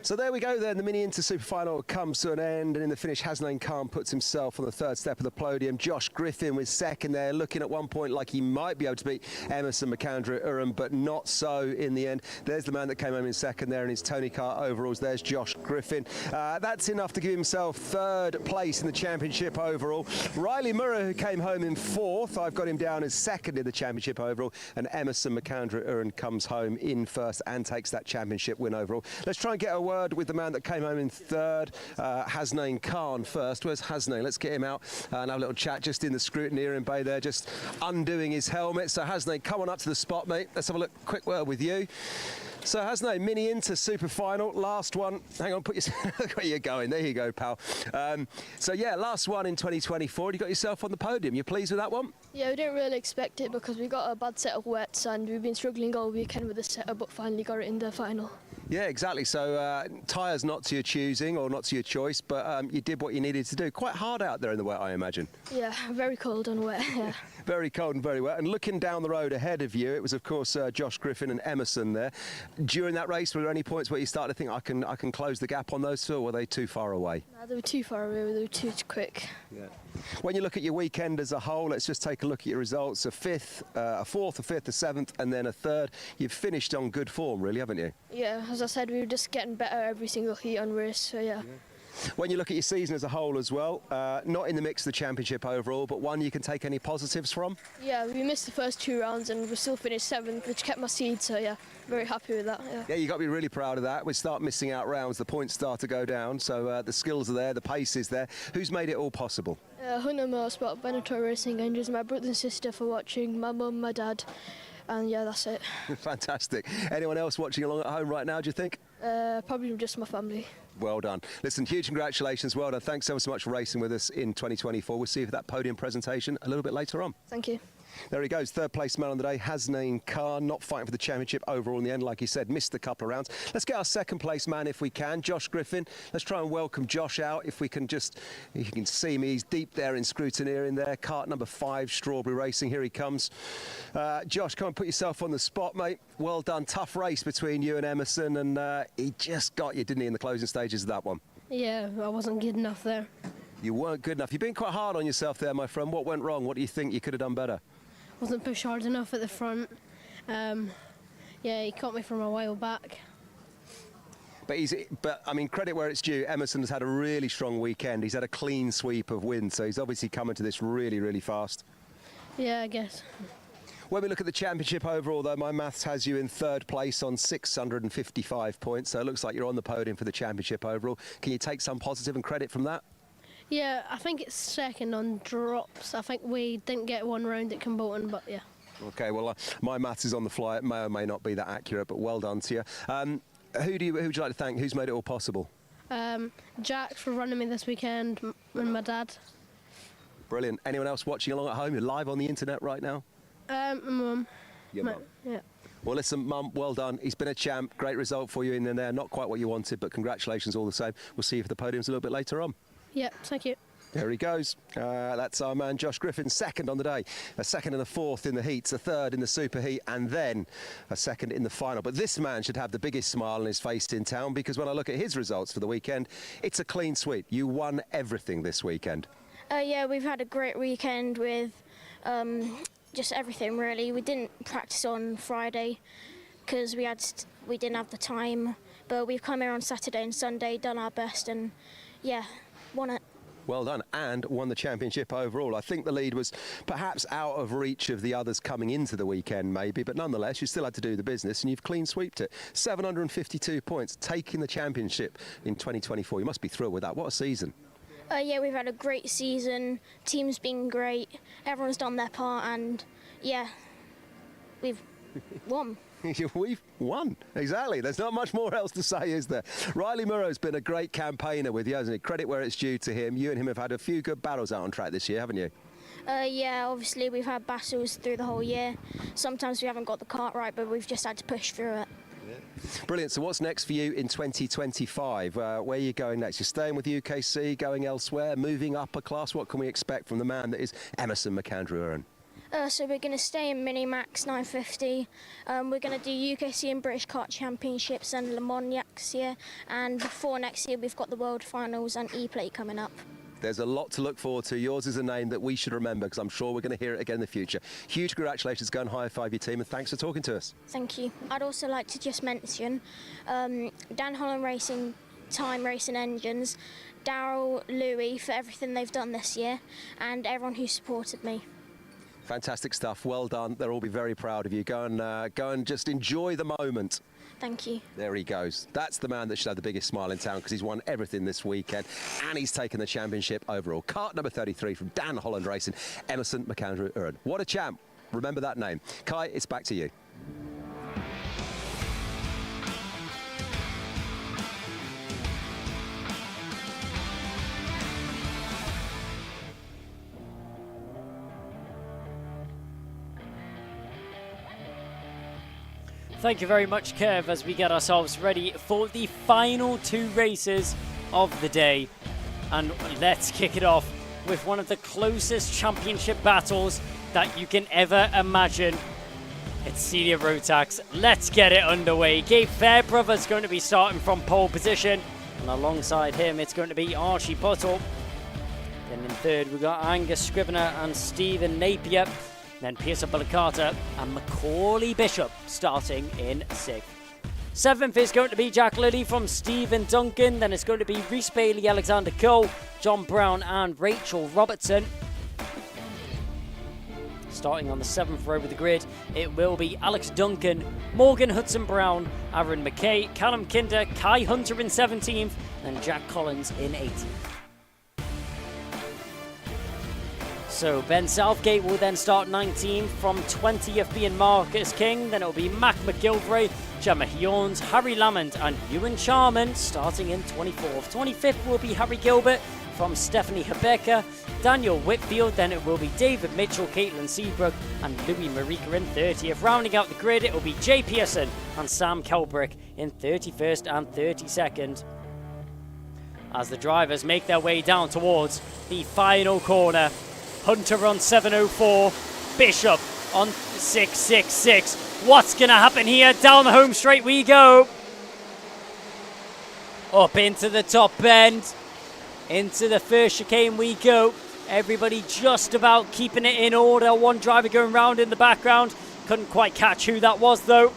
So there we go then, the Mini Inter Super Final comes to an end, and in the finish Hasnain Khan puts himself on the third step of the podium. Josh Griffin was second there, looking at one point like he might be able to beat Emerson McAndrew-Urin, but not so in the end. There's the man that came home in second there in his Tony Kart overalls. There's Josh Griffin. That's enough to give himself third place in the championship overall. Riley Murrow, who came home in fourth, I've got him down as second in the championship overall, and Emerson McAndrew-Urin comes home in first and takes that championship win overall. Let's try and get a word with the man that came home in third, Hasnain Khan first. Where's Hasnain? Let's get him out and have a little chat just in the scrutineering bay there, just undoing his helmet. So Hasnain, come on up to the spot, mate. Let's have a quick word with you. So Hasnain, Mini Inter Super Final, last one. Hang on, put your look where you're going. There you go, pal. So yeah, last one in 2024. You got yourself on the podium. You pleased with that one? Yeah, we didn't really expect it because we got a bad set of wets and we've been struggling all weekend with the setup, but finally got it in the final. Yeah, exactly. So tyres not to your choosing or not to your choice, but you did what you needed to do. Quite hard out there in the wet, I imagine. Yeah, very cold and wet, yeah. Very cold and very wet. And looking down the road ahead of you, it was, of course, Josh Griffin and Emerson there. During that race, were there any points where you started to think, I can close the gap on those two, or were they too far away? No, they were too far away, they were too quick. Yeah. When you look at your weekend as a whole, let's just take a look at your results. A fourth, a fifth, a seventh, and then a third. You've finished on good form, really, haven't you? Yeah, as I said, we were just getting better every single heat and race, so yeah. When you look at your season as a whole as well, not in the mix of the championship overall, but one you can take any positives from? Yeah, we missed the first 2 rounds and we still finished 7th, which kept my seed, so yeah, very happy with that. Yeah, you've got to be really proud of that. We start missing out rounds, the points start to go down, so the skills are there, the pace is there. Who's made it all possible? Hunter Motorsport, Benator Racing Engines, my brother and sister for watching, my mum, my dad, and yeah, that's it. Fantastic. Anyone else watching along at home right now, do you think? Probably just my family. Well done. Listen, huge congratulations. Well done. Thanks so much for racing with us in 2024. We'll see you for that podium presentation a little bit later on. Thank you. There he goes, third place man on the day, Hasnain Khan, not fighting for the championship overall in the end, like he said, missed a couple of rounds. Let's get our second place man if we can, Josh Griffin. Let's try and welcome Josh out if we can just, you can see me, he's deep there in scrutineering there, kart number 5, Strawberry Racing, here he comes. Josh, come and put yourself on the spot, mate. Well done, tough race between you and Emerson, and he just got you, didn't he, in the closing stages of that one? Yeah, I wasn't good enough there. You weren't good enough. You've been quite hard on yourself there, my friend. What went wrong? What do you think you could have done better? Wasn't pushed hard enough at the front. Yeah, he caught me from a while back. But I mean, credit where it's due. Emerson has had a really strong weekend. He's had a clean sweep of wins, so he's obviously coming to this really, really fast. Yeah, I guess. When we look at the championship overall, though, my maths has you in third place on 655 points, so it looks like you're on the podium for the championship overall. Can you take some positive and credit from that? Yeah, I think it's second on drops. I think we didn't get one round at Kimbolton, but yeah. Okay, well, my maths is on the fly. It may or may not be that accurate, but well done to you. Who would you like to thank? Who's made it all possible? Jack for running me this weekend, and my dad. Brilliant. Anyone else watching along at home? You're live on the internet right now? My mum. Your mum? Yeah. Well, listen, Mum, well done. He's been a champ. Great result for you in there. Not quite what you wanted, but congratulations all the same. We'll see you for the podiums a little bit later on. Yeah, thank you. There he goes. That's our man Josh Griffin, second on the day. A second and a fourth in the heats, a third in the super heat, and then a second in the final. But this man should have the biggest smile on his face in town, because when I look at his results for the weekend, it's a clean sweep. You won everything this weekend. Yeah, we've had a great weekend with just everything, really. We didn't practice on Friday because we didn't have the time, but we've come here on Saturday and Sunday, done our best, and yeah, won it. Well done, and won the championship overall. I think the lead was perhaps out of reach of the others coming into the weekend, maybe, but nonetheless, you still had to do the business, and you've clean sweeped it. 752 points, taking the championship in 2024. You must be thrilled with that. What a season. Yeah, we've had a great season. Team's been great. Everyone's done their part, and yeah, we've won. We've won. Exactly. There's not much more else to say, is there? Riley Murrow's been a great campaigner with you, hasn't he? Credit where it's due to him. You and him have had a few good battles out on track this year, haven't you? Yeah, obviously we've had battles through the whole year. Sometimes we haven't got the cart right, but we've just had to push through it. Brilliant. So what's next for you in 2025? Where are you going next? You're staying with UKC, going elsewhere, moving up a class? What can we expect from the man that is Emerson McAndrew-Uren? So we're going to stay in Mini Max 950. We're going to do UKC and British Kart Championships and Le Mans next year. And before next year, we've got the World Finals and E-Plate coming up. There's a lot to look forward to. Yours is a name that we should remember because I'm sure we're going to hear it again in the future. Huge congratulations. Go and high-five your team, and thanks for talking to us. Thank you. I'd also like to just mention Dan Holland Racing, Time Racing Engines, Daryl, Louis for everything they've done this year, and everyone who supported me. Fantastic stuff. Well done. They'll all be very proud of you. Go and just enjoy the moment. Thank you. There he goes. That's the man that should have the biggest smile in town because he's won everything this weekend and he's taken the championship overall. Kart number 33 from Dan Holland Racing, Emerson McAndrew-Uren. What a champ. Remember that name. Kai, it's back to you. Thank you very much, Kev, as we get ourselves ready for the final two races of the day. And let's kick it off with one of the closest championship battles that you can ever imagine. It's Senior Road Tax. Let's get it underway. Gabe Fairbrother's going to be starting from pole position. And alongside him, it's going to be Archie Buttle. Then in third, we've got Angus Scrivener and Stephen Napier. Then Pearson Bullicata and Macaulay Bishop starting in sixth. Seventh is going to be Jack Lilly from Stephen Duncan. Then it's going to be Rhys Bailey, Alexander Cole, John Brown and Rachel Robertson. Starting on the seventh row of the grid, it will be Alex Duncan, Morgan Hudson-Brown, Aaron McKay, Callum Kinder, Kai Hunter in 17th and Jack Collins in 18th. So Ben Southgate will then start 19th, from 20th being Marcus King, then it'll be Mac McGilvray, Gemma Hyorns, Harry Lamond and Ewan Charman starting in 24th. 25th will be Harry Gilbert from Stephanie Hebecca, Daniel Whitfield, then it will be David Mitchell, Caitlin Seabrook and Louis Marika in 30th. Rounding out the grid, it will be Jay Pearson and Sam Kelbrick in 31st and 32nd. As the drivers make their way down towards the final corner, Hunter on 704, Bishop on 666. What's going to happen here? Down the home straight we go. Up into the top bend. Into the first chicane we go. Everybody just about keeping it in order. One driver going round in the background. Couldn't quite catch who that was though.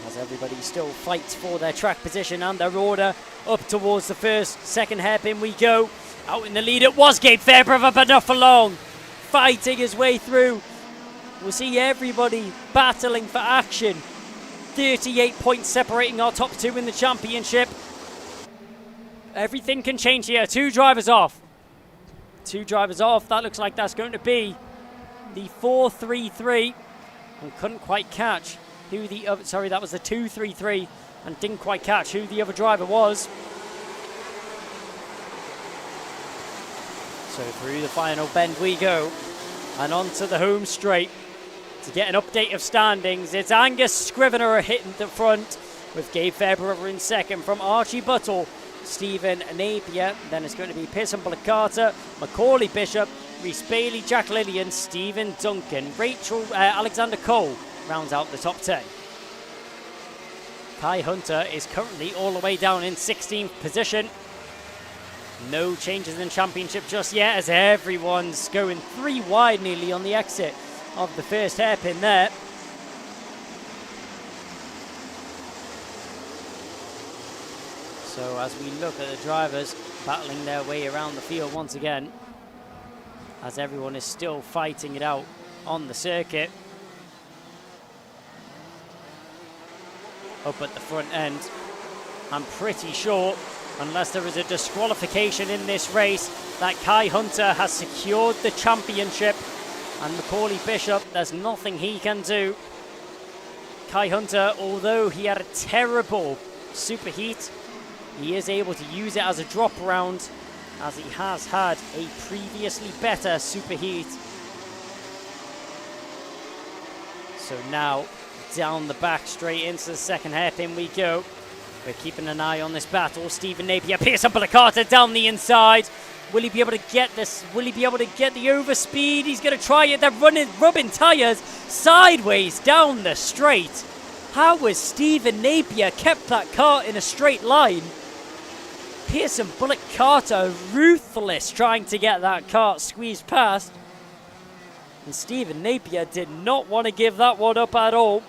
As everybody still fights for their track position and their order. Up towards the first, second hairpin we go. Out in the lead, it was Gabe Fairbrother, but not for long. Fighting his way through. We'll see everybody battling for action. 38 points separating our top two in the championship. Everything can change here. Two drivers off. Two drivers off. That looks like that's going to be the 4-3-3. And couldn't quite catch who the other... Sorry, that was the 2-3-3. And didn't quite catch who the other driver was. So through the final bend we go, and onto the home straight. To get an update of standings, it's Angus Scrivener hitting the front, with Gabe Fairbrother in second from Archie Buttle, Stephen Napier. Then it's going to be Pearson Bullicata, Macaulay Bishop, Rhys Bailey, Jack Lillian, Stephen Duncan, Alexander Cole rounds out the top 10. Kai Hunter is currently all the way down in 16th position. No changes in championship just yet as everyone's going three wide nearly on the exit of the first hairpin there. So as we look at the drivers battling their way around the field once again, as everyone is still fighting it out on the circuit. Up at the front end, I'm pretty sure, unless there is a disqualification in this race, that Kai Hunter has secured the championship. And Macaulay Bishop, there's nothing he can do Kai Hunter, although he had a terrible superheat, he is able to use it as a drop round, as he has had a previously better superheat. So now, down the back, straight into the second hairpin we go. We're keeping an eye on this battle. Stephen Napier, Pearson Bullicata down the inside. Will he be able to get this? Will he be able to get the overspeed? He's going to try it. They're rubbing tyres sideways down the straight. How has Stephen Napier kept that car in a straight line? Pearson Bullicata ruthless trying to get that kart squeezed past. And Stephen Napier did not want to give that one up at all.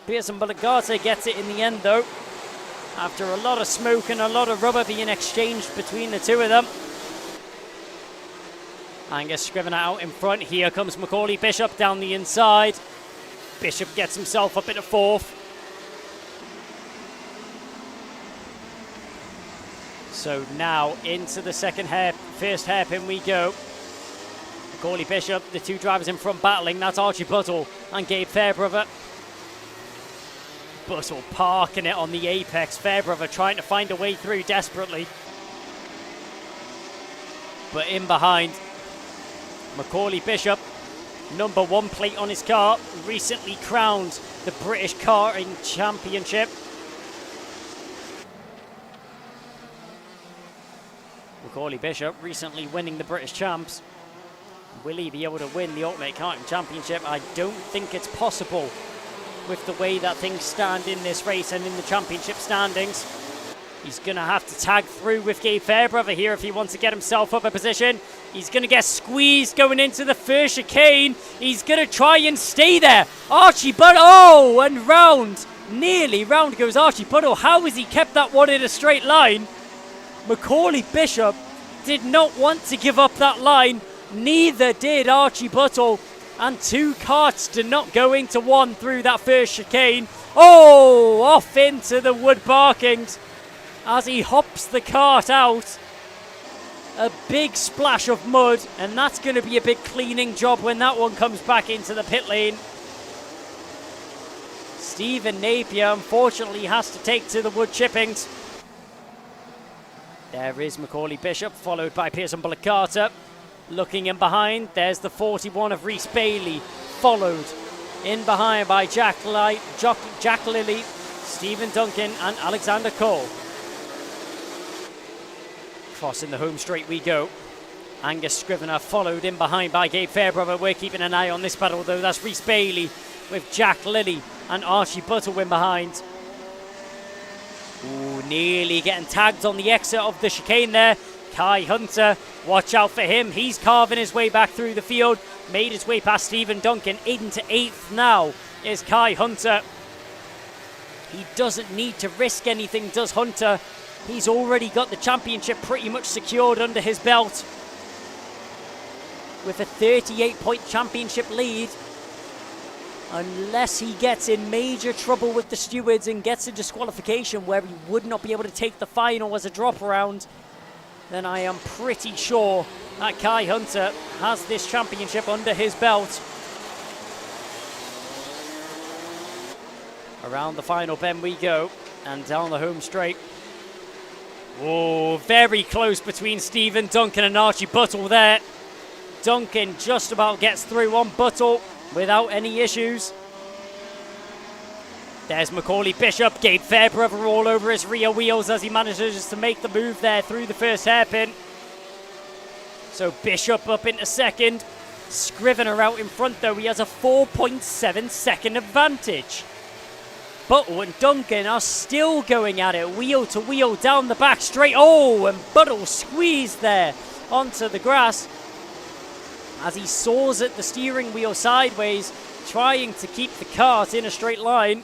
Pearson Bullicata gets it in the end though, after a lot of smoke and a lot of rubber being exchanged between the two of them. Angus Scrivener out in front. Here comes Macaulay Bishop down the inside. Bishop gets himself up into fourth. So now into the first hairpin we go. Macaulay Bishop, the two drivers in front battling. That's Archie Buttle and Gabe Fairbrother. Buttle parking it on the apex. Fairbrother trying to find a way through desperately. But in behind, Macaulay Bishop, number 1 plate on his car, recently crowned the British Karting Championship. Macaulay Bishop recently winning the British Champs. Will he be able to win the Ultimate Karting Championship? I don't think it's possible with the way that things stand in this race and in the championship standings. He's going to have to tag through with Gabe Fairbrother here if he wants to get himself up a position. He's going to get squeezed going into the first chicane. He's going to try and stay there. Archie Buttle, oh, and round. Nearly round goes Archie Buttle. How has he kept that one in a straight line? Macaulay Bishop did not want to give up that line. Neither did Archie Buttle. And 2 karts did not go into one through that first chicane. Oh, off into the wood barkings as he hops the kart out. A big splash of mud, and that's going to be a big cleaning job when that one comes back into the pit lane. Stephen Napier unfortunately has to take to the wood chippings. There is Macaulay Bishop, followed by Pearson Bullicata. Looking in behind, there's the 41 of Rhys Bailey, followed in behind by Jack Lilly, Stephen Duncan and Alexander Cole. Crossing the home straight we go. Angus Scrivener followed in behind by Gabe Fairbrother. We're keeping an eye on this battle though. That's Rhys Bailey with Jack Lilly and Archie Buttle in behind. Ooh, nearly getting tagged on the exit of the chicane there. Kai Hunter, watch out for him. He's carving his way back through the field. Made his way past Stephen Duncan. Into 8th now is Kai Hunter. He doesn't need to risk anything, does Hunter? He's already got the championship pretty much secured under his belt. With a 38-point championship lead. Unless he gets in major trouble with the stewards and gets a disqualification where he would not be able to take the final as a drop round, then I am pretty sure that Kai Hunter has this championship under his belt. Around the final bend we go, and down the home straight. Oh, very close between Stephen Duncan and Archie Buttle there. Duncan just about gets through on Buttle without any issues. There's Macaulay Bishop, Gabe Fairbrother all over his rear wheels as he manages to make the move there through the first hairpin. So Bishop up into second. Scrivener out in front though. He has a 4.7 second advantage. Buttle and Duncan are still going at it, wheel to wheel down the back straight. Oh, and Buttle squeezed there onto the grass as he saws at the steering wheel sideways, trying to keep the kart in a straight line.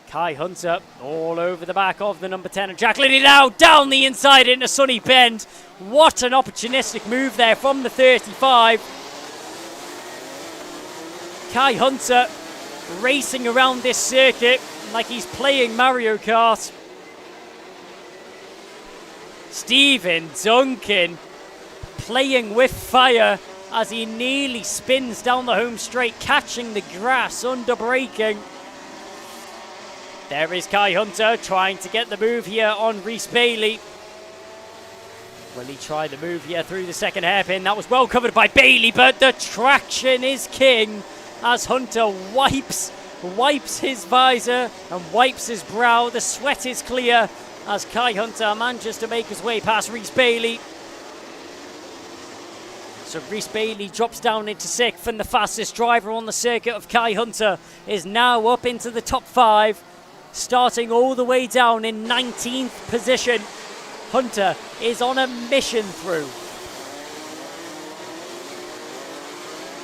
Kai Hunter all over the back of the number 10 and Jack Lilly now down the inside into Sunny Bend. What an opportunistic move there from the 35. Kai Hunter racing around this circuit like he's playing Mario Kart. Stephen Duncan playing with fire as he nearly spins down the home straight, catching the grass under braking. There is Kai Hunter trying to get the move here on Rhys Bailey. Will he try the move here through the second hairpin? That was well covered by Bailey, but the traction is king as Hunter wipes his visor and wipes his brow. The sweat is clear as Kai Hunter manages to make his way past Rhys Bailey. So Rhys Bailey drops down into 6th, and the fastest driver on the circuit of Kai Hunter is now up into the top 5, starting all the way down in 19th position. Hunter is on a mission through.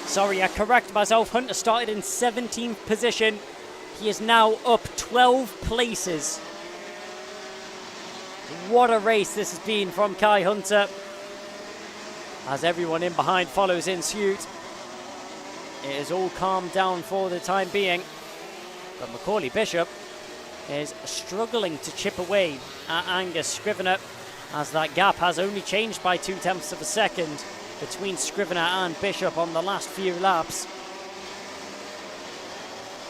Sorry, I correct myself. Hunter started in 17th position. He is now up 12 places. What a race this has been from Kai Hunter, as everyone in behind follows in suit. It is all calmed down for the time being, but Macaulay Bishop is struggling to chip away at Angus Scrivener, as that gap has only changed by 0.2 of a second between Scrivener and Bishop on the last few laps.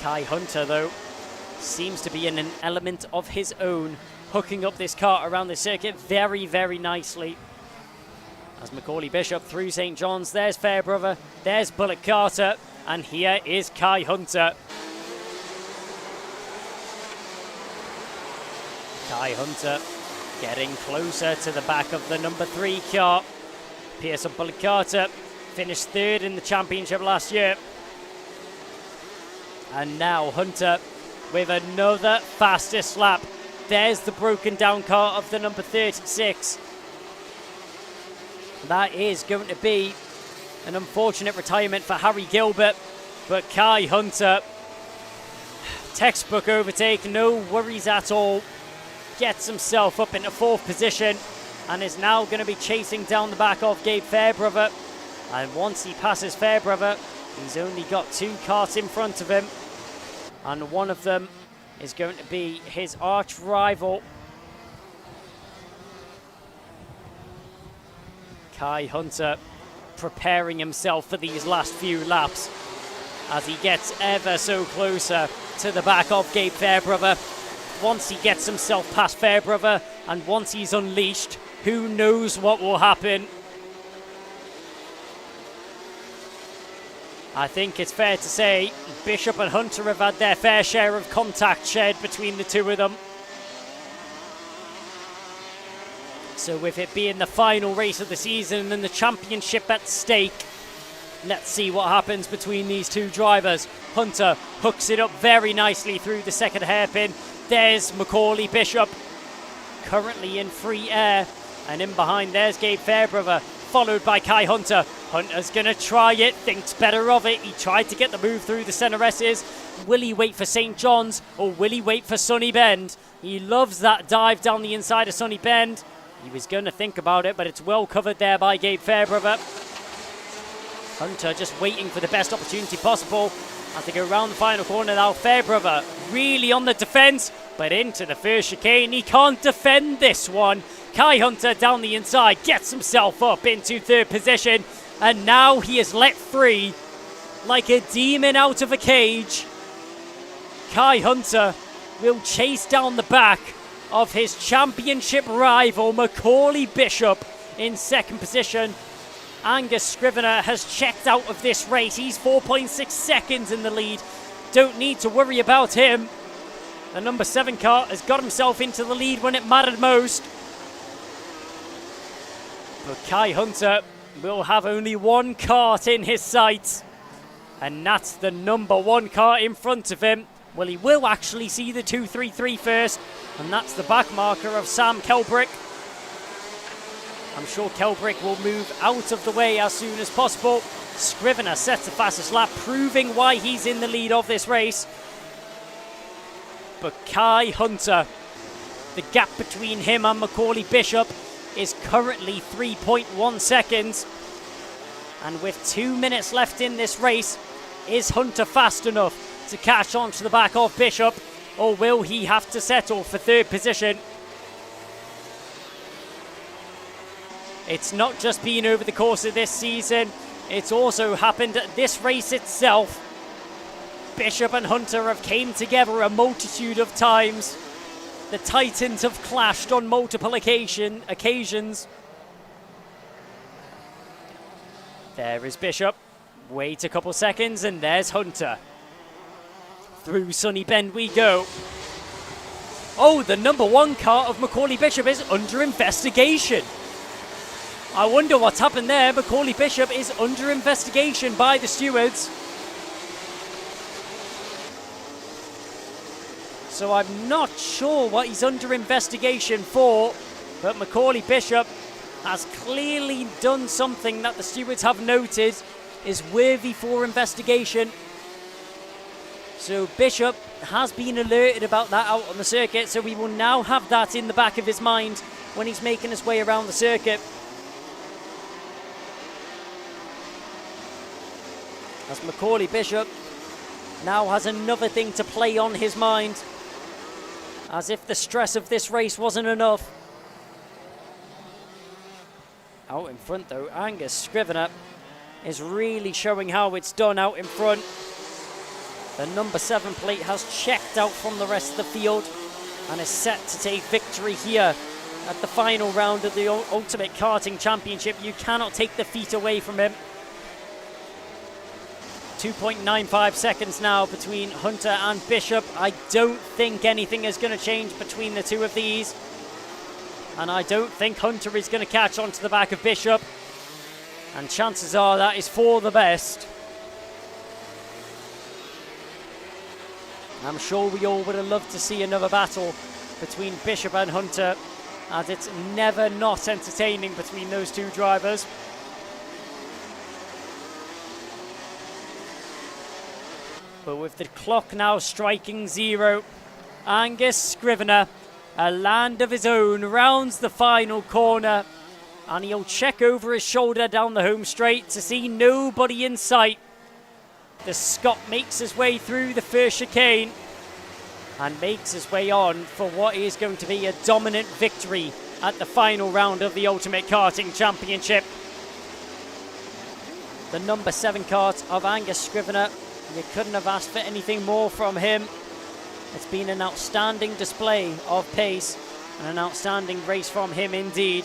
Kai Hunter, though, seems to be in an element of his own, hooking up this car around the circuit very, very nicely. As Macaulay Bishop through St. John's, there's Fairbrother, there's Bullock Carter, and here is Kai Hunter. Kai Hunter getting closer to the back of the number 3 car. Pearson Bullock Carter finished 3rd in the championship last year. And now Hunter with another fastest lap. There's the broken down car of the number 36. That is going to be an unfortunate retirement for Harry Gilbert, but Kai Hunter, textbook overtake, no worries at all. Gets himself up into 4th position and is now going to be chasing down the back of Gabe Fairbrother. And once he passes Fairbrother, he's only got 2 cars in front of him, and one of them is going to be his arch rival. Kai Hunter preparing himself for these last few laps as he gets ever so closer to the back of Gabe Fairbrother. Once he gets himself past Fairbrother and once he's unleashed, who knows what will happen. I think it's fair to say Bishop and Hunter have had their fair share of contact shared between the two of them. So with it being the final race of the season and the championship at stake, let's see what happens between these two drivers. Hunter hooks it up very nicely through the second hairpin. There's Macaulay Bishop, currently in free air. And in behind, there's Gabe Fairbrother, followed by Kai Hunter. Hunter's going to try it, thinks better of it. He tried to get the move through the centre S's. Will he wait for St. John's or will he wait for Sunny Bend? He loves that dive down the inside of Sunny Bend. He was going to think about it, but it's well covered there by Gabe Fairbrother. Hunter just waiting for the best opportunity possible as they go round the final corner now. Fairbrother really on the defence, but into the first chicane. He can't defend this one. Kai Hunter down the inside gets himself up into 3rd position, and now he is let free like a demon out of a cage. Kai Hunter will chase down the back of his championship rival Macaulay Bishop in 2nd position. Angus Scrivener has checked out of this race. He's 4.6 seconds in the lead. Don't need to worry about him. The number 7 car has got himself into the lead when it mattered most. But Kai Hunter will have only 1 kart in his sights, and that's the number 1 car in front of him. Well, he will actually see the 233 first, and that's the back marker of Sam Kelbrick. I'm sure Kelbrick will move out of the way as soon as possible. Scrivener sets the fastest lap, proving why he's in the lead of this race. But Kai Hunter, the gap between him and Macaulay Bishop is currently 3.1 seconds. And with 2 minutes left in this race, is Hunter fast enough to catch on to the back of Bishop, or will he have to settle for 3rd position? It's not just been over the course of this season, it's also happened at this race itself. Bishop and Hunter have came together a multitude of times. The Titans have clashed on multiple occasions. There is Bishop. Wait a couple seconds, and there's Hunter. Through Sunny Bend we go. Oh, the number 1 car of Macaulay Bishop is under investigation. I wonder what's happened there. Macaulay Bishop is under investigation by the stewards. So I'm not sure what he's under investigation for, but Macaulay Bishop has clearly done something that the stewards have noted is worthy for investigation. So Bishop has been alerted about that out on the circuit, so we will now have that in the back of his mind when he's making his way around the circuit. As Macaulay Bishop now has another thing to play on his mind, as if the stress of this race wasn't enough. Out in front though, Angus Scrivener is really showing how it's done out in front. The number 7 plate has checked out from the rest of the field and is set to take victory here at the final round of the Ultimate Karting Championship. You cannot take the feet away from him. 2.95 seconds now between Hunter and Bishop. I don't think anything is going to change between the two of these. And I don't think Hunter is going to catch onto the back of Bishop. And chances are that is for the best. I'm sure we all would have loved to see another battle between Bishop and Hunter, as it's never not entertaining between those two drivers. But with the clock now striking 0, Angus Scrivener, a land of his own, rounds the final corner. And he'll check over his shoulder down the home straight to see nobody in sight. The Scot makes his way through the first chicane and makes his way on for what is going to be a dominant victory at the final round of the Ultimate Karting Championship. The number 7 kart of Angus Scrivener. You couldn't have asked for anything more from him. It's been an outstanding display of pace and an outstanding race from him indeed.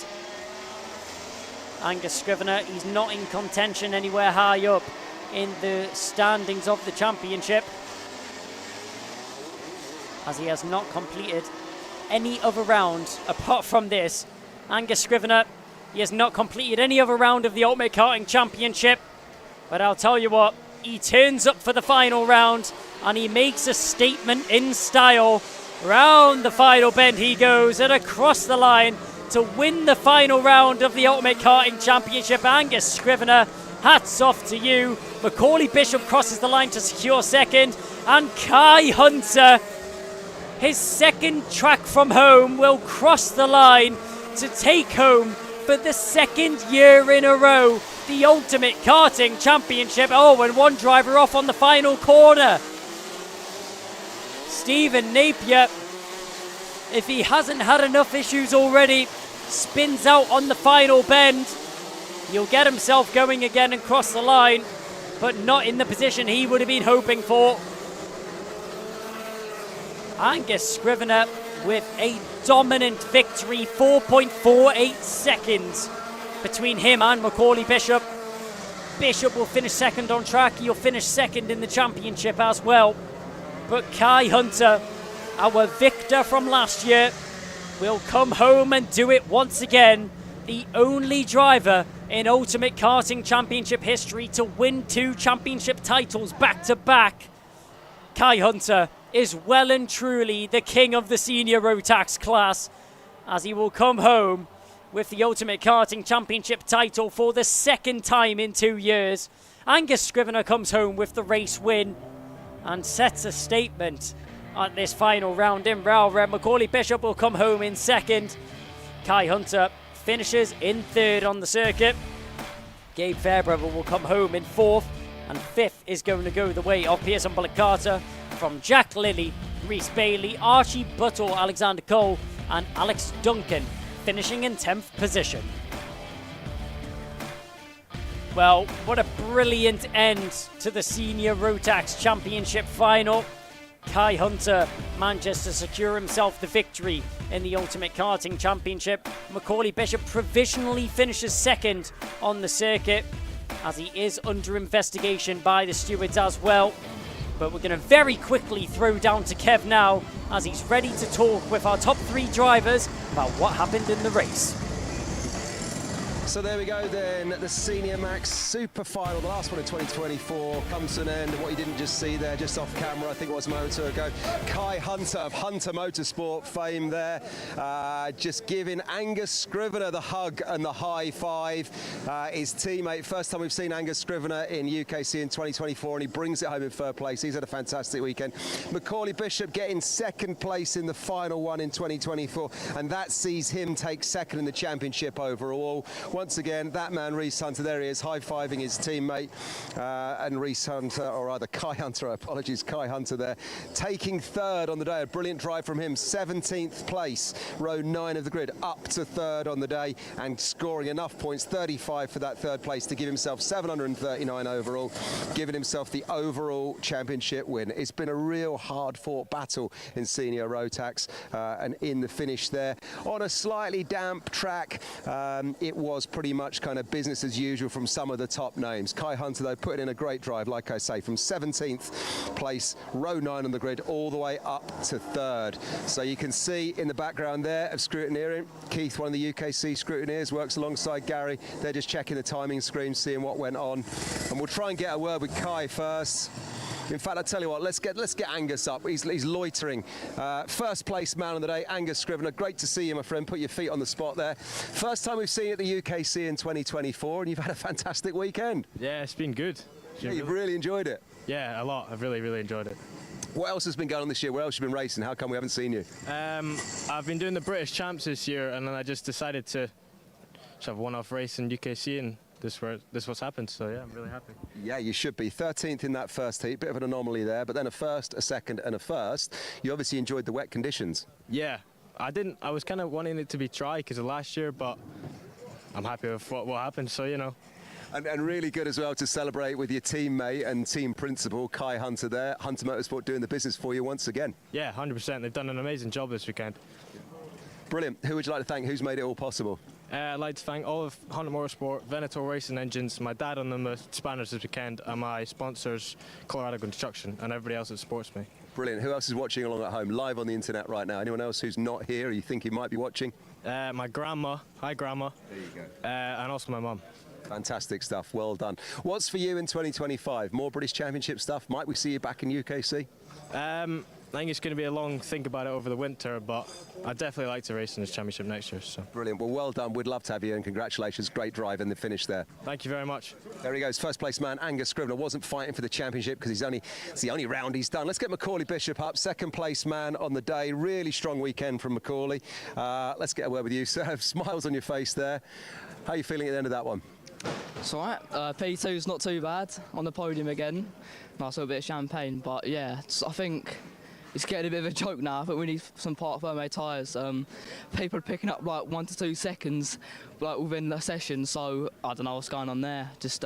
Angus Scrivener, he's not in contention anywhere high up in the standings of the championship, as he has not completed any other round apart from this. Angus Scrivener, he has not completed any other round of the Ultimate Karting Championship, but I'll tell you what, he turns up for the final round and he makes a statement in style. Round the final bend he goes and across the line to win the final round of the Ultimate Karting Championship. Angus Scrivener, hats off to you. Macaulay Bishop crosses the line to secure second, and Kai Hunter, his second track from home, will cross the line to take home for the 2nd year in a row the Ultimate Karting Championship. Oh, and one driver off on the final corner. Stephen Napier, if he hasn't had enough issues already, spins out on the final bend. He'll get himself going again and cross the line, but not in the position he would have been hoping for. Angus Scrivener with a dominant victory, 4.48 seconds between him and Macaulay Bishop. Bishop will finish second on track. He'll finish second in the championship as well. But Kai Hunter, our victor from last year, will come home and do it once again. The only driver in Ultimate Karting Championship history to win 2 championship titles back to back. Kai Hunter is well and truly the king of the senior Rotax class, as he will come home with the Ultimate Karting Championship title for the 2nd time in 2 years. Angus Scrivener comes home with the race win and sets a statement at this final round in Rowrah. Macaulay Bishop will come home in 2nd. Kai Hunter finishes in 3rd on the circuit. Gabe Fairbrother will come home in 4th, and 5th is going to go the way of Pearson Bullock Carter, from Jack Lilly, Reese Bailey, Archie Buttle, Alexander Cole and Alex Duncan, finishing in 10th position. Well, what a brilliant end to the Senior Rotax Championship final. Kai Hunter manages to secure himself the victory in the Ultimate Karting Championship. Macaulay Bishop provisionally finishes second on the circuit, as he is under investigation by the stewards as well. But we're going to very quickly throw down to Kev now, as he's ready to talk with our top 3 drivers about what happened in the race. So there we go then, the Senior Max Super Final, the last one in 2024, comes to an end. And what you didn't just see there, just off camera, I think it was a moment or ago, Kai Hunter of Hunter Motorsport fame there, just giving Angus Scrivener the hug and the high five. His teammate, first time we've seen Angus Scrivener in UKC in 2024, and he brings it home in third place. He's had a fantastic weekend. Macaulay Bishop getting second place in the final one in 2024, and that sees him take second in the championship overall. Once again, that man, Reese Hunter, there he is, high-fiving his teammate. And Reese Hunter, or rather Kai Hunter, apologies, Kai Hunter there, taking third on the day. A brilliant drive from him, 17th place, row 9 of the grid, up to third on the day, and scoring enough points, 35 for that third place, to give himself 739 overall, giving himself the overall championship win. It's been a real hard-fought battle in Senior Rotax, and in the finish there, on a slightly damp track, it was pretty much kind of business as usual from some of the top names. Kai Hunter, though, put in a great drive, like I say, from 17th place, row 9 on the grid, all the way up to third. So you can see in the background there of scrutineering, Keith, one of the UKC scrutineers, works alongside Gary. They're just checking the timing screen, seeing what went on. And we'll try and get a word with Kai first. In fact, I tell you what, let's get Angus up. He's loitering. First place man of the day, Angus Scrivener. Great to see you, my friend. Put your feet on the spot there. First time we've seen you at the UKC in 2024, and you've had a fantastic weekend. Yeah, it's been good. Yeah, you've really enjoyed it. Yeah, a lot. I've really, really enjoyed it. What else has been going on this year? Where else have you been racing? How come we haven't seen you? I've been doing the British Champs this year, and then I just decided to just have a one-off race in UKC, and this what's happened, so yeah, I'm really happy. Yeah, you should be. 13th in that first heat, bit of an anomaly there, but then a first, a second and a first. You obviously enjoyed the wet conditions. Yeah, I was kind of wanting it to be dry because of last year, but I'm happy with what happened, so you know. And really good as well to celebrate with your teammate and team principal, Kai Hunter there. Hunter Motorsport doing the business for you once again. Yeah, 100%. They've done an amazing job this weekend. Brilliant. Who would you like to thank? Who's made it all possible? I'd like to thank all of Hunter Motorsport, Venator Racing Engines, my dad on the spanners this weekend, and my sponsors, Colorado Construction, and everybody else that supports me. Brilliant. Who else is watching along at home, live on the internet right now? Anyone else who's not here or you think he might be watching? My grandma. Hi, Grandma. There you go. And also my mum. Fantastic stuff. Well done. What's for you in 2025? More British Championship stuff? Might we see you back in UKC? I think it's going to be a long think about it over the winter, but I'd definitely like to race in this championship next year. So. Brilliant. Well done. We'd love to have you, and congratulations. Great drive in the finish there. Thank you very much. There he goes. First place man, Angus Scrivener, wasn't fighting for the championship because it's the only round he's done. Let's get Macaulay Bishop up. Second place man on the day. Really strong weekend from Macaulay. Let's get a word with you, sir. Smiles on your face there. How are you feeling at the end of that one? It's all right. P2's not too bad. On the podium again. Nice little bit of champagne, but yeah, I think it's getting a bit of a joke now. I think we need some Park Ferme tyres. People are picking up like 1 to 2 seconds like within the session, so I don't know what's going on there. Just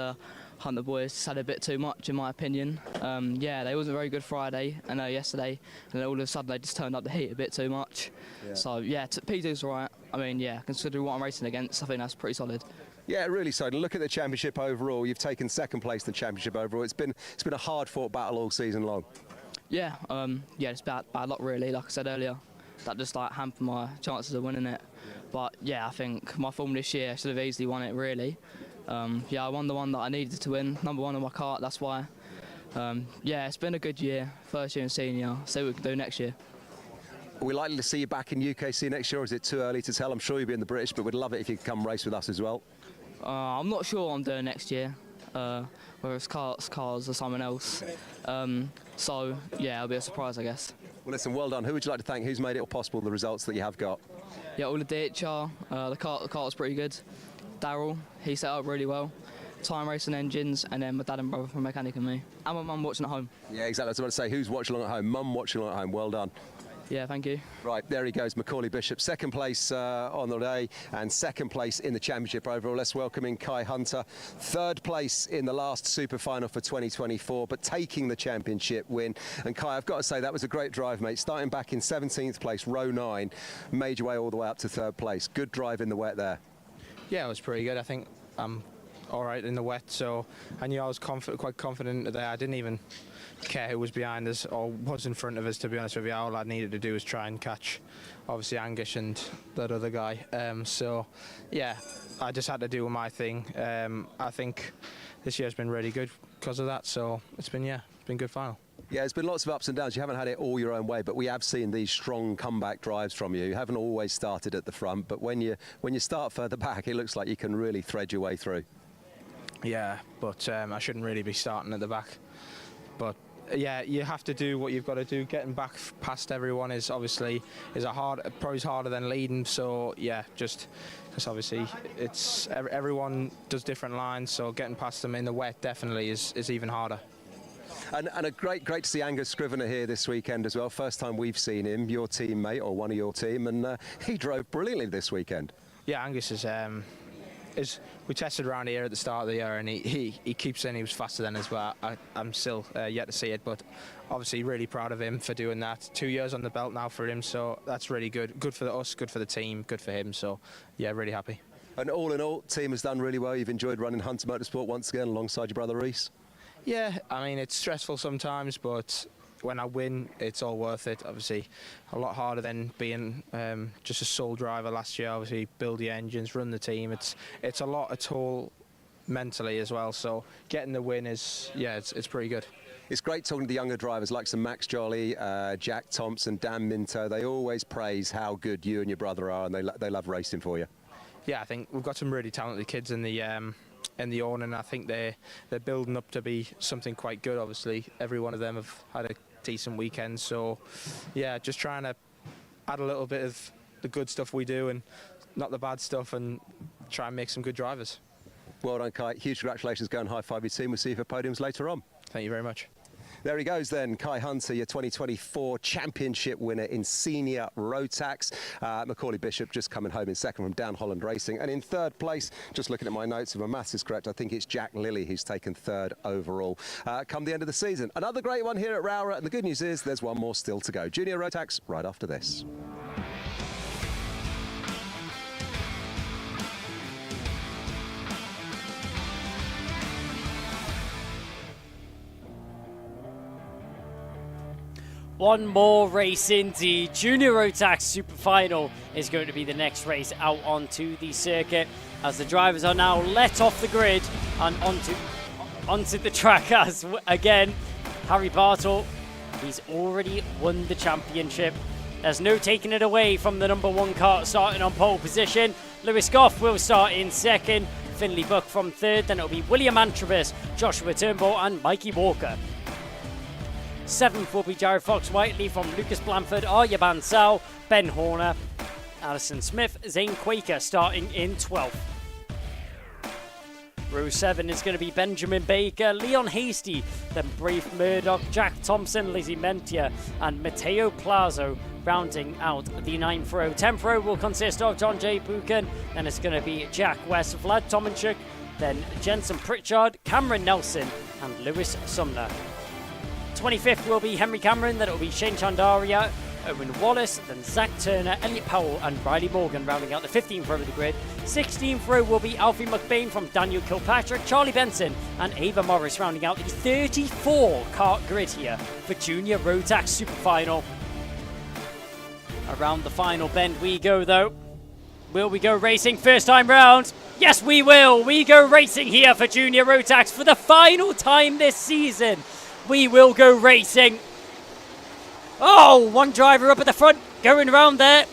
Hunter boys just had a bit too much in my opinion. Yeah, they wasn't very good Friday and yesterday, and then all of a sudden they just turned up the heat a bit too much. Yeah. So yeah, P2's all right. I mean, yeah, considering what I'm racing against, I think that's pretty solid. Yeah, really solid. Look at the championship overall. You've taken second place in the championship overall. It's been a hard-fought battle all season long. Yeah, yeah, it's bad luck really. Like I said earlier, that just like hampered my chances of winning it. Yeah. But yeah, I think my form this year should have easily won it really. Yeah, I won the one that I needed to win, number 1 on my kart. That's why. Yeah, it's been a good year, first year in senior. See what we can do next year. Are we likely to see you back in UKC next year, or is it too early to tell? I'm sure you'll be in the British, but we'd love it if you could come race with us as well. I'm not sure what I'm doing next year, whether it's cars or someone else. So, yeah, it'll be a surprise, I guess. Well, listen, well done. Who would you like to thank? Who's made it all possible, the results that you have got? Yeah, all the DHR. The car was pretty good. Daryl, he set up really well. Time Racing Engines, and then my dad and brother from Mechanic and me. And my mum watching at home. Yeah, exactly. I was about to say, who's watching along at home? Mum watching along at home. Well done. Yeah, thank you. Right, there he goes, Macaulay Bishop, second place on the day and second place in the championship overall. Let's welcome in Kai Hunter, third place in the last super final for 2024, but taking the championship win. And Kai, I've got to say, that was a great drive, mate. Starting back in 17th place, row 9, made your way all the way up to third place. Good drive in the wet there. Yeah, it was pretty good. I think I'm all right in the wet, so I knew I was quite confident there. I didn't even care who was behind us or was in front of us, to be honest with you. All I needed to do was try and catch, obviously, Angus and that other guy. So, yeah, I just had to do my thing. I think this year's been really good because of that, so it's been good final. Yeah, there's been lots of ups and downs. You haven't had it all your own way, but we have seen these strong comeback drives from you. You haven't always started at the front, but when you start further back, it looks like you can really thread your way through. Yeah, but I shouldn't really be starting at the back. But yeah, you have to do what you've got to do. Getting back past everyone is obviously probably harder than leading. So yeah, just because obviously everyone does different lines, so getting past them in the wet definitely is even harder. And a great to see Angus Scrivener here this weekend as well. First time we've seen him, your teammate or one of your team, and he drove brilliantly this weekend. Yeah, Angus we tested around here at the start of the year, and he keeps saying he was faster than us, but I'm still yet to see it. But obviously really proud of him for doing that. 2 years on the belt now for him, so that's really good. Good for us, good for the team, good for him. So yeah, really happy. And all in all, team has done really well. You've enjoyed running Hunter Motorsport once again alongside your brother Reese. Yeah, I mean, it's stressful sometimes, but when I win, it's all worth it. Obviously, a lot harder than being just a sole driver last year. Obviously, build the engines, run the team. It's a lot at all mentally as well. So getting the win is, yeah, it's pretty good. It's great talking to the younger drivers like some Max Jolly, Jack Thompson, Dan Minto. They always praise how good you and your brother are, and they love racing for you. Yeah, I think we've got some really talented kids in the awning. I think they're building up to be something quite good. Obviously, every one of them have had a decent weekend. So, yeah, just trying to add a little bit of the good stuff we do and not the bad stuff, and try and make some good drivers. Well done, Kai. Huge congratulations. Go and high-five your team. We'll see you for podiums later on. Thank you very much. There he goes then, Kai Hunter, your 2024 championship winner in senior Rotax. Macaulay Bishop just coming home in second from Down Holland Racing. And in third place, just looking at my notes, if my maths is correct, I think it's Jack Lilly who's taken third overall come the end of the season. Another great one here at Rowrah, and the good news is there's one more still to go. Junior Rotax right after this. One more race indeed. Junior Rotax Super Final is going to be the next race out onto the circuit as the drivers are now let off the grid and onto the track as, again, Harry Bartle, he's already won the championship. There's no taking it away from the #1 car starting on pole position. Lewis Goff will start in second, Finley Buck from third, then it'll be William Antrobus, Joshua Turnbull and Mikey Walker. 7th will be Jared Fox-Whiteley from Lucas Blanford, Arya Bansal, Ben Horner, Alison Smith, Zane Quaker starting in 12th. Row 7 is going to be Benjamin Baker, Leon Hasty, then Brave Murdoch, Jack Thompson, Lizzie Mentia and Matteo Plazo rounding out the 9th row. 10th row will consist of John J. Buchan, then it's going to be Jack West, Vlad Tomanchuk, then Jensen Pritchard, Cameron Nelson and Lewis Sumner. 25th will be Henry Cameron, then it will be Shane Chandaria, Owen Wallace, then Zach Turner, Elliot Powell and Riley Morgan rounding out the 15th row of the grid. 16th row will be Alfie McBain from Daniel Kilpatrick, Charlie Benson and Ava Morris rounding out the 34 kart grid here for Junior Rotax Super Final. Around the final bend we go though. Will we go racing first time round? Yes we will! We go racing here for Junior Rotax for the final time this season. We will go racing. Oh, one driver up at the front, going around there.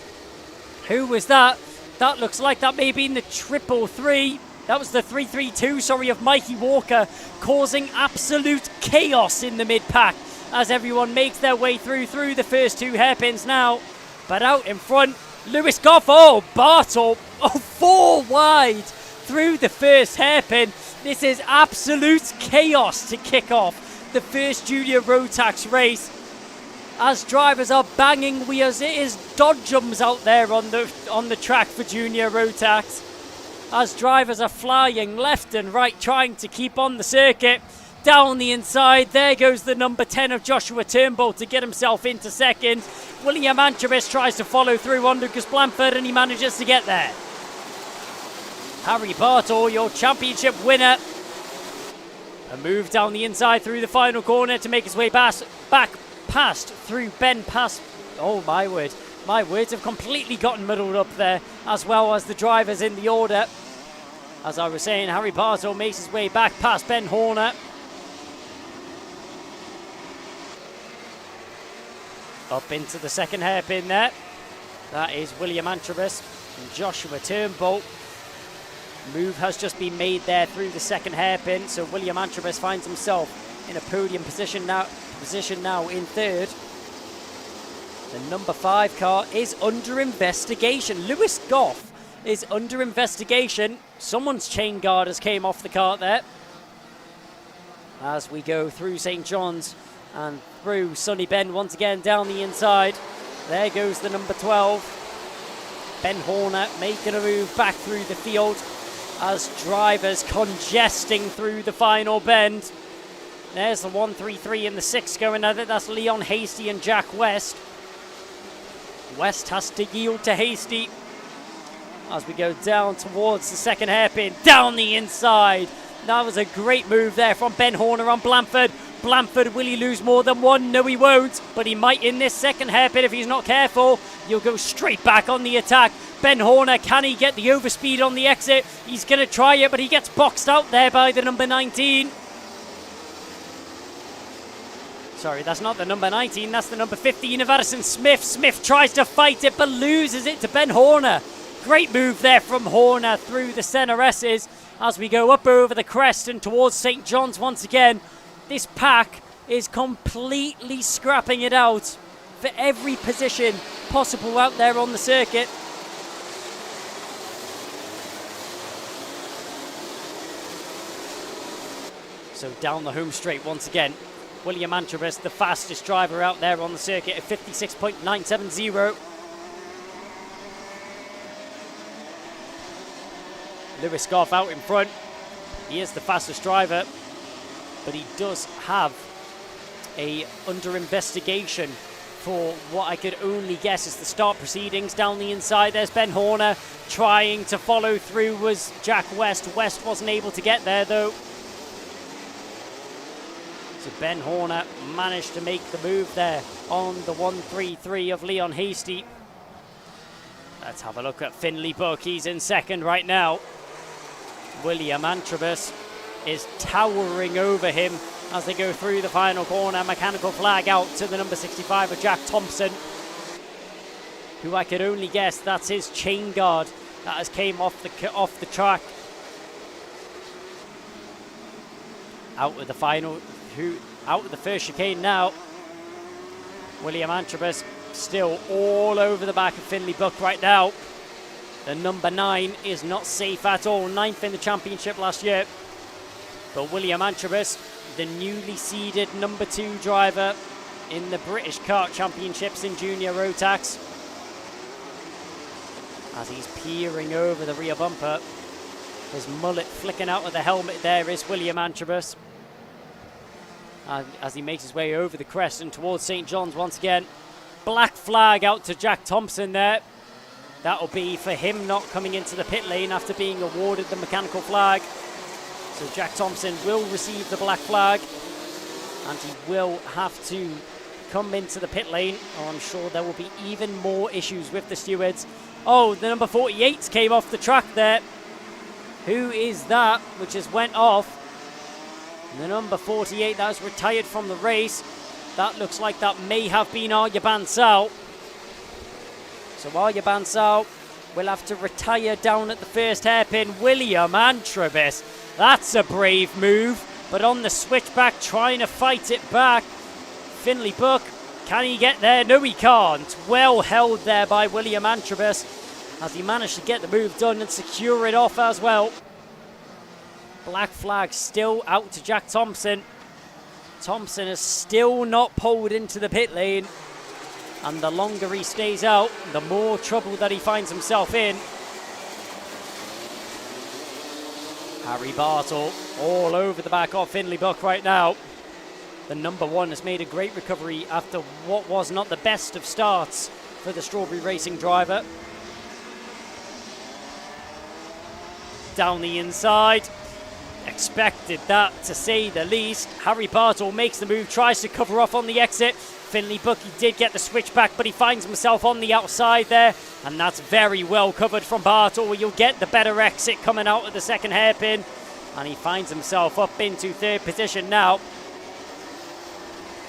Who was that? That looks like that may have been the 333. That was the 332, sorry, of Mikey Walker, causing absolute chaos in the mid-pack as everyone makes their way through the first two hairpins now. But out in front, Lewis Goff, oh, Bartle, oh, 4 wide through the first hairpin. This is absolute chaos to kick off the first Junior Rotax race. as drivers are banging wheels. It is dodgems out there on the track for Junior Rotax, as drivers are flying left and right trying to keep on the circuit. Down the inside, there goes the number 10 of Joshua Turnbull to get himself into second. William Antrobus tries to follow through on Lucas Blanford, and he manages to get there. Harry Bartle, your championship winner. A move down the inside through the final corner to make his way back past through Ben Pass. Oh my word. My words have completely gotten muddled up there, as well as the drivers in the order. As I was saying, Harry Bartle makes his way back past Ben Horner. Up into the second hairpin there. That is William Antrobus and Joshua Turnbull. Move has just been made there through the second hairpin, so William Antrobus finds himself in a podium position now in third. The number 5 car is under investigation. Lewis Goff is under investigation. Someone's chain guard has came off the cart there. As we go through St. John's and through Sunny Bend once again down the inside. There goes the number 12. Ben Horner making a move back through the field as drivers congesting through the final bend. There's the 133 and the 6 going at it. That's Leon Hasty and Jack West. West has to yield to Hasty as we go down towards the second hairpin, down the inside. That was a great move there from Ben Horner on Blanford. Blanford, will he lose more than one? No, he won't, but he might in this second hairpin if he's not careful. You'll go straight back on the attack. Ben Horner, can he get the overspeed on the exit? He's going to try it, but he gets boxed out there by the number 19. Sorry, that's not the number 19, that's the number 15 of Addison Smith. Smith tries to fight it, but loses it to Ben Horner. Great move there from Horner through the centre S's as we go up over the crest and towards St. John's once again. This pack is completely scrapping it out for every position possible out there on the circuit. So down the home straight once again. William Antrobus, the fastest driver out there on the circuit at 56.970. Lewis Goff out in front. He is the fastest driver, but he does have a under investigation for what I could only guess is the start proceedings. Down the inside, there's Ben Horner trying to follow through was Jack West. West wasn't able to get there though. So Ben Horner managed to make the move there on the 133 of Leon Hasty. Let's have a look at Finley Book. He's in second right now. William Antrobus is towering over him as they go through the final corner. Mechanical flag out to the number 65 of Jack Thompson, who I could only guess that's his chain guard that has came off the track. Out with the final, out with the first chicane now. William Antrobus still all over the back of Finley Book right now. The number 9 is not safe at all. 9th in the championship last year. But William Antrobus, the newly seeded number 2 driver in the British Kart Championships in Junior Rotax. As he's peering over the rear bumper, his mullet flicking out of the helmet there is William Antrobus. As he makes his way over the crest and towards St. John's once again. Black flag out to Jack Thompson there. That'll be for him not coming into the pit lane after being awarded the mechanical flag. So Jack Thompson will receive the black flag and he will have to come into the pit lane, or I'm sure there will be even more issues with the stewards. Oh, the number 48 came off the track there. Who is that which just went off? The number 48 that was retired from the race. That looks like that may have been Arya Bansal. So Arya Bansal will have to retire down at the first hairpin. William Antrobus, that's a brave move, but on the switchback trying to fight it back. Finley Book, can he get there? No, he can't. Well held there by William Antrobus as he managed to get the move done and secure it off as well. Black flag still out to Jack Thompson. Thompson is still not pulled into the pit lane. And the longer he stays out, the more trouble that he finds himself in. Harry Bartle all over the back of Finley Buck right now. The number one has made a great recovery after what was not the best of starts for the Strawberry Racing driver. Down the inside. Expected that, to say the least. Harry Bartle makes the move, tries to cover off on the exit. Finley Buck, he did get the switch back, but he finds himself on the outside there. And that's very well covered from Bartle, where you'll get the better exit coming out of the second hairpin. And he finds himself up into third position now.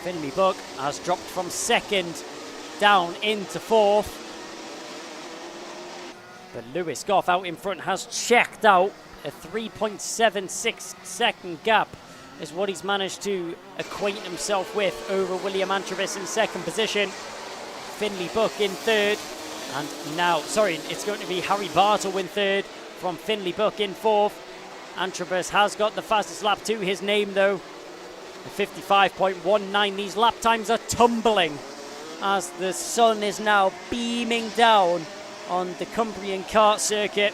Finley Buck has dropped from second down into fourth. But Lewis Goff out in front has checked out. A 3.76 second gap is what he's managed to acquaint himself with over William Antrobus in second position. Finley Buck in third. And now, it's going to be Harry Bartle in third from Finley Buck in fourth. Antrobus has got the fastest lap to his name though. 55.19. These lap times are tumbling as the sun is now beaming down on the Cumbrian kart circuit.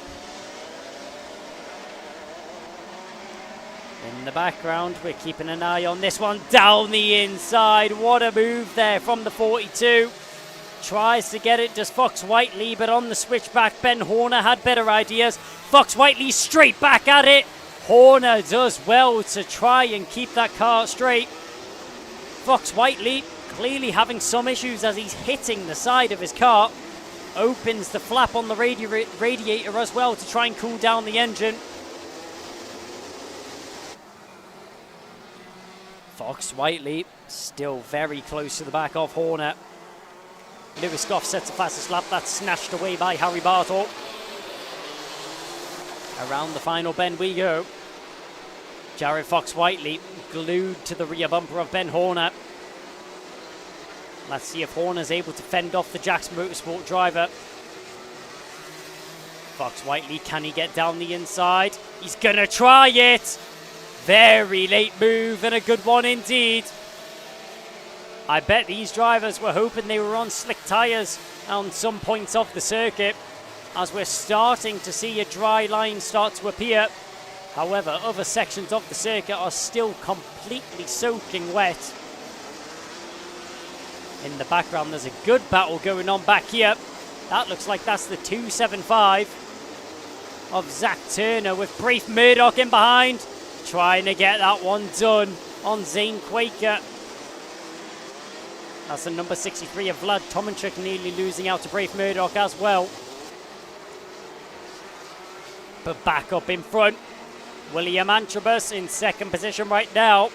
In the background, we're keeping an eye on this one down the inside. What a move there from the 42. Tries to get it, does Fox Whiteley, but on the switchback, Ben Horner had better ideas. Fox Whiteley straight back at it. Horner does well to try and keep that car straight. Fox Whiteley clearly having some issues as he's hitting the side of his car. Opens the flap on the radiator as well to try and cool down the engine. Fox Whiteley still very close to the back of Horner. Lewis Goff sets the fastest lap. That's snatched away by Harry Bartle. Around the final bend we go. Jared Fox Whiteley glued to the rear bumper of Ben Horner. Let's see if Horner's able to fend off the Jackson Motorsport driver. Fox Whiteley, can he get down the inside? He's gonna try it! Very late move and a good one indeed. I bet these drivers were hoping they were on slick tyres on some points of the circuit, as we're starting to see a dry line start to appear. However, other sections of the circuit are still completely soaking wet. In the background, there's a good battle going on back here. That looks like that's the 275 of Zach Turner with Braith Murdoch in behind. Trying to get that one done on Zane Quaker. That's the number 63 of Vlad Tomanchuk, nearly losing out to Braith Murdoch as well. But back up in front, William Antrobus in second position right now.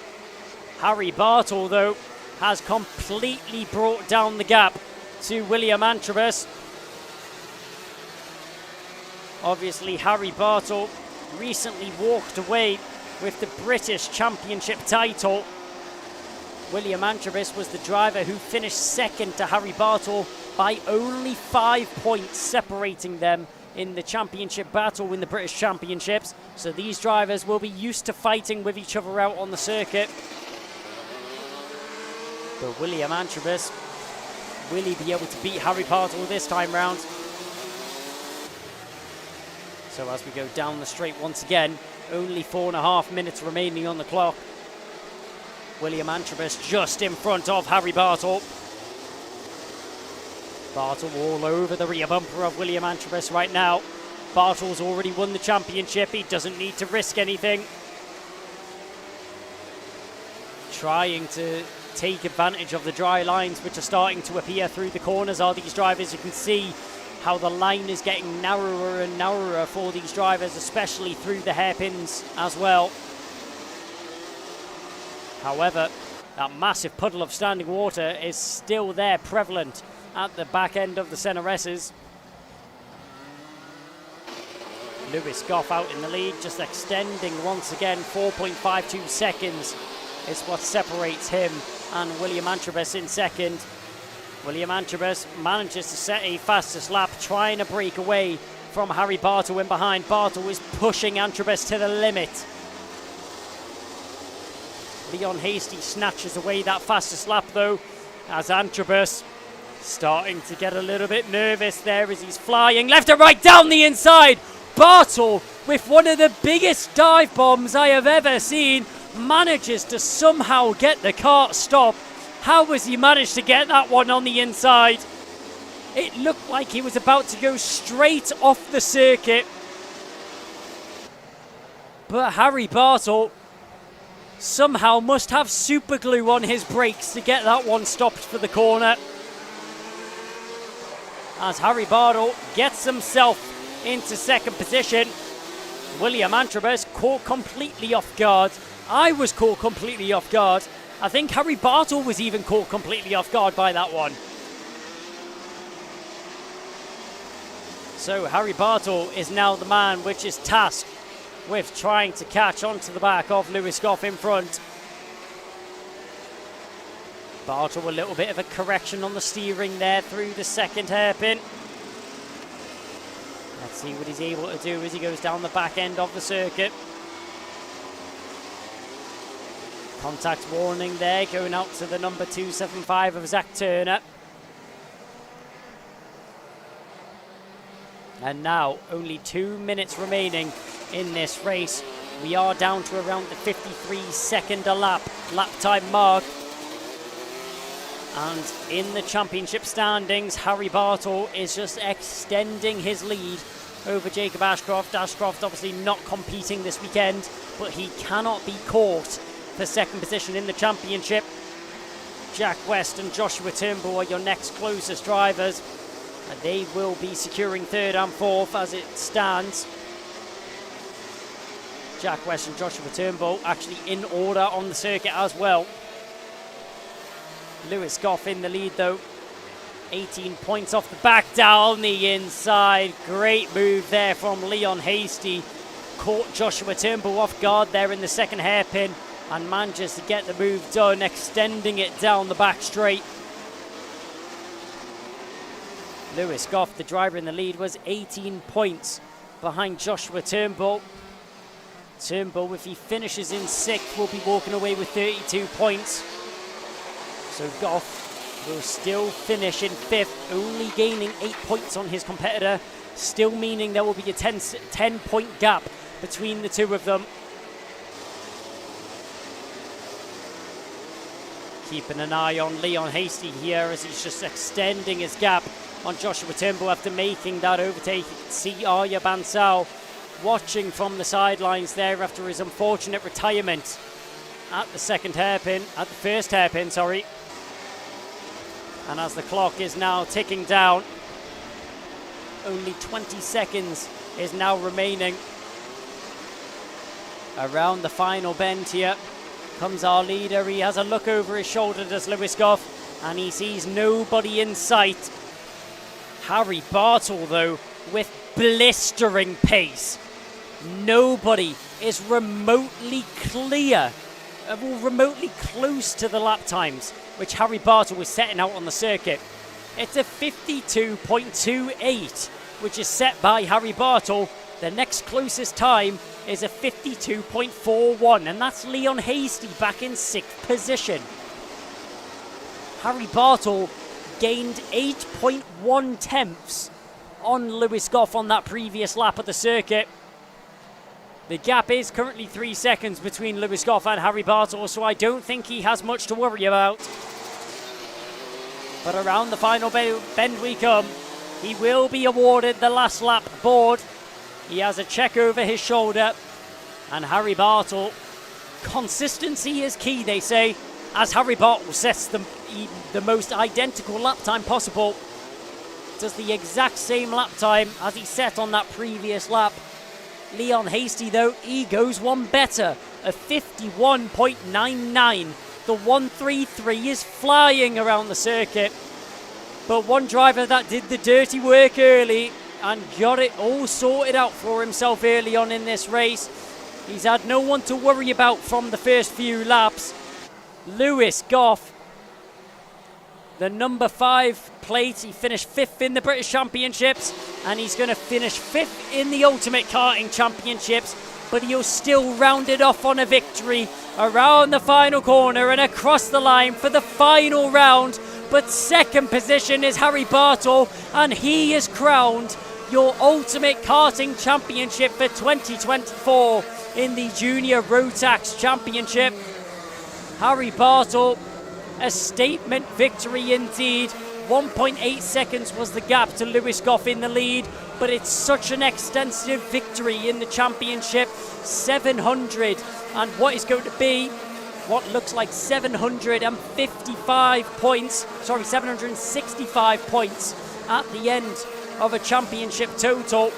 Harry Bartle, though, has completely brought down the gap to William Antrobus. Obviously, Harry Bartle recently walked away with the British Championship title. William Antrobus was the driver who finished second to Harry Bartle by only 5 points, separating them in the championship battle in the British Championships. So these drivers will be used to fighting with each other out on the circuit. But William Antrobus, will he be able to beat Harry Bartle this time round? So as we go down the straight once again, only 4.5 minutes remaining on the clock. William Antrobus just in front of Harry Bartle. Bartle all over the rear bumper of William Antrobus right now. Bartle's already won the championship. He doesn't need to risk anything. Trying to take advantage of the dry lines which are starting to appear through the corners are these drivers. You can see how the line is getting narrower and narrower for these drivers, especially through the hairpins as well. However, that massive puddle of standing water is still there, prevalent at the back end of the Senna S's. Lewis Goff out in the lead, just extending once again. 4.52 seconds is what separates him and William Antrobus in second. William Antrobus manages to set a fastest lap, trying to break away from Harry Bartle in behind. Bartle is pushing Antrobus to the limit. Leon Hasty snatches away that fastest lap though, as Antrobus Starting to get a little bit nervous there as he's flying left and right down the inside. Bartle, with one of the biggest dive bombs I have ever seen, manages to somehow get the kart stopped. How has he managed to get that one on the inside? It looked like he was about to go straight off the circuit. But Harry Bartle somehow must have super glue on his brakes to get that one stopped for the corner. As Harry Bartle gets himself into second position, William Antrobus caught completely off guard. I was caught completely off guard. I think Harry Bartle was even caught completely off guard by that one. So Harry Bartle is now the man which is tasked with trying to catch onto the back of Lewis Goff in front. Bartle a little bit of a correction on the steering there through the second hairpin. Let's see what he's able to do as he goes down the back end of the circuit. Contact warning there going out to the number 275 of Zach Turner. And now only 2 minutes remaining in this race. We are down to around the 53-second lap time mark. And in the championship standings, Harry Bartle is just extending his lead over Jacob Ashcroft. Ashcroft obviously not competing this weekend, but he cannot be caught for second position in the championship. Jack West and Joshua Turnbull are your next closest drivers. And they will be securing third and fourth as it stands. Jack West and Joshua Turnbull actually in order on the circuit as well. Lewis Goff in the lead though. 18 points off the back, down the inside. Great move there from Leon Hasty. Caught Joshua Turnbull off guard there in the second hairpin and manages to get the move done, extending it down the back straight. Lewis Goff, the driver in the lead, was 18 points behind Joshua Turnbull. Turnbull, if he finishes in sixth, will be walking away with 32 points. So Goff will still finish in fifth, only gaining 8 points on his competitor, still meaning there will be a 10-point gap between the two of them. Keeping an eye on Leon Hasty here as he's just extending his gap on Joshua Turnbull after making that overtake. You can see Arya Bansal watching from the sidelines there after his unfortunate retirement at the first hairpin, sorry. And as the clock is now ticking down, only 20 seconds is now remaining. Around the final bend here comes our leader. He has a look over his shoulder, does Lewis Goff, and he sees nobody in sight. Harry Bartle, though, with blistering pace. Nobody is remotely clear, or remotely close to the lap times which Harry Bartle was setting out on the circuit. It's a 52.28, which is set by Harry Bartle. The next closest time is a 52.41, and that's Leon Hasty back in sixth position. Harry Bartle gained 8.1 tenths on Lewis Goff on that previous lap of the circuit. The gap is currently 3 seconds between Lewis Goff and Harry Bartle, so I don't think he has much to worry about. But around the final bend we come. He will be awarded the last lap board. He has a check over his shoulder. And Harry Bartle, consistency is key, they say, as Harry Bartle sets the most identical lap time possible. Does the exact same lap time as he set on that previous lap. Leon Hasty, though, he goes one better, a 51.99. The 133 is flying around the circuit. But one driver that did the dirty work early and got it all sorted out for himself early on in this race. He's had no one to worry about from the first few laps. Lewis Goff, the number 5 plate. He finished 5th in the British Championships, and he's going to finish 5th in the Ultimate Karting Championships, but he'll still round it off on a victory around the final corner and across the line for the final round. But second position is Harry Bartle, and he is crowned your Ultimate Karting Championship for 2024 in the Junior Rotax Championship. Harry Bartle, a statement victory indeed. 1.8 seconds was the gap to Lewis Goff in the lead, but it's such an extensive victory in the championship. 700 and what is going to be what looks like 765 points, 765 points at the end of a championship total,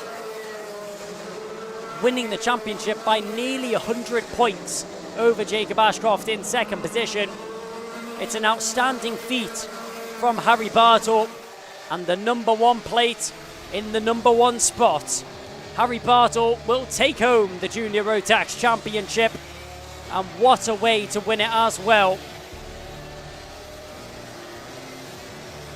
winning the championship by nearly 100 points over Jacob Ashcroft in second position. It's an outstanding feat from Harry Bartle, and the number one plate in the number one spot. Harry Bartle will take home the Junior Rotax Championship, and what a way to win it as well.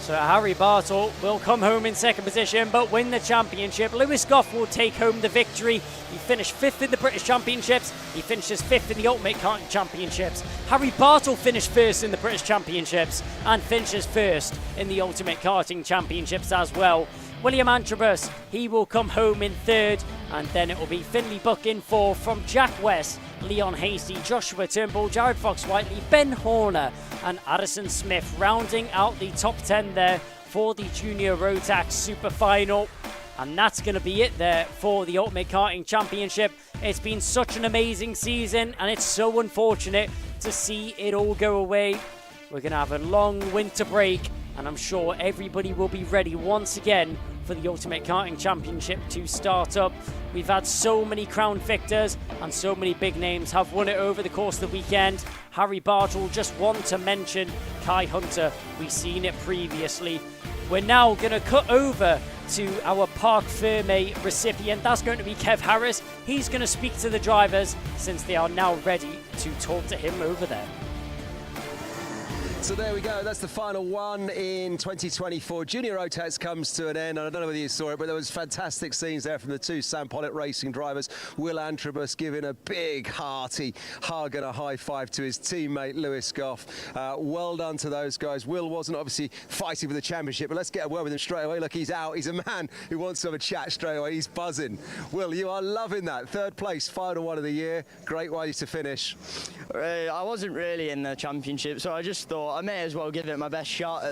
So Harry Bartle will come home in second position but win the championship. Lewis Goff will take home the victory. He finished 5th in the British Championships. He finishes 5th in the Ultimate Karting Championships. Harry Bartle finished 1st in the British Championships and finishes 1st in the Ultimate Karting Championships as well. William Antrobus, he will come home in 3rd, and then it will be Finley Buck in 4th from Jack West, Leon Hasty, Joshua Turnbull, Jared Fox-Whiteley, Ben Horner and Addison Smith rounding out the top 10 there for the Junior Rotax Super Final. And that's going to be it there for the Ultimate Karting Championship. It's been such an amazing season, and it's so unfortunate to see it all go away. We're going to have a long winter break, and I'm sure everybody will be ready once again for the Ultimate Karting Championship to start up. We've had so many crowned victors, and so many big names have won it over the course of the weekend. Harry Bartle, just one to mention. Kai Hunter, we've seen it previously. We're now going to cut over to our Parc Ferme recipient. That's going to be Kev Harris. He's going to speak to the drivers since they are now ready to talk to him over there. So there we go, that's the final one in 2024. Junior Rotax comes to an end, and I don't know whether you saw it, but there was fantastic scenes there from the two Sam Pollitt Racing drivers. Will Antrobus giving a big hearty hug and a high five to his teammate Lewis Goff. Well done to those guys. Will wasn't obviously fighting for the championship, but let's get a word with him straight away. Look, he's out. He's a man who wants to have a chat straight away. He's buzzing. Will, you are loving that. 3rd place, final one of the year. Great way to finish. I wasn't really in the championship, so I just thought I may as well give it my best shot.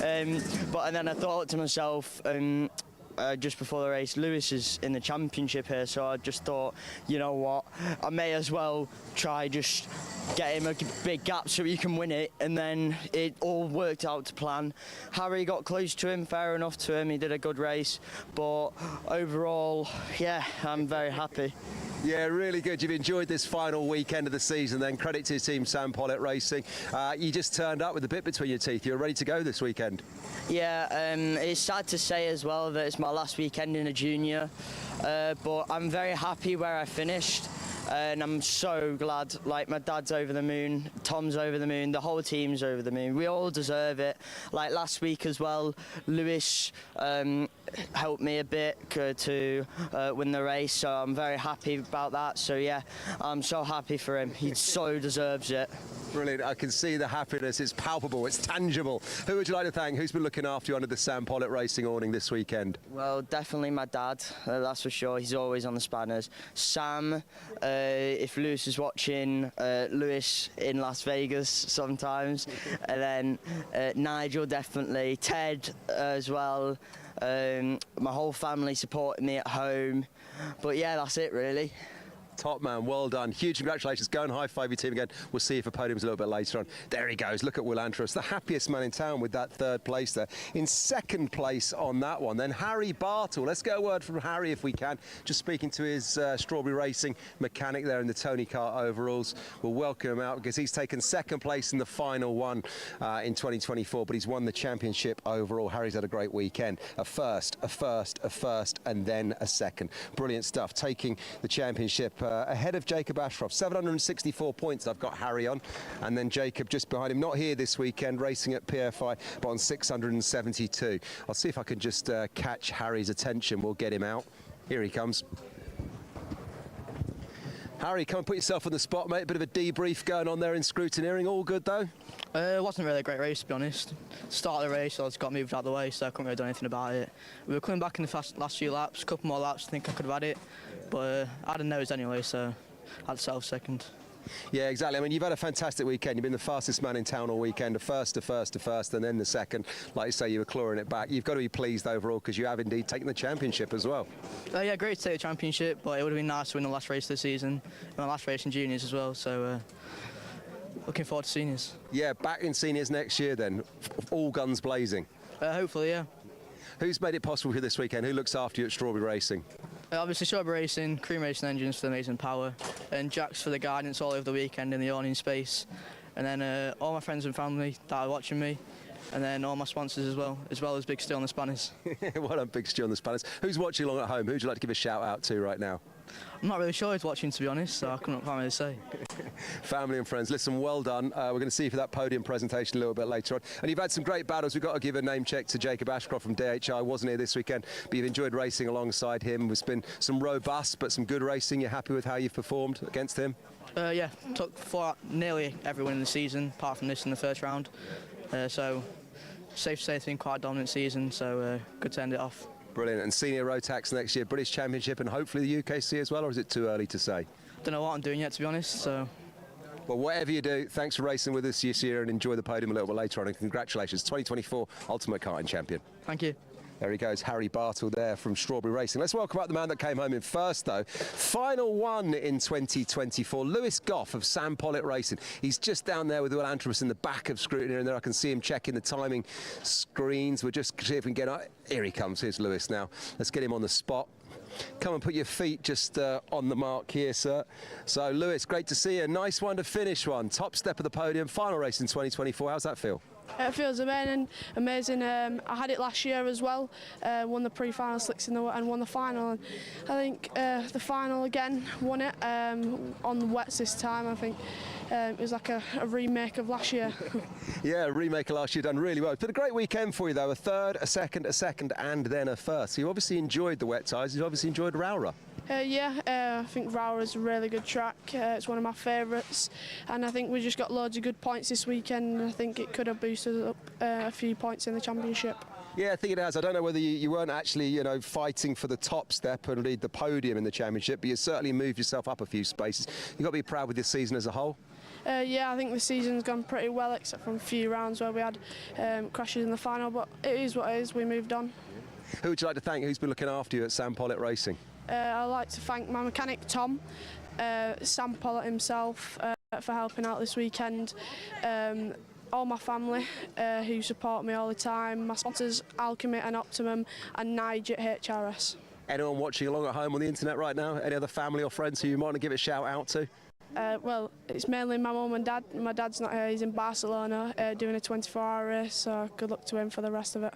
And then I thought to myself, just before the race, Lewis is in the championship here, so I just thought, you know what, I may as well try just get him a big gap so he can win it, and then it all worked out to plan. Harry got close to him, fair enough to him, he did a good race, but overall, yeah, I'm very happy. Yeah, really good. You've enjoyed this final weekend of the season then. Credit to your team, Sam Pollitt Racing. You just turned up with a bit between your teeth. You're ready to go this weekend. Yeah, it's sad to say as well that it's my last weekend in a junior, but I'm very happy where I finished. And I'm so glad, like, my dad's over the moon, Tom's over the moon, the whole team's over the moon. We all deserve it. Like last week as well, Lewis helped me a bit to win the race, so I'm very happy about that. So yeah, I'm so happy for him. He so deserves it. Brilliant. I can see the happiness. It's palpable. It's tangible. Who would you like to thank? Who's been looking after you under the Sam Pollitt Racing awning this weekend? Well, definitely my dad, that's for sure. He's always on the spanners. Sam, if Lewis is watching, Lewis in Las Vegas sometimes. And then Nigel, definitely. Ted as well. My whole family supporting me at home. But yeah, that's it really. Top man, well done. Huge congratulations. Go and high-five your team again. We'll see you for podiums a little bit later on. There he goes. Look at Will Antrobus, the happiest man in town with that 3rd place there. In 2nd place on that one, then Harry Bartle. Let's get a word from Harry if we can. Just speaking to his Strawberry Racing mechanic there in the Tony Kart overalls. We'll welcome him out because he's taken 2nd place in the final one in 2024, but he's won the championship overall. Harry's had a great weekend. A first, and then a 2nd. Brilliant stuff. Taking the championship ahead of Jacob Ashcroft. 764 points I've got Harry on, and then Jacob just behind him, not here this weekend, racing at PFI, but on 672. I'll see if I can just catch Harry's attention. We'll get him out. Here he comes. Harry, come and put yourself on the spot, mate. A bit of a debrief going on there in scrutineering. All good, though? It wasn't really a great race, to be honest. Start of the race, I just got moved out of the way, so I couldn't really do anything about it. We were coming back in the last few laps, a couple more laps, I think I could have had it. But I had a nose anyway, so I had to settle second. Yeah, exactly. I mean, you've had a fantastic weekend. You've been the fastest man in town all weekend, the first, and then the second. Like you say, you were clawing it back. You've got to be pleased overall because you have indeed taken the championship as well. Yeah, great to take the championship, but it would have been nice to win the last race of the season, and the last race in juniors as well, so looking forward to seniors. Yeah, back in seniors next year then, all guns blazing. Hopefully, yeah. Who's made it possible for you this weekend? Who looks after you at Strawberry Racing? Obviously Strawberry Racing, Cream Racing Engines for the amazing power, and Jax for the guidance all over the weekend in the awning space, and then all my friends and family that are watching me, and then all my sponsors as well as Big Steel and the Spanners. Well done, Big Steel and the Spanners. Who's watching along at home? Who would you like to give a shout out to right now? I'm not really sure who's watching, to be honest, so I can't really say. Family and friends, listen, well done. We're going to see you for that podium presentation a little bit later on. And you've had some great battles. We've got to give a name check to Jacob Ashcroft from DHI. Wasn't here this weekend, but you've enjoyed racing alongside him. There's been some robust but some good racing. You're happy with how you've performed against him? Yeah, took nearly every win in the season, apart from this in the first round. So safe to say it's been quite a dominant season, so good to end it off. Brilliant. And senior Rotax next year, British Championship and hopefully the UKC as well, or is it too early to say? Don't know what I'm doing yet, to be honest, so... Well, whatever you do, thanks for racing with us this year and enjoy the podium a little bit later on, and congratulations, 2024 Ultimate Karting Champion. Thank you. There he goes, Harry Bartle there from Strawberry Racing. Let's welcome up the man that came home in first, though. Final one in 2024, Lewis Goff of Sam Pollitt Racing. He's just down there with Will Antropos in the back of scrutiny, and there I can see him checking the timing screens. We'll just see if we can get... Here he comes, here's Lewis now. Let's get him on the spot. Come and put your feet just on the mark here, sir. So, Lewis, great to see you. Nice one to finish one. Top step of the podium, final race in 2024. How's that feel? It feels amazing. I had it last year as well. Won the pre-final slicks and won the final. And I think the final again won it on the wets this time. I think it was like a remake of last year. Yeah, a remake of last year, done really well. It's been a great weekend for you though. A third, a second, and then a first. So you obviously enjoyed the wet tyres. You obviously enjoyed Rowrah. I think Rowrah is a really good track. It's one of my favourites, and I think we just got loads of good points this weekend. And I think it could have boosted up a few points in the championship. Yeah, I think it has. I don't know whether you weren't actually, fighting for the top step and lead the podium in the championship, but you certainly moved yourself up a few spaces. You've got to be proud with this season as a whole. Yeah, I think the season's gone pretty well, except from a few rounds where we had crashes in the final, but it is what it is. We moved on. Who would you like to thank? Who's been looking after you at Sam Pollitt Racing? I'd like to thank my mechanic Tom, Sam Pollitt himself for helping out this weekend, all my family who support me all the time, my sponsors Alchemy and Optimum, and Nige at HRS. Anyone watching along at home on the internet right now? Any other family or friends who you might want to give a shout out to? Well, it's mainly my mum and dad. My dad's not here, he's in Barcelona doing a 24-hour race, so good luck to him for the rest of it.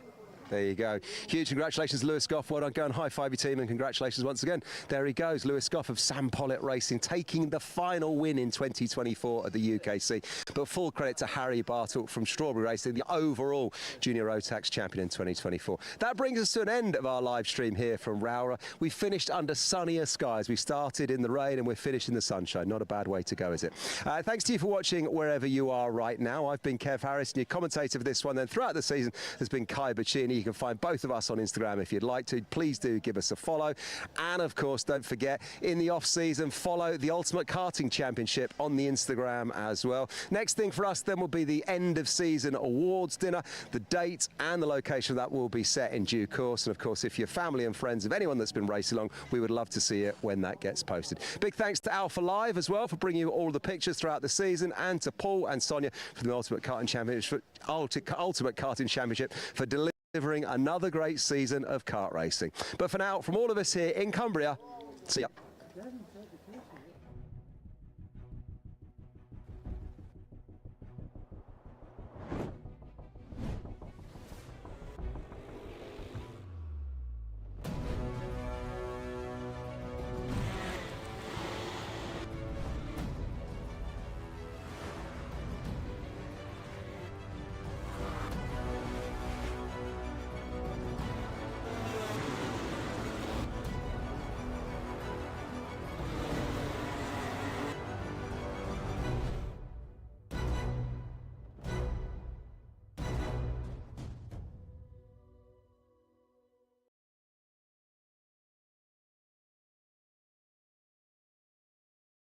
There you go. Huge congratulations, Lewis Goff. Well done. Go and high-five your team, and congratulations once again. There he goes, Lewis Goff of Sam Pollitt Racing, taking the final win in 2024 at the UKC. But full credit to Harry Bartle from Strawberry Racing, the overall Junior Rotax champion in 2024. That brings us to an end of our live stream here from Rowrah. We finished under sunnier skies. We started in the rain and we're finished in the sunshine. Not a bad way to go, is it? Thanks to you for watching wherever you are right now. I've been Kev Harris, and your commentator for this one then throughout the season has been Kai Bacini. You can find both of us on Instagram if you'd like to. Please do give us a follow. And of course, don't forget, in the off-season, follow the Ultimate Karting Championship on the Instagram as well. Next thing for us then will be the end of season awards dinner. The date and the location of that will be set in due course. And of course, if you're family and friends of anyone that's been racing along, we would love to see it when that gets posted. Big thanks to Alpha Live as well for bringing you all the pictures throughout the season, and to Paul and Sonia from the Ultimate Karting Championship, Ultimate Karting Championship for delivering another great season of kart racing. But for now, from all of us here in Cumbria, see ya.